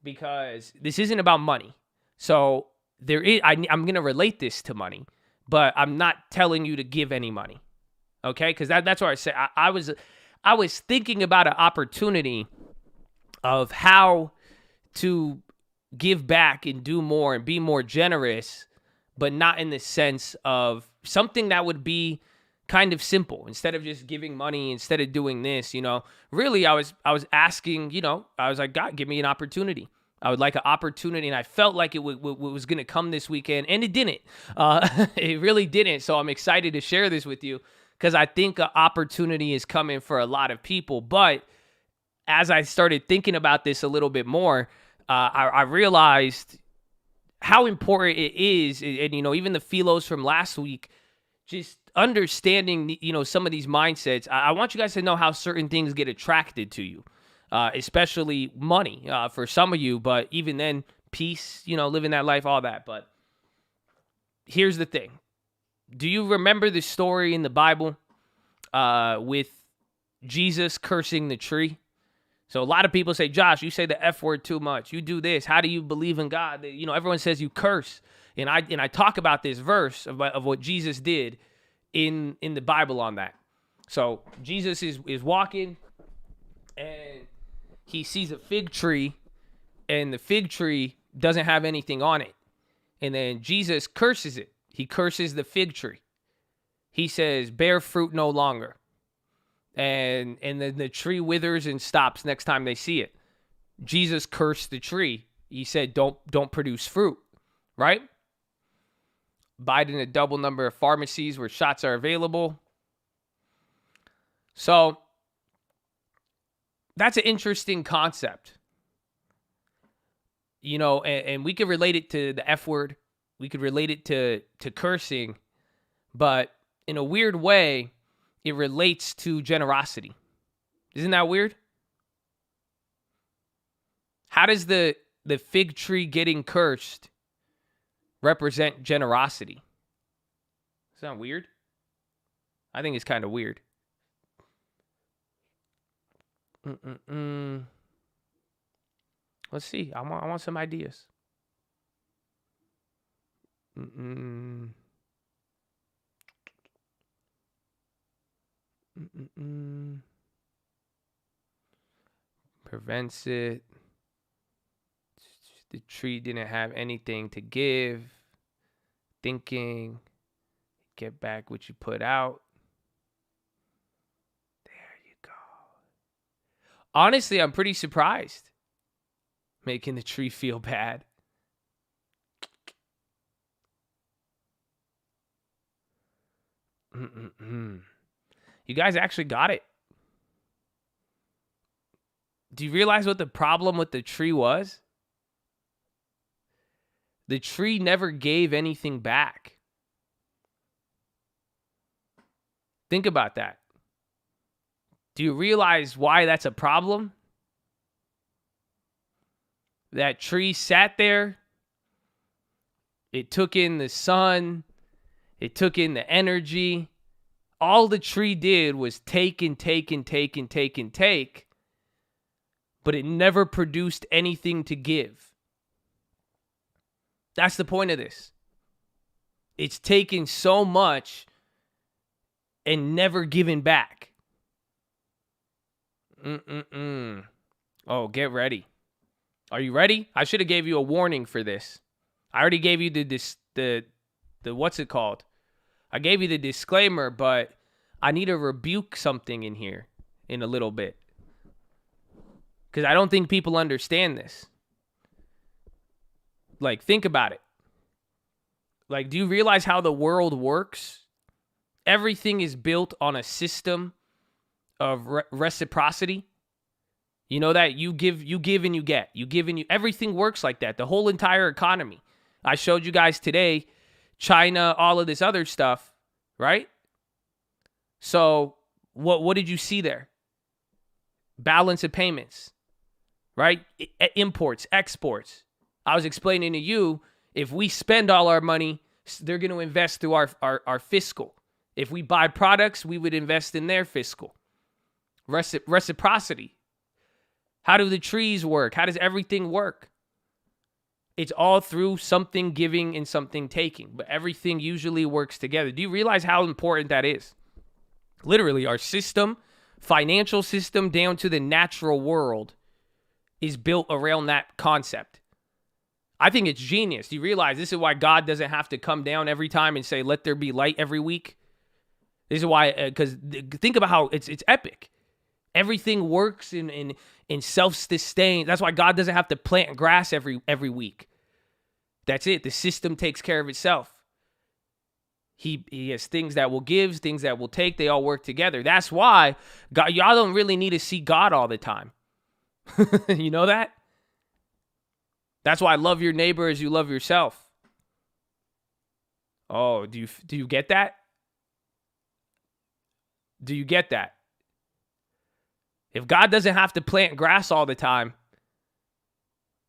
Speaker 2: because this isn't about money. So there is, I'm going to relate this to money, but I'm not telling you to give any money. Okay? Because that's what I said. I was thinking about an opportunity of how to give back and do more and be more generous, but not in the sense of something that would be kind of simple. Instead of just giving money, instead of doing this, you know, really I was asking, you know, I was like, God, give me an opportunity. I would like an opportunity, and I felt like it was going to come this weekend, and it didn't. It really didn't, so I'm excited to share this with you because I think an opportunity is coming for a lot of people, but as I started thinking about this a little bit more, I realized how important it is. And, even the PHILOs from last week, just understanding, some of these mindsets. I want you guys to know how certain things get attracted to you, especially money for some of you, but even then, peace, living that life, all that. But here's the thing. Do you remember the story in the Bible with Jesus cursing the tree? So a lot of people say, Josh, you say the F word too much. You do this. How do you believe in God? Everyone says you curse. And I talk about this verse of what Jesus did in the Bible on that. So Jesus is walking and he sees a fig tree, and the fig tree doesn't have anything on it. And then Jesus curses it. He curses the fig tree. He says, bear fruit no longer. And then the tree withers and stops next time they see it. Jesus cursed the tree. He said, don't produce fruit, right? Abide in a double number of pharmacies where shots are available. So that's an interesting concept. And we could relate it to the F word. We could relate it to cursing. But in a weird way, it relates to generosity. Isn't that weird? How does the fig tree getting cursed represent generosity? Is that weird? I think it's kind of weird. Let's see. I want some ideas. Prevents it. The tree didn't have anything to give. Thinking. Get back what you put out. There you go. Honestly, I'm pretty surprised. Making the tree feel bad. You guys actually got it. Do you realize what the problem with the tree was? The tree never gave anything back. Think about that. Do you realize why that's a problem? That tree sat there. It took in the sun. It took in the energy. All the tree did was take and take and take and take and take, but it never produced anything to give. That's the point of this. It's taken so much and never given back. Oh, get ready. Are you ready? I should have gave you a warning for this. I already gave you the what's it called? I gave you the disclaimer, but I need to rebuke something in here in a little bit. Because I don't think people understand this. Like, think about it. Like, do you realize how the world works? Everything is built on a system of reciprocity. You know that you give and you get. You give and you. Everything works like that. The whole entire economy. I showed you guys today, China, all of this other stuff, right? So what did you see there? Balance of payments, right? Imports, exports. I was explaining to you, if we spend all our money, they're going to invest through our fiscal. If we buy products, we would invest in their fiscal. Reciprocity. How do the trees work? How does everything work? It's all through something giving and something taking, but everything usually works together. Do you realize how important that is? Literally, our system, financial system down to the natural world is built around that concept. I think it's genius. Do you realize this is why God doesn't have to come down every time and say, let there be light every week? This is why, because think about how it's epic. Everything works in self-sustain. That's why God doesn't have to plant grass every week. That's it. The system takes care of itself. He has things that will give, things that will take. They all work together. That's why God, y'all don't really need to see God all the time. You know that? That's why love your neighbor as you love yourself. Oh, do you get that? Do you get that? If God doesn't have to plant grass all the time,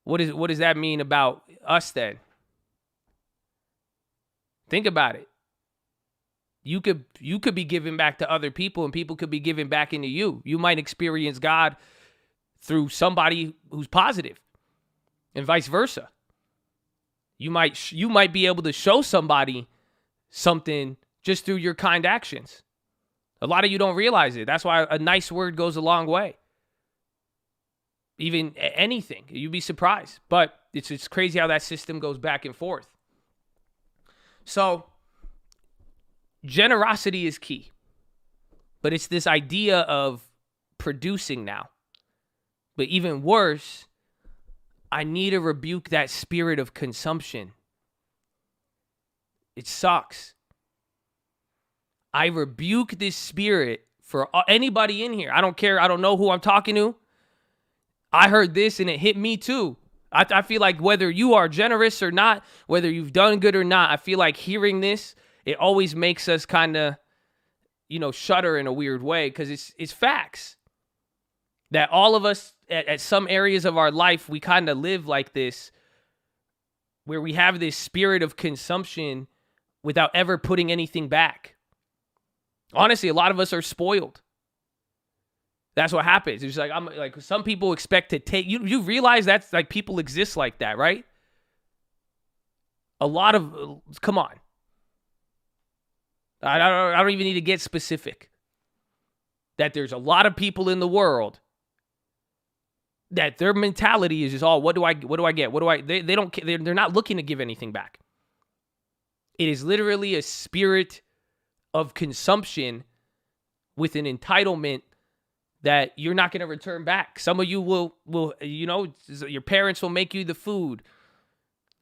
Speaker 2: what does that mean about us then? Think about it. You could be giving back to other people, and people could be giving back into you. You might experience God through somebody who's positive, and vice versa. You might be able to show somebody something just through your kind actions. A lot of you don't realize it. That's why a nice word goes a long way. Even anything. You'd be surprised. But it's crazy how that system goes back and forth. So, generosity is key. But it's this idea of producing now. But even worse, I need to rebuke that spirit of consumption. It sucks. I rebuke this spirit for anybody in here. I don't care. I don't know who I'm talking to. I heard this and it hit me too. I feel like whether you are generous or not, whether you've done good or not, I feel like hearing this, it always makes us kind of, shudder in a weird way because it's facts. That all of us at some areas of our life, we kind of live like this, where we have this spirit of consumption without ever putting anything back. Honestly, a lot of us are spoiled. That's what happens. It's like some people expect to take. You realize that's like people exist like that, right? Come on. I don't even need to get specific. That there's a lot of people in the world that their mentality is just, what do I get? They don't care. They're not looking to give anything back. It is literally a spirit of consumption with an entitlement that you're not going to return back. Some of you will, your parents will make you the food.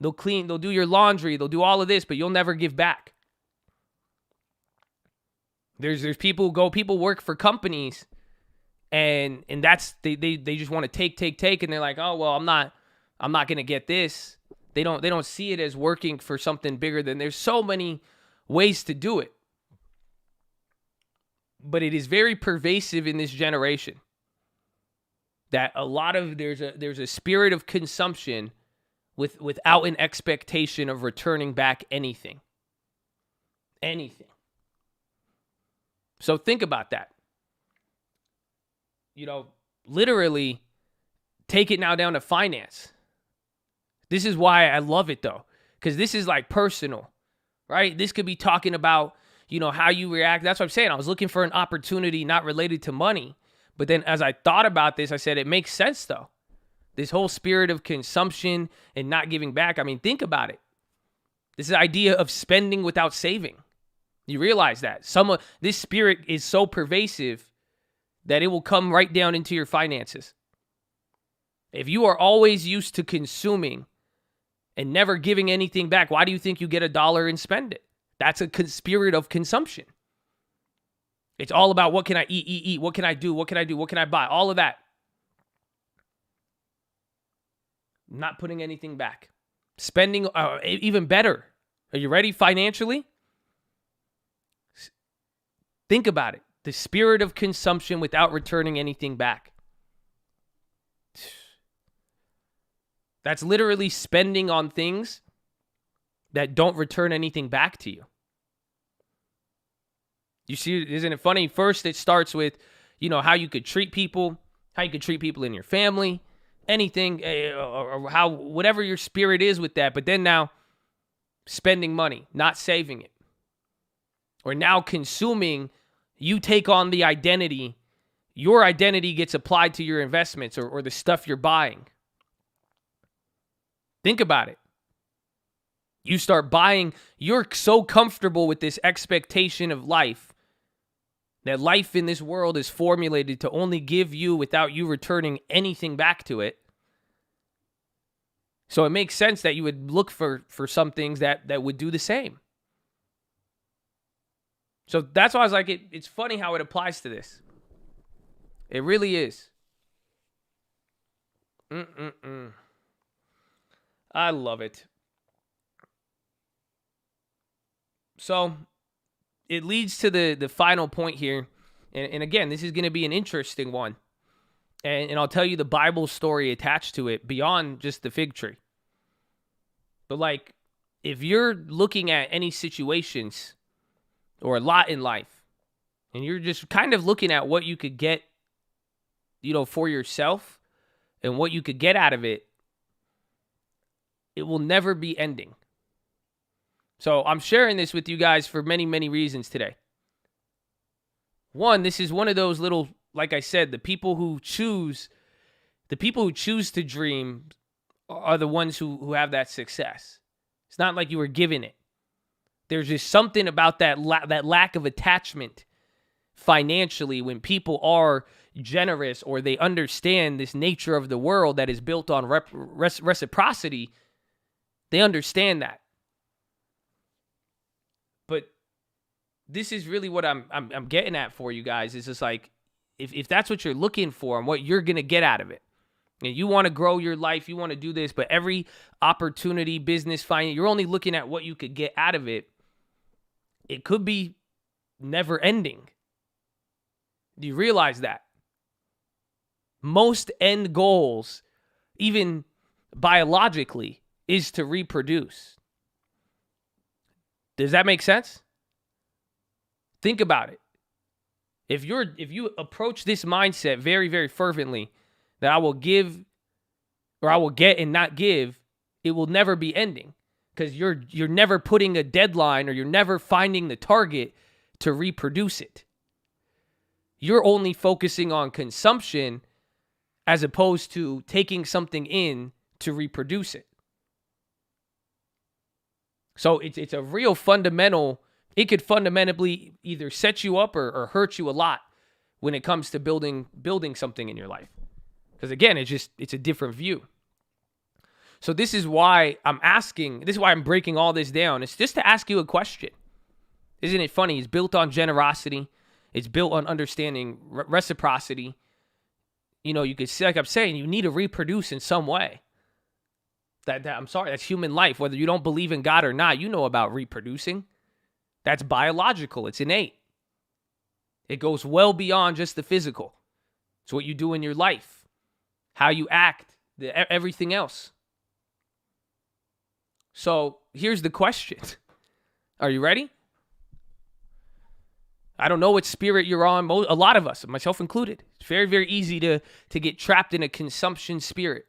Speaker 2: They'll clean, they'll do your laundry, they'll do all of this, but you'll never give back. There's people work for companies and that's, they just want to take, and they're like, oh, well, I'm not going to get this. They don't see it as working for something bigger than, there's so many ways to do it. But it is very pervasive in this generation that there's a spirit of consumption without an expectation of returning back anything. Anything. So think about that. Literally take it now down to finance. This is why I love it though, because this is like personal, right? This could be talking about how you react. That's what I'm saying. I was looking for an opportunity not related to money. But then as I thought about this, I said, it makes sense though. This whole spirit of consumption and not giving back. I mean, think about it. This is the idea of spending without saving. You realize that. This spirit is so pervasive that it will come right down into your finances. If you are always used to consuming and never giving anything back, why do you think you get $1 and spend it? That's a spirit of consumption. It's all about what can I eat? What can I do? What can I buy? All of that. Not putting anything back. Spending, even better. Are you ready financially? Think about it. The spirit of consumption without returning anything back. That's literally spending on things that don't return anything back to you. You see, isn't it funny? First, it starts with, how you could treat people, in your family, anything, or how, whatever your spirit is with that. But then now, spending money, not saving it. Or now consuming, you take on the identity. Your identity gets applied to your investments or the stuff you're buying. Think about it. You start buying, you're so comfortable with this expectation of life that life in this world is formulated to only give you without you returning anything back to it. So it makes sense that you would look for some things that would do the same. So that's why I was like, it's funny how it applies to this. It really is. I love it. So it leads to the final point here. And again, this is going to be an interesting one. And I'll tell you the Bible story attached to it beyond just the fig tree. But like, if you're looking at any situations or a lot in life, and you're just kind of looking at what you could get, for yourself and what you could get out of it, it will never be ending. So I'm sharing this with you guys for many, many reasons today. One, this is one of those little, like I said, the people who choose to dream are the ones who have that success. It's not like you were given it. There's just something about that lack of attachment financially when people are generous or they understand this nature of the world that is built on reciprocity. They understand that. But this is really what I'm getting at for you guys. Is just like, if that's what you're looking for and what you're going to get out of it, and you want to grow your life, you want to do this, but every opportunity, business, finance, you're only looking at what you could get out of it. It could be never ending. Do you realize that? Most end goals, even biologically, is to reproduce. Does that make sense? Think about it. If you approach this mindset very, very fervently, that I will give or I will get and not give, it will never be ending, because you're never putting a deadline or you're never finding the target to reproduce it. You're only focusing on consumption as opposed to taking something in to reproduce it. So it's a real fundamental. It could fundamentally either set you up or hurt you a lot when it comes to building something in your life. Because again, it's a different view. So this is why I'm breaking all this down. It's just to ask you a question. Isn't it funny? It's built on generosity. It's built on understanding reciprocity. You could say, like I'm saying, you need to reproduce in some way. That's human life. Whether you don't believe in God or not, you know about reproducing. That's biological. It's innate. It goes well beyond just the physical. It's what you do in your life, how you act, everything else. So here's the question. Are you ready? I don't know what spirit you're on. A lot of us, myself included, it's very, very easy to get trapped in a consumption spirit.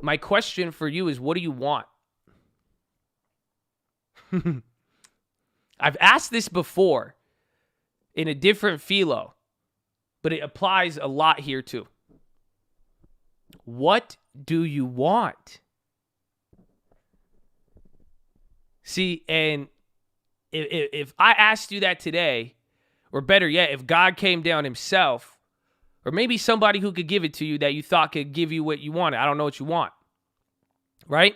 Speaker 2: My question for you is, what do you want? I've asked this before in a different PHILO, but it applies a lot here too. What do you want? See, and if I asked you that today, or better yet, if God came down himself, or maybe somebody who could give it to you that you thought could give you what you wanted. I don't know what you want, right?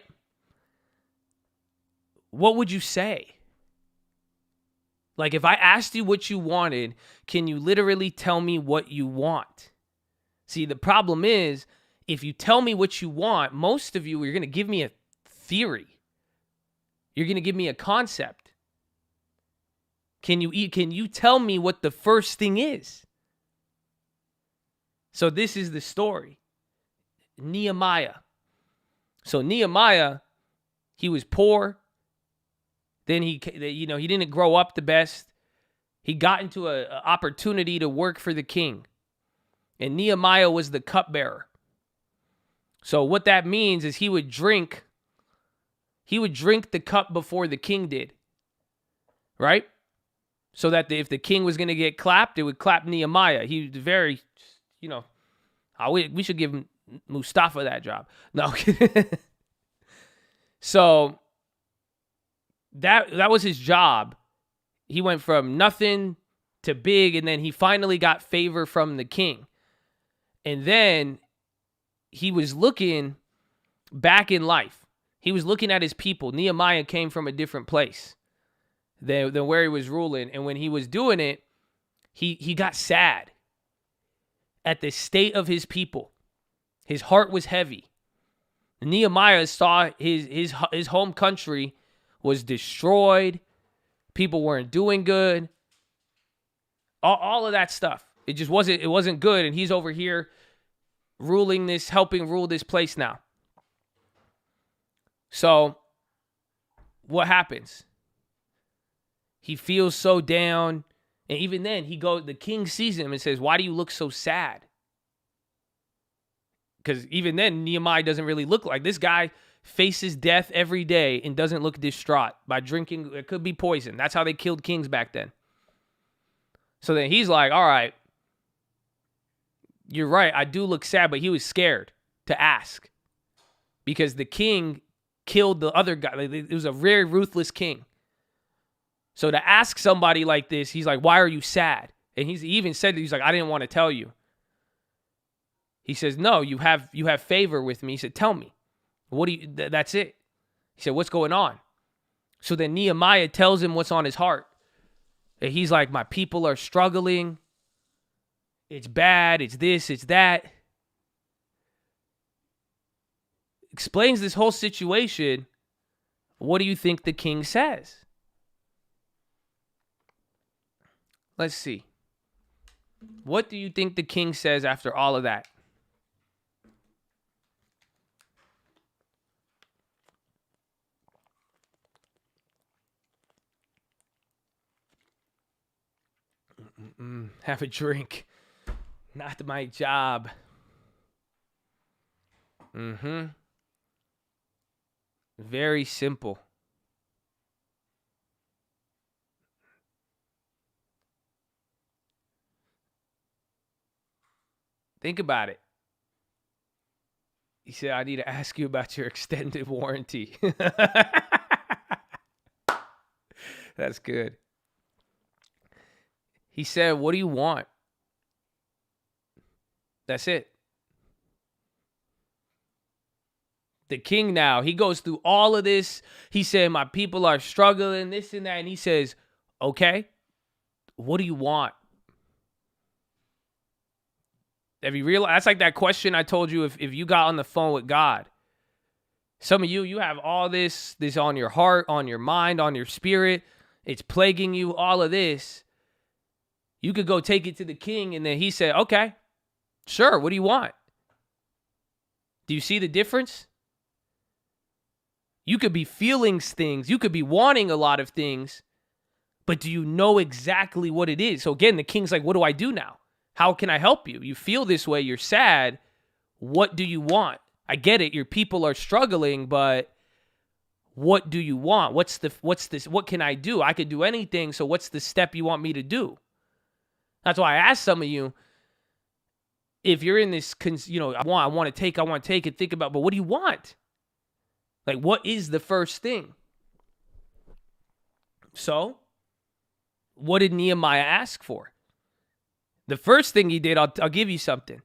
Speaker 2: What would you say? Like, if I asked you what you wanted, can you literally tell me what you want? See, the problem is, if you tell me what you want, most of you, you're going to give me a theory. You're going to give me a concept. Can you tell me what the first thing is? So this is the story. Nehemiah. So Nehemiah, he was poor. Then he didn't grow up the best. He got into an opportunity to work for the king. And Nehemiah was the cupbearer. So what that means is he would drink the cup before the king did. Right? So that if the king was going to get clapped, it would clap Nehemiah. He was very, we should give Mustafa that job. No. So that was his job. He went from nothing to big, and then he finally got favor from the king. And then he was looking back in life. He was looking at his people. Nehemiah came from a different place than where he was ruling. And when he was doing it, he got sad. at the state of his people. His heart was heavy. Nehemiah saw his home country was destroyed. People weren't doing good. All of that stuff. It wasn't good. And he's over here helping rule this place now. So what happens? He feels so down. And even then, the king sees him and says, why do you look so sad? Because even then, Nehemiah doesn't really look like this guy faces death every day and doesn't look distraught by drinking. It could be poison. That's how they killed kings back then. So then he's like, all right, you're right. I do look sad, but he was scared to ask because the king killed the other guy. It was a very ruthless king. So to ask somebody like this, he's like, why are you sad? And he even said, he's like, I didn't want to tell you. He says, no, you have favor with me. He said, tell me. That's it. He said, what's going on? So then Nehemiah tells him what's on his heart. And he's like, my people are struggling. It's bad. It's this, it's that. Explains this whole situation. What do you think the king says? Let's see. What do you think the king says after all of that? Have a drink. Not my job. Very simple. Think about it. He said, I need to ask you about your extended warranty. That's good. He said, what do you want? That's it. The king now, he goes through all of this. He said, my people are struggling, this and that. And he says, okay, what do you want? Have you realized? That's like that question I told you if you got on the phone with God. Some of you have all this on your heart, on your mind, on your spirit. It's plaguing you, all of this. You could go take it to the king, and then he said, okay, sure, what do you want? Do you see the difference? You could be feeling things. You could be wanting a lot of things, but do you know exactly what it is? So again, the king's like, what do I do now? How can I help you? You feel this way. You're sad. What do you want? I get it. Your people are struggling, but what do you want? What's this? What can I do? I could do anything. So what's the step you want me to do? That's why I asked some of you, if you're in this, I want to take it, think about, but what do you want? Like, what is the first thing? So, what did Nehemiah ask for? The first thing he did, I'll give you something.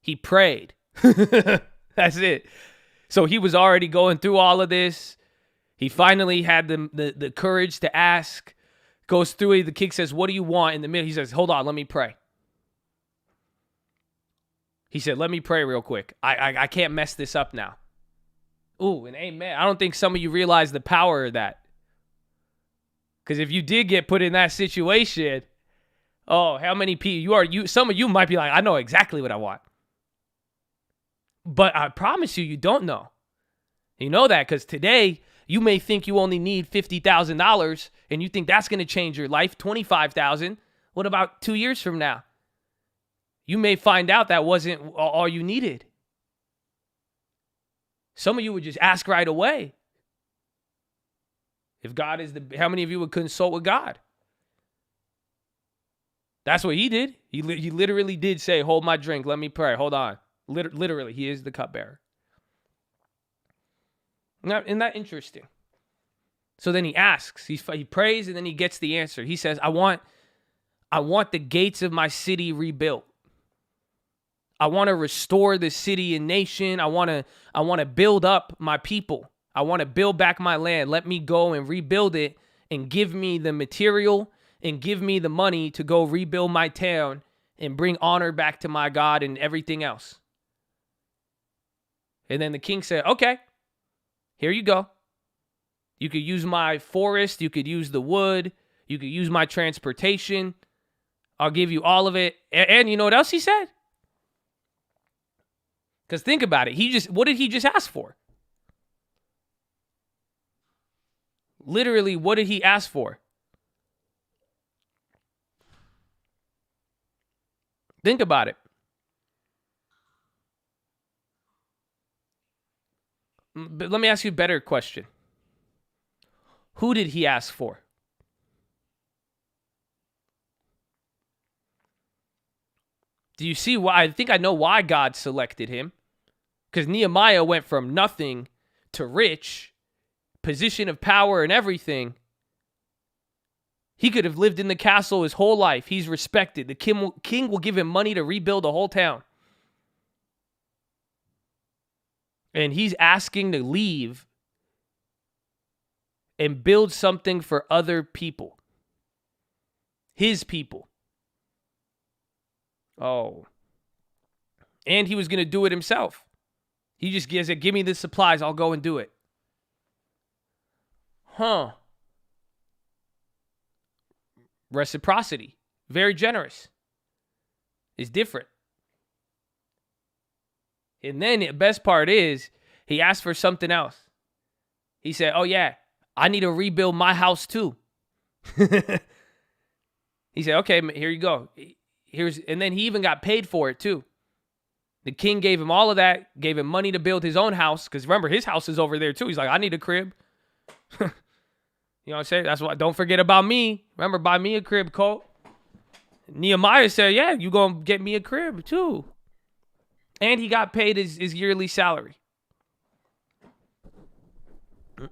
Speaker 2: He prayed. That's it. So he was already going through all of this. He finally had the courage to ask. Goes through it. The king says, what do you want? In the middle, he says, hold on, let me pray. He said, let me pray real quick. I can't mess this up now. Ooh, and amen. I don't think some of you realize the power of that. Because if you did get put in that situation, oh, how many people some of you might be like, I know exactly what I want. But I promise you don't know. You know that because today you may think you only need $50,000 and you think that's going to change your life, $25,000. What about 2 years from now? You may find out that wasn't all you needed. Some of you would just ask right away. If God is how many of you would consult with God? That's what he did. He literally did say, hold my drink, let me pray. Hold on. Literally, he is the cupbearer. Now, isn't that interesting? So then he asks, he prays, and then he gets the answer. He says, I want the gates of my city rebuilt. I want to restore the city and nation. I want to build up my people. I want to build back my land. Let me go and rebuild it and give me the material and give me the money to go rebuild my town and bring honor back to my God and everything else. And then the king said, okay, here you go. You could use my forest. You could use the wood. You could use my transportation. I'll give you all of it. And you know what else he said? Because think about it. What did he just ask for? Literally, what did he ask for? Think about it. But let me ask you a better question. Who did he ask for? Do you see why? I think I know why God selected him. Because Nehemiah went from nothing to rich, position of power and everything. He could have lived in the castle his whole life. He's respected. The king will give him money to rebuild the whole town. And he's asking to leave and build something for other people. His people. Oh. And he was going to do it himself. He just said, give me the supplies. I'll go and do it. Huh. Reciprocity. Very generous. It's different. And then the best part is he asked for something else. He said, oh yeah, I need to rebuild my house too. He said, okay, here you go. And then he even got paid for it too. The king gave him all of that, gave him money to build his own house. Because remember, his house is over there too. He's like, I need a crib. You know what I'm saying? That's why, don't forget about me. Remember, buy me a crib, Colt. Nehemiah said, yeah, you going to get me a crib too. And he got paid his yearly salary.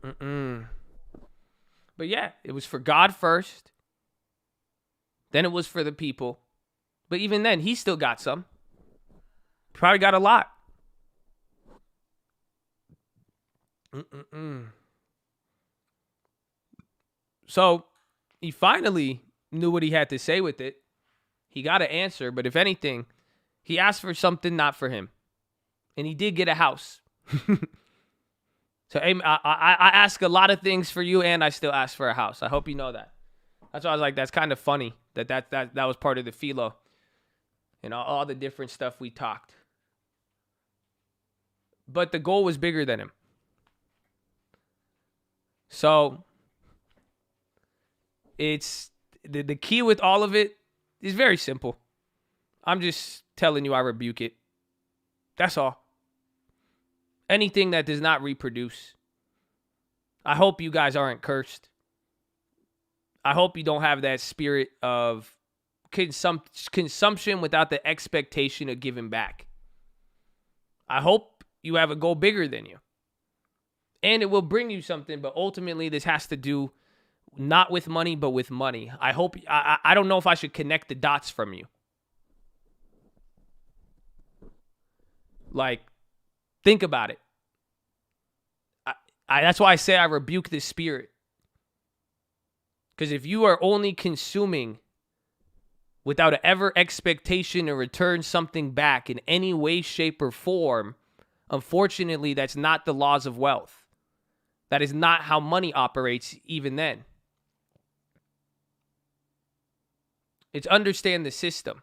Speaker 2: But yeah, it was for God first. Then it was for the people. But even then, he still got some. Probably got a lot. So he finally knew what he had to say with it. He got an answer, but if anything, he asked for something not for him. And he did get a house. So I ask a lot of things for you, and I still ask for a house. I hope you know that. That's why I was like, that's kind of funny that was part of the PHILO. And all the different stuff we talked. But the goal was bigger than him. So it's the key with all of it is very simple. I'm just telling you I rebuke it. That's all. Anything that does not reproduce. I hope you guys aren't cursed. I hope you don't have that spirit of consumption without the expectation of giving back. I hope you have a goal bigger than you. And it will bring you something, but ultimately this has to do not with money, but with money. I don't know if I should connect the dots from you. Like, think about it. That's why I say I rebuke this spirit. Because if you are only consuming without an ever expectation to return something back in any way, shape, or form, unfortunately, that's not the laws of wealth. That is not how money operates even then. It's understand the system.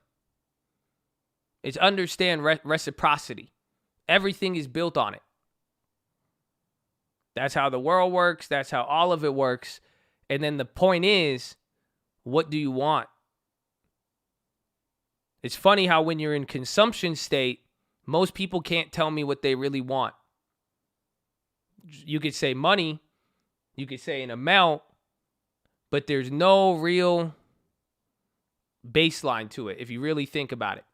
Speaker 2: It's understand reciprocity. Everything is built on it. That's how the world works. That's how all of it works. And then the point is, what do you want? It's funny how when you're in consumption state, most people can't tell me what they really want. You could say money, you could say an amount, but there's no real baseline to it if you really think about it.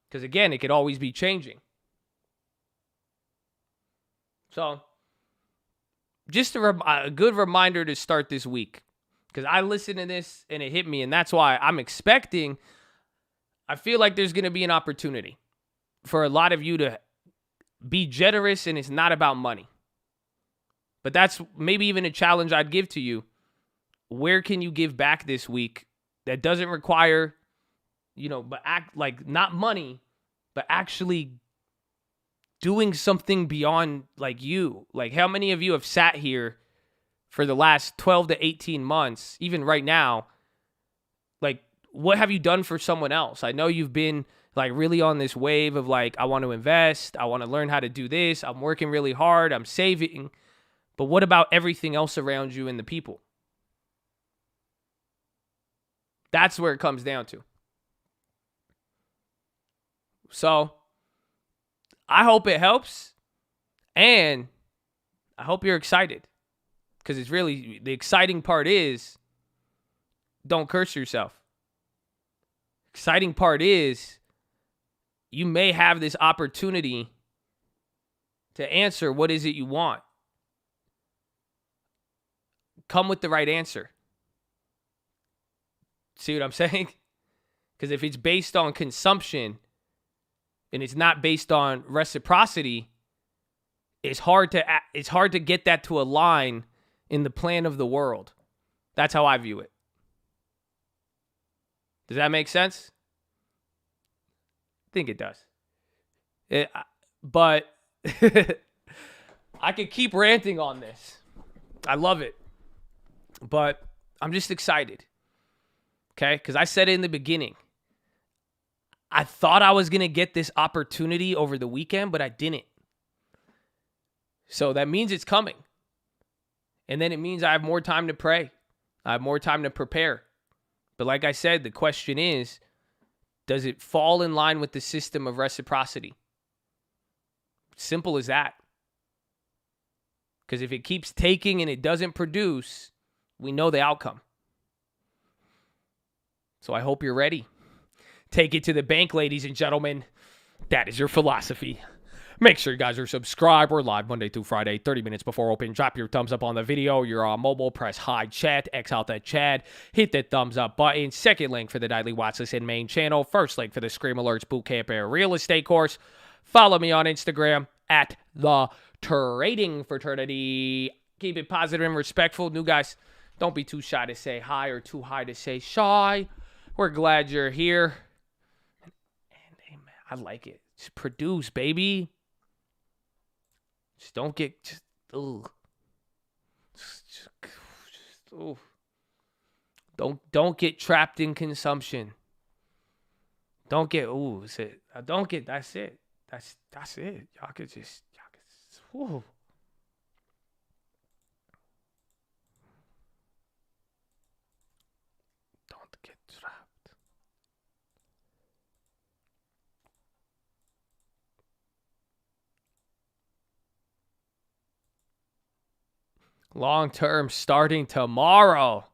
Speaker 2: Because again, it could always be changing. So, just a good reminder to start this week. Because I listened to this and it hit me, and that's why I'm expecting, I feel like there's going to be an opportunity for a lot of you to be generous, and it's not about money. But that's maybe even a challenge I'd give to you. Where can you give back this week that doesn't require but act like not money, but actually doing something beyond like you. Like how many of you have sat here for the last 12 to 18 months, even right now? Like, what have you done for someone else? I know you've been like really on this wave of like, I want to invest. I want to learn how to do this. I'm working really hard. I'm saving. But what about everything else around you and the people? That's where it comes down to. So I hope it helps. And I hope you're excited. Because it's really, the exciting part is, don't curse yourself. Exciting part is, you may have this opportunity to answer what is it you want. Come with the right answer. See what I'm saying? Because if it's based on consumption and it's not based on reciprocity, it's hard to get that to align in the plan of the world. That's how I view it. Does that make sense? I think it does. But I could keep ranting on this. I love it. But I'm just excited. Okay? Because I said it in the beginning. I thought I was going to get this opportunity over the weekend, but I didn't. So that means it's coming. And then it means I have more time to pray. I have more time to prepare. But like I said, the question is, does it fall in line with the system of reciprocity? Simple as that. Because if it keeps taking and it doesn't produce, we know the outcome. So I hope you're ready. Take it to the bank, ladies and gentlemen. That is your philosophy. Make sure you guys are subscribed. We're live Monday through Friday, 30 minutes before open. Drop your thumbs up on the video. You're on mobile. Press hide chat. X out that chat. Hit that thumbs up button. Second link for the nightly Watchlist and main channel. First link for the Scream Alerts Bootcamp Air Real Estate course. Follow me on Instagram at The Trading Fraternity. Keep it positive and respectful. New guys, don't be too shy to say hi or too high to say shy. We're glad you're here. And hey, man, I like it. Just produce, baby. Just don't get Don't get trapped in consumption. Don't get that's it. That's it. Y'all could ooh. Don't get trapped. Long term starting tomorrow.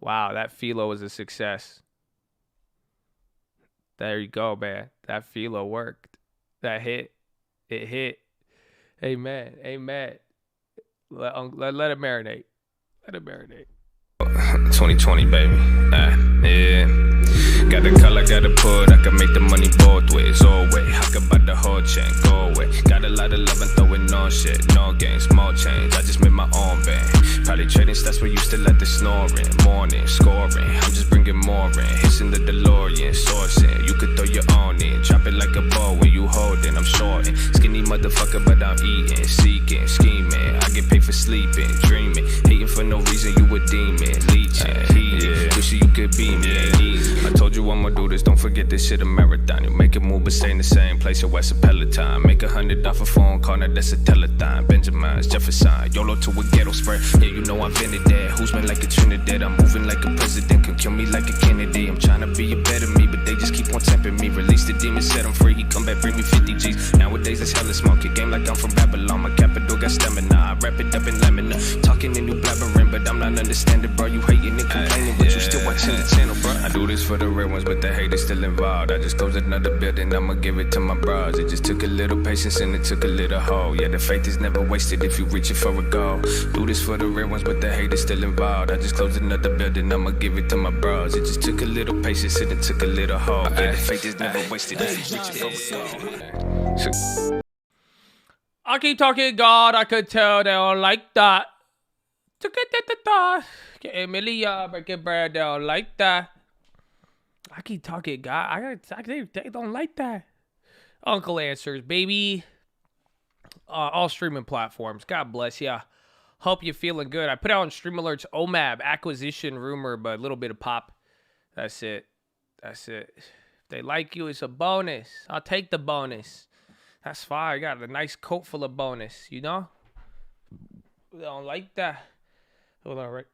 Speaker 2: Wow, that PHILO was a success. There you go, man. That PHILO worked. That hit. It hit. Amen. Amen. Let it marinate. Let it marinate.
Speaker 3: 2020, baby. Yeah. Got the color, got the put. I can make the money both ways. Always. I can buy the whole chain. Go away. Got a lot of love and throwing no shit. No games, small change. I just made my own band. Probably trading stats where you still at the snoring. Morning, scoring. I'm just bringing more in. Hissing the DeLorean, sourcing. You could throw your own in. Drop it like a ball when you holding. I'm shorting. Skinny motherfucker, but I'm eating. Seeking, scheming. I get paid for sleeping, dreaming. Hating for no reason, you a demon. Leeching, heating. Wishing you could be me, ain't easy. I told you I'ma do this, don't forget this shit a marathon. You make a move but stay in the same place, your ass a Peloton. Make $100 off a phone call, now that's a telethon. Benjamin's, Jefferson, YOLO to a ghetto spread. Yeah, you know I've been there. Who's been like a Trinidad? I'm moving like a president, can kill me like a Kennedy. I'm trying to be a better me, but they just keep on tempting me. Release the demon, set him free, he come back, bring me 50 G's. Nowadays it's hella smoke, it game like I'm from Babylon. My capital got stamina, I wrap it up in lamina. Talking in new blabbering, but I'm not understanding, bro. You hating and complaining, but you still watching the channel, bro. I do this for the real ones, but the hate is still involved. I just closed another building, I'ma give it to my bros. It just took a little patience and it took a little hope. Yeah, the faith is never wasted if you reaching for a goal. Do this for the real ones, but the hate is still involved. I just closed another building, I'ma give it to my bros. It just took a little patience and it took a little hope. Yeah, the faith is never wasted if you reaching for a goal.
Speaker 2: I keep talking God, I could tell they don't like that. Get Emilia, breaking bread, they don't like that. I keep talking, guy. They don't like that. Uncle answers, baby. All streaming platforms. God bless ya. Hope you're feeling good. I put out on Stream Alerts OMAB acquisition rumor, but a little bit of pop. That's it. That's it. If they like you, it's a bonus. I'll take the bonus. That's fine. I got a nice coat full of bonus, you know? They don't like that. Hold on, right?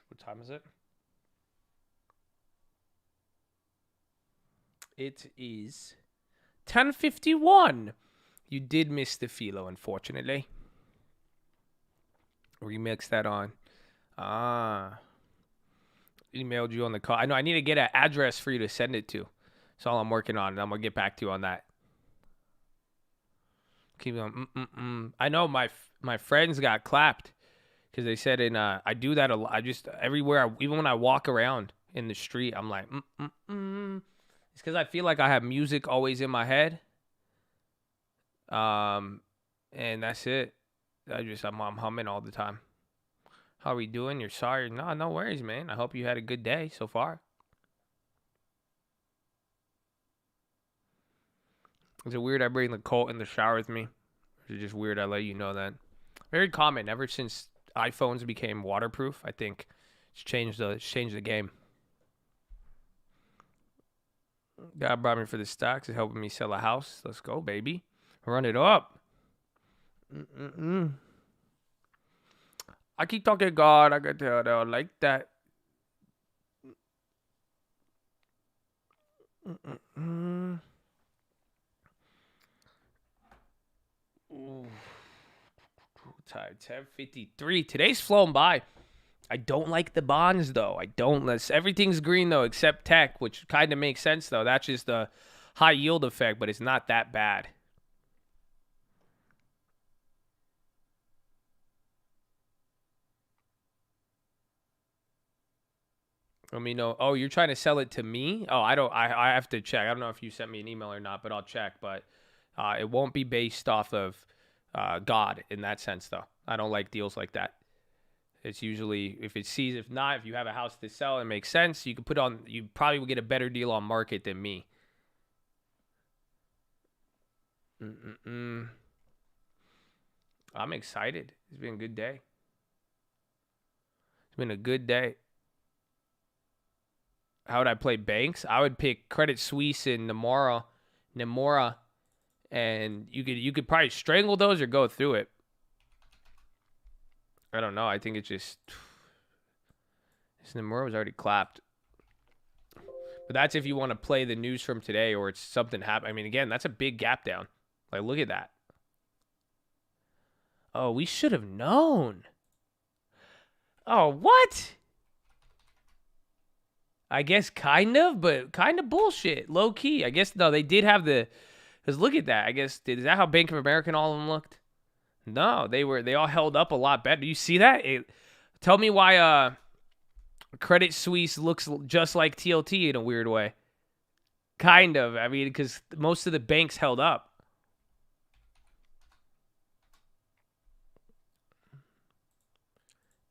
Speaker 2: What time is it? It is 10:51. You did miss the PHILO, unfortunately. Remix that on. Emailed you on the call. I know I need to get an address for you to send it to. That's all I'm working on, and I'm gonna get back to you on that. Keep on. I know my friends got clapped because they said I do that a lot. I just everywhere, even when I walk around in the street, I'm like It's because I feel like I have music always in my head. And that's it. I'm humming all the time. How are we doing? You're sorry? No worries, man. I hope you had a good day so far. Is it weird I bring the Colt in the shower with me? Or is it just weird I let you know that? Very common. Ever since iPhones became waterproof, I think it's changed the game. God brought me for the stocks. It's helping me sell a house. Let's go, baby. Run it up. I keep talking God. I can tell they don't like that. Ooh. Time 10:53. Today's flown by. I don't like the bonds though. Everything's green though except tech, which kind of makes sense though. That's just the high yield effect, but it's not that bad. Let me know. Oh, you're trying to sell it to me? Oh, I have to check. I don't know if you sent me an email or not, but I'll check. But it won't be based off of God in that sense, though. I don't like deals like that. It's usually if you have a house to sell, it makes sense. You probably will get a better deal on market than me. I'm excited. It's been a good day. It's been a good day. How would I play banks? I would pick Credit Suisse and Nomura, and you could probably strangle those or go through it. I don't know. I think it's just this Nomura was already clapped. But that's if you want to play the news from today or it's something happened. I mean, again, that's a big gap down. Like, look at that. Oh, we should have known. Oh, what? I guess kind of, but kind of bullshit. Low key. I guess, no, they did have because look at that. I guess, is that how Bank of America and all of them looked? No, they all held up a lot better. Do you see that? Tell me why Credit Suisse looks just like TLT in a weird way. Kind of. I mean, because most of the banks held up.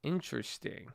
Speaker 2: Interesting.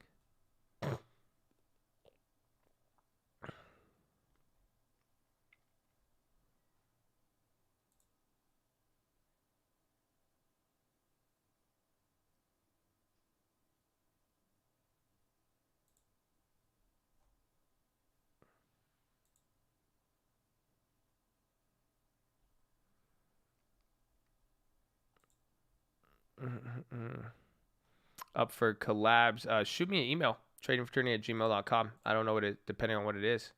Speaker 2: Up for collabs. Shoot me an email. tradingfraternity@gmail.com. I don't know what it, depending on what it is.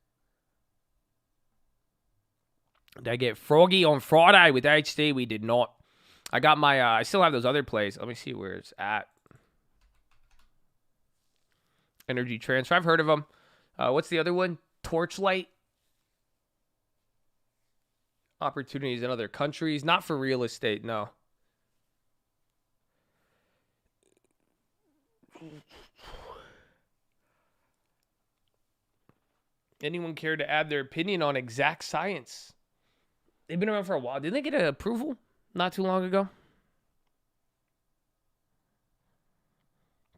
Speaker 2: Did I get froggy on Friday with HD? We did not. I got my, I still have those other plays. Let me see where it's at. Energy Transfer. I've heard of them. What's the other one? Torchlight. Opportunities in other countries. Not for real estate, no. Anyone care to add their opinion on Exact Science? They've been around for a while. Didn't they get an approval not too long ago?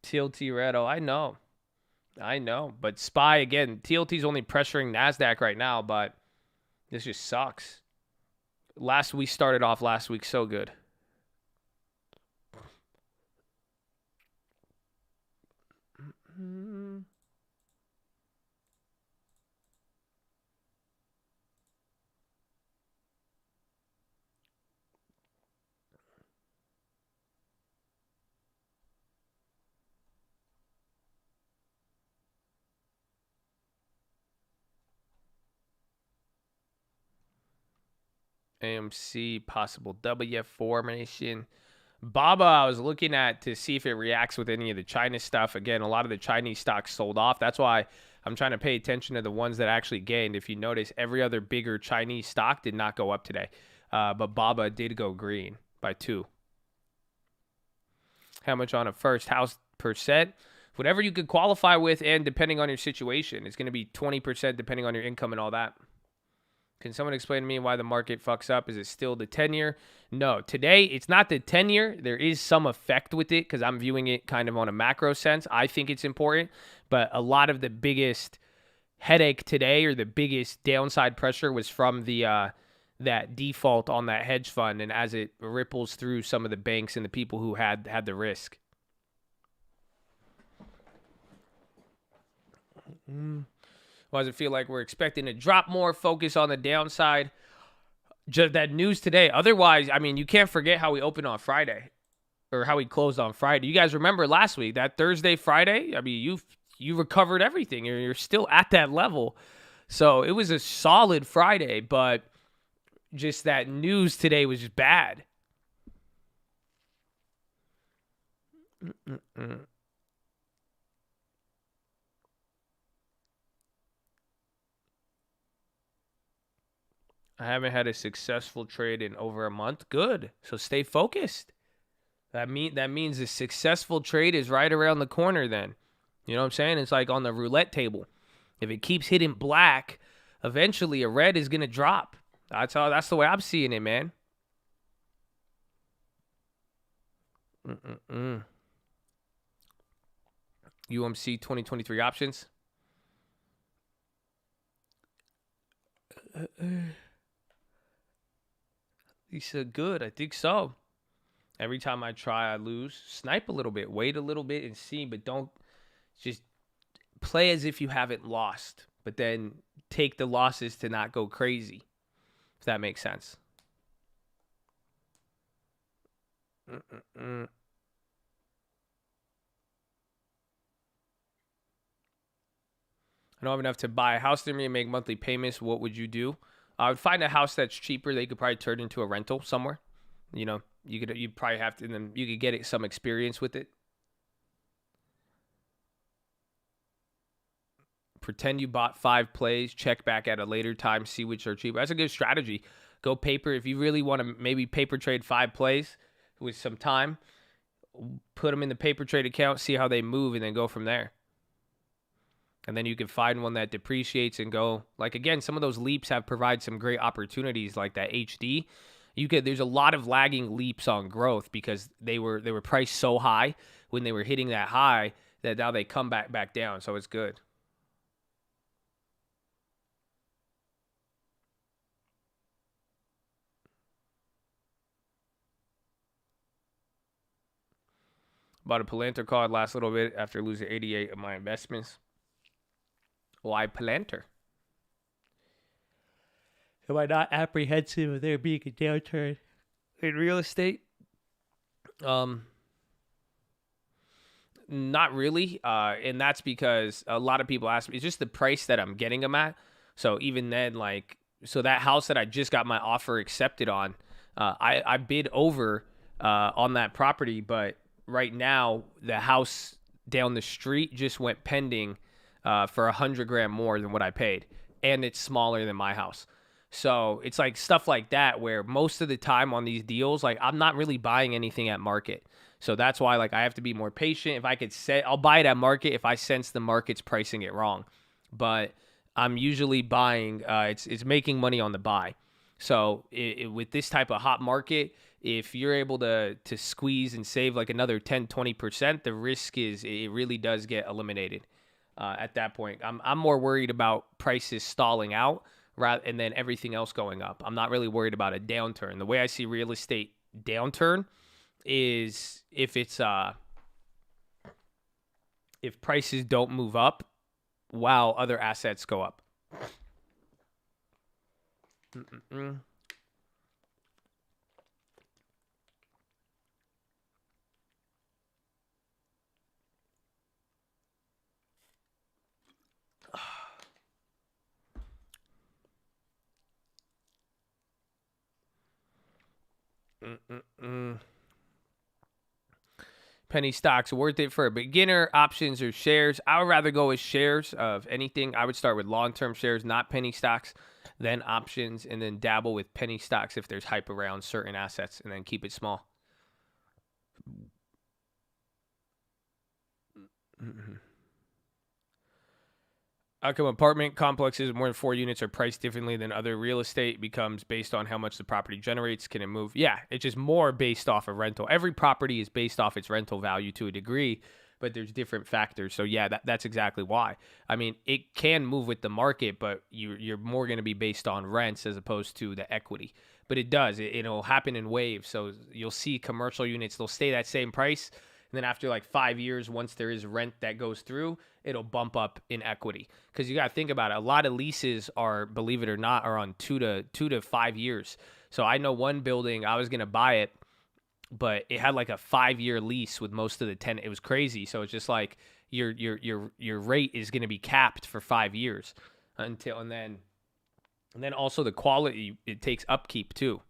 Speaker 2: TLT Redo, I know. But SPY, again, TLT's only pressuring NASDAQ right now, but this just sucks. We started off last week so good. AMC, possible WF formation. BABA, I was looking at to see if it reacts with any of the China stuff. Again, a lot of the Chinese stocks sold off. That's why I'm trying to pay attention to the ones that actually gained. If you notice, every other bigger Chinese stock did not go up today. But BABA did go green by 2. How much on a first house percent? Whatever you could qualify with, and depending on your situation. It's going to be 20% depending on your income and all that. Can someone explain to me why the market fucks up? Is it still the 10-year? No, today it's not the 10-year. There is some effect with it because I'm viewing it kind of on a macro sense. I think it's important, but a lot of the biggest headache today or the biggest downside pressure was from the that default on that hedge fund, and as it ripples through some of the banks and the people who had the risk. Why does it feel like we're expecting to drop more? Focus on the downside. Just that news today. Otherwise, I mean, you can't forget how we opened on Friday or how we closed on Friday. You guys remember last week, that Thursday, Friday? I mean, you recovered everything. You're still at that level. So it was a solid Friday, but just that news today was just bad. I haven't had a successful trade in over a month. Good. So stay focused. That means a successful trade is right around the corner then. You know what I'm saying? It's like on the roulette table. If it keeps hitting black, eventually a red is going to drop. That's the way I'm seeing it, man. UMC 2023 options. He said, good. I think so. Every time I try, I lose. Snipe a little bit. Wait a little bit and see, but don't just play as if you haven't lost, but then take the losses to not go crazy, if that makes sense. I don't have enough to buy a house near me and make monthly payments. What would you do? I would find a house that's cheaper. They could probably turn into a rental somewhere. You know, you'd probably have to, and then you could get some experience with it. Pretend you bought 5 plays, check back at a later time, see which are cheaper. That's a good strategy. Go paper. If you really want to maybe paper trade 5 plays with some time, put them in the paper trade account, see how they move, and then go from there. And then you can find one that depreciates and go. Like, again, some of those leaps have provided some great opportunities like that HD. There's a lot of lagging leaps on growth because they were priced so high when they were hitting that high that now they come back down. So it's good. Bought a Palantir card last little bit after losing 88 of my investments. Why Palantir? Am I not apprehensive of there being a downturn in real estate? Not really. And that's because a lot of people ask me, it's just the price that I'm getting them at. So even then, so that house that I just got my offer accepted on, I bid over on that property, but right now the house down the street just went pending for $100,000 more than what I paid, and it's smaller than my house. So it's like stuff like that where most of the time on these deals, like I'm not really buying anything at market. So that's why I have to be more patient. If I could say I'll buy it at market if I sense the market's pricing it wrong. But I'm usually buying. It's making money on the buy. So with this type of hot market, if you're able to squeeze and save like another 10-20%, the risk is it really does get eliminated at that point. I'm more worried about prices stalling out and then everything else going up. I'm not really worried about a downturn. The way I see real estate downturn is if prices don't move up while other assets go up. Penny stocks worth it for a beginner. Options or shares. I would rather go with shares of anything. I would start with long-term shares, not penny stocks, then options, and then dabble with penny stocks if there's hype around certain assets, and then keep it small. How come apartment complexes with more than 4 units are priced differently than other real estate? Becomes based on how much the property generates. Can it move? Yeah, it's just more based off of rental. Every property is based off its rental value to a degree, but there's different factors. So yeah, that's exactly why. I mean, it can move with the market, but you're more going to be based on rents as opposed to the equity. But it does. It'll happen in waves. So you'll see commercial units, they'll stay that same price. And then after like 5 years, once there is rent that goes through, it'll bump up in equity. Because you got to think about it. A lot of leases are, believe it or not, are on 2 to 5 years. So I know one building, I was going to buy it, but it had like a 5-year lease with most of the tenants. It was crazy. So it's just like your rate is going to be capped for 5 years and then also the quality, it takes upkeep too.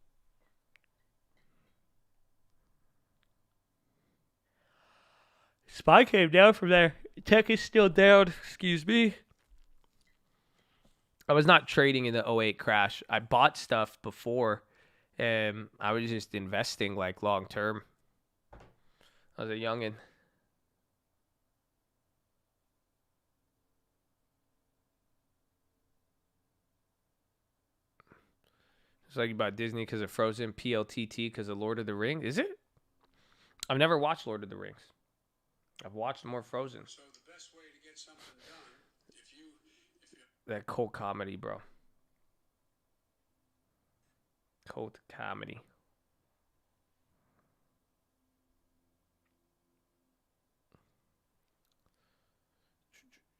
Speaker 2: SPY came down from there. Tech is still down. Excuse me. I was not trading in the 08 crash. I bought stuff before, and I was just investing like long term. I was a youngin'. It's like you bought Disney because of Frozen, PLTT because of Lord of the Rings. Is it? I've never watched Lord of the Rings. I've watched more Frozen.
Speaker 4: So the best way to get something done, if you
Speaker 2: that cult comedy, bro. Cult comedy.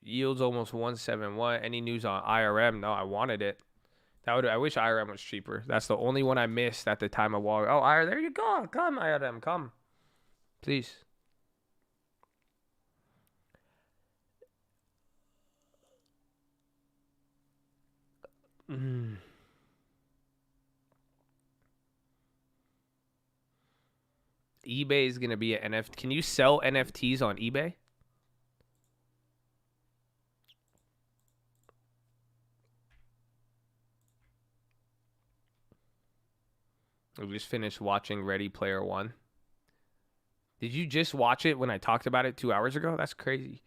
Speaker 2: Yields almost 171. Any news on IRM? No, I wanted it. I wish IRM was cheaper. That's the only one I missed at the time of Wall. Oh, IRM, there you go. Come, IRM, come. Please. eBay is going to be an NFT. Can you sell NFTs on eBay? We just finished watching Ready Player One. Did you just watch it when I talked about it 2 hours ago? That's crazy.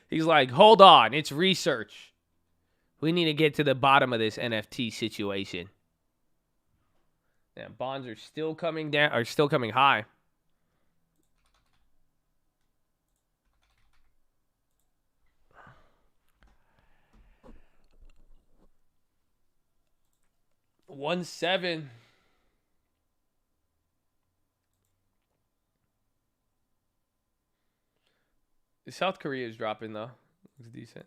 Speaker 2: He's like, hold on, it's research. We need to get to the bottom of this NFT situation. Yeah, bonds are still coming down, are still coming high. $1.7. South Korea is dropping though. Looks decent.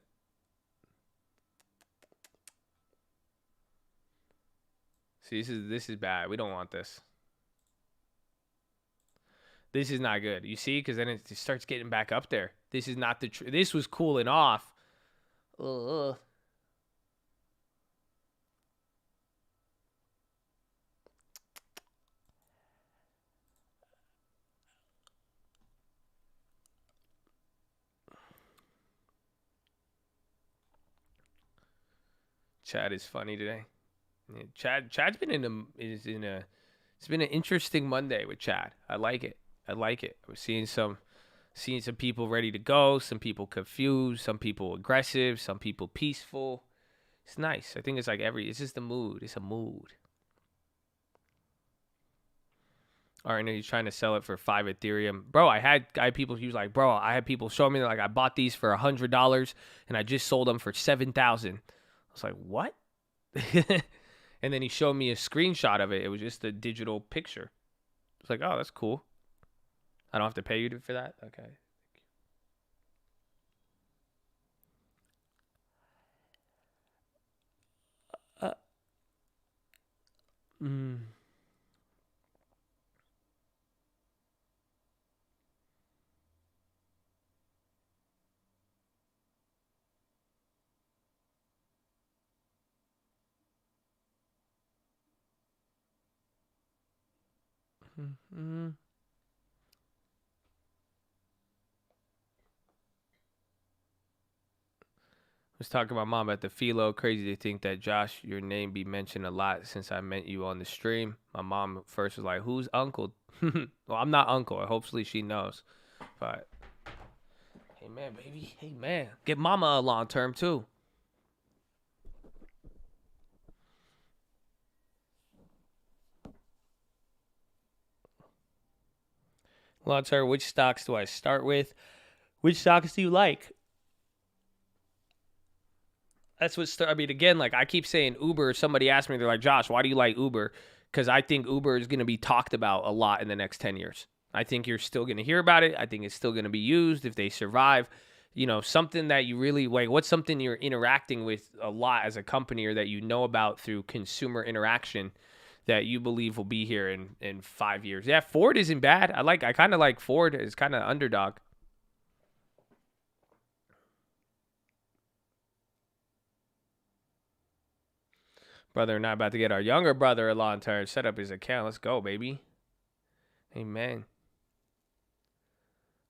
Speaker 2: See, this is bad. We don't want this. This is not good. You see, because then it starts getting back up there. This is not the. This was cooling off. Ugh. Chad is funny today. Yeah, Chad's been it's been an interesting Monday with Chad. I like it. I was seeing some Seeing some people ready to go, some people confused, some people aggressive, some people peaceful. It's nice. I think it's like it's just a mood. It's a mood. All right, and he's trying to sell it for 5 Ethereum. Bro, I had people, he was like, bro, I had people show me, like, I bought these for $100 and I just sold them for $7,000. I was like, what? And then he showed me a screenshot of it. It was just a digital picture. It's like, oh, that's cool. I don't have to pay you for that? Okay. Was talking to my mom at the PHILO. Crazy to think that, Josh, your name be mentioned a lot since I met you on the stream. My mom first was like, who's uncle? Well, I'm not uncle. Hopefully she knows. But, hey, man, baby. Hey, man. Get mama a long term, too. Long term, which stocks do I start with? Which stocks do you like? That's I mean, again, like I keep saying Uber. Somebody asked me, they're like, Josh, why do you like Uber? Because I think Uber is going to be talked about a lot in the next 10 years. I think you're still going to hear about it. I think it's still going to be used if they survive. You know, something that you really like, what's something you're interacting with a lot as a company or that you know about through consumer interaction that you believe will be here in 5 years? Yeah, Ford isn't bad. I kind of like Ford. It's kind of underdog. Brother, not about to get our younger brother a long term. Set up his account. Let's go, baby. Amen.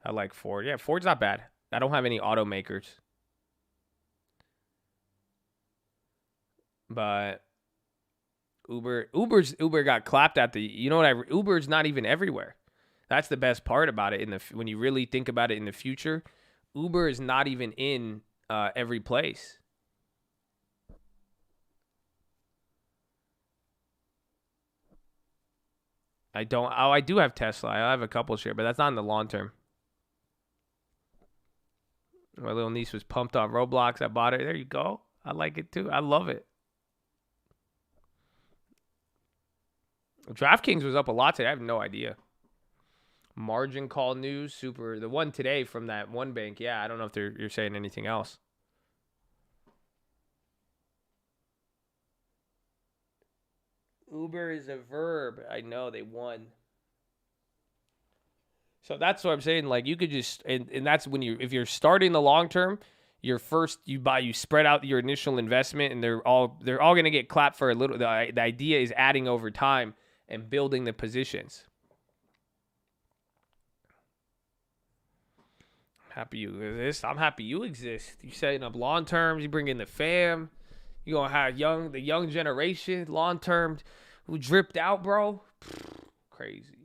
Speaker 2: I like Ford. Yeah, Ford's not bad. I don't have any automakers. But Uber got clapped at the, you know what, Uber's not even everywhere. That's the best part about it. When you really think about it in the future, Uber is not even in every place. I do have Tesla. I have a couple shares, but that's not in the long term. My little niece was pumped on Roblox. I bought it. There you go. I like it too. I love it. DraftKings was up a lot today. I have no idea. Margin call news, super. The one today from that one bank. Yeah, I don't know if you're saying anything else. Uber is a verb. I know they won. So that's what I'm saying. Like you could just, and that's when if you're starting the long term, you spread out your initial investment, and they're all going to get clapped for a little. The idea is adding over time and building the positions. Happy you exist. I'm happy you exist. You setting up long terms. You bring in the fam. You gonna have the young generation long term who dripped out, bro. Crazy.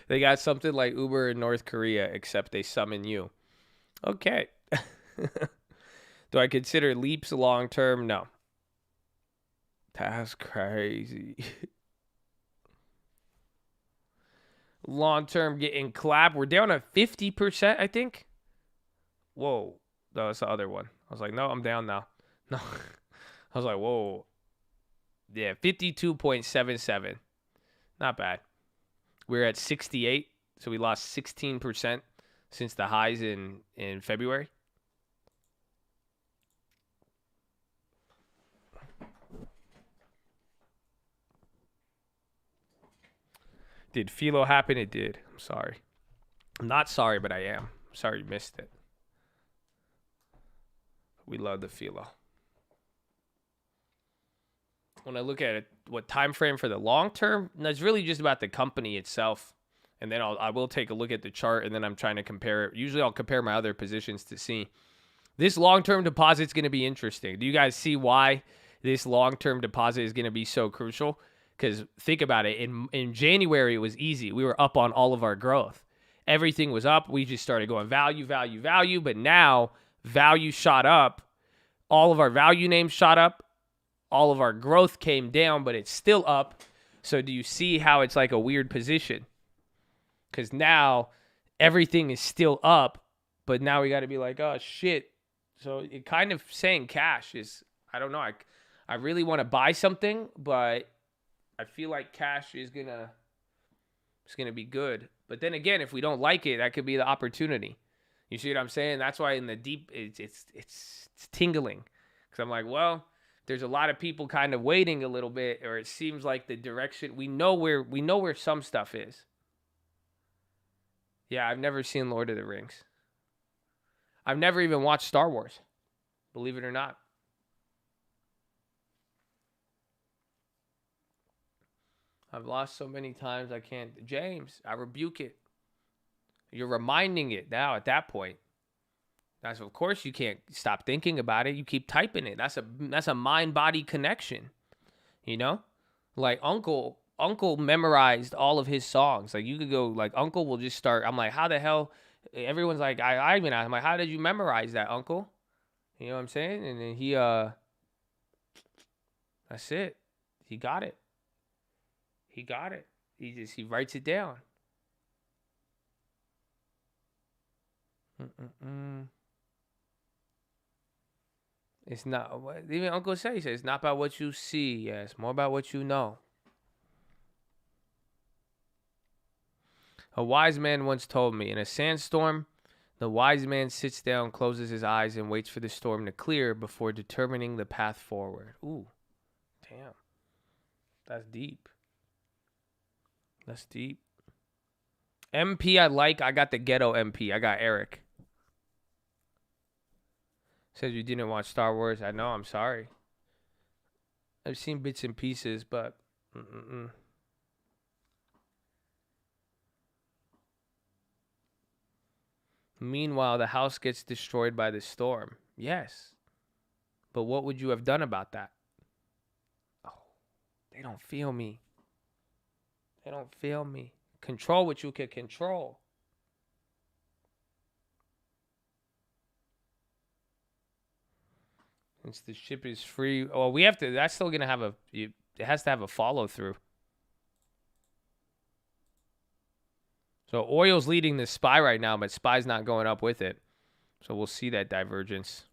Speaker 2: They got something like Uber in North Korea, except they summon you. Okay. Do I consider leaps long term? No. That's crazy. Long term getting clapped. We're down at 50%, I think. Whoa. No, that's the other one. I was like, no, I'm down now. No. I was like, whoa. Yeah, 52.77. Not bad. We're at 68, so we lost 16% since the highs in February. Did PHILO happen? It did. I'm sorry. I'm not sorry, but I am. I'm sorry you missed it. We love the PHILO. When I look at it, what time frame for the long term, that's really just about the company itself. And then I will take a look at the chart, and then I'm trying to compare it. Usually I'll compare my other positions to see. This long-term deposit is going to be interesting. Do you guys see why this long-term deposit is going to be so crucial? Because think about it. In January, it was easy. We were up on all of our growth. Everything was up. We just started going value, value, value. But now value shot up. All of our value names shot up. All of our growth came down, but it's still up. So do you see how it's like a weird position? Because now everything is still up, but now we got to be like, oh, shit. So it kind of saying cash is, I don't know. I really want to buy something, but I feel like cash is going to be good. But then again, if we don't like it, that could be the opportunity. You see what I'm saying? That's why in the deep, it's tingling. Because I'm like, well, there's a lot of people kind of waiting a little bit, or it seems like the direction, we know where some stuff is. Yeah, I've never seen Lord of the Rings. I've never even watched Star Wars, believe it or not. I've lost so many times I can't. James, I rebuke it. You're reminding it now at that point. That's, of course, you can't stop thinking about it. You keep typing it. That's a mind-body connection, you know? Like Uncle memorized all of his songs. Like you could go, like Uncle will just start. I'm like, how the hell? Everyone's like, I even asked, I'm like, how did you memorize that, Uncle? You know what I'm saying? And then he, that's it. He got it. He got it. He writes it down. It's not, even Uncle says, it's not about what you see. Yeah, it's more about what you know. A wise man once told me, in a sandstorm, the wise man sits down, closes his eyes, and waits for the storm to clear before determining the path forward. Ooh, damn. That's deep. That's deep. MP I like. I got the ghetto MP. I got Eric. Says you didn't watch Star Wars. I know. I'm sorry. I've seen bits and pieces, but... Meanwhile, the house gets destroyed by the storm. Yes. But what would you have done about that? Oh, they don't feel me. They don't feel me. Control what you can control. Since the ship is free. Oh, we have to. That's still going to have it has to have a follow through. So oil's leading the SPY right now, but SPY's not going up with it. So we'll see that divergence.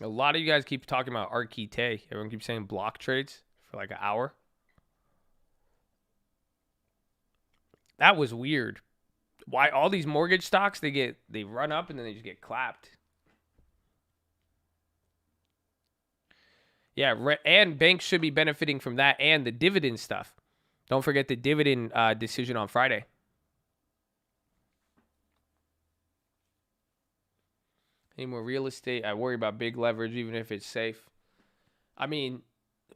Speaker 2: A lot of you guys keep talking about Arquite. Everyone keeps saying block trades for like an hour. That was weird. Why all these mortgage stocks, they run up and then they just get clapped. Yeah, and banks should be benefiting from that and the dividend stuff. Don't forget the dividend decision on Friday. Any more real estate? I worry about big leverage, even if it's safe. I mean,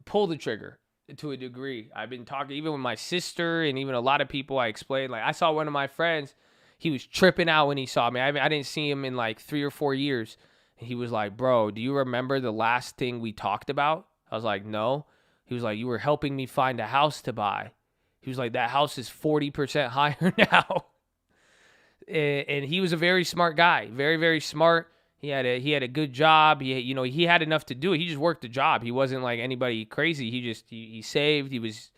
Speaker 2: pull the trigger to a degree. I've been talking, even with my sister and even a lot of people, I explained. Like, I saw one of my friends, he was tripping out when he saw me. I didn't see him in like 3 or 4 years. He was like, bro, do you remember the last thing we talked about? I was like, no. He was like, you were helping me find a house to buy. He was like, that house is 40% higher now. And he was a very smart guy. Very, very smart. He had a good job. He had enough to do it. He just worked a job. He wasn't like anybody crazy. He saved. He was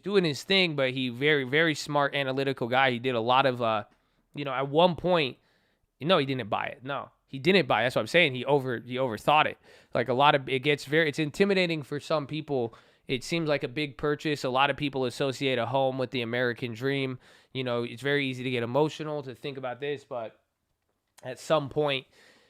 Speaker 2: doing his thing, but he very, very smart, analytical guy. He did a lot of, at one point, he didn't buy it. No. He didn't buy it. That's what I'm saying. He overthought it. Like it's intimidating for some people. It seems like a big purchase. A lot of people associate a home with the American dream. It's very easy to get emotional to think about this, but at some point,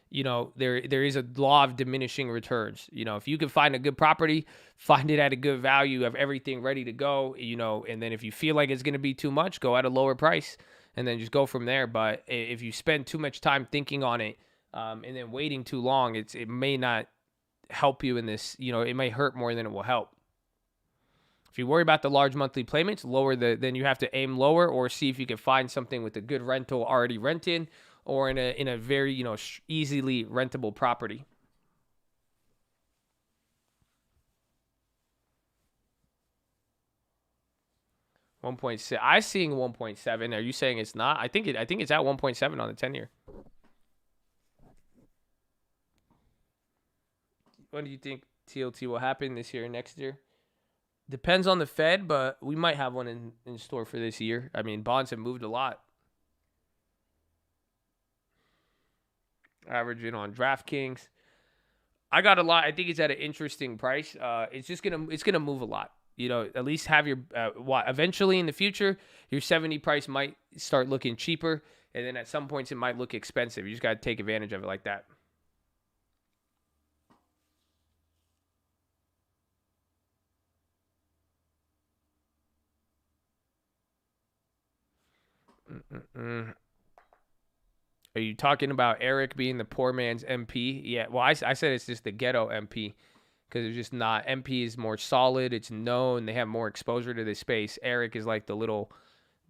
Speaker 2: you know, there is a law of diminishing returns. You know, if you can find a good property, find it at a good value, have everything ready to go, you know, and then if you feel like it's going to be too much, go at a lower price and then just go from there. But if you spend too much time thinking on it and then waiting too long, it may not help you in this, you know, it may hurt more than it will help. If you worry about the large monthly payments, then you have to aim lower, or see if you can find something with a good rental already rented, or in a very, you know, easily rentable property. $1.6. I'm seeing 1.7. Are you saying it's not? I think it's at 1.7 on the 10-year. When do you think TLT will happen this year or next year? Depends on the Fed, but we might have one in store for this year. I mean, bonds have moved a lot. Averaging on DraftKings, I got a lot. I think it's at an interesting price. It's gonna move a lot. You know, at least have your eventually in the future, your 70 price might start looking cheaper, and then at some points it might look expensive. You just got to take advantage of it like that. Are you talking about Eric being the poor man's MP? Yeah, well, I said it's just the ghetto MP, because it's just not. MP is more solid. It's known. They have more exposure to this space. Eric is like the little,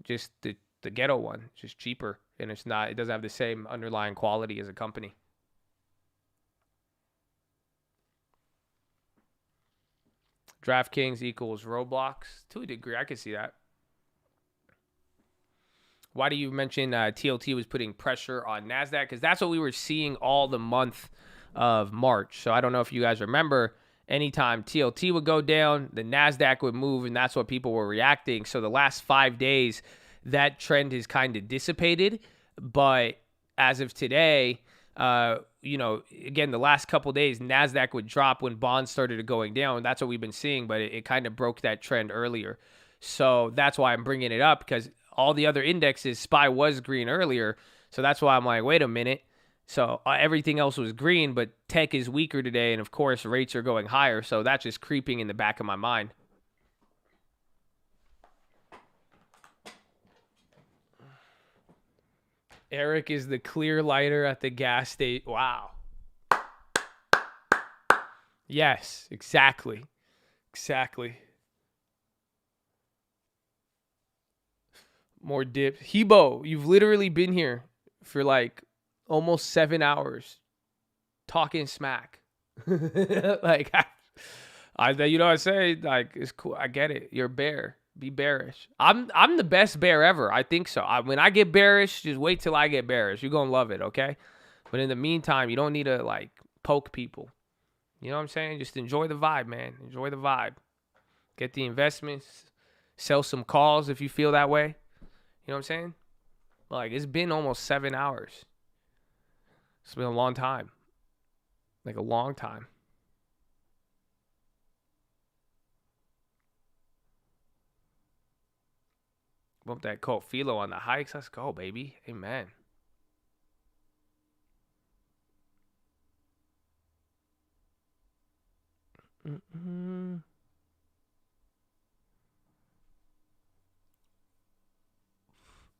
Speaker 2: just the ghetto one, just cheaper. And it doesn't have the same underlying quality as a company. DraftKings equals Roblox. To a degree, I could see that. Why do you mention TLT was putting pressure on NASDAQ? Because that's what we were seeing all the month of March. So I don't know if you guys remember, anytime TLT would go down, the NASDAQ would move, and that's what people were reacting. So the last 5 days, that trend has kind of dissipated. But as of today, you know, again, the last couple days, NASDAQ would drop when bonds started going down. That's what we've been seeing, but it kind of broke that trend earlier. So that's why I'm bringing it up, because all the other indexes, SPY was green earlier. So that's why I'm like, wait a minute. So everything else was green, but tech is weaker today. And of course, rates are going higher. So that's just creeping in the back of my mind. Eric is the clear lighter at the gas station. Wow. Yes, exactly. Exactly. More dips. Hebo, you've literally been here for like almost 7 hours talking smack. Like, you know what I say? Like, it's cool. I get it. You're a bear. Be bearish. I'm the best bear ever. I think so. When I get bearish, just wait till I get bearish. You're going to love it, okay? But in the meantime, you don't need to, like, poke people. You know what I'm saying? Just enjoy the vibe, man. Enjoy the vibe. Get the investments. Sell some calls if you feel that way. You know what I'm saying? Like, it's been almost 7 hours. It's been a long time. Like, a long time. Bump that cult PHILO on the hikes. Let's go, baby. Amen.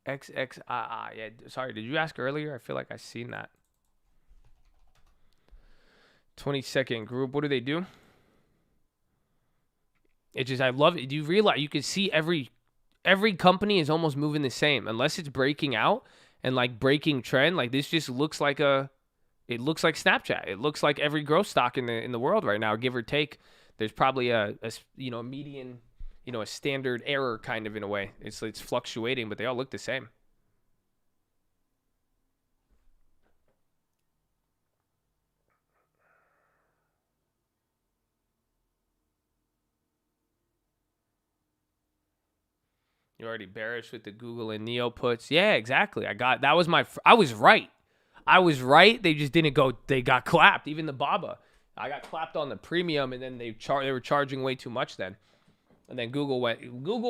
Speaker 2: XXII. Yeah, sorry, did you ask earlier? I feel like I seen that. 22nd group. What do they do? It's just, I love it. Do you realize you can see every company is almost moving the same, unless it's breaking out and like breaking trend. Like, this just looks like it looks like Snapchat. It looks like every growth stock in the world right now, give or take. There's probably a median, a standard error kind of in a way. It's fluctuating, but they all look the same. You're already bearish with the Google and Neo puts. Yeah, exactly. I was right. They just didn't go. They got clapped. Even the BABA. I got clapped on the premium, and then they were charging way too much then. And then Google,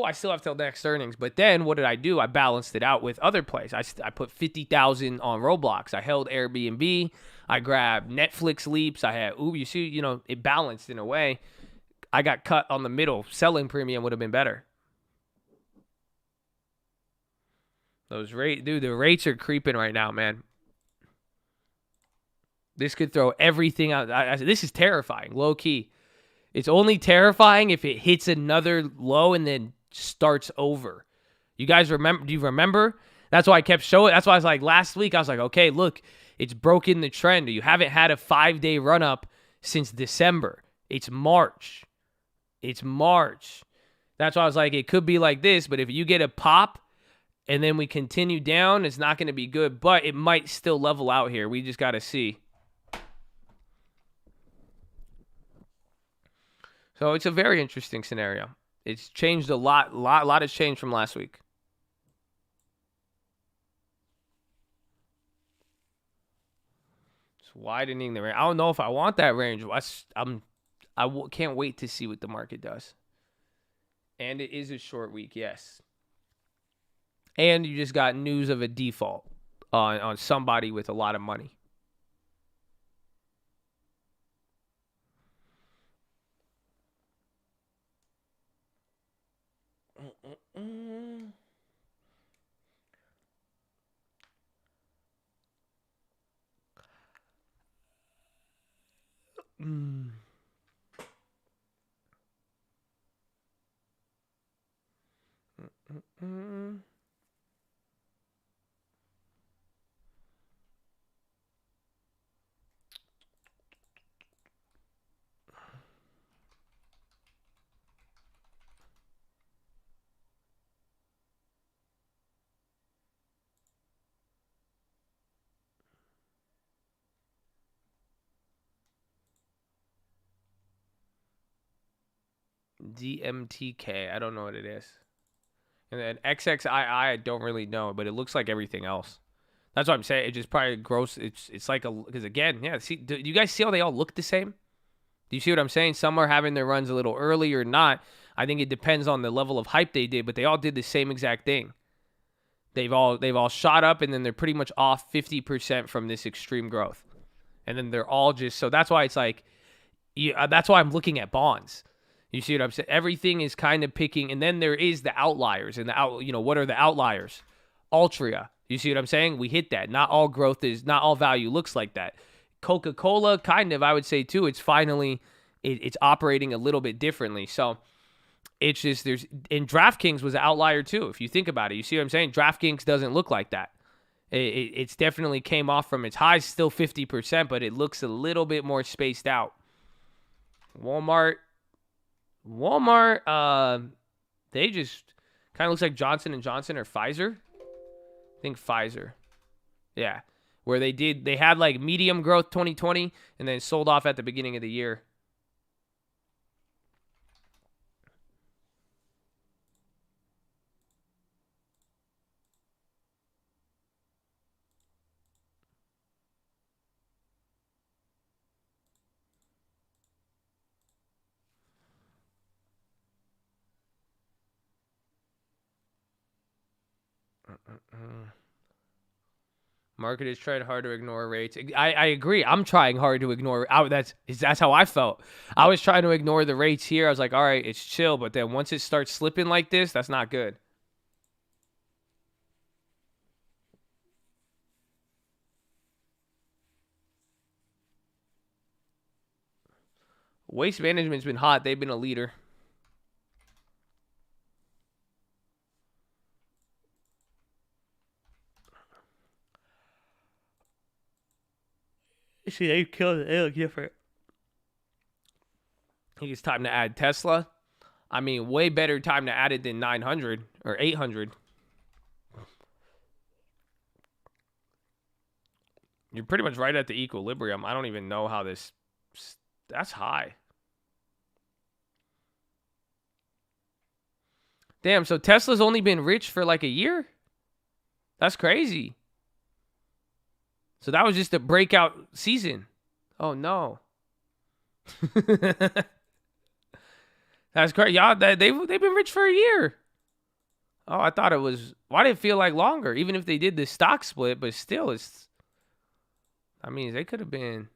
Speaker 2: I still have till next earnings. But then what did I do? I balanced it out with other plays. I put 50,000 on Roblox. I held Airbnb. I grabbed Netflix leaps. I had Uber. You see, it balanced in a way. I got cut on the middle. Selling premium would have been better. The rates are creeping right now, man. This could throw everything out. This is terrifying, low key. It's only terrifying if it hits another low and then starts over. You guys remember? Do you remember? That's why I kept showing. That's why I was like, last week, I was like, okay, look, it's broken the trend. You haven't had a 5-day run up since December. It's March. That's why I was like, it could be like this, but if you get a pop and then we continue down, it's not going to be good, but it might still level out here. We just got to see. So it's a very interesting scenario. It's changed a lot. A lot has changed from last week. It's widening the range. I don't know if I want that range. Can't wait to see what the market does. And it is a short week, yes. And you just got news of a default on somebody with a lot of money. DMTK. I don't know what it is. And then XXII, I don't really know, but it looks like everything else. That's what I'm saying. It just probably gross. It's like because again, yeah. See, do you guys see how they all look the same? Do you see what I'm saying? Some are having their runs a little early or not. I think it depends on the level of hype they did, but they all did the same exact thing. They've all shot up, and then they're pretty much off 50% from this extreme growth, and then they're all just so. That's why it's like, that's why I'm looking at bonds. You see what I'm saying? Everything is kind of picking, and then there is the outliers, and what are the outliers? Altria. You see what I'm saying? We hit that. Not all growth not all value looks like that. Coca-Cola, kind of, I would say too. It's finally, it's operating a little bit differently. So it's just and DraftKings was an outlier too. If you think about it, you see what I'm saying? DraftKings doesn't look like that. It's definitely came off from its highs, still 50%, but it looks a little bit more spaced out. Walmart, they just kind of looks like Johnson & Johnson or Pfizer. I think Pfizer. Yeah. Where they had like medium growth 2020 and then sold off at the beginning of the year. Market is trying hard to ignore rates. I agree. I'm trying hard to ignore. That's how I felt. I was trying to ignore the rates here. I was like, all right, it's chill. But then once it starts slipping like this, that's not good. Waste management's been hot. They've been a leader. See, they killed it. They look different. I think it's time to add Tesla. I mean, way better time to add it than 900 or 800. You're pretty much right at the equilibrium. I don't even know how this... That's high. Damn, so Tesla's only been rich for like a year? That's crazy. So that was just a breakout season. Oh, no. That's That's great. Y'all, they've been rich for a year. Oh, I thought it was. Why did it feel like longer? Even if they did the stock split, but still, it's. I mean, they could have been.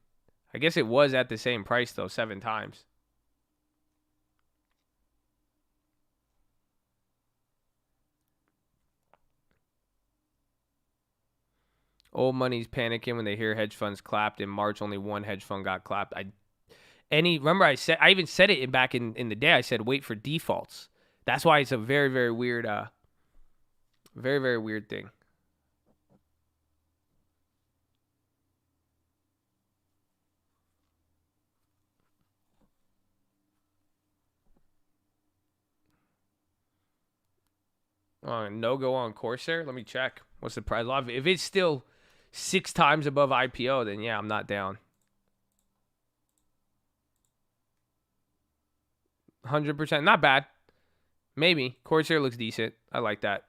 Speaker 2: I guess it was at the same price though, 7 times. Old money's panicking when they hear hedge funds clapped. In March, only one hedge fund got clapped. Remember I even said it back in the day. I said wait for defaults. That's why it's a very, very weird, very, very weird thing. No go on Corsair. Let me check. What's the price? If it's still 6 times above IPO, then yeah, I'm not down. 100%, not bad. Maybe Corsair looks decent. I like that.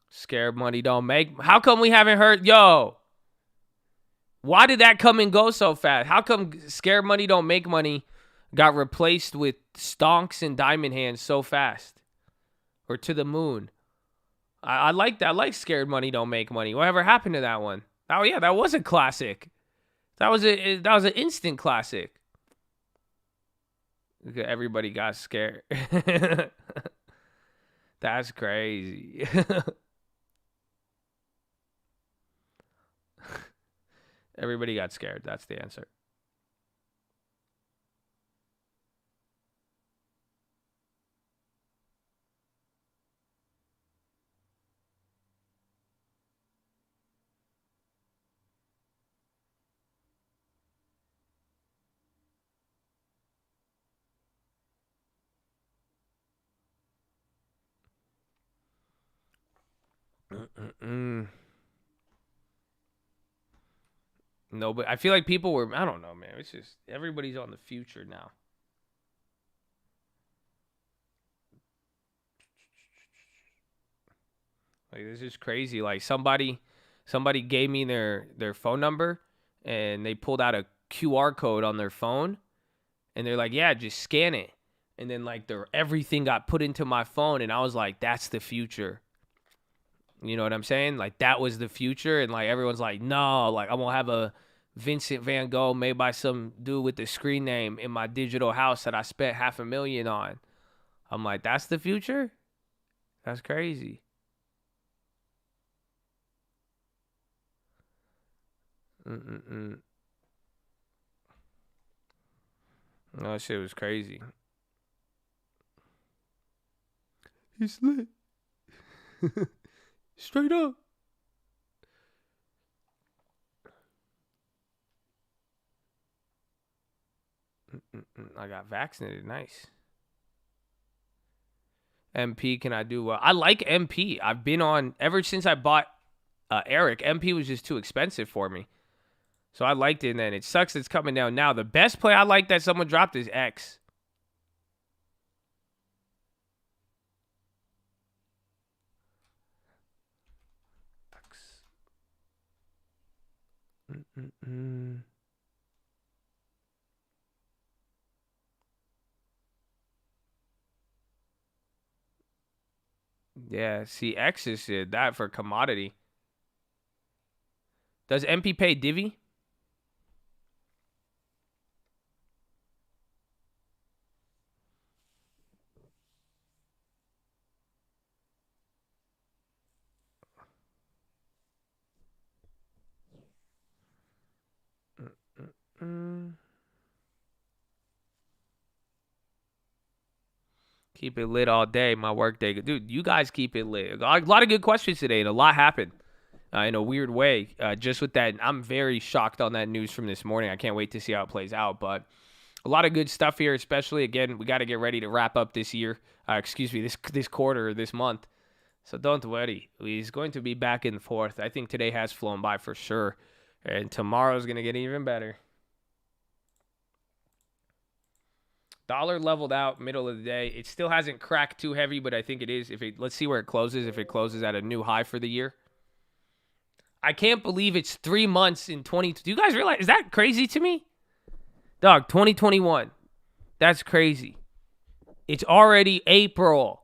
Speaker 2: Scared money don't make. How come we haven't heard? Yo, why did that come and go so fast? How come scared money don't make money got replaced with stonks and diamond hands so fast? Or to the moon? I like that. I like scared money don't make money. Whatever happened to that one? Oh yeah, that was a classic. That was an instant classic. Everybody got scared. That's crazy. Everybody got scared. That's the answer. No, but I feel like people were, I don't know, man. It's just, everybody's on the future now. Like, this is crazy. Like, somebody gave me their phone number, and they pulled out a QR code on their phone, and they're like, yeah, just scan it. And then, like, everything got put into my phone, and I was like, that's the future. You know what I'm saying? Like, that was the future. And, like, everyone's like, no, like, I'm going to have a Vincent Van Gogh made by some dude with the screen name in my digital house that I spent $500,000 on. I'm like, that's the future? That's crazy. No, that shit was crazy. He's lit. Straight up. I got vaccinated. Nice. MP, can I do well? I like MP. I've been on, ever since I bought Eric, MP was just too expensive for me. So I liked it, and then it sucks it's coming down now. The best play I like that someone dropped is X. Yeah, see, X is that for commodity. Does MP pay divvy? Keep it lit all day. My work day. Dude, you guys keep it lit. A lot of good questions today, and a lot happened in a weird way. Just with that, I'm very shocked on that news from this morning. I can't wait to see how it plays out. But a lot of good stuff here, especially, again, we got to get ready to wrap up this year. This quarter, this month. So don't worry. He's going to be back and forth. I think today has flown by for sure. And tomorrow's going to get even better. Dollar leveled out middle of the day. It still hasn't cracked too heavy, but I think it is. Let's see where it closes. If it closes at a new high for the year. I can't believe it's 3 months in 20. Do you guys realize? Is that crazy to me? Dog, 2021. That's crazy. It's already April.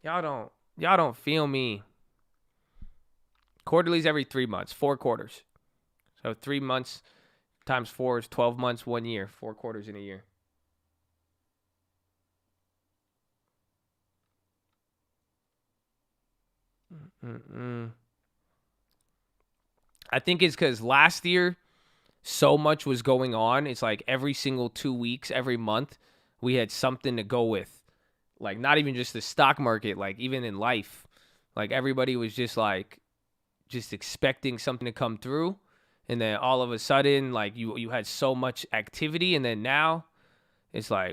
Speaker 2: Y'all don't feel me. Quarterly's every 3 months, 4 quarters. So 3 months times 4 is 12 months, 1 year, 4 quarters in a year. I think it's because last year so much was going on. It's like every single 2 weeks, every month, we had something to go with. Like not even just the stock market, like even in life. Like everybody was just like just expecting something to come through. And then all of a sudden, like you had so much activity, and then now it's like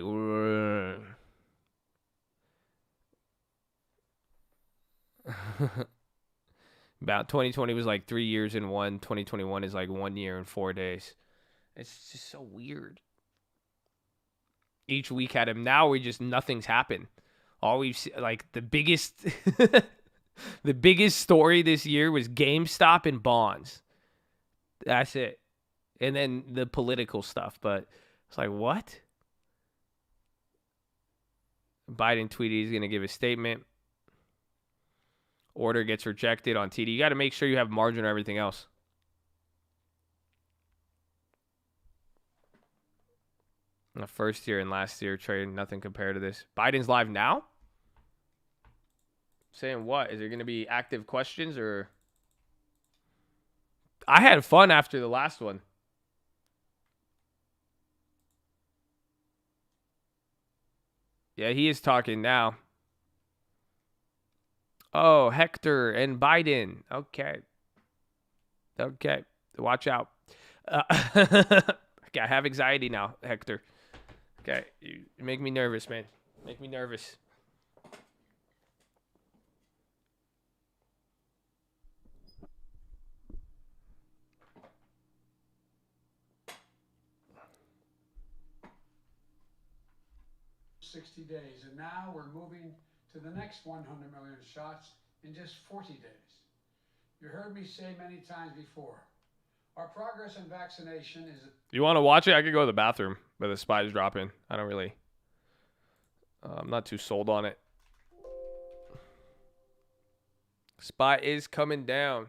Speaker 2: about 2020 was like 3 years in one. 2021 is like 1 year and 4 days. It's just so weird. Each week had him. Now we just nothing's happened. All we've seen, like the biggest, the biggest story this year was GameStop and bonds. That's it. And then the political stuff. But it's like, what? Biden tweeted he's going to give a statement. Order gets rejected on TD. You got to make sure you have margin or everything else. The first year and last year trade, nothing compared to this. Biden's live now? Saying what? Is there going to be active questions or? I had fun after the last one. Yeah, he is talking now. Oh, Hector and Biden. Okay. Watch out. Okay, I have anxiety now, Hector. Okay, you make me nervous, man. Make me nervous.
Speaker 4: $60 days, and now we're moving to the next 100 million shots in just 40 days. You heard me say many times before, our progress in vaccination is...
Speaker 2: You want to watch it? I could go to the bathroom, but the SPY's dropping. I don't really... I'm not too sold on it. SPY is coming down.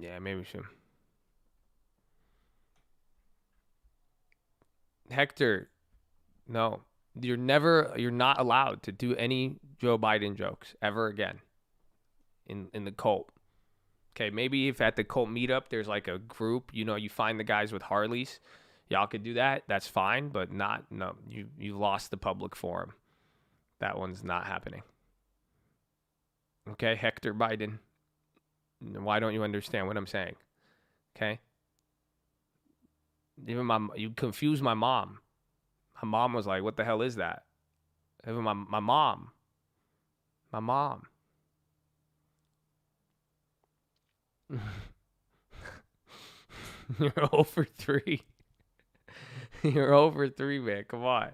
Speaker 2: Yeah, maybe we should. Hector, no. You're not allowed to do any Joe Biden jokes ever again in the cult. Okay, maybe if at the cult meetup there's like a group, you find the guys with Harleys, y'all could do that. That's fine, but you lost the public forum. That one's not happening. Okay, Hector Biden. Why don't you understand what I'm saying? Okay? Even you confused my mom. My mom was like, what the hell is that? Even my mom. My mom. You're over 3. You're over 3, man. Come on.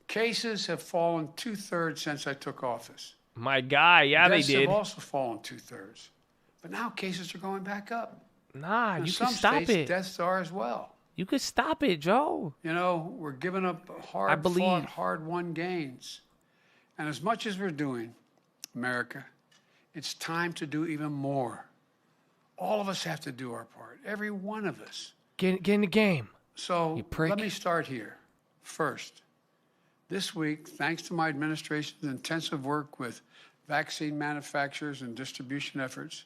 Speaker 4: Cases have fallen 2/3 since I took office.
Speaker 2: My guy, yeah,
Speaker 4: Deaths
Speaker 2: they did.
Speaker 4: have also fallen 2/3. But now cases are going back up.
Speaker 2: Nah,
Speaker 4: In
Speaker 2: you
Speaker 4: some
Speaker 2: can stop
Speaker 4: states,
Speaker 2: it.
Speaker 4: deaths are as well.
Speaker 2: You could stop it, Joe.
Speaker 4: We're giving up hard-fought, hard-won gains. And as much as we're doing, America, it's time to do even more. All of us have to do our part, every one of us.
Speaker 2: Get in the game.
Speaker 4: So let me start here. First, this week, thanks to my administration's intensive work with vaccine manufacturers and distribution efforts,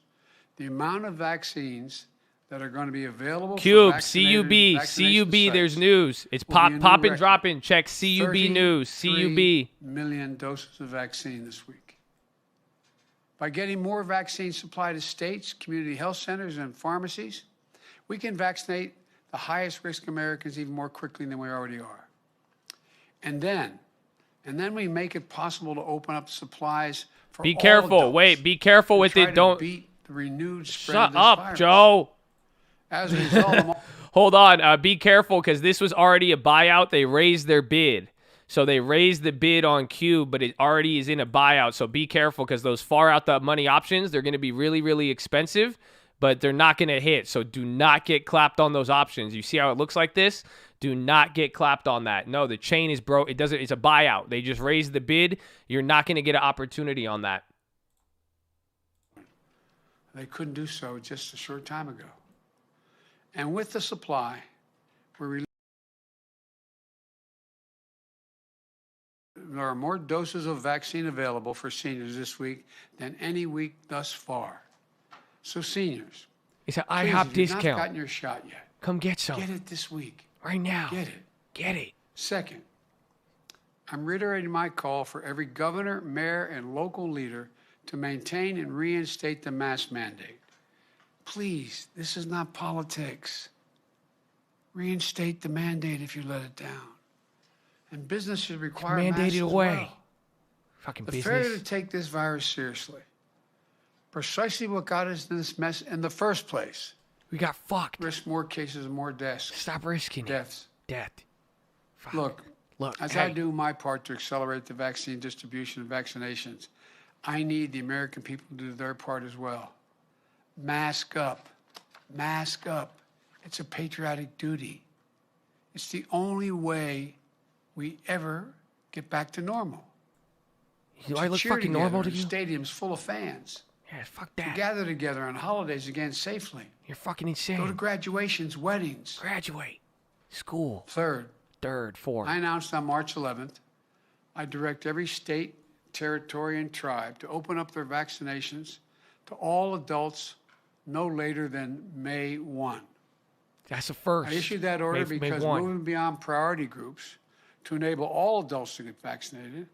Speaker 4: the amount of vaccines that are going to be available
Speaker 2: Cube,
Speaker 4: for
Speaker 2: CUB, there's news. It's popping, dropping. Check CUB news, CUB.
Speaker 4: 33 million doses of vaccine this week. By getting more vaccine supply to states, community health centers, and pharmacies, we can vaccinate the highest risk Americans even more quickly than we already are. And then we make it possible to open up supplies for
Speaker 2: Be
Speaker 4: all
Speaker 2: careful.
Speaker 4: adults.
Speaker 2: Wait, be careful with
Speaker 4: Try
Speaker 2: it.
Speaker 4: to
Speaker 2: Don't
Speaker 4: beat the renewed spread
Speaker 2: shut
Speaker 4: of this
Speaker 2: up,
Speaker 4: virus.
Speaker 2: Joe.
Speaker 4: As a result,
Speaker 2: Hold on. Be careful because this was already a buyout. They raised their bid. So they raised the bid on Q, but it already is in a buyout. So be careful because those far out the money options, they're going to be really, really expensive, but they're not going to hit. So do not get clapped on those options. You see how it looks like this? Do not get clapped on that. No, the chain is broke. It's a buyout. They just raised the bid. You're not going to get an opportunity on that.
Speaker 4: they couldn't do so just a short time ago. And with the supply, there are more doses of vaccine available for seniors this week than any week thus far. So seniors,
Speaker 2: It's an
Speaker 4: please,
Speaker 2: IHOP
Speaker 4: if you've not
Speaker 2: discount.
Speaker 4: gotten your shot yet,
Speaker 2: Come get some
Speaker 4: get it this week.
Speaker 2: right now.
Speaker 4: Get it.
Speaker 2: Get it.
Speaker 4: Second, I'm reiterating my call for every governor, mayor, and local leader to maintain and reinstate the mask mandate. Please, this is not politics. Reinstate the mandate if you let it down. And business should require masks
Speaker 2: Mandate it
Speaker 4: as
Speaker 2: away.
Speaker 4: well.
Speaker 2: Fucking
Speaker 4: The failure
Speaker 2: business.
Speaker 4: to take this virus seriously, precisely what got us in this mess in the first place,
Speaker 2: We got fucked.
Speaker 4: risk more cases and more deaths.
Speaker 2: Stop risking it.
Speaker 4: Deaths.
Speaker 2: Death. Fuck.
Speaker 4: Look, as
Speaker 2: hey.
Speaker 4: I do my part to accelerate the vaccine distribution and vaccinations, I need the American people to do their part as well. Mask up. Mask up. It's a patriotic duty. It's the only way we ever get back to normal.
Speaker 2: Do I look
Speaker 4: Cheer
Speaker 2: fucking normal to
Speaker 4: together in
Speaker 2: you?
Speaker 4: stadiums full of fans.
Speaker 2: Yeah, fuck
Speaker 4: To
Speaker 2: that.
Speaker 4: gather together on holidays again safely.
Speaker 2: You're fucking
Speaker 4: Go to
Speaker 2: insane.
Speaker 4: graduations, weddings.
Speaker 2: Graduate. School.
Speaker 4: Third,
Speaker 2: Third, fourth.
Speaker 4: I announced on March 11th, I direct every state, territory, and tribe to open up their vaccinations to all adults no later than May 1.
Speaker 2: That's the first.
Speaker 4: I issued that order
Speaker 2: May
Speaker 4: because
Speaker 2: 1.
Speaker 4: moving beyond priority groups to enable all adults to get vaccinated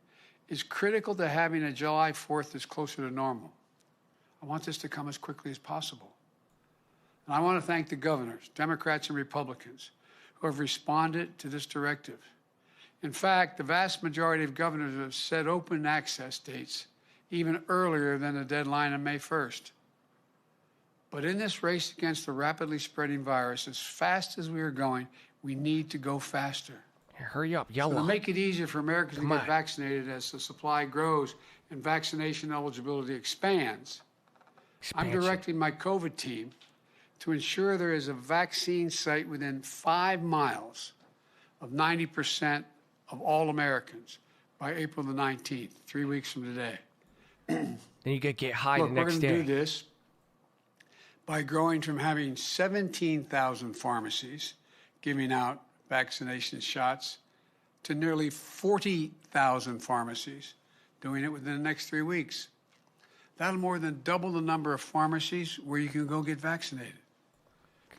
Speaker 4: is critical to having a July 4th that's closer to normal. I want this to come as quickly as possible. And I want to thank the governors, Democrats and Republicans, who have responded to this directive. In fact, the vast majority of governors have set open access dates even earlier than the deadline of May 1st. But in this race against the rapidly spreading virus, as fast as we are going, we need to go faster.
Speaker 2: Here, hurry up.
Speaker 4: So
Speaker 2: Yellow.
Speaker 4: to make it easier for Americans to
Speaker 2: Come
Speaker 4: get
Speaker 2: on.
Speaker 4: vaccinated as the supply grows and vaccination eligibility expands, I'm
Speaker 2: Expansion.
Speaker 4: directing my COVID team to ensure there is a vaccine site within 5 miles of 90% of all Americans by April the 19th, 3 weeks from today.
Speaker 2: Then you get high
Speaker 4: Look,
Speaker 2: the
Speaker 4: we're
Speaker 2: next
Speaker 4: going to
Speaker 2: day.
Speaker 4: do this by growing from having 17,000 pharmacies giving out vaccination shots to nearly 40,000 pharmacies doing it within the next 3 weeks. That'll more than double the number of pharmacies where you can go get vaccinated.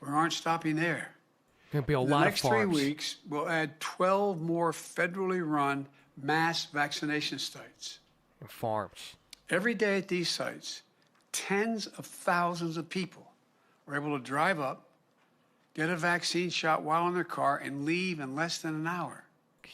Speaker 4: We aren't stopping there.
Speaker 2: Gonna be a
Speaker 4: In the
Speaker 2: lot
Speaker 4: next
Speaker 2: of
Speaker 4: 3
Speaker 2: farms.
Speaker 4: weeks, we'll add 12 more federally run mass vaccination sites.
Speaker 2: And farms.
Speaker 4: Every day at these sites, tens of thousands of people are able to drive up, get a vaccine shot while in their car, and leave in less than an hour.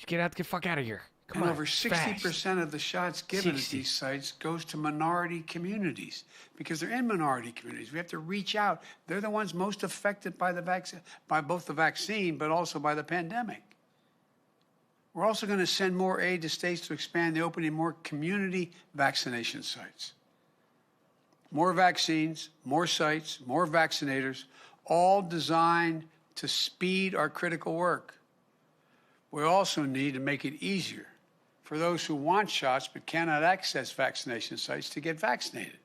Speaker 2: Get the fuck out of here. Come
Speaker 4: And
Speaker 2: on.
Speaker 4: over
Speaker 2: fast.
Speaker 4: 60% of the shots given
Speaker 2: 60.
Speaker 4: at these sites goes to minority communities because they're in minority communities. We have to reach out. They're the ones most affected by the vaccine, by both the vaccine, but also by the pandemic. We're also going to send more aid to states to expand the opening of more community vaccination sites. More vaccines, more sites, more vaccinators, all designed to speed our critical work. We also need to make it easier for those who want shots but cannot access vaccination sites to get vaccinated.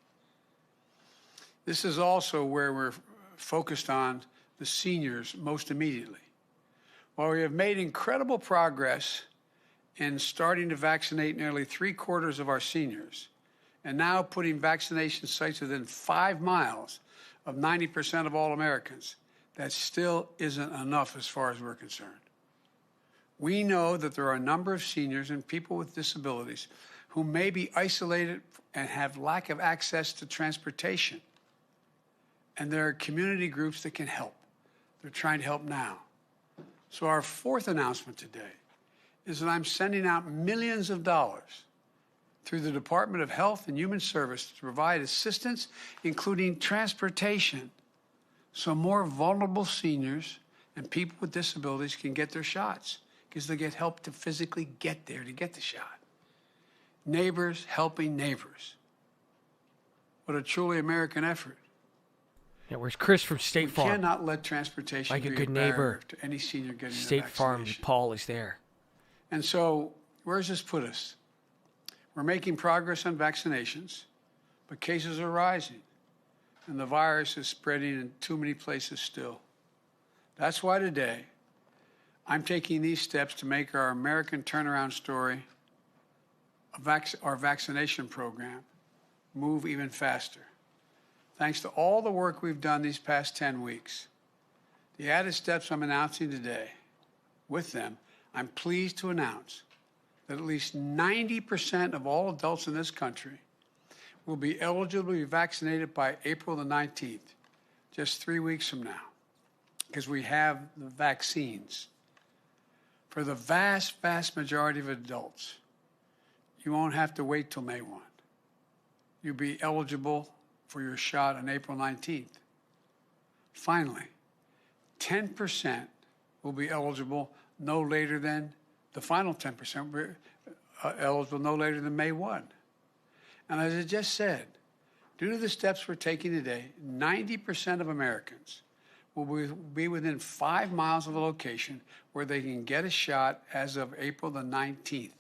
Speaker 4: This is also where we're focused on the seniors most immediately. While we have made incredible progress in starting to vaccinate nearly 3/4 of our seniors, and now putting vaccination sites within 5 miles of 90% of all Americans, that still isn't enough as far as we're concerned. We know that there are a number of seniors and people with disabilities who may be isolated and have lack of access to transportation. And there are community groups that can help. They're trying to help now. So our fourth announcement today is that I'm sending out millions of dollars through the Department of Health and Human Services to provide assistance, including transportation, so more vulnerable seniors and people with disabilities can get their shots because they get help to physically get there to get the shot. Neighbors helping neighbors. What a truly American effort.
Speaker 2: Yeah, where's Chris from State
Speaker 4: We
Speaker 2: Farm?
Speaker 4: cannot let transportation
Speaker 2: Like a
Speaker 4: be
Speaker 2: good
Speaker 4: barrier
Speaker 2: neighbor.
Speaker 4: to any senior getting
Speaker 2: State
Speaker 4: their
Speaker 2: Farm,
Speaker 4: vaccination.
Speaker 2: Paul is there.
Speaker 4: And so, where does this put us? We're making progress on vaccinations, but cases are rising, and the virus is spreading in too many places still. That's why today, I'm taking these steps to make our American turnaround story, our vaccination program, move even faster. Thanks to all the work we've done these past 10 weeks, the added steps I'm announcing today, with them, I'm pleased to announce that at least 90% of all adults in this country will be eligible to be vaccinated by April the 19th, just 3 weeks from now, because we have the vaccines. For the vast, vast majority of adults, you won't have to wait till May 1. You'll be eligible for your shot on April 19th. Finally, 10% will be eligible no later than, the final 10% will be eligible no later than May 1. And as I just said, due to the steps we're taking today, 90% of Americans will be within 5 miles of a location where they can get a shot as of April the 19th.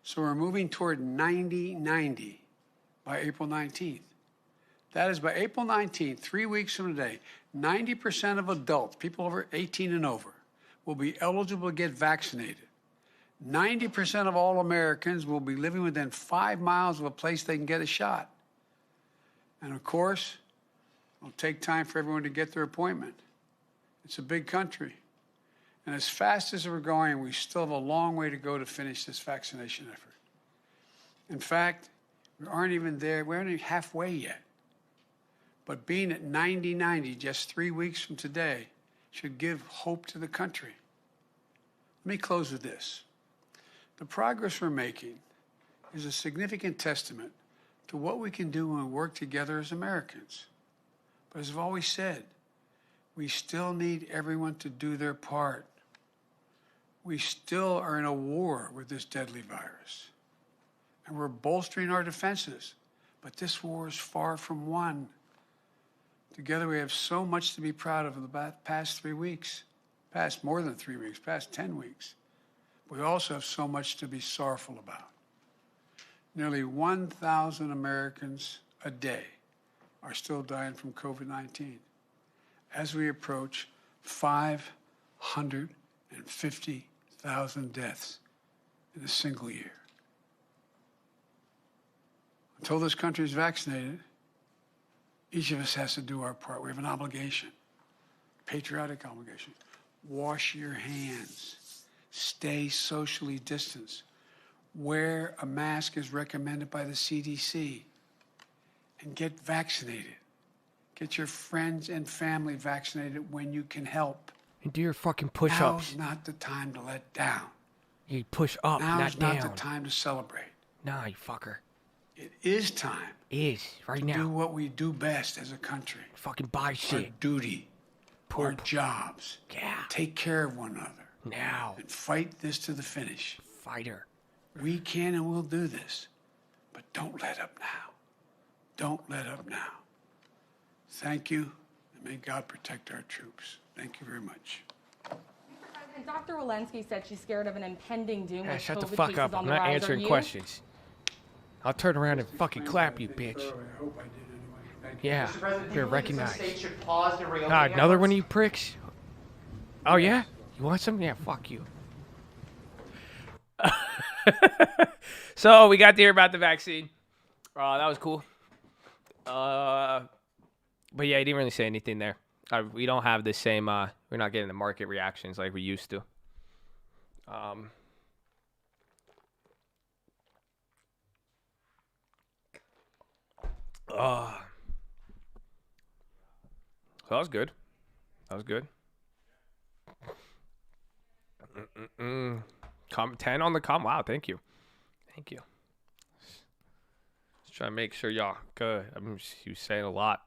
Speaker 4: So we're moving toward 90-90 by April 19th. That is, by April 19th, 3 weeks from today, 90% of adults, people over 18 and over, will be eligible to get vaccinated. 90% of all Americans will be living within 5 miles of a place they can get a shot. And of course, it'll take time for everyone to get their appointment. It's a big country. And as fast as we're going, we still have a long way to go to finish this vaccination effort. In fact, we aren't even there. We aren't even halfway yet. But being at 90-90 just 3 weeks from today should give hope to the country. Let me close with this. The progress we're making is a significant testament to what we can do when we work together as Americans. But as I've always said, we still need everyone to do their part. We still are in a war with this deadly virus. And we're bolstering our defenses. But this war is far from won. Together we have so much to be proud of in the past 3 weeks, past more than 3 weeks, past 10 weeks. We also have so much to be sorrowful about. Nearly 1,000 Americans a day are still dying from COVID-19 as we approach 550,000 deaths in a single year. Until this country is vaccinated, each of us has to do our part. We have an obligation, patriotic obligation. Wash your hands. Stay socially distanced. Wear a mask as recommended by the CDC. And get vaccinated. Get your friends and family vaccinated when you can help.
Speaker 2: And do your fucking push-ups.
Speaker 4: Now's not the time to let down.
Speaker 2: You push up,
Speaker 4: Now's
Speaker 2: not down.
Speaker 4: not the time to celebrate.
Speaker 2: Nah, you fucker.
Speaker 4: It is time
Speaker 2: Is right
Speaker 4: to
Speaker 2: now.
Speaker 4: do what we do best as a country.
Speaker 2: Fucking buy
Speaker 4: Our
Speaker 2: shit.
Speaker 4: duty, our
Speaker 2: Poop.
Speaker 4: jobs.
Speaker 2: Yeah.
Speaker 4: Take care of one another.
Speaker 2: Now.
Speaker 4: And fight this to the finish.
Speaker 2: Fighter.
Speaker 4: We can and will do this, but don't let up now. Don't let up now. Thank you, and may God protect our troops. Thank you very much.
Speaker 5: And Dr. Walensky said she's scared of an impending doom
Speaker 2: Yeah,
Speaker 5: with
Speaker 2: shut the
Speaker 5: COVID
Speaker 2: fuck
Speaker 5: cases
Speaker 2: up.
Speaker 5: on
Speaker 2: I'm
Speaker 5: the
Speaker 2: not
Speaker 5: rise. Are
Speaker 2: answering
Speaker 5: you?
Speaker 2: questions. I'll turn around and fucking clap you, bitch.
Speaker 4: I hope I did anyway. Thank you.
Speaker 2: Yeah,
Speaker 6: Mr. President, do
Speaker 2: you're
Speaker 6: you believe some
Speaker 2: recognized.
Speaker 6: states should pause their reopening
Speaker 2: God, another one of
Speaker 6: efforts?
Speaker 2: you pricks? Oh, yeah? You want some? Yeah, fuck you. So, we got to hear about the vaccine. That was cool. But yeah, he didn't really say anything there. We don't have the same, we're not getting the market reactions like we used to. So that was good. That was good. 10 on the com. Wow, thank you. Thank you. Just trying to make sure y'all good. I mean, he was saying a lot.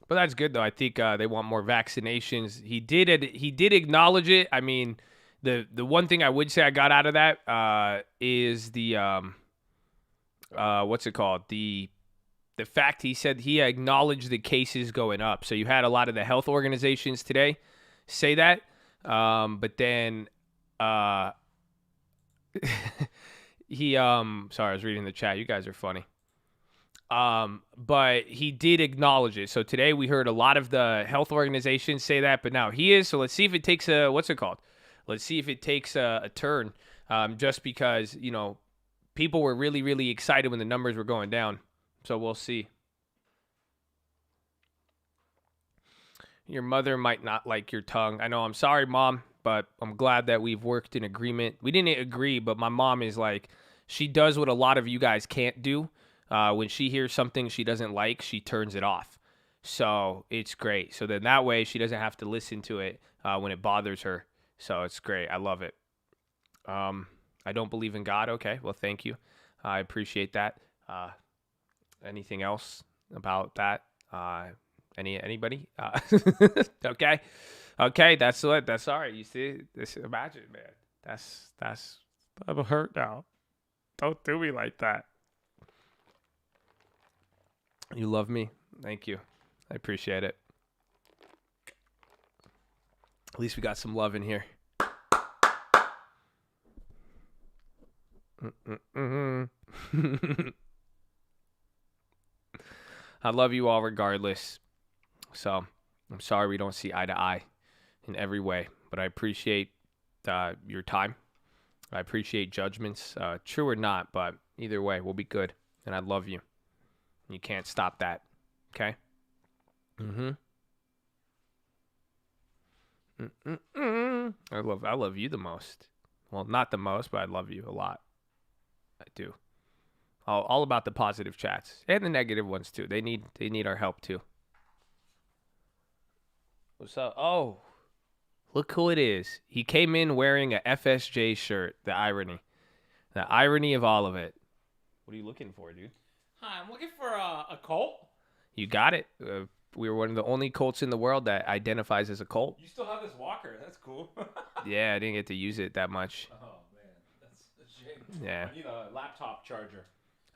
Speaker 2: But that's good, though. I think they want more vaccinations. He did acknowledge it. I mean, the one thing I would say I got out of that is the what's it called? The fact he said he acknowledged the cases going up. So you had a lot of the health organizations today say that. But then he sorry, I was reading the chat. You guys are funny. But he did acknowledge it. So today we heard a lot of the health organizations say that, but now he is. So let's see if it takes what's it called? Let's see if it takes a turn. Just because, you know, people were really, really excited when the numbers were going down. So we'll see. Your mother might not like your tongue. I know. I'm sorry, Mom, but I'm glad that we've worked in agreement. We didn't agree, but my mom is like, she does what a lot of you guys can't do. When she hears something she doesn't like, she turns it off. So it's great. So then that way she doesn't have to listen to it when it bothers her. So it's great. I love it. I don't believe in God. Okay. Well, thank you. I appreciate that. Anything else about that? Anybody? Okay. Okay. That's what. That's all right. You see, this. Imagine, man. That's. I'm hurt now. Don't do me like that. You love me. Thank you. I appreciate it. At least we got some love in here. I love you all regardless. So I'm sorry we don't see eye to eye in every way, but I appreciate your time. I appreciate judgments, true or not, but either way, we'll be good. And I love you. You can't stop that. Okay? I love you the most. Well, not the most, but I love you a lot. I do. All about the positive chats and the negative ones too. They need our help too. What's up? Oh, look who it is. He came in wearing a FSJ shirt. The irony of all of it. What are you looking for, dude?
Speaker 6: Hi, I'm looking for a cult.
Speaker 2: You got it. We were one of the only cults in the world that identifies as a cult.
Speaker 6: You still have this walker. That's cool.
Speaker 2: Yeah, I didn't get to use it that much.
Speaker 6: Oh, man. That's a shame.
Speaker 2: Yeah.
Speaker 6: I need a laptop charger.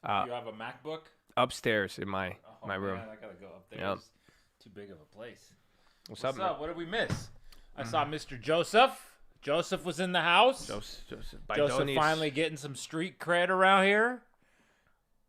Speaker 6: You have a MacBook?
Speaker 2: Upstairs in my room.
Speaker 6: Man, I got to go up there.
Speaker 2: Yep.
Speaker 6: It's too big of a place.
Speaker 2: What's
Speaker 6: What's
Speaker 2: up?
Speaker 6: up? What did we miss? I saw Mr. Joseph. Joseph was in the house.
Speaker 2: Joseph
Speaker 6: Finally getting some street cred around here.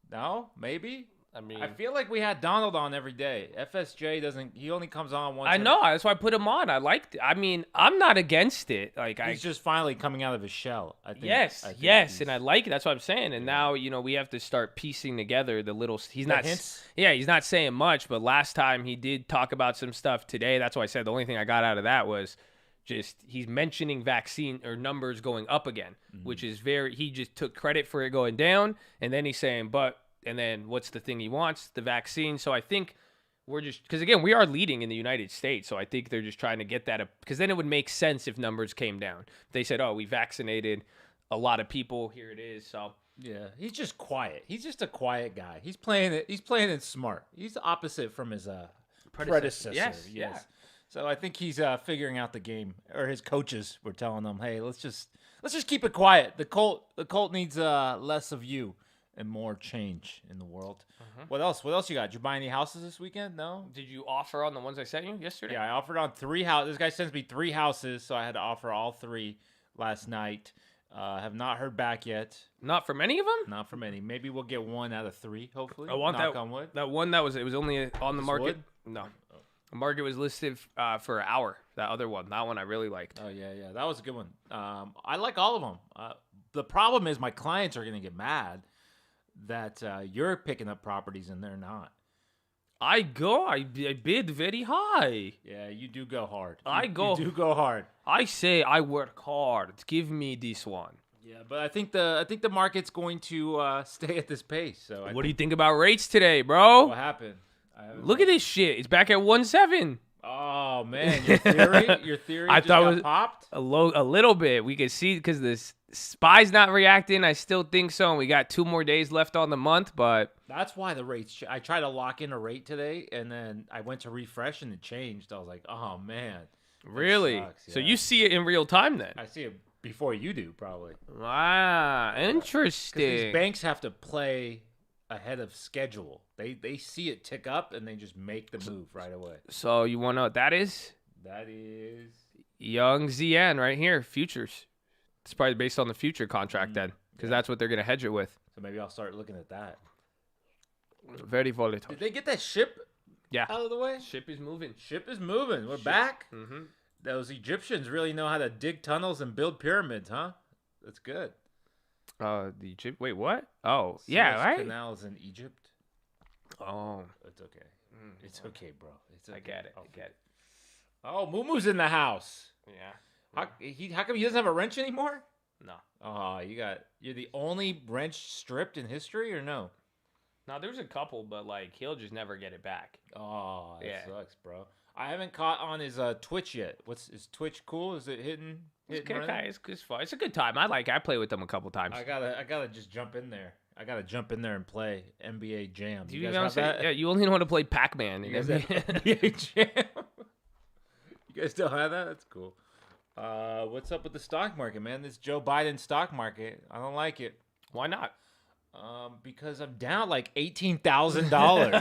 Speaker 6: No? Maybe?
Speaker 2: I mean,
Speaker 6: I feel like we had Donald on every day. FSJ doesn't. He only comes on once.
Speaker 2: I know. That's why I put him on. I liked it. I mean, I'm not against it. Like
Speaker 6: He's just finally coming out of his shell. I think.
Speaker 2: Yes, and I like it. That's what I'm saying. And now, you know, we have to start piecing together the little. He's not.
Speaker 6: Hints?
Speaker 2: Yeah, he's not saying much. But last time he did talk about some stuff today. That's why I said the only thing I got out of that was just he's mentioning vaccine or numbers going up again, which is very. He just took credit for it going down, and then he's saying, but. And then what's the thing he wants? The vaccine. So I think we're just, because again, we are leading in the United States. So I think they're just trying to get that up, because then it would make sense if numbers came down. They said, oh, we vaccinated a lot of people. Here it is. So
Speaker 6: yeah, he's just quiet. He's just a quiet guy. He's playing it smart. He's the opposite from his predecessor.
Speaker 2: Yes. Yeah.
Speaker 6: So I think he's figuring out the game, or his coaches were telling him, hey, let's just keep it quiet. The cult needs less of you and more change in the world. What else? What else you got? Did you buy any houses this weekend? No?
Speaker 2: Did you offer on the ones I sent you yesterday?
Speaker 6: Yeah, I offered on 3 houses. This guy sends me 3 houses, so I had to offer all 3 last night. Have not heard back yet.
Speaker 2: Not from any of them?
Speaker 6: Not from any. Maybe we'll get 1 out of 3, hopefully.
Speaker 2: I want
Speaker 6: Knock on wood.
Speaker 2: that one that was only on the market.
Speaker 6: Wood?
Speaker 2: No. The market was listed for an hour. That other one. That one I really liked.
Speaker 6: Oh, yeah. That was a good one. I like all of them. The problem is my clients are going to get mad that you're picking up properties and they're not.
Speaker 2: I bid very high.
Speaker 6: Yeah, you do go hard.
Speaker 2: You
Speaker 6: do go hard.
Speaker 2: I say I work hard. Give me this one.
Speaker 6: Yeah, but I think the market's going to stay at this pace. So
Speaker 2: What do you think about rates today, bro?
Speaker 6: What happened?
Speaker 2: Look at this shit. It's back at 1.7.
Speaker 6: Oh man, your theory.
Speaker 2: I
Speaker 6: just
Speaker 2: thought
Speaker 6: got
Speaker 2: it was
Speaker 6: popped.
Speaker 2: a little bit. We could see because the SPY's not reacting. I still think so. And we got 2 more days left on the month, but
Speaker 6: That's why the rates. I tried to lock in a rate today, and then I went to refresh, and it changed. I was like, oh man, that
Speaker 2: really.
Speaker 6: sucks,
Speaker 2: So
Speaker 6: yeah.
Speaker 2: you see it in real time then?
Speaker 6: I see it before you do, probably.
Speaker 2: Ah,
Speaker 6: 'Cause
Speaker 2: interesting.
Speaker 6: these banks have to play ahead of schedule. They see it tick up, and they just make the move right away.
Speaker 2: So you want to know what that is?
Speaker 6: That is.
Speaker 2: Young ZN right here, futures. It's probably based on the future contract then, because that's what they're going to hedge it with.
Speaker 6: So maybe I'll start looking at that.
Speaker 2: Very volatile.
Speaker 6: Did they get that ship
Speaker 2: Yeah.
Speaker 6: out of the way?
Speaker 2: Ship is moving.
Speaker 6: Ship is moving. We're back.
Speaker 2: Mm-hmm.
Speaker 6: Those Egyptians really know how to dig tunnels and build pyramids, huh? That's good.
Speaker 2: The Egypt. Wait, what? Oh, yeah,
Speaker 6: Suez
Speaker 2: right.
Speaker 6: Canals in Egypt.
Speaker 2: Oh,
Speaker 6: It's okay. It's okay, bro. It's okay.
Speaker 2: I get it. I get it.
Speaker 6: Oh, Moomoo's in the house.
Speaker 2: Yeah.
Speaker 6: How come he doesn't have a wrench anymore?
Speaker 2: No.
Speaker 6: Oh, you're the only wrench stripped in history, or no?
Speaker 2: No, there's a couple, but like he'll just never get it back.
Speaker 6: Oh, that
Speaker 2: Yeah.
Speaker 6: sucks, bro. I haven't caught on his Twitch yet. Is Twitch cool? Is it hitting?
Speaker 2: It's
Speaker 6: running?
Speaker 2: okay. It's fun. It's a good time. I play with them a couple times.
Speaker 6: I gotta just jump in there. I gotta jump in there and play NBA Jam.
Speaker 2: Do
Speaker 6: you guys
Speaker 2: know
Speaker 6: have
Speaker 2: what I'm saying?
Speaker 6: that?
Speaker 2: Yeah, you only know how to play Pac-Man.
Speaker 6: You guys have NBA Jam. You guys still have that? That's cool. What's up with the stock market, man? This Joe Biden stock market. I don't like it.
Speaker 2: Why not?
Speaker 6: Because I'm down like $18,000.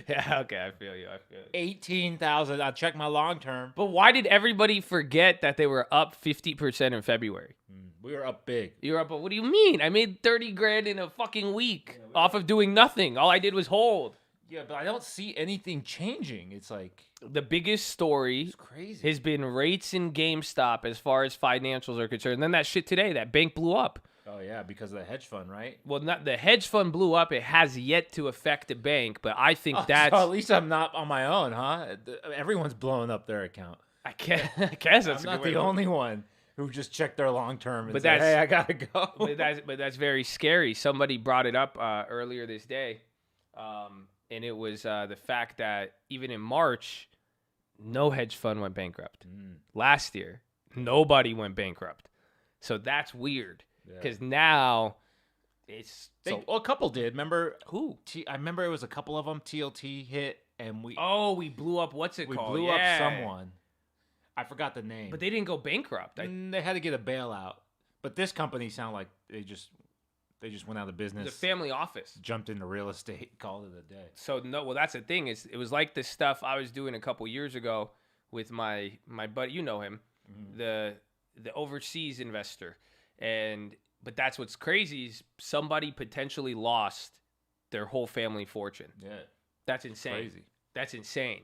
Speaker 2: Yeah, okay, I feel you.
Speaker 6: 18,000. I checked my long term.
Speaker 2: But why did everybody forget that they were up 50% in February?
Speaker 6: We were up big.
Speaker 2: You're up, but what do you mean? I made 30 grand in a fucking week off of doing nothing. All I did was hold.
Speaker 6: Yeah, but I don't see anything changing. It's like
Speaker 2: The biggest story
Speaker 6: it's crazy.
Speaker 2: has been rates in GameStop as far as financials are concerned. And then that shit today, that bank blew up.
Speaker 6: Oh yeah, because of the hedge fund, right?
Speaker 2: Well, not the hedge fund blew up. It has yet to affect the bank, but I think that's.
Speaker 6: So at least I'm not on my own, huh? Everyone's blowing up their account.
Speaker 2: I guess that's
Speaker 6: I'm
Speaker 2: a
Speaker 6: not
Speaker 2: good way
Speaker 6: the
Speaker 2: to-
Speaker 6: only one who just checked their long term and
Speaker 2: But
Speaker 6: said,
Speaker 2: that's-
Speaker 6: "Hey, I gotta go."
Speaker 2: But that's very scary. Somebody brought it up earlier this day, and it was the fact that even in March, no hedge fund went bankrupt. Last year, nobody went bankrupt. So that's weird because now it's
Speaker 6: A couple did. Remember
Speaker 2: who?
Speaker 6: I remember it was a couple of them. TLT hit, and we
Speaker 2: We blew up. What's it
Speaker 6: we
Speaker 2: called?
Speaker 6: blew
Speaker 2: Yeah.
Speaker 6: up someone. I forgot the name.
Speaker 2: But they didn't go bankrupt.
Speaker 6: They had to get a bailout. But this company sounded like they just went out of business.
Speaker 2: The family office.
Speaker 6: Jumped into real estate, called it a day.
Speaker 2: So no, well that's the thing. It was like the stuff I was doing a couple years ago with my buddy. You know him, the overseas investor, but that's what's crazy is somebody potentially lost their whole family fortune.
Speaker 6: Yeah,
Speaker 2: That's insane.
Speaker 6: crazy.
Speaker 2: That's insane.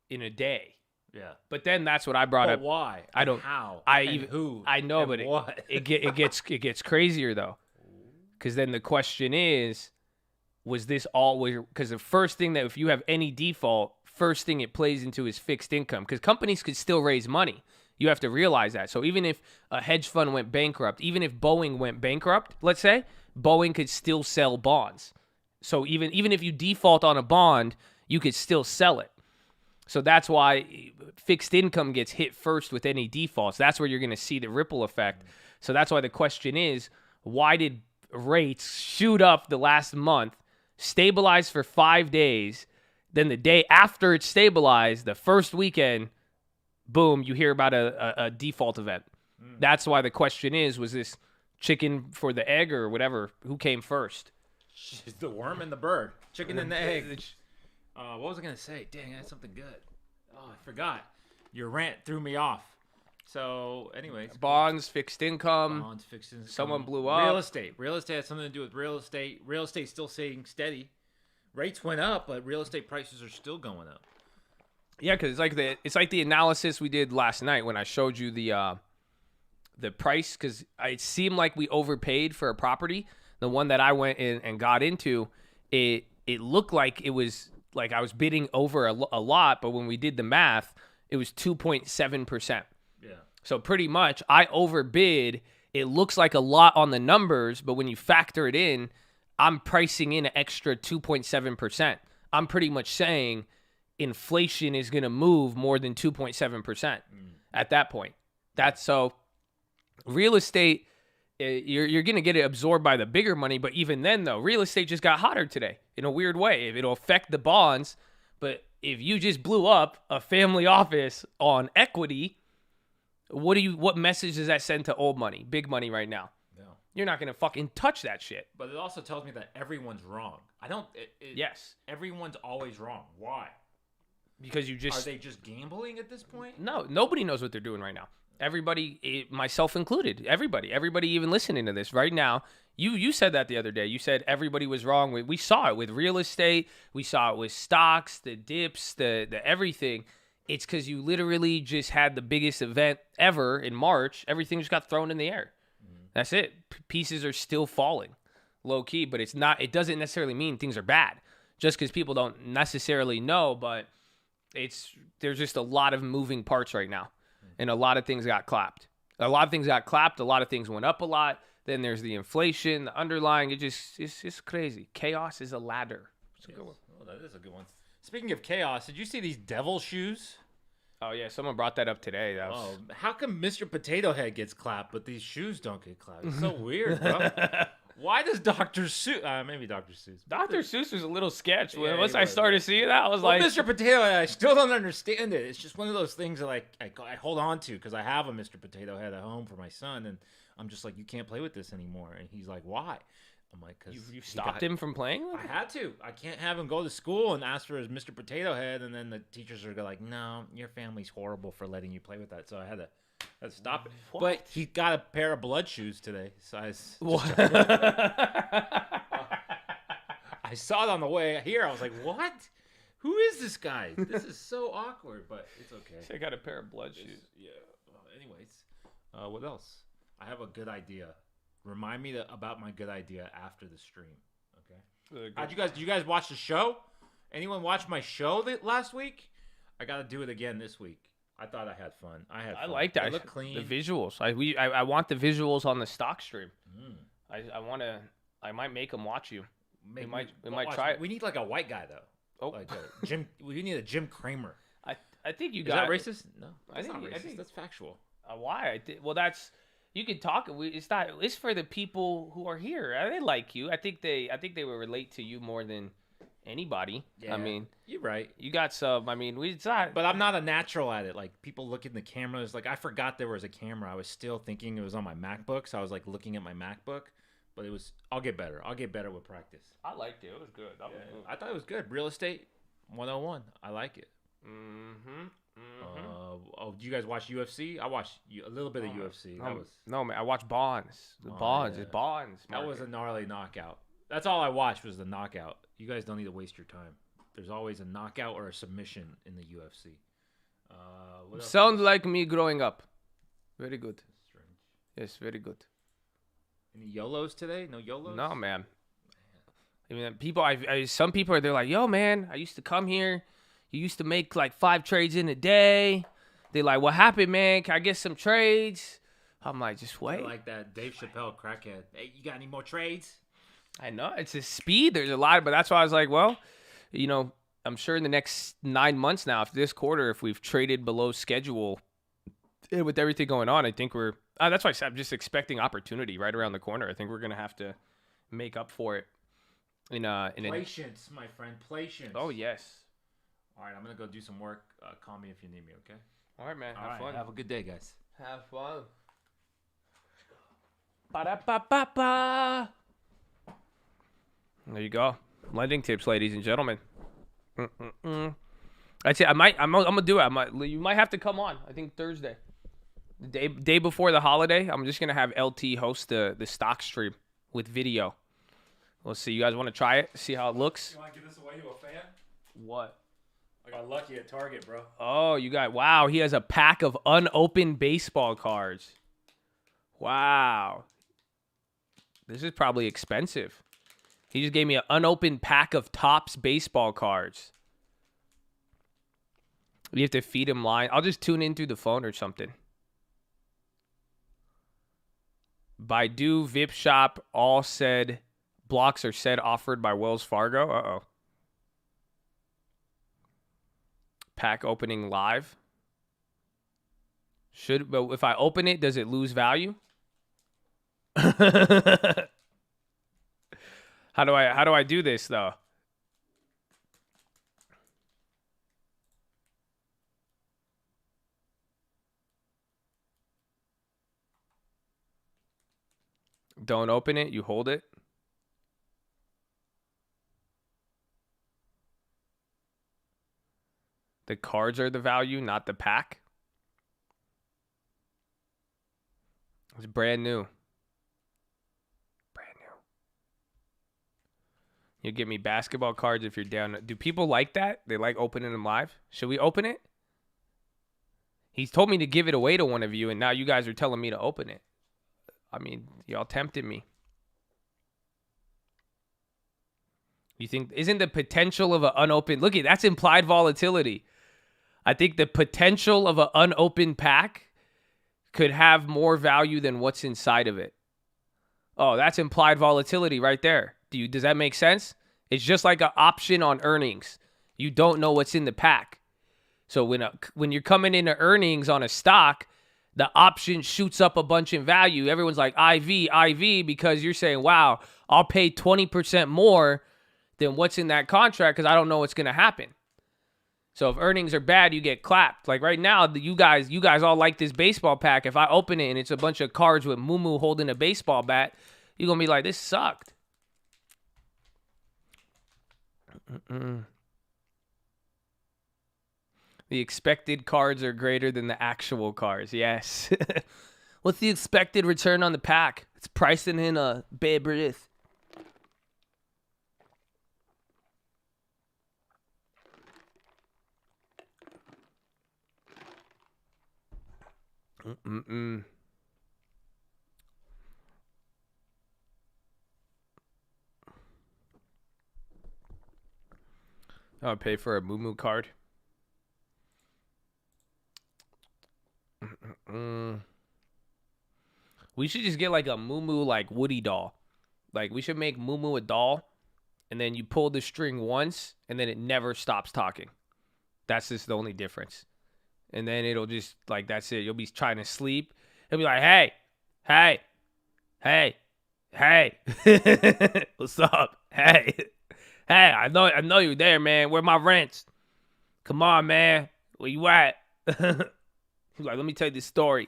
Speaker 2: In a day.
Speaker 6: Yeah.
Speaker 2: But then that's what I brought
Speaker 6: But
Speaker 2: up.
Speaker 6: why?
Speaker 2: I
Speaker 6: And
Speaker 2: don't.
Speaker 6: how.
Speaker 2: I
Speaker 6: and
Speaker 2: even
Speaker 6: who.
Speaker 2: I know,
Speaker 6: and
Speaker 2: but
Speaker 6: what?
Speaker 2: it gets crazier though, because then the question is, was this all? Because the first thing that if you have any default, first thing it plays into is fixed income. Because companies could still raise money. You have to realize that. So even if a hedge fund went bankrupt, even if Boeing went bankrupt, let's say Boeing could still sell bonds. So even if you default on a bond, you could still sell it. So that's why fixed income gets hit first with any defaults. That's where you're going to see the ripple effect. So that's why the question is, why did rates shoot up the last month, stabilize for 5 days, then the day after it stabilized, the first weekend, boom, you hear about a default event. That's why the question is, was this chicken for the egg or whatever? Who came first?
Speaker 6: The worm and the bird. Chicken and the egg. What was I going to say? Dang, I had something good. Oh, I forgot. Your rant threw me off. So, anyways.
Speaker 2: Bonds, fixed income.
Speaker 6: Bonds, fixed income.
Speaker 2: Someone blew up.
Speaker 6: Real estate. Real estate has something to do with real estate. Real estate's still staying steady. Rates went up, but real estate prices are still going up.
Speaker 2: Yeah, because it's like the analysis we did last night when I showed you the price, because it seemed like we overpaid for a property. The one that I went in and got into, it looked like it was like I was bidding over a lot, but when we did the math, it was 2.7%.
Speaker 6: Yeah.
Speaker 2: So pretty much I overbid. It looks like a lot on the numbers, but when you factor it in, I'm pricing in an extra 2.7%. I'm pretty much saying inflation is going to move more than 2.7% at that point. That's so real estate, you're going to get it absorbed by the bigger money. But even then, though, real estate just got hotter today in a weird way. It'll affect the bonds. But if you just blew up a family office on equity, what message does that send to old money, big money right now?
Speaker 6: No.
Speaker 2: You're not going to fucking touch that shit.
Speaker 6: But it also tells me that everyone's wrong.
Speaker 2: Yes.
Speaker 6: Everyone's always wrong. Why?
Speaker 2: Because you just...
Speaker 6: Are they just gambling at this point?
Speaker 2: No, nobody knows what they're doing right now. Everybody, myself included, everybody even listening to this right now, you said that the other day. You said everybody was wrong. We saw it with real estate. We saw it with stocks, the dips, the everything. It's because you literally just had the biggest event ever in March. Everything just got thrown in the air. That's it. Pieces are still falling, low key, but it's not. It doesn't necessarily mean things are bad, just because people don't necessarily know. But there's just a lot of moving parts right now, and a lot of things got clapped. A lot of things got clapped. A lot of things went up a lot. Then there's the inflation, the underlying. It's crazy. Chaos is a ladder. It's a good one.
Speaker 6: Oh, that is a good one. Speaking of chaos, did you see these devil shoes?
Speaker 2: Oh, yeah. Someone brought that up today.
Speaker 6: Oh, how come Mr. Potato Head gets clapped, but these shoes don't get clapped? It's so weird, bro. Why does Dr. Seuss... maybe Dr. Seuss.
Speaker 2: Dr. Seuss was a little sketch.
Speaker 6: Yeah,
Speaker 2: Once
Speaker 6: he
Speaker 2: I
Speaker 6: was.
Speaker 2: started seeing that, I was like...
Speaker 6: Mr. Potato Head, I still don't understand it. It's just one of those things that I hold on to because I have a Mr. Potato Head at home for my son, and I'm just like, you can't play with this anymore. And he's like, why? I'm like, because
Speaker 2: You stopped him from playing with
Speaker 6: I
Speaker 2: it?
Speaker 6: had to. I can't have him go to school and ask for his Mr. Potato Head, and then the teachers are like, no, your family's horrible for letting you play with that. So I had to stop it.
Speaker 2: What?
Speaker 6: But he got a pair of blood shoes today. Size. I saw it on the way here. I was like, what? Who is this guy? This is so awkward, but it's okay.
Speaker 2: I got a pair of blood shoes.
Speaker 6: Yeah. Anyways, what else? I have a good idea. Remind me about my good idea after the stream. Okay. Did you guys watch the show? Anyone watch my show last week? I got to do it again this week. I thought I had fun. I
Speaker 2: like that.
Speaker 6: It looked clean.
Speaker 2: The visuals. I want the visuals on the stock stream. I might make them watch you. We might try it.
Speaker 6: We need like a white guy though.
Speaker 2: Oh.
Speaker 6: Like a Jim. We need a Jim Cramer.
Speaker 2: I think you
Speaker 6: Is
Speaker 2: got
Speaker 6: that racist? No, that's not
Speaker 2: I
Speaker 6: racist.
Speaker 2: think-
Speaker 6: That's factual.
Speaker 2: Why? Well, that's you can talk. It's not. It's for the people who are here. They like you. I think they will relate to you more than anybody.
Speaker 6: Yeah,
Speaker 2: I mean,
Speaker 6: you're right.
Speaker 2: you got some. I mean, it's not.
Speaker 6: But I'm not a natural at it. Like people look in the cameras. Like I forgot there was a camera. I was still thinking it was on my MacBook, so I was like looking at my MacBook. But it was. I'll get better. I'll get better with practice.
Speaker 2: I liked it. It was good.
Speaker 6: I thought it was good. Real estate 101. I like it. Do you guys watch UFC? I watched a little bit of UFC.
Speaker 2: No, man. I watched Bonds. Bonds.
Speaker 6: yeah.
Speaker 2: It's Bonds.
Speaker 6: That was a gnarly knockout. That's all I watched was the knockout. You guys don't need to waste your time. There's always a knockout or a submission in the UFC. What else?
Speaker 2: Sounds like me growing up. Very good.
Speaker 6: Strange.
Speaker 2: Yes, very good.
Speaker 6: Any YOLOs today? No YOLOs?
Speaker 2: No, man. I mean, some people they're like, yo, man, I used to come here. You used to make like 5 trades in a day. They're like, what happened, man? Can I get some trades? I'm like, just wait.
Speaker 6: I like that Dave Chappelle crackhead. Hey, you got any more trades?
Speaker 2: I know. It's a speed. There's a lot. But that's why I was like, well, I'm sure in the next 9 months now, after this quarter, if we've traded below schedule with everything going on, I think we're that's why I'm just expecting opportunity right around the corner. I think we're going to have to make up for it.
Speaker 6: Patience, my friend. Patience.
Speaker 2: Oh, yes.
Speaker 6: All right, I'm going to go do some work. Call me if you need me, okay?
Speaker 2: All right, man.
Speaker 6: All
Speaker 2: Have
Speaker 6: right,
Speaker 2: fun.
Speaker 6: have a good day, guys.
Speaker 2: Have fun. Ba-da-ba-ba-ba. There you go. Lending tips, ladies and gentlemen. I'd say I'm gonna do it. You might have to come on. I think Thursday, the day before the holiday. I'm just gonna have LT host the stock stream with video. We'll see. You guys want to try it? See how it looks?
Speaker 6: You want to give this away to a fan?
Speaker 2: What?
Speaker 6: I got lucky at Target, bro.
Speaker 2: Oh, wow. He has a pack of unopened baseball cards. Wow. This is probably expensive. He just gave me an unopened pack of Topps baseball cards. You have to feed him line. I'll just tune in through the phone or something. Baidu, VIP Shop, all said blocks are said offered by Wells Fargo. Uh-oh. Pack opening live. But if I open it, does it lose value? How do I do this though? Don't open it, you hold it. The cards are the value, not the pack. It's brand new. Brand new. You give me basketball cards if you're down. Do people like that? They like opening them live? Should we open it? He's told me to give it away to one of you, and now you guys are telling me to open it. I mean, y'all tempted me. You think, isn't the potential of an unopened, look at, that's implied volatility. I think the potential of an unopened pack could have more value than what's inside of it. Oh, that's implied volatility right there. Does that make sense? It's just like an option on earnings. You don't know what's in the pack. So when you're coming into earnings on a stock, the option shoots up a bunch in value. Everyone's like, IV, because you're saying, wow, I'll pay 20% more than what's in that contract because I don't know what's going to happen. So if earnings are bad, you get clapped. Like right now, you guys all like this baseball pack. If I open it and it's a bunch of cards with Moo holding a baseball bat, you're going to be like, this sucked. The expected cards are greater than the actual cards. Yes. What's the expected return on the pack? It's pricing in a Babe Ruth. I'll pay for a Moo card. We should just get like a Moo like Woody doll. Like we should make Moo a doll, and then you pull the string once, and then it never stops talking. That's just the only difference. And then it'll just like that's it. You'll be trying to sleep. It'll be like, hey, what's up? Hey, I know you're there, man. Where my rents? Come on, man. Where you at? He's like, let me tell you this story.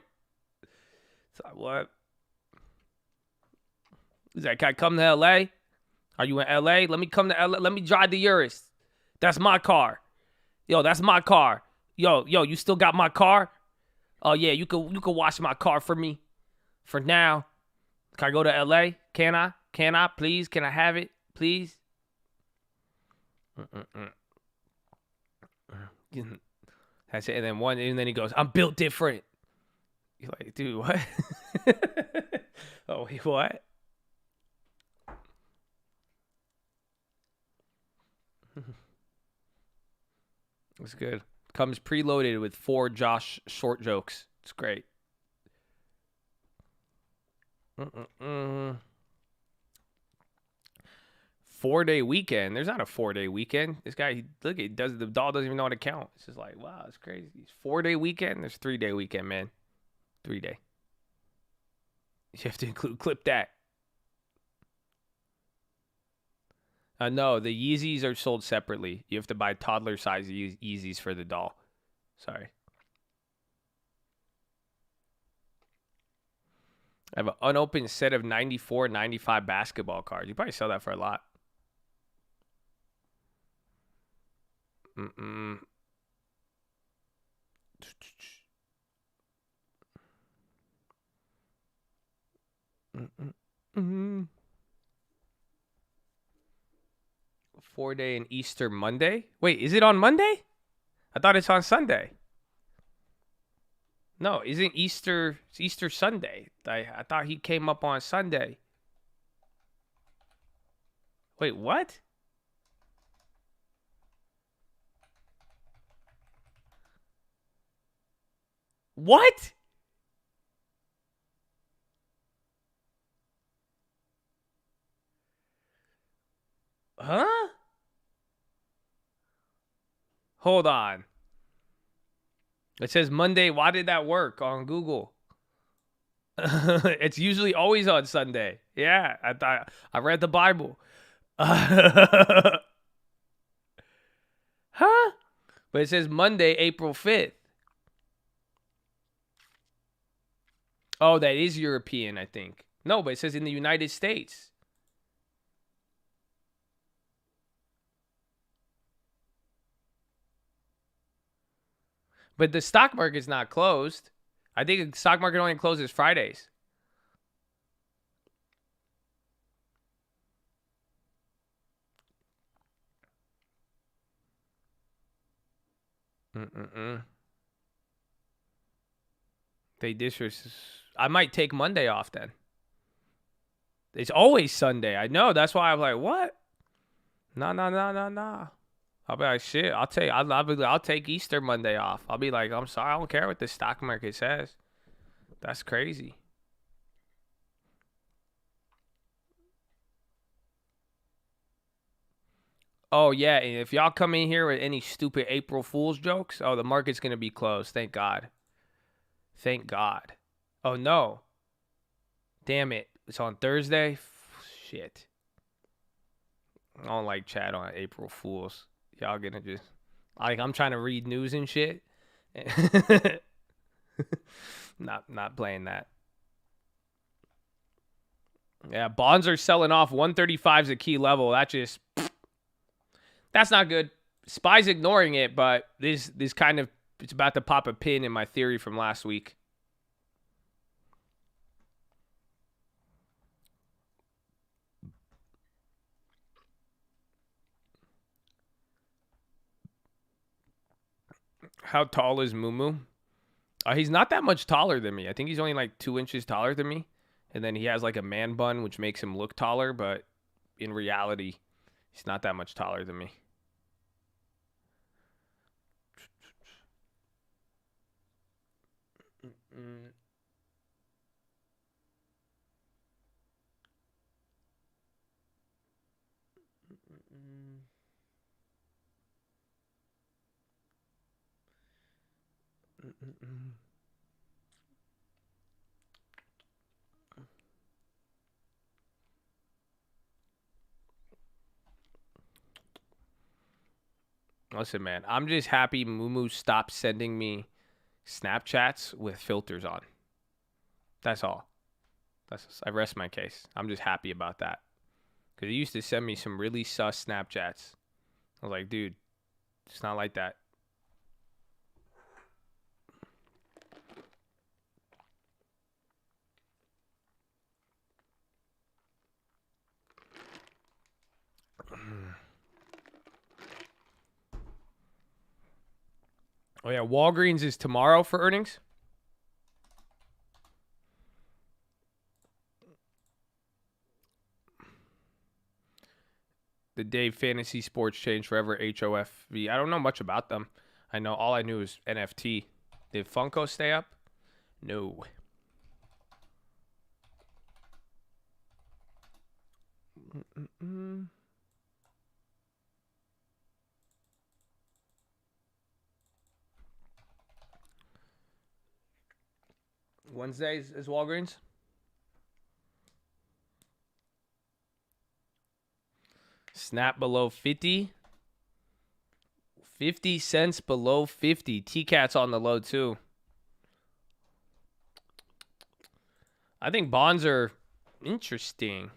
Speaker 2: It's like, what? He's like, can I come to L.A.? Are you in L.A.? Let me come to L.A. Let me drive the Urus. That's my car. Yo, that's my car. Yo, you still got my car? Oh, yeah, you could wash my car for me. For now. Can I go to L.A.? Can I? Can I, please? Can I have it, please? That's it. And then he goes, I'm built different. You're like, dude, what? Oh, wait, what? It's good. Comes preloaded with 4 Josh short jokes. It's great. 4-day weekend. There's not a 4-day weekend. This guy, the doll doesn't even know how to count. It's just like, wow, it's crazy. 4-day weekend. There's 3-day weekend, man. 3-day. You have to clip that. No, the Yeezys are sold separately. You have to buy toddler size Yeezys for the doll. Sorry. I have an unopened set of 94, 95 basketball cards. You probably sell that for a lot. Mm-mm. 4-day and Easter Monday? Wait, is it on Monday? I thought it's on Sunday. No, isn't Easter? It's Easter Sunday. I thought he came up on Sunday. Wait, what? What? Huh? Hold on. It says Monday. Why did that work on Google? It's usually always on Sunday. Yeah, I read the Bible. Huh? But it says Monday, April 5th. Oh, that is European, I think. No, but it says in the United States. But the stock market's not closed. I think the stock market only closes Fridays. They disrespect. I might take Monday off then. It's always Sunday. I know. That's why I'm like, what? No. I'll be like, shit. I'll take Easter Monday off. I'll be like, I'm sorry. I don't care what the stock market says. That's crazy. Oh, yeah. And if y'all come in here with any stupid April Fool's jokes, the market's going to be closed. Thank God. Thank God. Oh, no. Damn it. It's on Thursday? Shit. I don't like chat on April Fools. Y'all gonna just... Like, I'm trying to read news and shit. Not playing that. Yeah, bonds are selling off. 135 is a key level. That's not good. SPY's ignoring it, but this kind of... It's about to pop a pin in my theory from last week. How tall is Moo? He's not that much taller than me. I think he's only like 2 inches taller than me. And then he has like a man bun, which makes him look taller. But in reality, he's not that much taller than me. Listen, man, I'm just happy Moo stopped sending me Snapchats with filters on. That's all. I rest my case. I'm just happy about that. Because he used to send me some really sus Snapchats. I was like, dude, it's not like that. Oh, yeah. Walgreens is tomorrow for earnings. The day fantasy sports change forever. HOFV. I don't know much about them. All I knew is NFT. Did Funko stay up? No. Wednesdays is Walgreens. Snap below 50. 50 cents below 50. T-Cat's on the low too. I think bonds are interesting.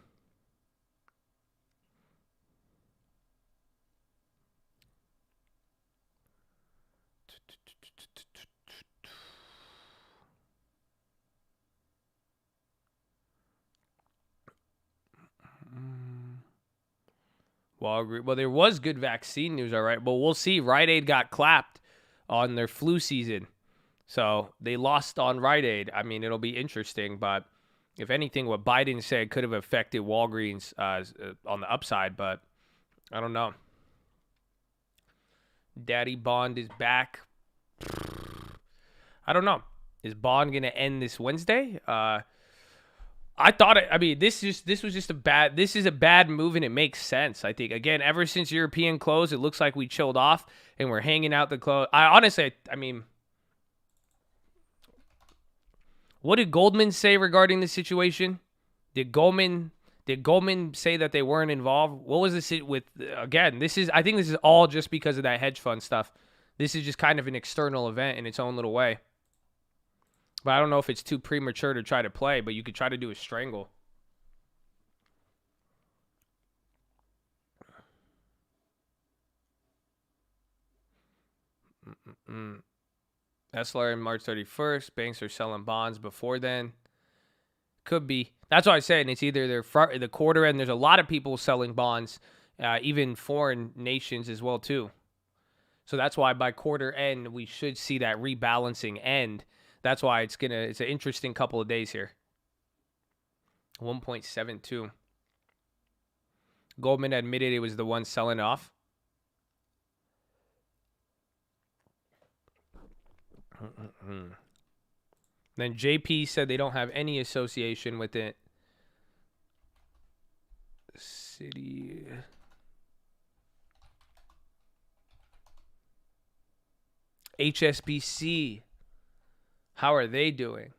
Speaker 2: Well, there was good vaccine news, all right. But we'll see. Rite Aid got clapped on their flu season. So they lost on Rite Aid. I mean, it'll be interesting. But if anything, what Biden said could have affected Walgreens on the upside. But I don't know. Daddy Bond is back. I don't know. Is Bond going to end this Wednesday? I I thought it. I mean, this is a bad move, and it makes sense. I think again, ever since European close, it looks like we chilled off and we're hanging out the close. I mean, what did Goldman say regarding the situation? Did Goldman say that they weren't involved? What was this with? Again, I think this is all just because of that hedge fund stuff. This is just kind of an external event in its own little way. But I don't know if it's too premature to try to play, but you could try to do a strangle. SLR in March 31st. Banks are selling bonds before then. Could be. That's what I said. And it's either the quarter end. There's a lot of people selling bonds, even foreign nations as well too. So that's why by quarter end we should see that rebalancing end. That's why it's an interesting couple of days here. 1.72. Goldman admitted it was the one selling off. Then JP said they don't have any association with it. City. HSBC. How are they doing?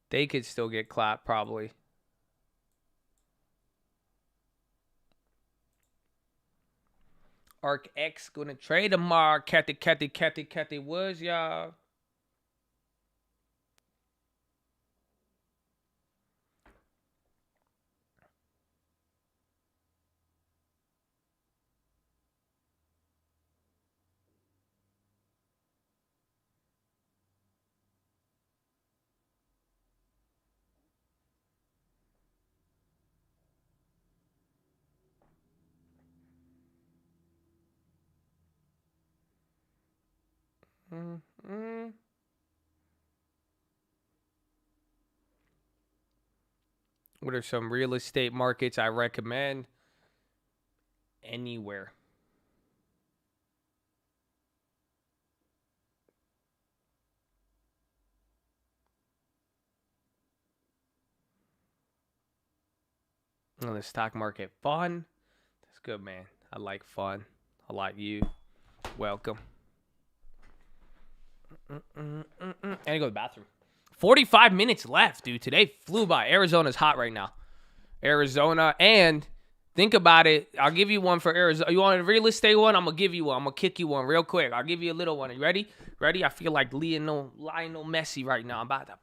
Speaker 2: They could still get clapped probably. Arc X gonna trade tomorrow. Cathy Woods, y'all. What are some real estate markets I recommend? Anywhere. On the stock market, fun. That's good, man. I like fun. I like you. Welcome. I need to go to the bathroom. 45 minutes left, dude. Today flew by. Arizona's hot right now. Arizona. And think about it. I'll give you one for Arizona. You want a real estate one? I'm going to give you one. I'm going to kick you one real quick. I'll give you a little one. You ready? Ready? I feel like Lionel Messi right now. I'm about to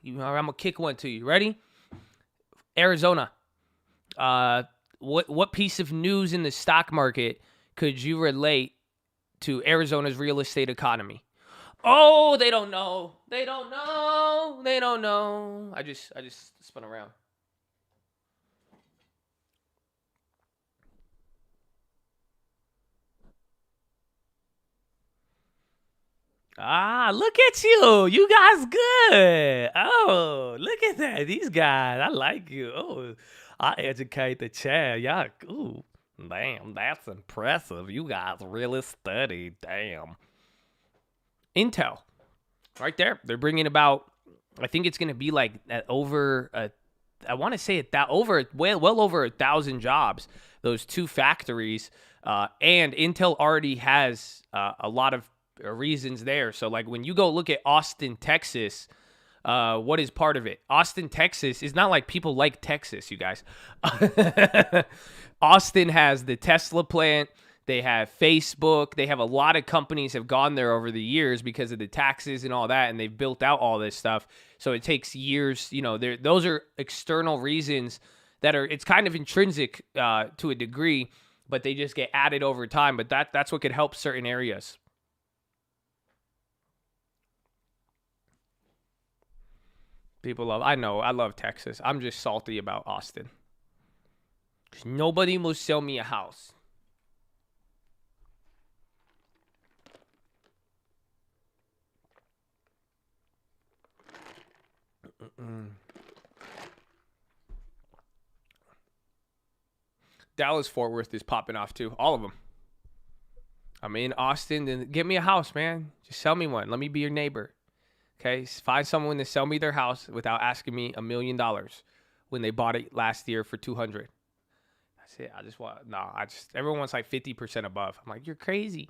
Speaker 2: I'm going to kick one to you. Ready? Arizona. What piece of news in the stock market could you relate to Arizona's real estate economy? Oh, they don't know. They don't know. They don't know. I just spun around. Ah, look at you. You guys good. Oh, look at that. These guys. I like you. Oh, I educate the chat. Y'all, ooh, damn, that's impressive. You guys really study. Damn. Intel, right there. They're bringing about, I think it's going to be like over, I want to say it that over, well over 1,000 jobs, those two factories. And Intel already has a lot of reasons there. So like when you go look at Austin, Texas, what is part of it? Austin, Texas is not like people like Texas, you guys. Austin has the Tesla plant. They have Facebook. They have a lot of companies have gone there over the years because of the taxes and all that, and they've built out all this stuff. So it takes years. You know, those are external reasons that are, it's kind of intrinsic to a degree, but they just get added over time. But that's what could help certain areas. People love, I know, I love Texas. I'm just salty about Austin. 'Cause nobody will sell me a house. Dallas-Fort Worth is popping off too. All of them. I'm in Austin. Then get me a house, man. Just sell me one. Let me be your neighbor. Okay, find someone to sell me their house without asking me $1 million when they bought it last year for 200. That's it. Everyone wants like 50% above. I'm like, you're crazy.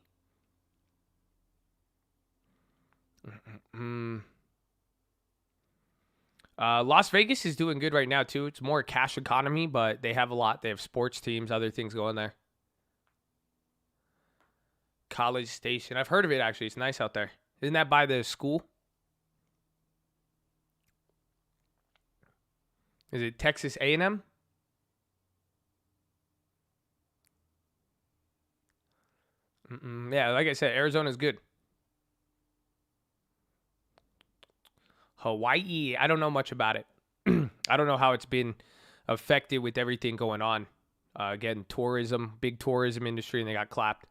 Speaker 2: Las Vegas is doing good right now too. It's more a cash economy, but they have a lot. They have sports teams, other things going there. College Station. I've heard of it actually. It's nice out there. Isn't that by the school? Is it Texas A&M? Yeah, like I said, Arizona's good. Hawaii, I don't know much about it. I don't know how it's been affected with everything going on. Again, tourism, big tourism industry, and they got clapped.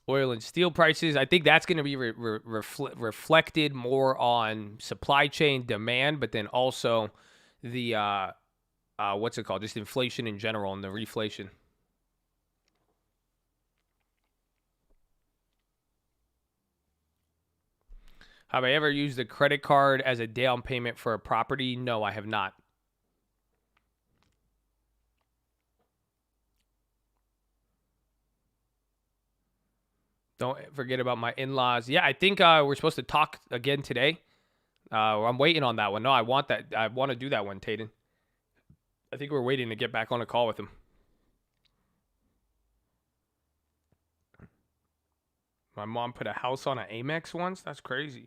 Speaker 2: Oil and steel prices, I think that's going to be reflected more on supply chain demand, but then also the, what's it called? Just inflation in general and the reflation. Have I ever used a credit card as a down payment for a property? No, I have not. Don't forget about my in-laws. Yeah, I think we're supposed to talk again today. I'm waiting on that one. No, I want that. I want to do that one, Tayden. I think we're waiting to get back on a call with him. My mom put a house on an Amex once. That's crazy.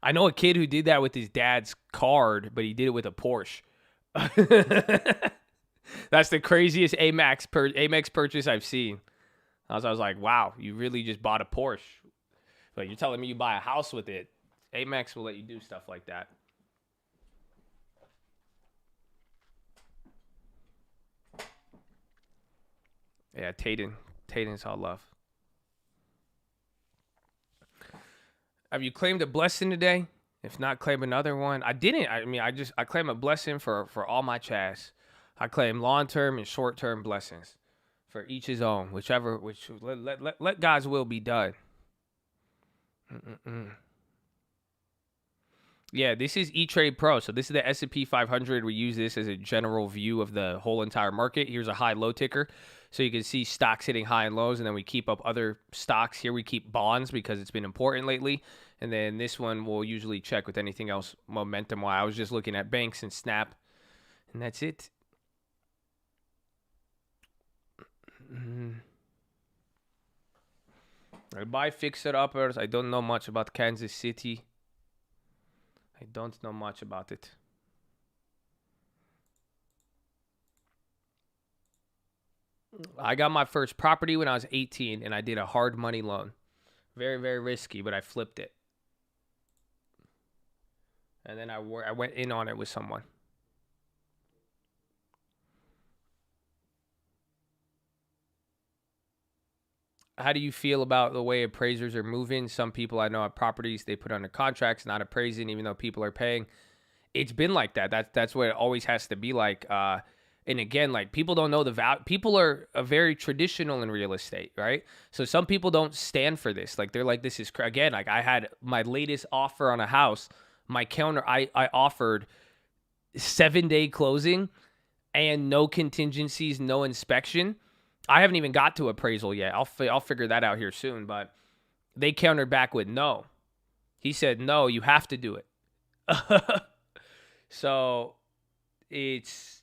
Speaker 2: I know a kid who did that with his dad's card, but he did it with a Porsche. That's the craziest Amex purchase I've seen. I was like, wow, you really just bought a Porsche. But you're telling me you buy a house with it. Amex will let you do stuff like that. Yeah, Tayden's all love. Have you claimed a blessing today? If not, claim another one. I didn't. I claim a blessing for all my chats. I claim long-term and short-term blessings. For each his own. Let God's will be done. Yeah, this is E-Trade Pro. So this is the S&P 500. We use this as a general view of the whole entire market. Here's a high-low ticker. So you can see stocks hitting high and lows, and then we keep up other stocks. Here we keep bonds because it's been important lately. And then this one we'll usually check with anything else momentum-wise. I was just looking at banks and Snap, and that's it. I buy fixer-uppers. I don't know much about Kansas City. I don't know much about it. I got my first property when I was 18, and I did a hard money loan. Very, very risky, but I flipped it. And then I went in on it with someone. How do you feel about the way appraisers are moving? Some people I know have properties they put under contracts, not appraising, even though people are paying. It's been like that. That's what it always has to be like. And again, like people don't know the value. People are very traditional in real estate, right? So some people don't stand for this. Like they're like, this is again. Like I had my latest offer on a house. My counter, I offered 7-day closing and no contingencies, no inspection. I haven't even got to appraisal yet. I'll figure that out here soon. But they countered back with no. He said, no, you have to do it. So it's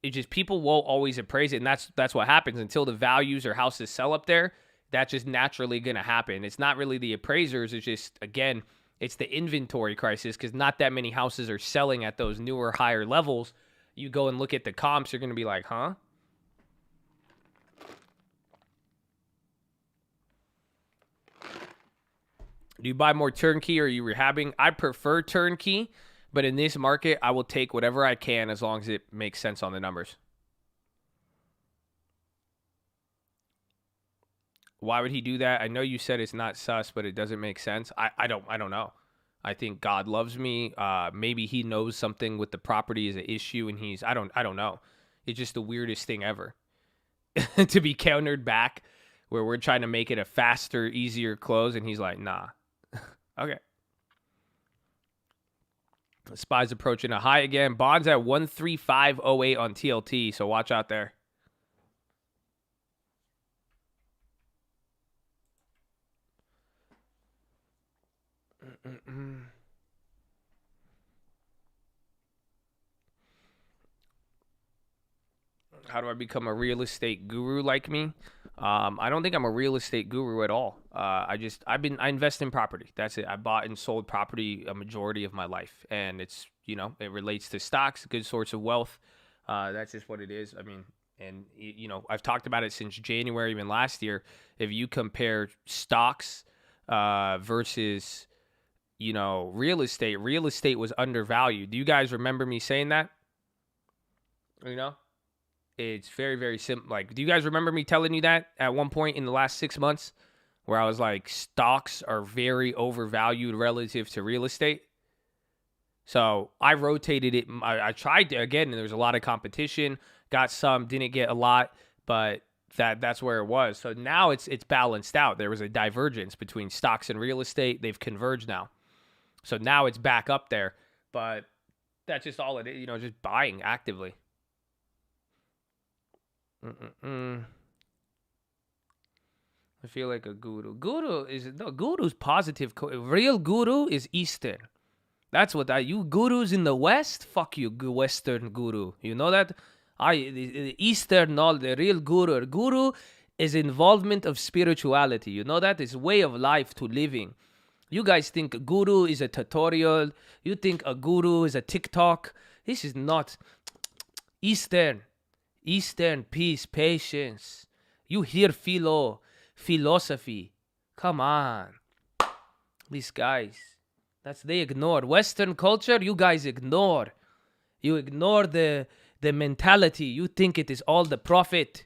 Speaker 2: just people won't always appraise it. And that's what happens until the values or houses sell up there. That's just naturally going to happen. It's not really the appraisers. It's just, again, it's the inventory crisis because not that many houses are selling at those newer, higher levels. You go and look at the comps, you're going to be like, huh? Do you buy more turnkey or are you rehabbing? I prefer turnkey, but in this market, I will take whatever I can as long as it makes sense on the numbers. Why would he do that? I know you said it's not sus, but it doesn't make sense. I don't know. I think God loves me. Maybe he knows something with the property is an issue, and I don't know. It's just the weirdest thing ever. to be countered back, where we're trying to make it a faster, easier close, and he's like, nah. Okay. SPY's approaching a high again. Bonds at 135.08 on TLT, so watch out there. How do I become a real estate guru like me? I don't think I'm a real estate guru at all. I invest in property. That's it. I bought and sold property a majority of my life, and it's, it relates to stocks, a good source of wealth. That's just what it is. I mean, and I've talked about it since January, even last year. If you compare stocks versus real estate was undervalued. Do you guys remember me saying that? It's very, very simple. Like, do you guys remember me telling you that at one point in the last 6 months, where I was like, stocks are very overvalued relative to real estate? So I rotated it. I tried to, again, and there was a lot of competition. Got some, didn't get a lot, but that's where it was. So now it's balanced out. There was a divergence between stocks and real estate. They've converged now. So now it's back up there. But that's just all it is, just buying actively. I feel like a guru. Guru's positive. Real guru is Eastern. That's what you gurus in the West, fuck you, Western guru. You know that? The Eastern, all the real guru. Guru is involvement of spirituality. You know that? It's way of life to living. You guys think a guru is a tutorial. You think a guru is a TikTok. This is not Eastern. Eastern peace, patience. You hear PHILO, philosophy. Come on. These guys. They ignore. Western culture, you guys ignore. You ignore the mentality. You think it is all the profit.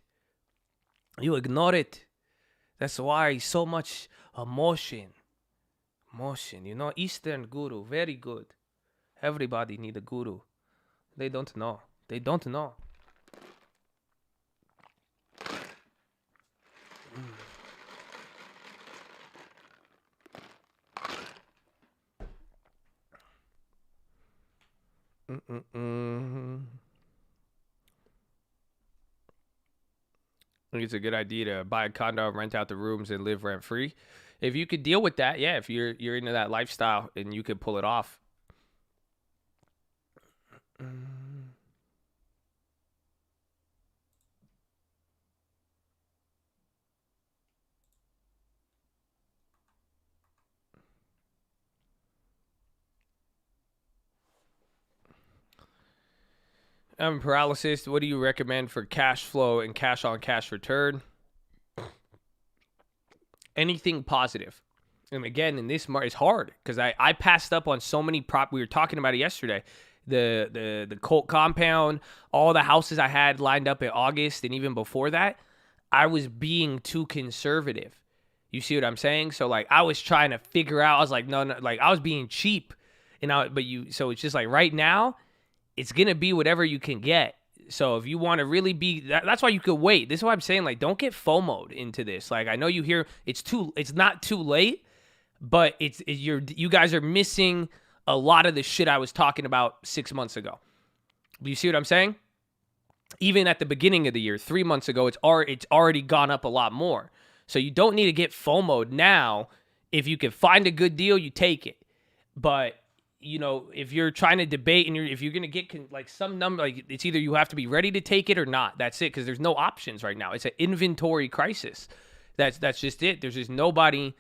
Speaker 2: You ignore it. That's why so much emotion. Eastern guru, very good. Everybody need a guru. They don't know. I think it's a good idea to buy a condo, rent out the rooms, and live rent free. If you could deal with that, yeah. If you're into that lifestyle and you could pull it off. I'm paralysis. What do you recommend for cash flow and cash on cash return? Anything positive. And again, in this market, it's hard because I passed up on so many we were talking about it yesterday. The Colt compound, all the houses I had lined up in August and even before that, I was being too conservative. You see what I'm saying? So like I was trying to figure out, I was like, no, like I was being cheap. So it's just like right now, it's going to be whatever you can get. So if you want to really be, that's why you could wait. This is why I'm saying, like, don't get FOMO'd into this. Like, I know you hear it's not too late, but you guys are missing a lot of the shit I was talking about 6 months ago. Do you see what I'm saying? Even at the beginning of the year, 3 months ago, it's already gone up a lot more. So you don't need to get FOMO'd now. If you can find a good deal, you take it. But if you're trying to debate and if you're going to get like some number, like it's either you have to be ready to take it or not. That's it. Because there's no options right now. It's an inventory crisis. That's just it. There's just nobody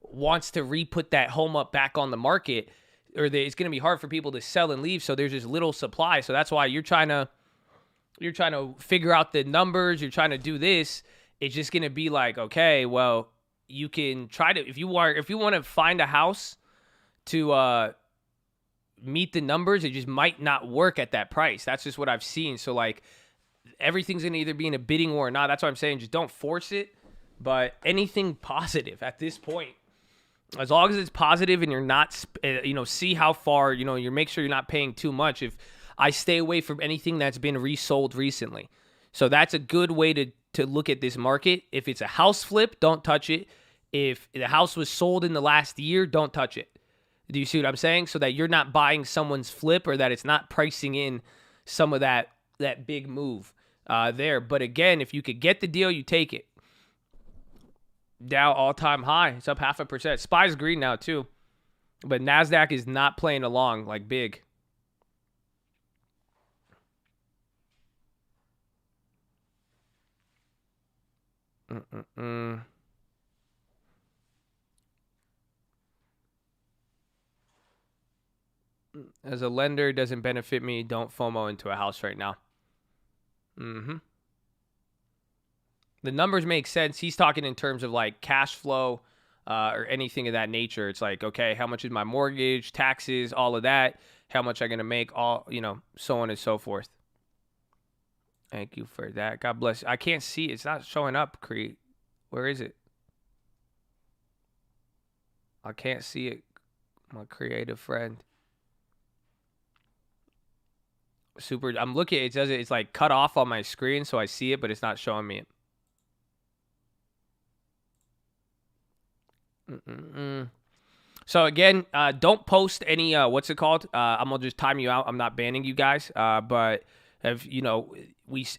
Speaker 2: wants to re-put that home up back on the market, or it's going to be hard for people to sell and leave. So there's just little supply. So that's why you're trying to figure out the numbers. You're trying to do this. It's just going to be like, okay, well, you can try to, if you want to find a house to, meet the numbers, it just might not work at that price. That's just what I've seen. So like everything's gonna either be in a bidding war or not. That's what I'm saying. Just don't force it. But anything positive at this point, as long as it's positive and you're not, see how far, you make sure you're not paying too much. If I stay away from anything that's been resold recently, so that's a good way to to look at this market. If it's a house flip, don't touch it. If the house was sold in the last year, don't touch it. Do you see what I'm saying? So that you're not buying someone's flip, or that it's not pricing in some of that big move there. But again, if you could get the deal, you take it. Dow all-time high. It's up 0.5%. SPY's green now too. But NASDAQ is not playing along like big. As a lender, it doesn't benefit me. Don't FOMO into a house right now. The numbers make sense. He's talking in terms of like cash flow or anything of that nature. It's like, okay, how much is my mortgage, taxes, all of that? How much I'm going to make, all, so on and so forth. Thank you for that. God bless. I can't see. It's not showing up, Creed. Where is it? I can't see it. My creative friend. Super. I'm looking. It does it. It's like cut off on my screen, so I see it, but it's not showing me it. So again, don't post any. What's it called? I'm gonna just time you out. I'm not banning you guys. But if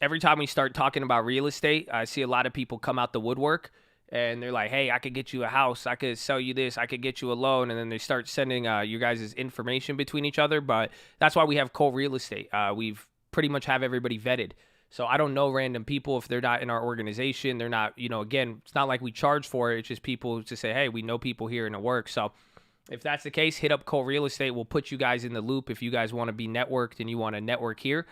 Speaker 2: every time we start talking about real estate, I see a lot of people come out the woodwork. And they're like, hey, I could get you a house. I could sell you this. I could get you a loan. And then they start sending you guys' information between each other. But that's why we have Cole Real Estate. We've pretty much have everybody vetted. So I don't know random people if they're not in our organization. They're not, again, it's not like we charge for it. It's just people to say, hey, we know people here and it works. So if that's the case, hit up Cole Real Estate. We'll put you guys in the loop. If you guys want to be networked and you want to network here,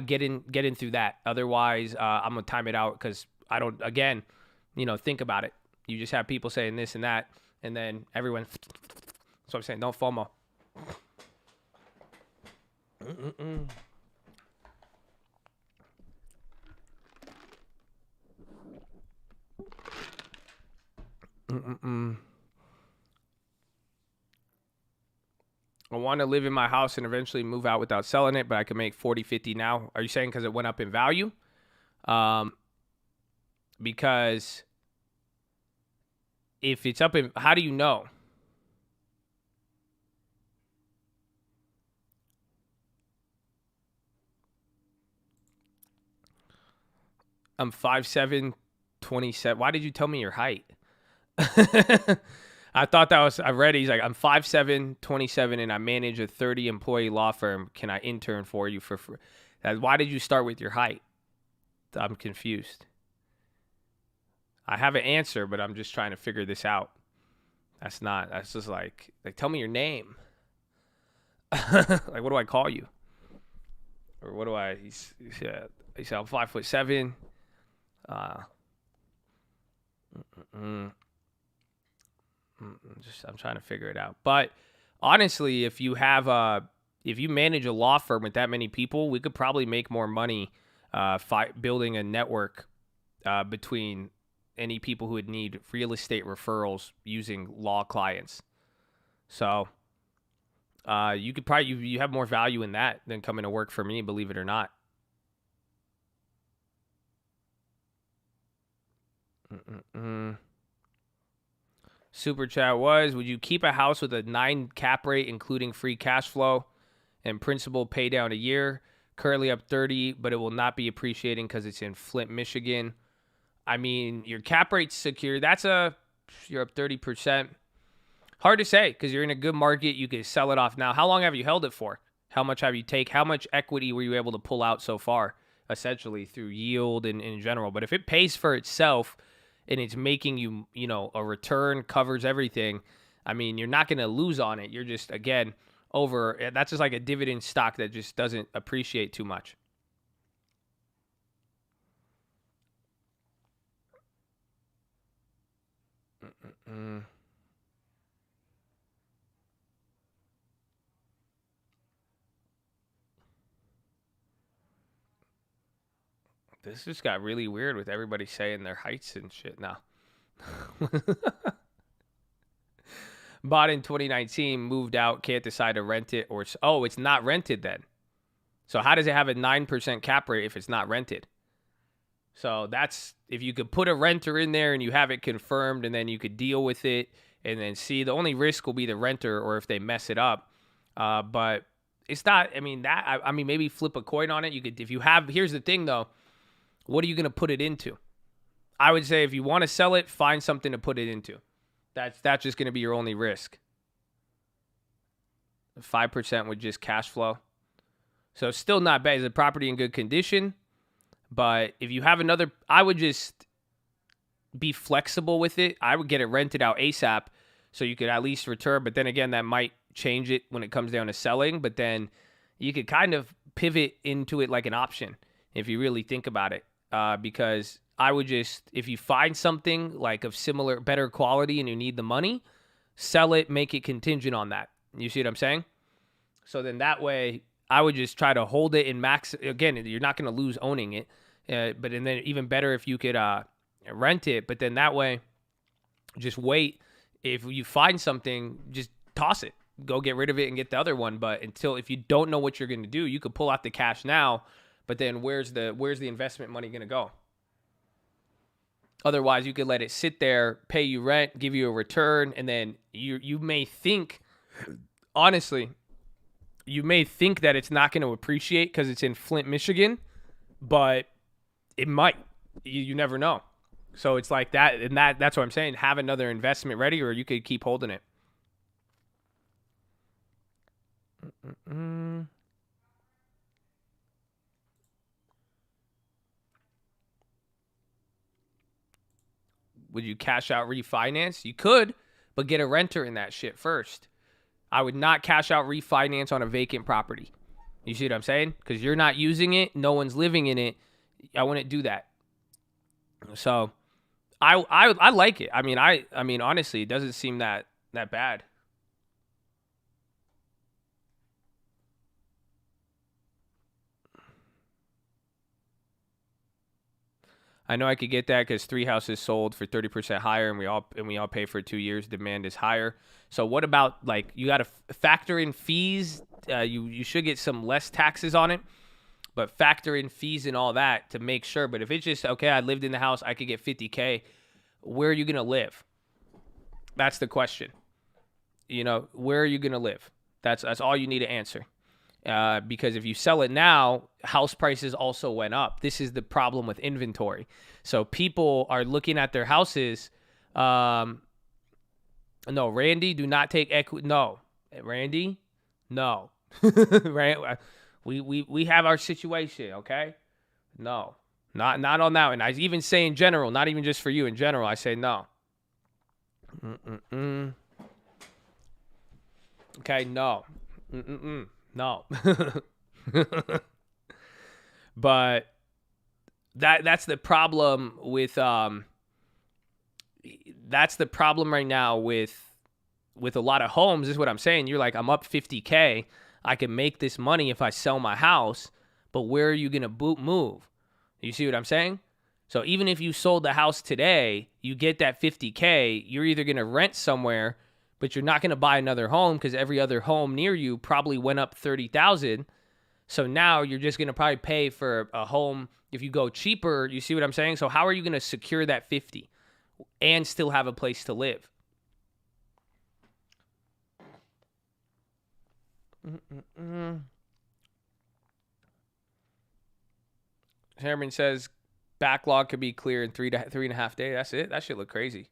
Speaker 2: get in through that. Otherwise, I'm going to time it out because I don't, again, think about it. You just have people saying this and that, and then everyone. That's what I'm saying. Don't FOMO. I want to live in my house and eventually move out without selling it, but I can make 40, 50 now. Are you saying because it went up in value? Because if it's up in, how do you know? I'm 5'7", 27. Why did you tell me your height? I thought that was, I read it. He's like, I'm 5'7", 27, and I manage a 30-employee law firm. Can I intern for you for free? Why did you start with your height? I'm confused. I have an answer, but I'm just trying to figure this out. That's just like tell me your name. Like, what do I call you? Or what do I, he said I'm 5'7". I'm trying to figure it out. But honestly, if you manage a law firm with that many people, we could probably make more money building a network between any people who would need real estate referrals using law clients. So you could probably you have more value in that than coming to work for me, believe it or not. Super chat was, would you keep a house with a 9 cap rate, including free cash flow and principal pay down a year? Currently up 30, but it will not be appreciating because it's in Flint, Michigan. I mean, your cap rate's secure. You're up 30%. Hard to say because you're in a good market. You can sell it off now. How long have you held it for? How much have you taken? How much equity were you able to pull out so far, essentially, through yield and in general? But if it pays for itself and it's making you, a return, covers everything, I mean, you're not going to lose on it. You're just, again, that's just like a dividend stock that just doesn't appreciate too much. This just got really weird with everybody saying their heights and shit now. Bought in 2019, moved out, can't decide to rent it it's not rented then. So how does it have a 9% cap rate if it's not rented? So that's, if you could put a renter in there and you have it confirmed, and then you could deal with it and then see. The only risk will be the renter or if they mess it up. But it's not, I mean, maybe flip a coin on it. You could, if you have, here's the thing though, what are you going to put it into? I would say if you want to sell it, find something to put it into. That's just going to be your only risk. 5% with just cash flow. So still not bad. Is the property in good condition? But if you have another, I would just be flexible with it. I would get it rented out ASAP so you could at least return. But then again, that might change it when it comes down to selling. But then you could kind of pivot into it like an option if you really think about it. Because I would just, if you find something like of similar, better quality and you need the money, sell it, make it contingent on that. You see what I'm saying? So then that way, I would just try to hold it in max. Again, you're not going to lose owning it. But and then even better if you could rent it. But then that way, just wait. If you find something, just toss it. Go get rid of it and get the other one. But if you don't know what you're going to do, you could pull out the cash now. But then where's the investment money going to go? Otherwise, you could let it sit there, pay you rent, give you a return, and then you may think, honestly, you may think that it's not going to appreciate because it's in Flint, Michigan, but it might. You never know. So it's like that, and that's what I'm saying. Have another investment ready, or you could keep holding it. Would you cash out refinance? You could, but get a renter in that shit first. I would not cash out refinance on a vacant property. You see what I'm saying? Because you're not using it. No one's living in it. I wouldn't do that. So I like it. I mean, honestly, it doesn't seem that bad. I know I could get that because 3 houses sold for 30% higher, and we all pay for 2 years. Demand is higher. So what about, like, you got to factor in fees? You should get some less taxes on it, but factor in fees and all that to make sure. But if it's just, okay, I lived in the house, I could get $50K. Where are you gonna live? That's the question. You know, where are you gonna live? That's all you need to answer. Because if you sell it now, house prices also went up. This is the problem with inventory. So people are looking at their houses. No, Randy, do not take equity. No, Randy, no. We have our situation, okay? No, not on that one. I even say in general, not even just for you. In general, I say no. Okay, no. No. But that's the problem with that's the problem right now with a lot of homes. This is what I'm saying. You're like, I'm up $50K. I can make this money if I sell my house, but where are you going to move? You see what I'm saying? So even if you sold the house today, you get that $50K, you're either going to rent somewhere, but you're not going to buy another home because every other home near you probably went up $30,000. So now you're just going to probably pay for a home if you go cheaper. You see what I'm saying? So how are you going to secure that 50 and still have a place to live? Herman says backlog could be clear in 3.5 days. That's it. That shit look crazy.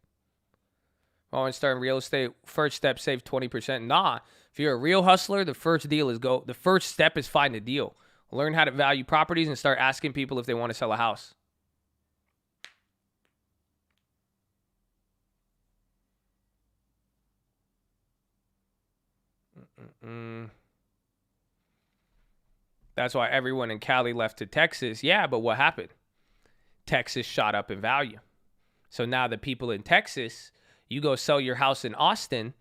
Speaker 2: Oh, and starting real estate, first step, save 20%. Nah, if you're a real hustler, the first step is find a deal. Learn how to value properties and start asking people if they want to sell a house. That's why everyone in Cali left to Texas. Yeah, but what happened? Texas shot up in value. So now the people in Texas, you go sell your house in Austin,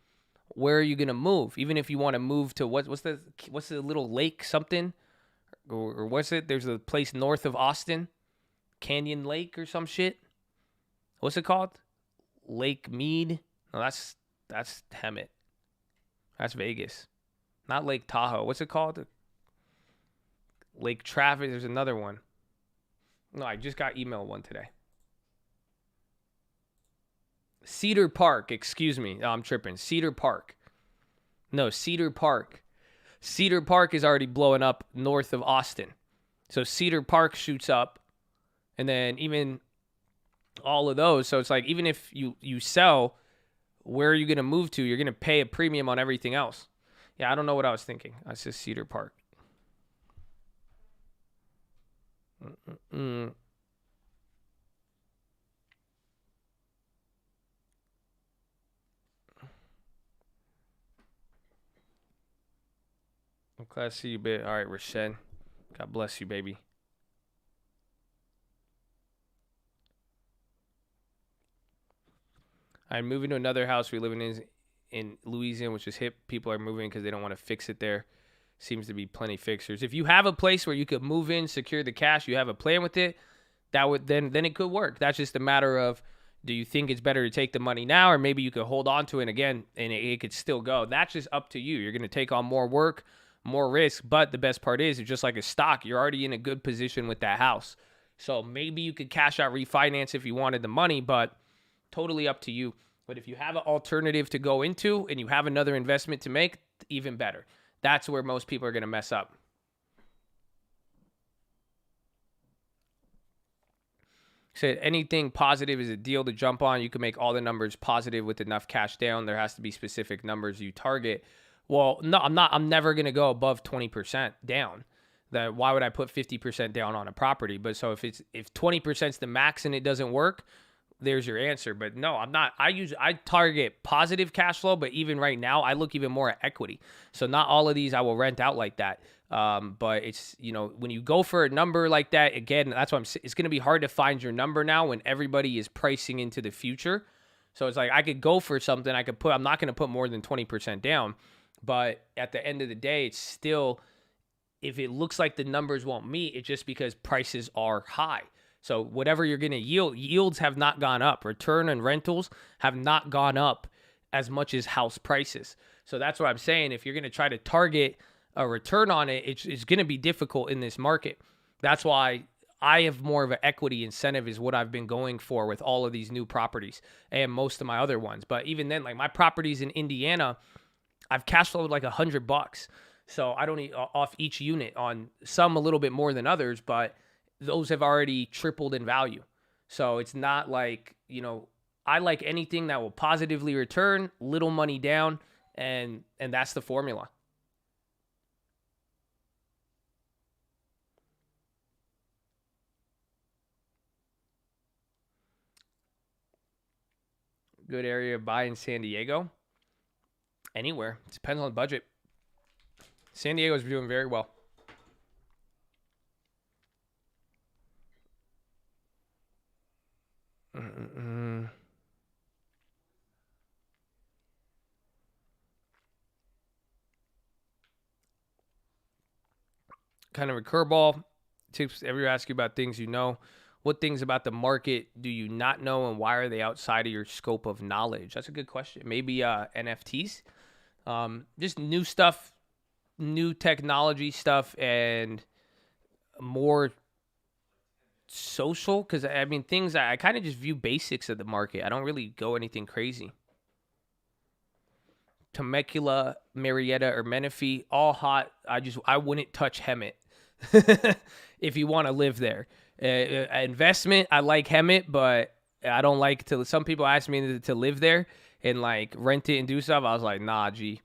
Speaker 2: where are you going to move? Even if you want to move to what's the little lake something? Or what's it? There's a place north of Austin, Canyon Lake or some shit. What's it called? Lake Mead? No, that's Hemet. That's Vegas. Not Lake Tahoe. What's it called? Lake Travis. There's another one. No, I just got email one today. Cedar Park, excuse me. Oh, I'm tripping. Cedar Park. No, Cedar Park. Cedar Park is already blowing up north of Austin. So Cedar Park shoots up. And then even all of those. So it's like, even if you sell, where are you going to move to? You're going to pay a premium on everything else. Yeah, I don't know what I was thinking. I said Cedar Park. I'm glad to see you, babe. All right, Rashen. God bless you, baby. I'm moving to another house we're living in Louisiana, which is hip. People are moving because they don't want to fix it there. Seems to be plenty fixers. If you have a place where you could move in, secure the cash, you have a plan with it, that would then it could work. That's just a matter of, do you think it's better to take the money now, or maybe you could hold on to it again and it could still go. That's just up to you. You're going to take on more work, more risk, but the best part is, it's just like a stock. You're already in a good position with that house. So maybe you could cash out, refinance if you wanted the money, but totally up to you. But if you have an alternative to go into and you have another investment to make, even better. That's where most people are going to mess up. Said anything positive is a deal to jump on. You can make all the numbers positive with enough cash down. There has to be specific numbers you target. Well, no, I'm never going to go above 20% down. Why would I put 50% down on a property? But so if 20% is the max and it doesn't work, there's your answer. But no, I'm not. I target positive cash flow, but even right now, I look even more at equity. So not all of these I will rent out like that. But it's, when you go for a number like that, again, that's why it's going to be hard to find your number now when everybody is pricing into the future. So it's like, I could go for something I'm not going to put more than 20% down, but at the end of the day, it's still, if it looks like the numbers won't meet, it's just because prices are high. So whatever you're going to yields have not gone up. Return and rentals have not gone up as much as house prices. So that's what I'm saying. If you're going to try to target a return on it, it's going to be difficult in this market. That's why I have more of an equity incentive is what I've been going for with all of these new properties and most of my other ones. But even then, like my properties in Indiana, I've cash flowed like $100. So I don't need off each unit, on some a little bit more than others, but those have already tripled in value. So it's not like, I like anything that will positively return, little money down, and that's the formula. Good area to buy in San Diego? Anywhere. It depends on the budget. San Diego's doing very well. Kind of a curveball. Tips ever ask you about things you know. What things about the market do you not know, and why are they outside of your scope of knowledge? That's a good question. Maybe NFTs. Just new stuff, new technology stuff, and more social. Because, things I kind of just view basics of the market. I don't really go anything crazy. Temecula, Marietta, or Menifee, all hot. I wouldn't touch Hemet if you want to live there. Investment, I like Hemet, but I don't like to. Some people ask me to live there and like rent it and do stuff. I was like, nah, G,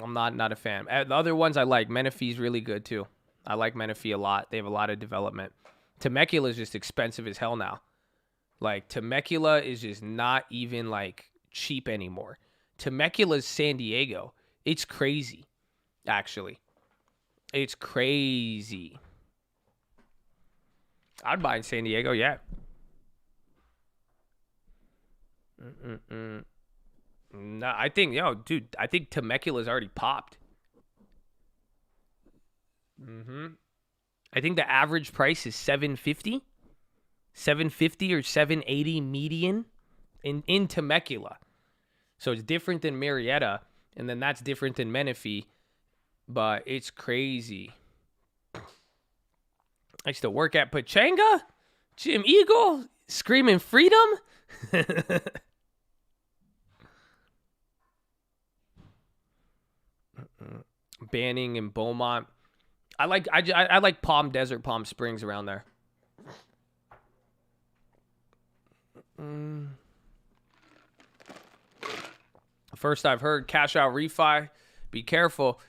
Speaker 2: I'm not a fan. The other ones I like. Menifee's really good too. I like Menifee a lot. They have a lot of development. Temecula is just expensive as hell now. Like Temecula is just not even like cheap anymore. Temecula's San Diego. It's crazy, actually. It's crazy. I'd buy in San Diego, yeah. No, I think, I think Temecula's already popped. I think the average price is $750 or $780 median in Temecula. So it's different than Marietta, and then that's different than Menifee, but it's crazy. I used to work at Pachanga. Jim Eagle screaming freedom. Banning in Beaumont. I like Palm Desert, Palm Springs around there. First I've heard cash out refi. Be careful.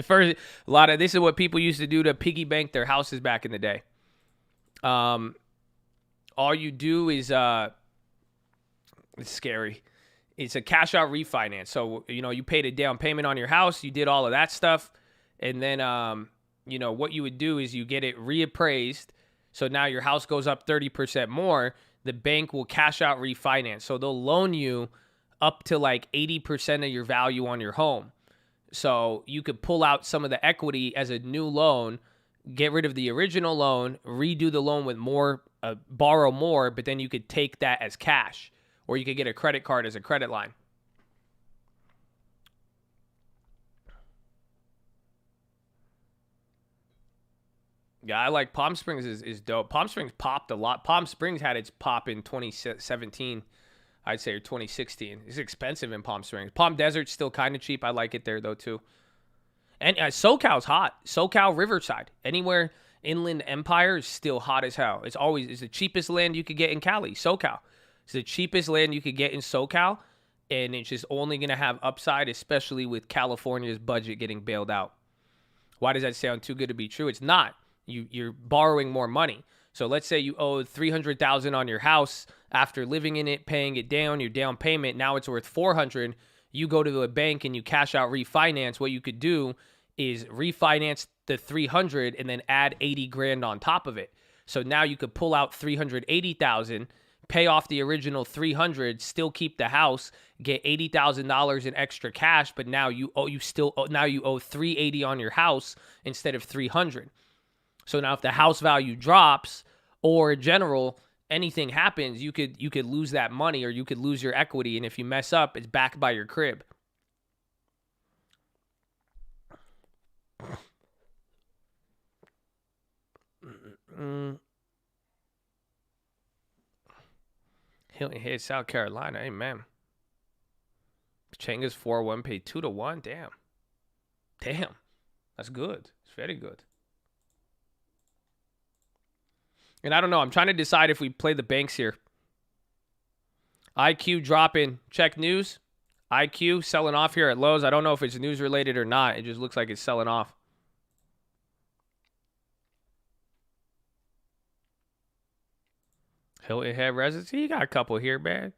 Speaker 2: First, this is what people used to do to piggy bank their houses back in the day. All you do is it's scary. It's a cash out refinance. So, you paid a down payment on your house, you did all of that stuff, and then what you would do is you get it reappraised. So now your house goes up 30% more. The bank will cash out refinance. So they'll loan you up to like 80% of your value on your home. So you could pull out some of the equity as a new loan, get rid of the original loan, redo the loan with more, borrow more, but then you could take that as cash, or you could get a credit card as a credit line. Yeah, I like Palm Springs is dope. Palm Springs popped a lot. Palm Springs had its pop in 2017, I'd say, or 2016. It's expensive in Palm Springs. Palm Desert's still kind of cheap. I like it there, though, too. And SoCal's hot. SoCal, Riverside. Anywhere Inland Empire is still hot as hell. It's the cheapest land you could get in Cali, SoCal. It's the cheapest land you could get in SoCal, and it's just only going to have upside, especially with California's budget getting bailed out. Why does that sound too good to be true? It's not. You're borrowing more money. So let's say you owed $300,000 on your house after living in it, paying it down, your down payment, now it's worth $400,000. You go to a bank and you cash out refinance. What you could do is refinance the $300,000 and then add $80,000 on top of it. So now you could pull out $380,000, pay off the original $300,000, still keep the house, get $80,000 in extra cash, but now you owe $380,000 on your house instead of $300,000. So now if the house value drops, or in general anything happens, you could lose that money, or you could lose your equity, and if you mess up, it's back by your crib. Hilton Head, South Carolina. Amen. Changa's 401 paid 2-1. Damn. That's good. It's very good. And I don't know. I'm trying to decide if we play the banks here. IQ dropping. Check news. IQ selling off here at Lowe's. I don't know if it's news related or not. It just looks like it's selling off. Hilton Head Residency. You got a couple here, man.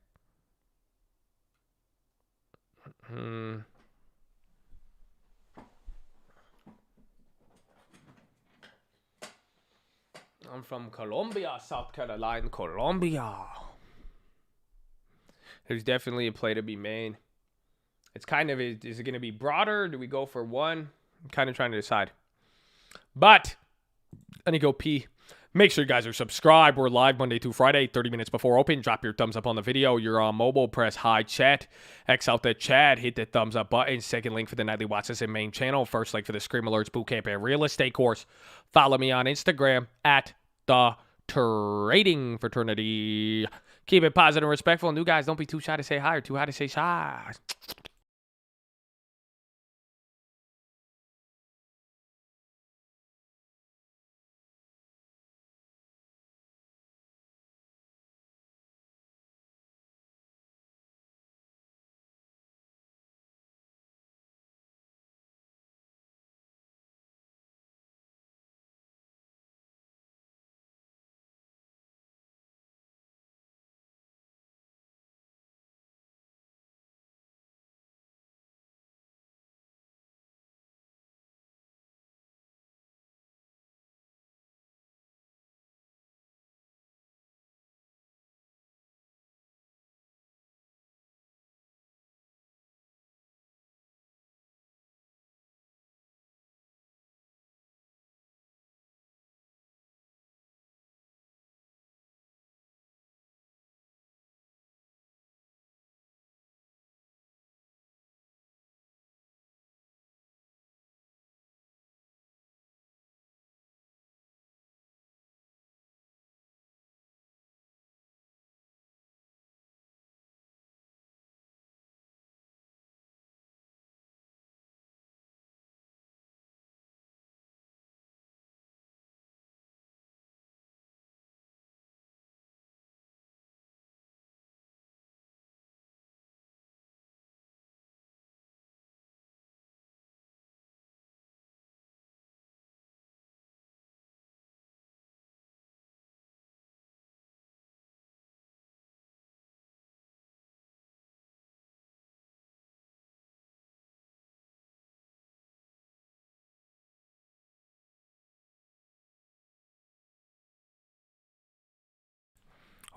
Speaker 2: I'm from Colombia, South Carolina, Colombia. There's definitely a play to be made. It's kind of, is it going to be broader? Do we go for one? I'm kind of trying to decide. But, let me go pee. Make sure you guys are subscribed. We're live Monday through Friday, 30 minutes before open. Drop your thumbs up on the video. You're on mobile. Press hi chat. X out the chat. Hit the thumbs up button. Second link for the nightly Watchlist and main channel. First link for the Scream Alerts Bootcamp and Real Estate course. Follow me on Instagram at the Trading Fraternity. Keep it positive and respectful. New guys, don't be too shy to say hi or too high to say shy.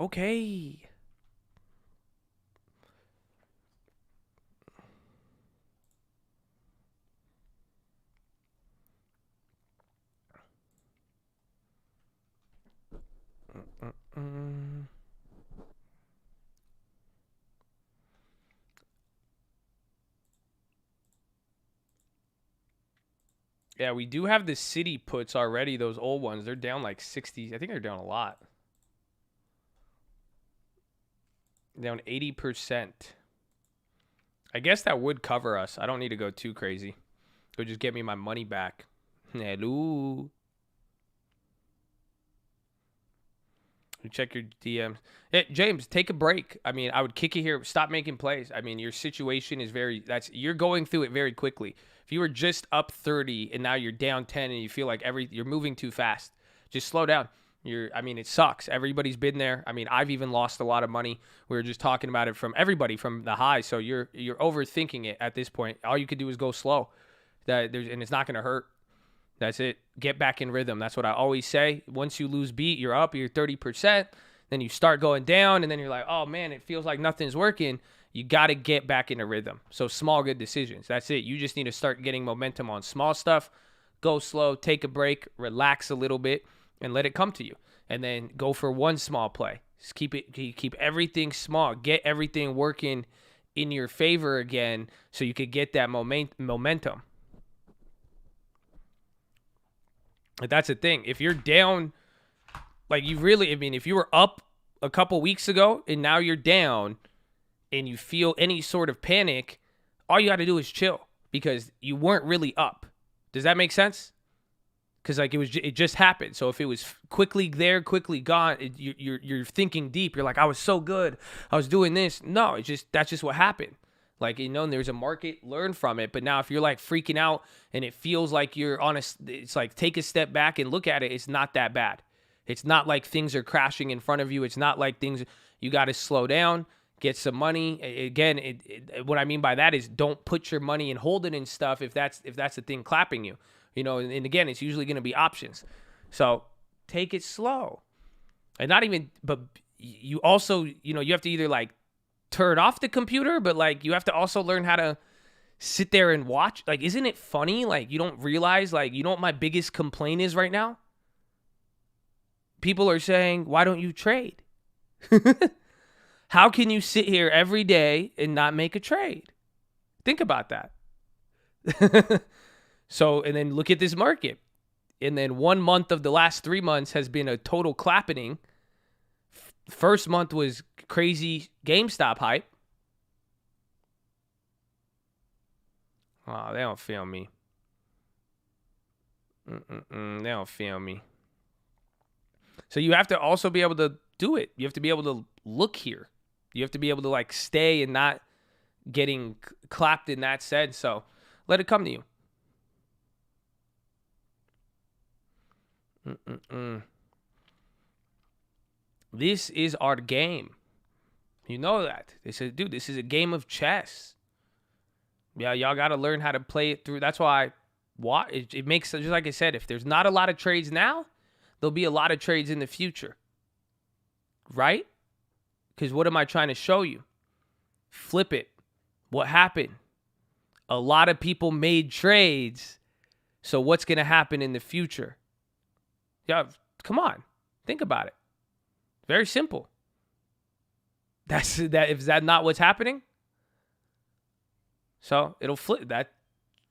Speaker 2: Okay. Yeah, we do have the city puts already, those old ones. They're down like 60. I think they're down a lot. Down 80%. I guess that would cover us. I don't need to go too crazy. It would just get me my money back. Hello. You check your DMs. Hey, James, take a break. I mean, I would kick you here. Stop making plays. I mean, your situation is you're going through it very quickly. If you were just up 30 and now you're down 10 and you feel like you're moving too fast, just slow down. It sucks. Everybody's been there. I mean, I've even lost a lot of money. We were just talking about it from everybody from the high. So you're overthinking it at this point. All you could do is go slow. And it's not going to hurt. That's it. Get back in rhythm. That's what I always say. Once you lose beat, you're up, you're 30%. Then you start going down, and then you're like, oh, man, it feels like nothing's working. You got to get back into rhythm. So small, good decisions. That's it. You just need to start getting momentum on small stuff. Go slow, take a break, relax a little bit, and let it come to you. And then go for one small play. Just keep everything small. Get everything working in your favor again so you could get that momentum. That's the thing. If you're down, if you were up a couple weeks ago and now you're down and you feel any sort of panic, all you got to do is chill because you weren't really up. Does that make sense? Because it just happened. So if it was quickly there, quickly gone, you're thinking deep. You're like, I was so good. I was doing this. No, that's just what happened. And there's a market, learn from it. But now if you're like freaking out and it feels like it's like take a step back and look at it. It's not that bad. It's not like things are crashing in front of you. It's not like you got to slow down, get some money. Again, what I mean by that is don't put your money and hold it and stuff if that's the thing clapping you. And again, it's usually going to be options. So take it slow. But you also, you have to either like turn off the computer, but you have to also learn how to sit there and watch. Isn't it funny? You don't realize, you know what my biggest complaint is right now? People are saying, why don't you trade? How can you sit here every day and not make a trade? Think about that. So, and then look at this market. And then 1 month of the last 3 months has been a total clapping. First month was crazy GameStop hype. Oh, they don't feel me. They don't feel me. So you have to also be able to do it. You have to be able to look here. You have to be able to stay and not getting clapped in that sense. So let it come to you. This is our game. You know that. They said, dude, this is a game of chess. Yeah, y'all got to learn how to play it through. That's why it makes, just like I said, if there's not a lot of trades now, there'll be a lot of trades in the future. Right? Because what am I trying to show you? Flip it. What happened? A lot of people made trades. So what's going to happen in the future? Yeah, come on. Think about it. Very simple. Is that not what's happening? So it'll flip that.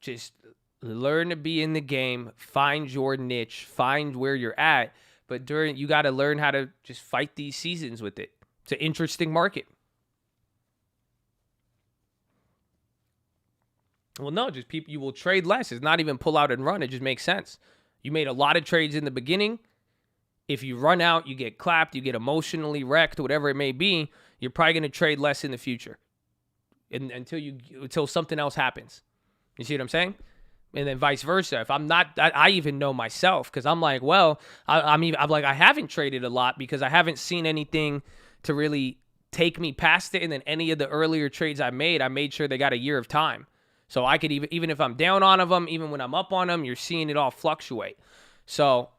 Speaker 2: Just learn to be in the game, find your niche, find where you're at. But you got to learn how to just fight these seasons with it. It's an interesting market. Well, no, just you will trade less. It's not even pull out and run. It just makes sense. You made a lot of trades in the beginning. If you run out, you get clapped, you get emotionally wrecked, whatever it may be, you're probably going to trade less in the future until something else happens. You see what I'm saying? And then vice versa. If I'm not, I even know myself because I'm like, well, I'm like, I haven't traded a lot because I haven't seen anything to really take me past it. And then any of the earlier trades I made sure they got a year of time. So I could even if I'm down on them, even when I'm up on them, you're seeing it all fluctuate. So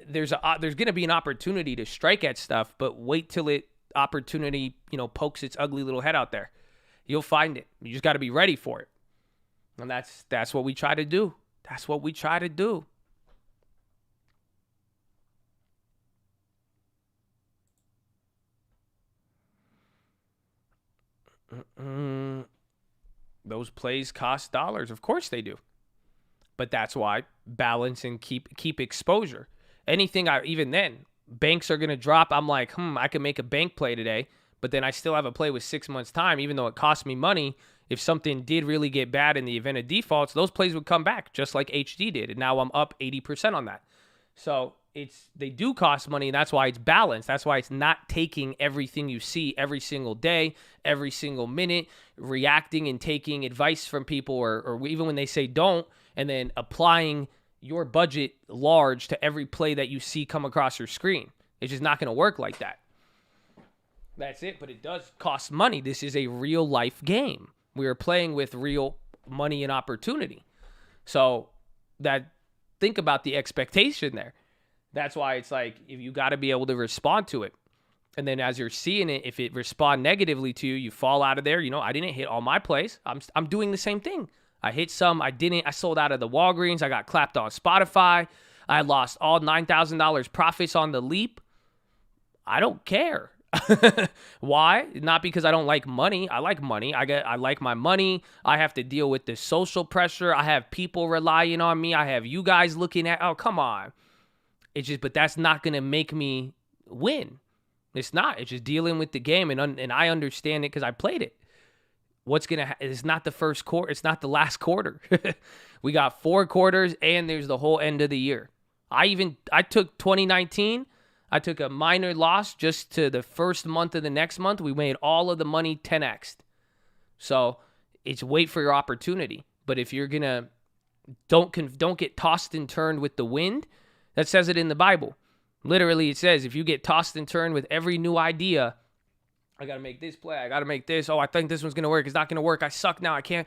Speaker 2: there's going to be an opportunity to strike at stuff, but wait till opportunity, pokes its ugly little head out there. You'll find it. You just got to be ready for it. And that's what we try to do. That's what we try to do. Those plays cost dollars. Of course they do. But that's why balance and keep exposure. Anything even then, banks are going to drop. I'm like, I can make a bank play today, but then I still have a play with 6 months time, even though it cost me money. If something did really get bad in the event of defaults, those plays would come back just like HD did. And now I'm up 80% on that. So they do cost money, and that's why it's balanced. That's why it's not taking everything you see every single day, every single minute, reacting and taking advice from people, or even when they say don't, and then applying your budget large to every play that you see come across your screen. It's just not going to work like that. That's it, but it does cost money. This is a real life game. We are playing with real money and opportunity. So think about the expectation there. That's why it's like, if you got to be able to respond to it. And then as you're seeing it, if it respond negatively to you, you fall out of there. I didn't hit all my plays. I'm doing the same thing. I hit some. I didn't. I sold out of the Walgreens. I got clapped on Spotify. I lost all $9,000 profits on the leap. I don't care. Why? Not because I don't like money. I like money. I like my money. I have to deal with the social pressure. I have people relying on me. I have you guys looking at, oh, come on. But that's not going to make me win. It's not. It's just dealing with the game, and I understand it because I played it. What's going to it's not the first quarter. It's not the last quarter. We got 4 quarters, and there's the whole end of the year. I took 2019. I took a minor loss just to the first month of the next month. We made all of the money 10x'd. So it's wait for your opportunity. But if you're going to, don't get tossed and turned with the wind. That says it in the Bible. Literally, it says, if you get tossed and turned with every new idea, I got to make this play. I got to make this. Oh, I think this one's going to work. It's not going to work. I suck now. I can't.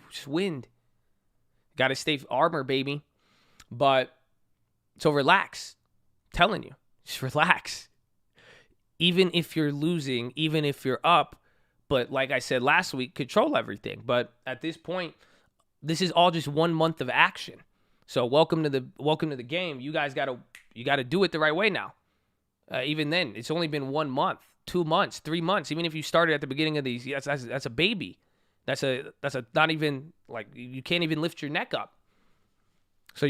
Speaker 2: Just wind. Got to stay armor, baby. But, so relax. I'm telling you. Just relax. Even if you're losing, even if you're up. But like I said last week, control everything. But at this point, this is all just 1 month of action. So welcome to the game. You guys you gotta do it the right way now. Even then, it's only been 1 month, 2 months, 3 months. Even if you started at the beginning of these, that's a baby. That's a not even, like, you can't even lift your neck up. So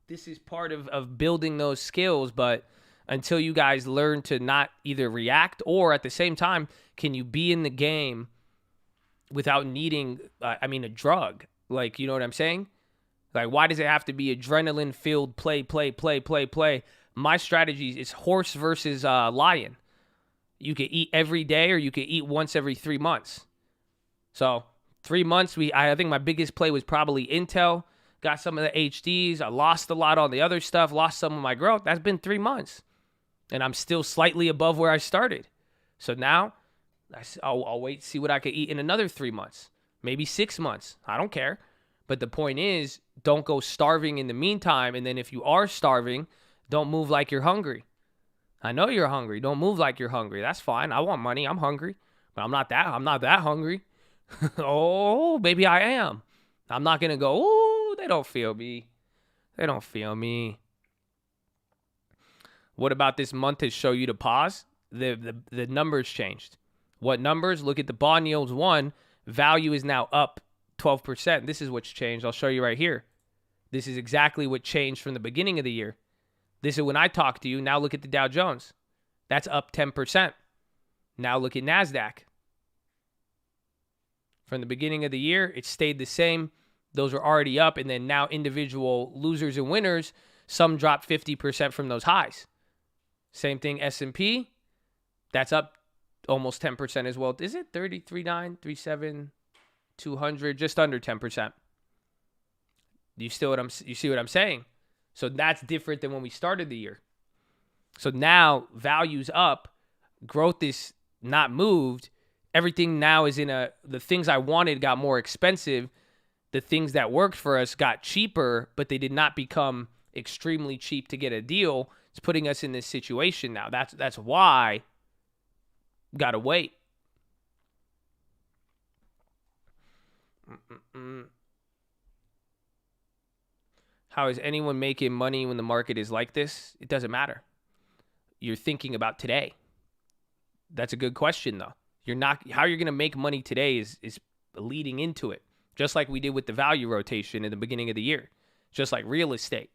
Speaker 2: this is part of building those skills. But until you guys learn to not either react, or at the same time, can you be in the game without needing, a drug? Like, you know what I'm saying? Like, why does it have to be adrenaline-filled play? My strategy is horse versus lion. You can eat every day, or you can eat once every 3 months. So 3 months, I think my biggest play was probably Intel. Got some of the HDs. I lost a lot on the other stuff. Lost some of my growth. That's been 3 months. And I'm still slightly above where I started. So now, I'll wait to see what I can eat in another 3 months. Maybe 6 months. I don't care. But the point is, don't go starving in the meantime. And then if you are starving, don't move like you're hungry. I know you're hungry. Don't move like you're hungry. That's fine. I want money. I'm hungry. But I'm not that hungry. Oh, maybe I am. I'm not going to go, oh, they don't feel me. They don't feel me. What about this month to show you to pause? The numbers changed. What numbers? Look at the bond yields. Value is now up 12%. This is what's changed. I'll show you right here. This is exactly what changed from the beginning of the year. This is when I talk to you. Now look at the Dow Jones. That's up 10%. Now look at NASDAQ. From the beginning of the year, it stayed the same. Those are already up. And then now individual losers and winners, some dropped 50% from those highs. Same thing, S&P. That's up almost 10% as well. Is it 33.9, 37, 200, just under 10%. You see what I'm saying? So that's different than when we started the year. So now value's up, growth is not moved. Everything now is the things I wanted got more expensive. The things that worked for us got cheaper, but they did not become extremely cheap to get a deal. It's putting us in this situation now. That's why gotta wait. How is anyone making money when the market is like this? It doesn't matter. You're thinking about today. That's a good question, though. You're not. How you're gonna make money today is leading into it, just like we did with the value rotation in the beginning of the year, just like real estate.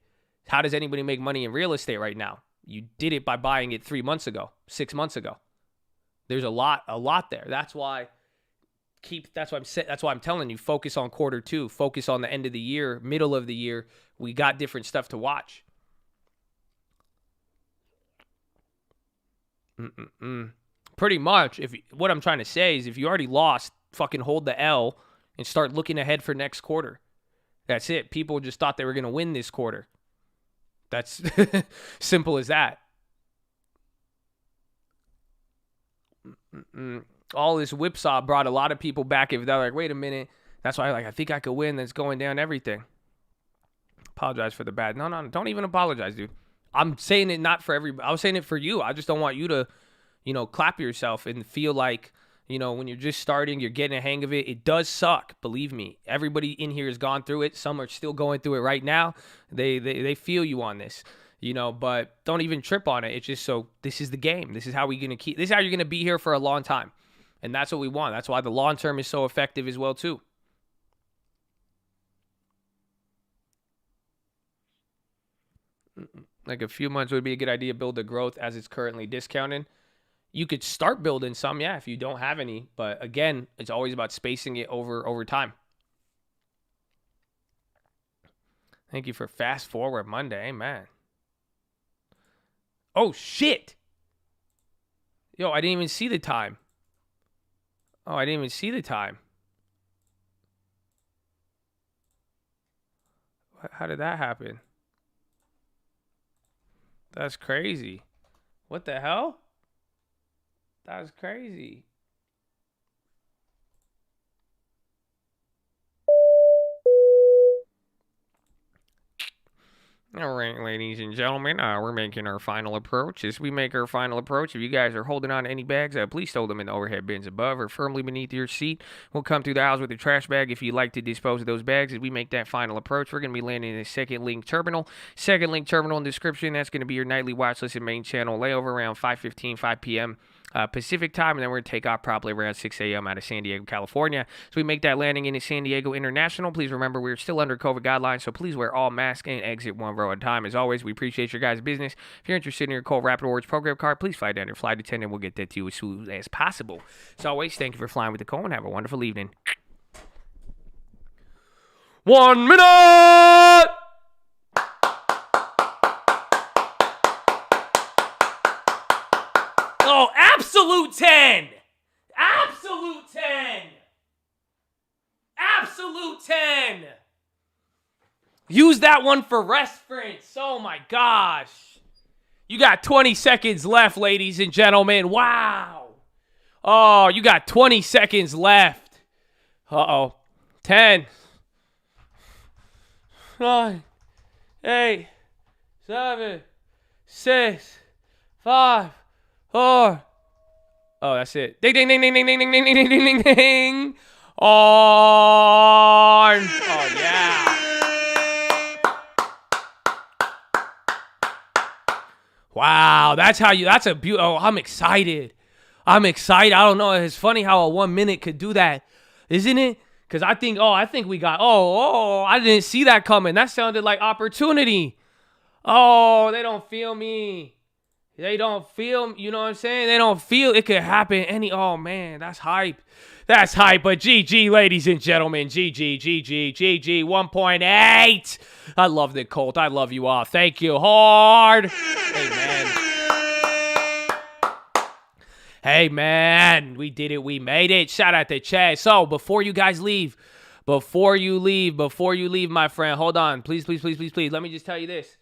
Speaker 2: How does anybody make money in real estate right now? You did it by buying it 3 months ago, 6 months ago. There's a lot there. That's why I'm telling you, focus on quarter two, focus on the end of the year, middle of the year. We got different stuff to watch. Pretty much, what I'm trying to say is if you already lost, fucking hold the L and start looking ahead for next quarter. That's it. People just thought they were going to win this quarter. That's simple as that. All this whipsaw brought a lot of people back. If they're like, wait a minute, that's why I think I could win. That's going down everything. Apologize for the bad. No, don't even apologize, dude. I'm saying it not for everybody. I was saying it for you. I just don't want you to, clap yourself and feel like, when you're just starting, you're getting a hang of it. It does suck. Believe me. Everybody in here has gone through it. Some are still going through it right now. They feel you on this, but don't even trip on it. It's just so this is the game. This is how we're going to this is how you're going to be here for a long time. And that's what we want. That's why the long term is so effective as well, too. Like a few months would be a good idea to build the growth as it's currently discounted. You could start building some, yeah, if you don't have any. But again, it's always about spacing it over time. Thank you for Fast Forward Monday. Amen. Oh, shit. Yo, I didn't even see the time. How did that happen? That's crazy. What the hell? That's crazy. All right, ladies and gentlemen, we're making our final approach. As we make our final approach, if you guys are holding on to any bags, please throw them in the overhead bins above or firmly beneath your seat. We'll come through the house with a trash bag if you'd like to dispose of those bags. As we make that final approach, we're going to be landing in the second link terminal. Second link terminal in the description. That's going to be your nightly watch list and main channel layover around 5 p.m. Pacific time, and then we're going to take off probably around 6 a.m. out of San Diego, California. So we make that landing in San Diego International. Please remember we're still under COVID guidelines, so please wear all masks and exit one row at a time. As always, we appreciate your guys' business. If you're interested in your Cold Rapid Rewards program card, please fly down your flight attendant. We'll get that to you as soon as possible. As always, thank you for flying with the Cole and have a wonderful evening. 1 minute! Oh, absolute 10. Absolute 10. Absolute 10. Use that one for reference. Oh, my gosh. You got 20 seconds left, ladies and gentlemen. Wow. Oh, you got 20 seconds left. Uh-oh. 10. 9. 8. 7. 6. 5. 4. Oh, that's it. Ding, ding, ding, ding, ding, ding, ding, ding, ding, ding, ding, ding. On. Oh, yeah. Wow, that's a beautiful. Oh, I'm excited. I don't know. It's funny how a 1 minute could do that, isn't it? Because I think we got, I didn't see that coming. That sounded like opportunity. Oh, they don't feel me. They don't feel, you know what I'm saying? They don't feel it could happen oh man, that's hype. That's hype, but GG, ladies and gentlemen, GG, 1.8. I love the Colt. I love you all. Thank you hard. Hey, man, we did it. We made it. Shout out to Chad. So before you guys leave, my friend, hold on. Please. Let me just tell you this.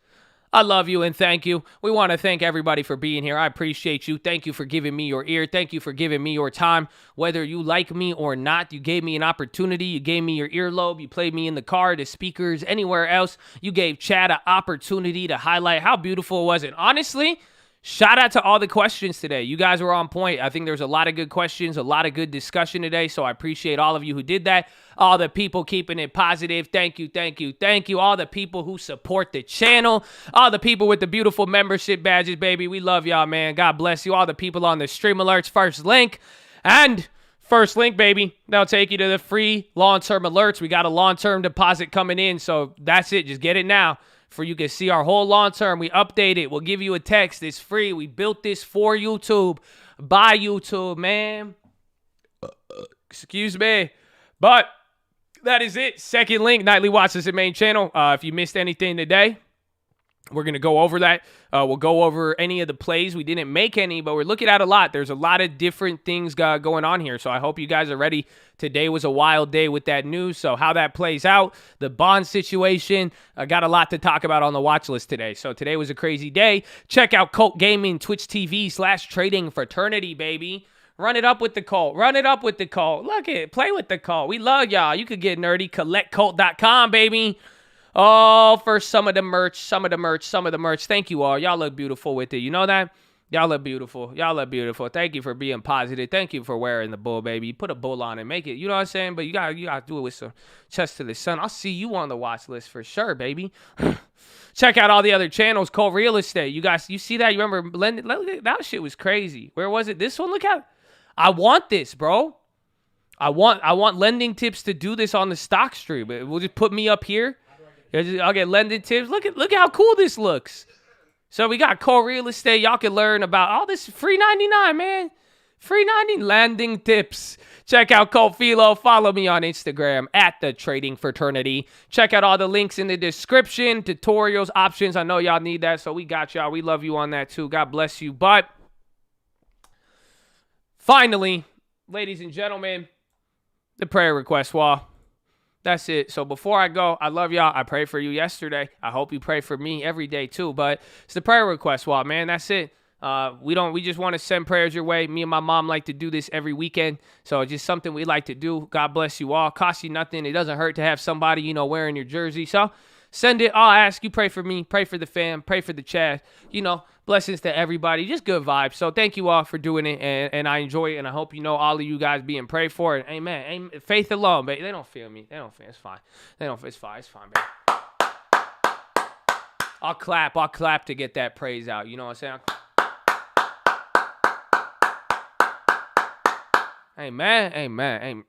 Speaker 2: I love you and thank you. We want to thank everybody for being here. I appreciate you. Thank you for giving me your ear. Thank you for giving me your time. Whether you like me or not, you gave me an opportunity. You gave me your earlobe. You played me in the car, the speakers, anywhere else. You gave Chad an opportunity to highlight how beautiful was it. Honestly, shout out to all the questions today. You guys were on point. I think there's a lot of good questions, a lot of good discussion today. So I appreciate all of you who did that. All the people keeping it positive. Thank you, thank you, thank you. All the people who support the channel. All the people with the beautiful membership badges, baby. We love y'all, man. God bless you. All the people on the stream alerts, first link. And first link, baby. That'll take you to the free long-term alerts. We got a long-term deposit coming in. So that's it. Just get it now. For you can see our whole long term. We update it. We'll give you a text. It's free. We built this for YouTube. By YouTube, man. Excuse me. But that is it. Second link, Nightly Watchlist and main channel. If you missed anything today, we're going to go over that. We'll go over any of the plays. We didn't make any, but we're looking at a lot. There's a lot of different things going on here. So I hope you guys are ready. Today was a wild day with that news. So how that plays out, the bond situation, I got a lot to talk about on the watch list today. So today was a crazy day. Check out Cult Gaming, Twitch TV/Trading Fraternity, baby. Run it up with the cult. Run it up with the cult. Look at it. Play with the cult. We love y'all. You could get nerdy. CollectCult.com, baby. Oh, for some of the merch. Thank you all. Y'all look beautiful with it. You know that? Y'all look beautiful. Thank you for being positive. Thank you for wearing the bull, baby. Put a bull on and make it. You know what I'm saying? But you gotta do it with some chest to the sun. I'll see you on the watch list for sure, baby. Check out all the other channels. Cole Real Estate. You guys, you see that? You remember that shit was crazy. Where was it? This one? Look at. I want this, bro. I want lending tips to do this on the stock stream. We'll just put me up here. I'll get lending tips. Look at how cool this looks. So we got Core Real Estate. Y'all can learn about all this free 99, man. Free 90 landing tips. Check out PHILO. Follow me on Instagram at The Trading Fraternity. Check out all the links in the description. Tutorials, options. I know y'all need that, so we got y'all. We love you on that too. God bless you. But finally, ladies and gentlemen, the prayer request wall. That's it. So before I go, I love y'all. I prayed for you yesterday. I hope you pray for me every day too. But it's the prayer request wall, man. That's it. We just want to send prayers your way. Me and my mom like to do this every weekend. So it's just something we like to do. God bless you all. Costs you nothing. It doesn't hurt to have somebody, wearing your jersey. So send it. I'll ask you. Pray for me. Pray for the fam. Pray for the chat. Blessings to everybody. Just good vibes. So thank you all for doing it. And I enjoy it. And I hope all of you guys being prayed for. And amen. Amen. Faith alone, baby. They don't feel me. They don't feel. It's fine. It's fine. It's fine, baby. I'll clap to get that praise out. You know what I'm saying? Amen.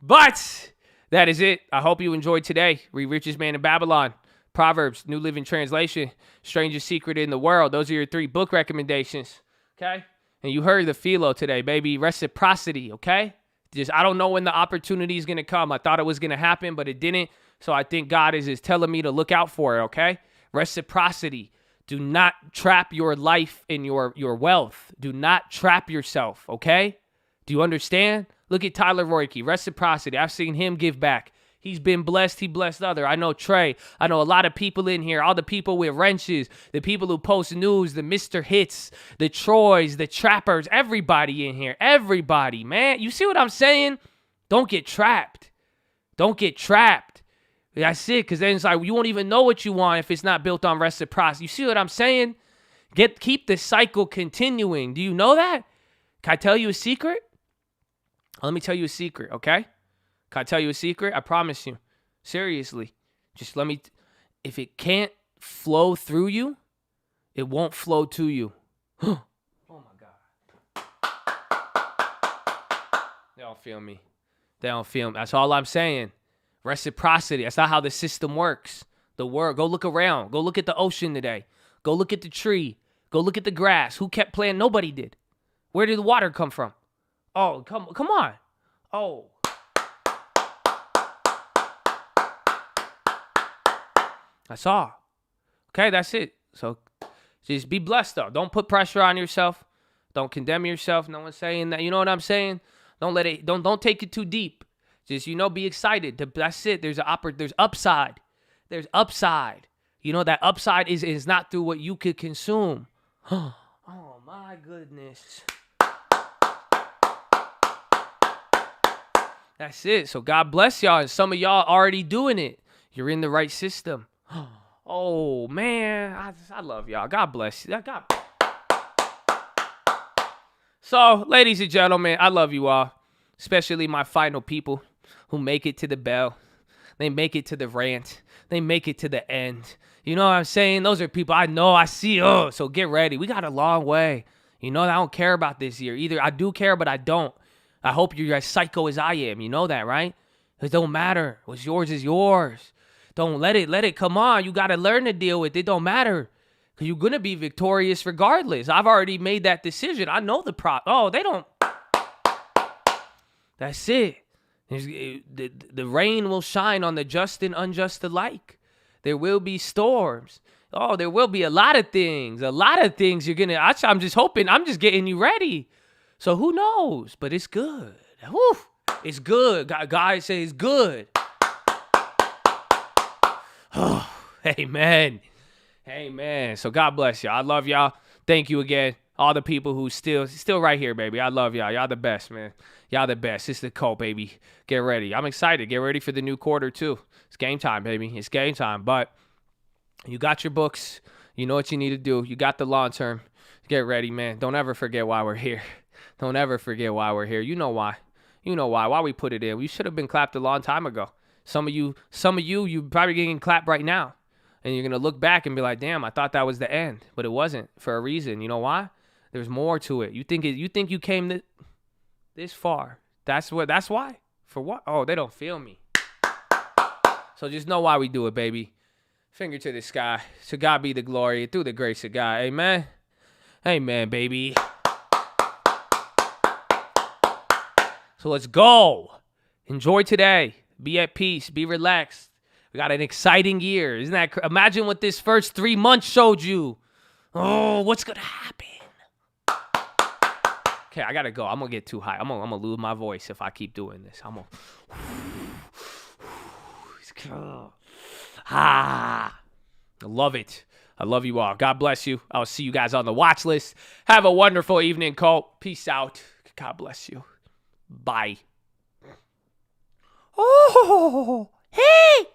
Speaker 2: But that is it. I hope you enjoyed today. Richest Man in Babylon. Proverbs, New Living Translation, Strangest Secret in the World. Those are your 3 book recommendations, okay? And you heard the PHILO today, baby. Reciprocity, okay? I don't know when the opportunity is going to come. I thought it was going to happen, but it didn't. So I think God is telling me to look out for it, okay? Reciprocity. Do not trap your life in your wealth. Do not trap yourself, okay? Do you understand? Look at Tyler Royke. Reciprocity. I've seen him give back. He's been blessed. He blessed others. I know Trey. I know a lot of people in here. All the people with wrenches. The people who post news. The Mr. Hits. The Troys. The Trappers. Everybody in here. Everybody, man. You see what I'm saying? Don't get trapped. Don't get trapped. That's it. Because then it's like you won't even know what you want if it's not built on reciprocity. You see what I'm saying? Keep the cycle continuing. Do you know that? Can I tell you a secret? Let me tell you a secret, okay? Can I tell you a secret? I promise you. Seriously. Just let me... If it can't flow through you, it won't flow to you. Oh, my God. They don't feel me. They don't feel me. That's all I'm saying. Reciprocity. That's not how the system works. The world. Go look around. Go look at the ocean today. Go look at the tree. Go look at the grass. Who kept playing? Nobody did. Where did the water come from? Oh, come on. Oh. That's all. Okay, that's it. So just be blessed, though. Don't put pressure on yourself. Don't condemn yourself. No one's saying that. You know what I'm saying? Don't take it too deep. Just, be excited. That's it. There's upside. There's upside. You know, that upside is not through what you could consume. Oh, my goodness. That's it. So God bless y'all. And some of y'all already doing it. You're in the right system. Oh, man. I love y'all. God bless you. God. So, ladies and gentlemen, I love you all. Especially my final people who make it to the bell. They make it to the rant. They make it to the end. You know what I'm saying? Those are people I know, I see. Oh, so get ready. We got a long way. You know, I don't care about this year. Either I do care, but I don't. I hope you're as psycho as I am. You know that, right? It don't matter. What's yours is yours. Don't let it come on. You got to learn to deal with it. It don't matter. Because you're going to be victorious regardless. I've already made that decision. I know the Oh, they don't. That's it. The rain will shine on the just and unjust alike. There will be storms. Oh, there will be a lot of things. A lot of things you're going to. I'm just hoping. I'm just getting you ready. So who knows? But it's good. Woo, it's good. God say it's good. Oh, amen. Amen. So God bless y'all. I love y'all. Thank you again. All the people who still right here, baby. I love y'all. Y'all the best, man. Y'all the best. It's the cult, baby. Get ready. I'm excited. Get ready for the new quarter, too. It's game time, baby. It's game time. But you got your books. You know what you need to do. You got the long term. Get ready, man. Don't ever forget why we're here. Don't ever forget why we're here. You know why. You know why. Why we put it in. We should have been clapped a long time ago. Some of you probably getting clapped right now. And you're going to look back and be like, damn, I thought that was the end. But it wasn't for a reason. You know why? There's more to it. You think you came this far. That's why. For what? Oh, they don't feel me. So just know why we do it, baby. Finger to the sky. To God be the glory through the grace of God. Amen. Amen, baby. So let's go. Enjoy today. Be at peace. Be relaxed. We got an exciting year. Isn't that imagine what this first 3 months showed you. Oh, what's going to happen? Okay, I got to go. I'm going to get too high. I'm going to lose my voice if I keep doing this. I'm going to... I love it. I love you all. God bless you. I'll see you guys on the watch list. Have a wonderful evening, cult. Peace out. God bless you. Bye. Oh, hey.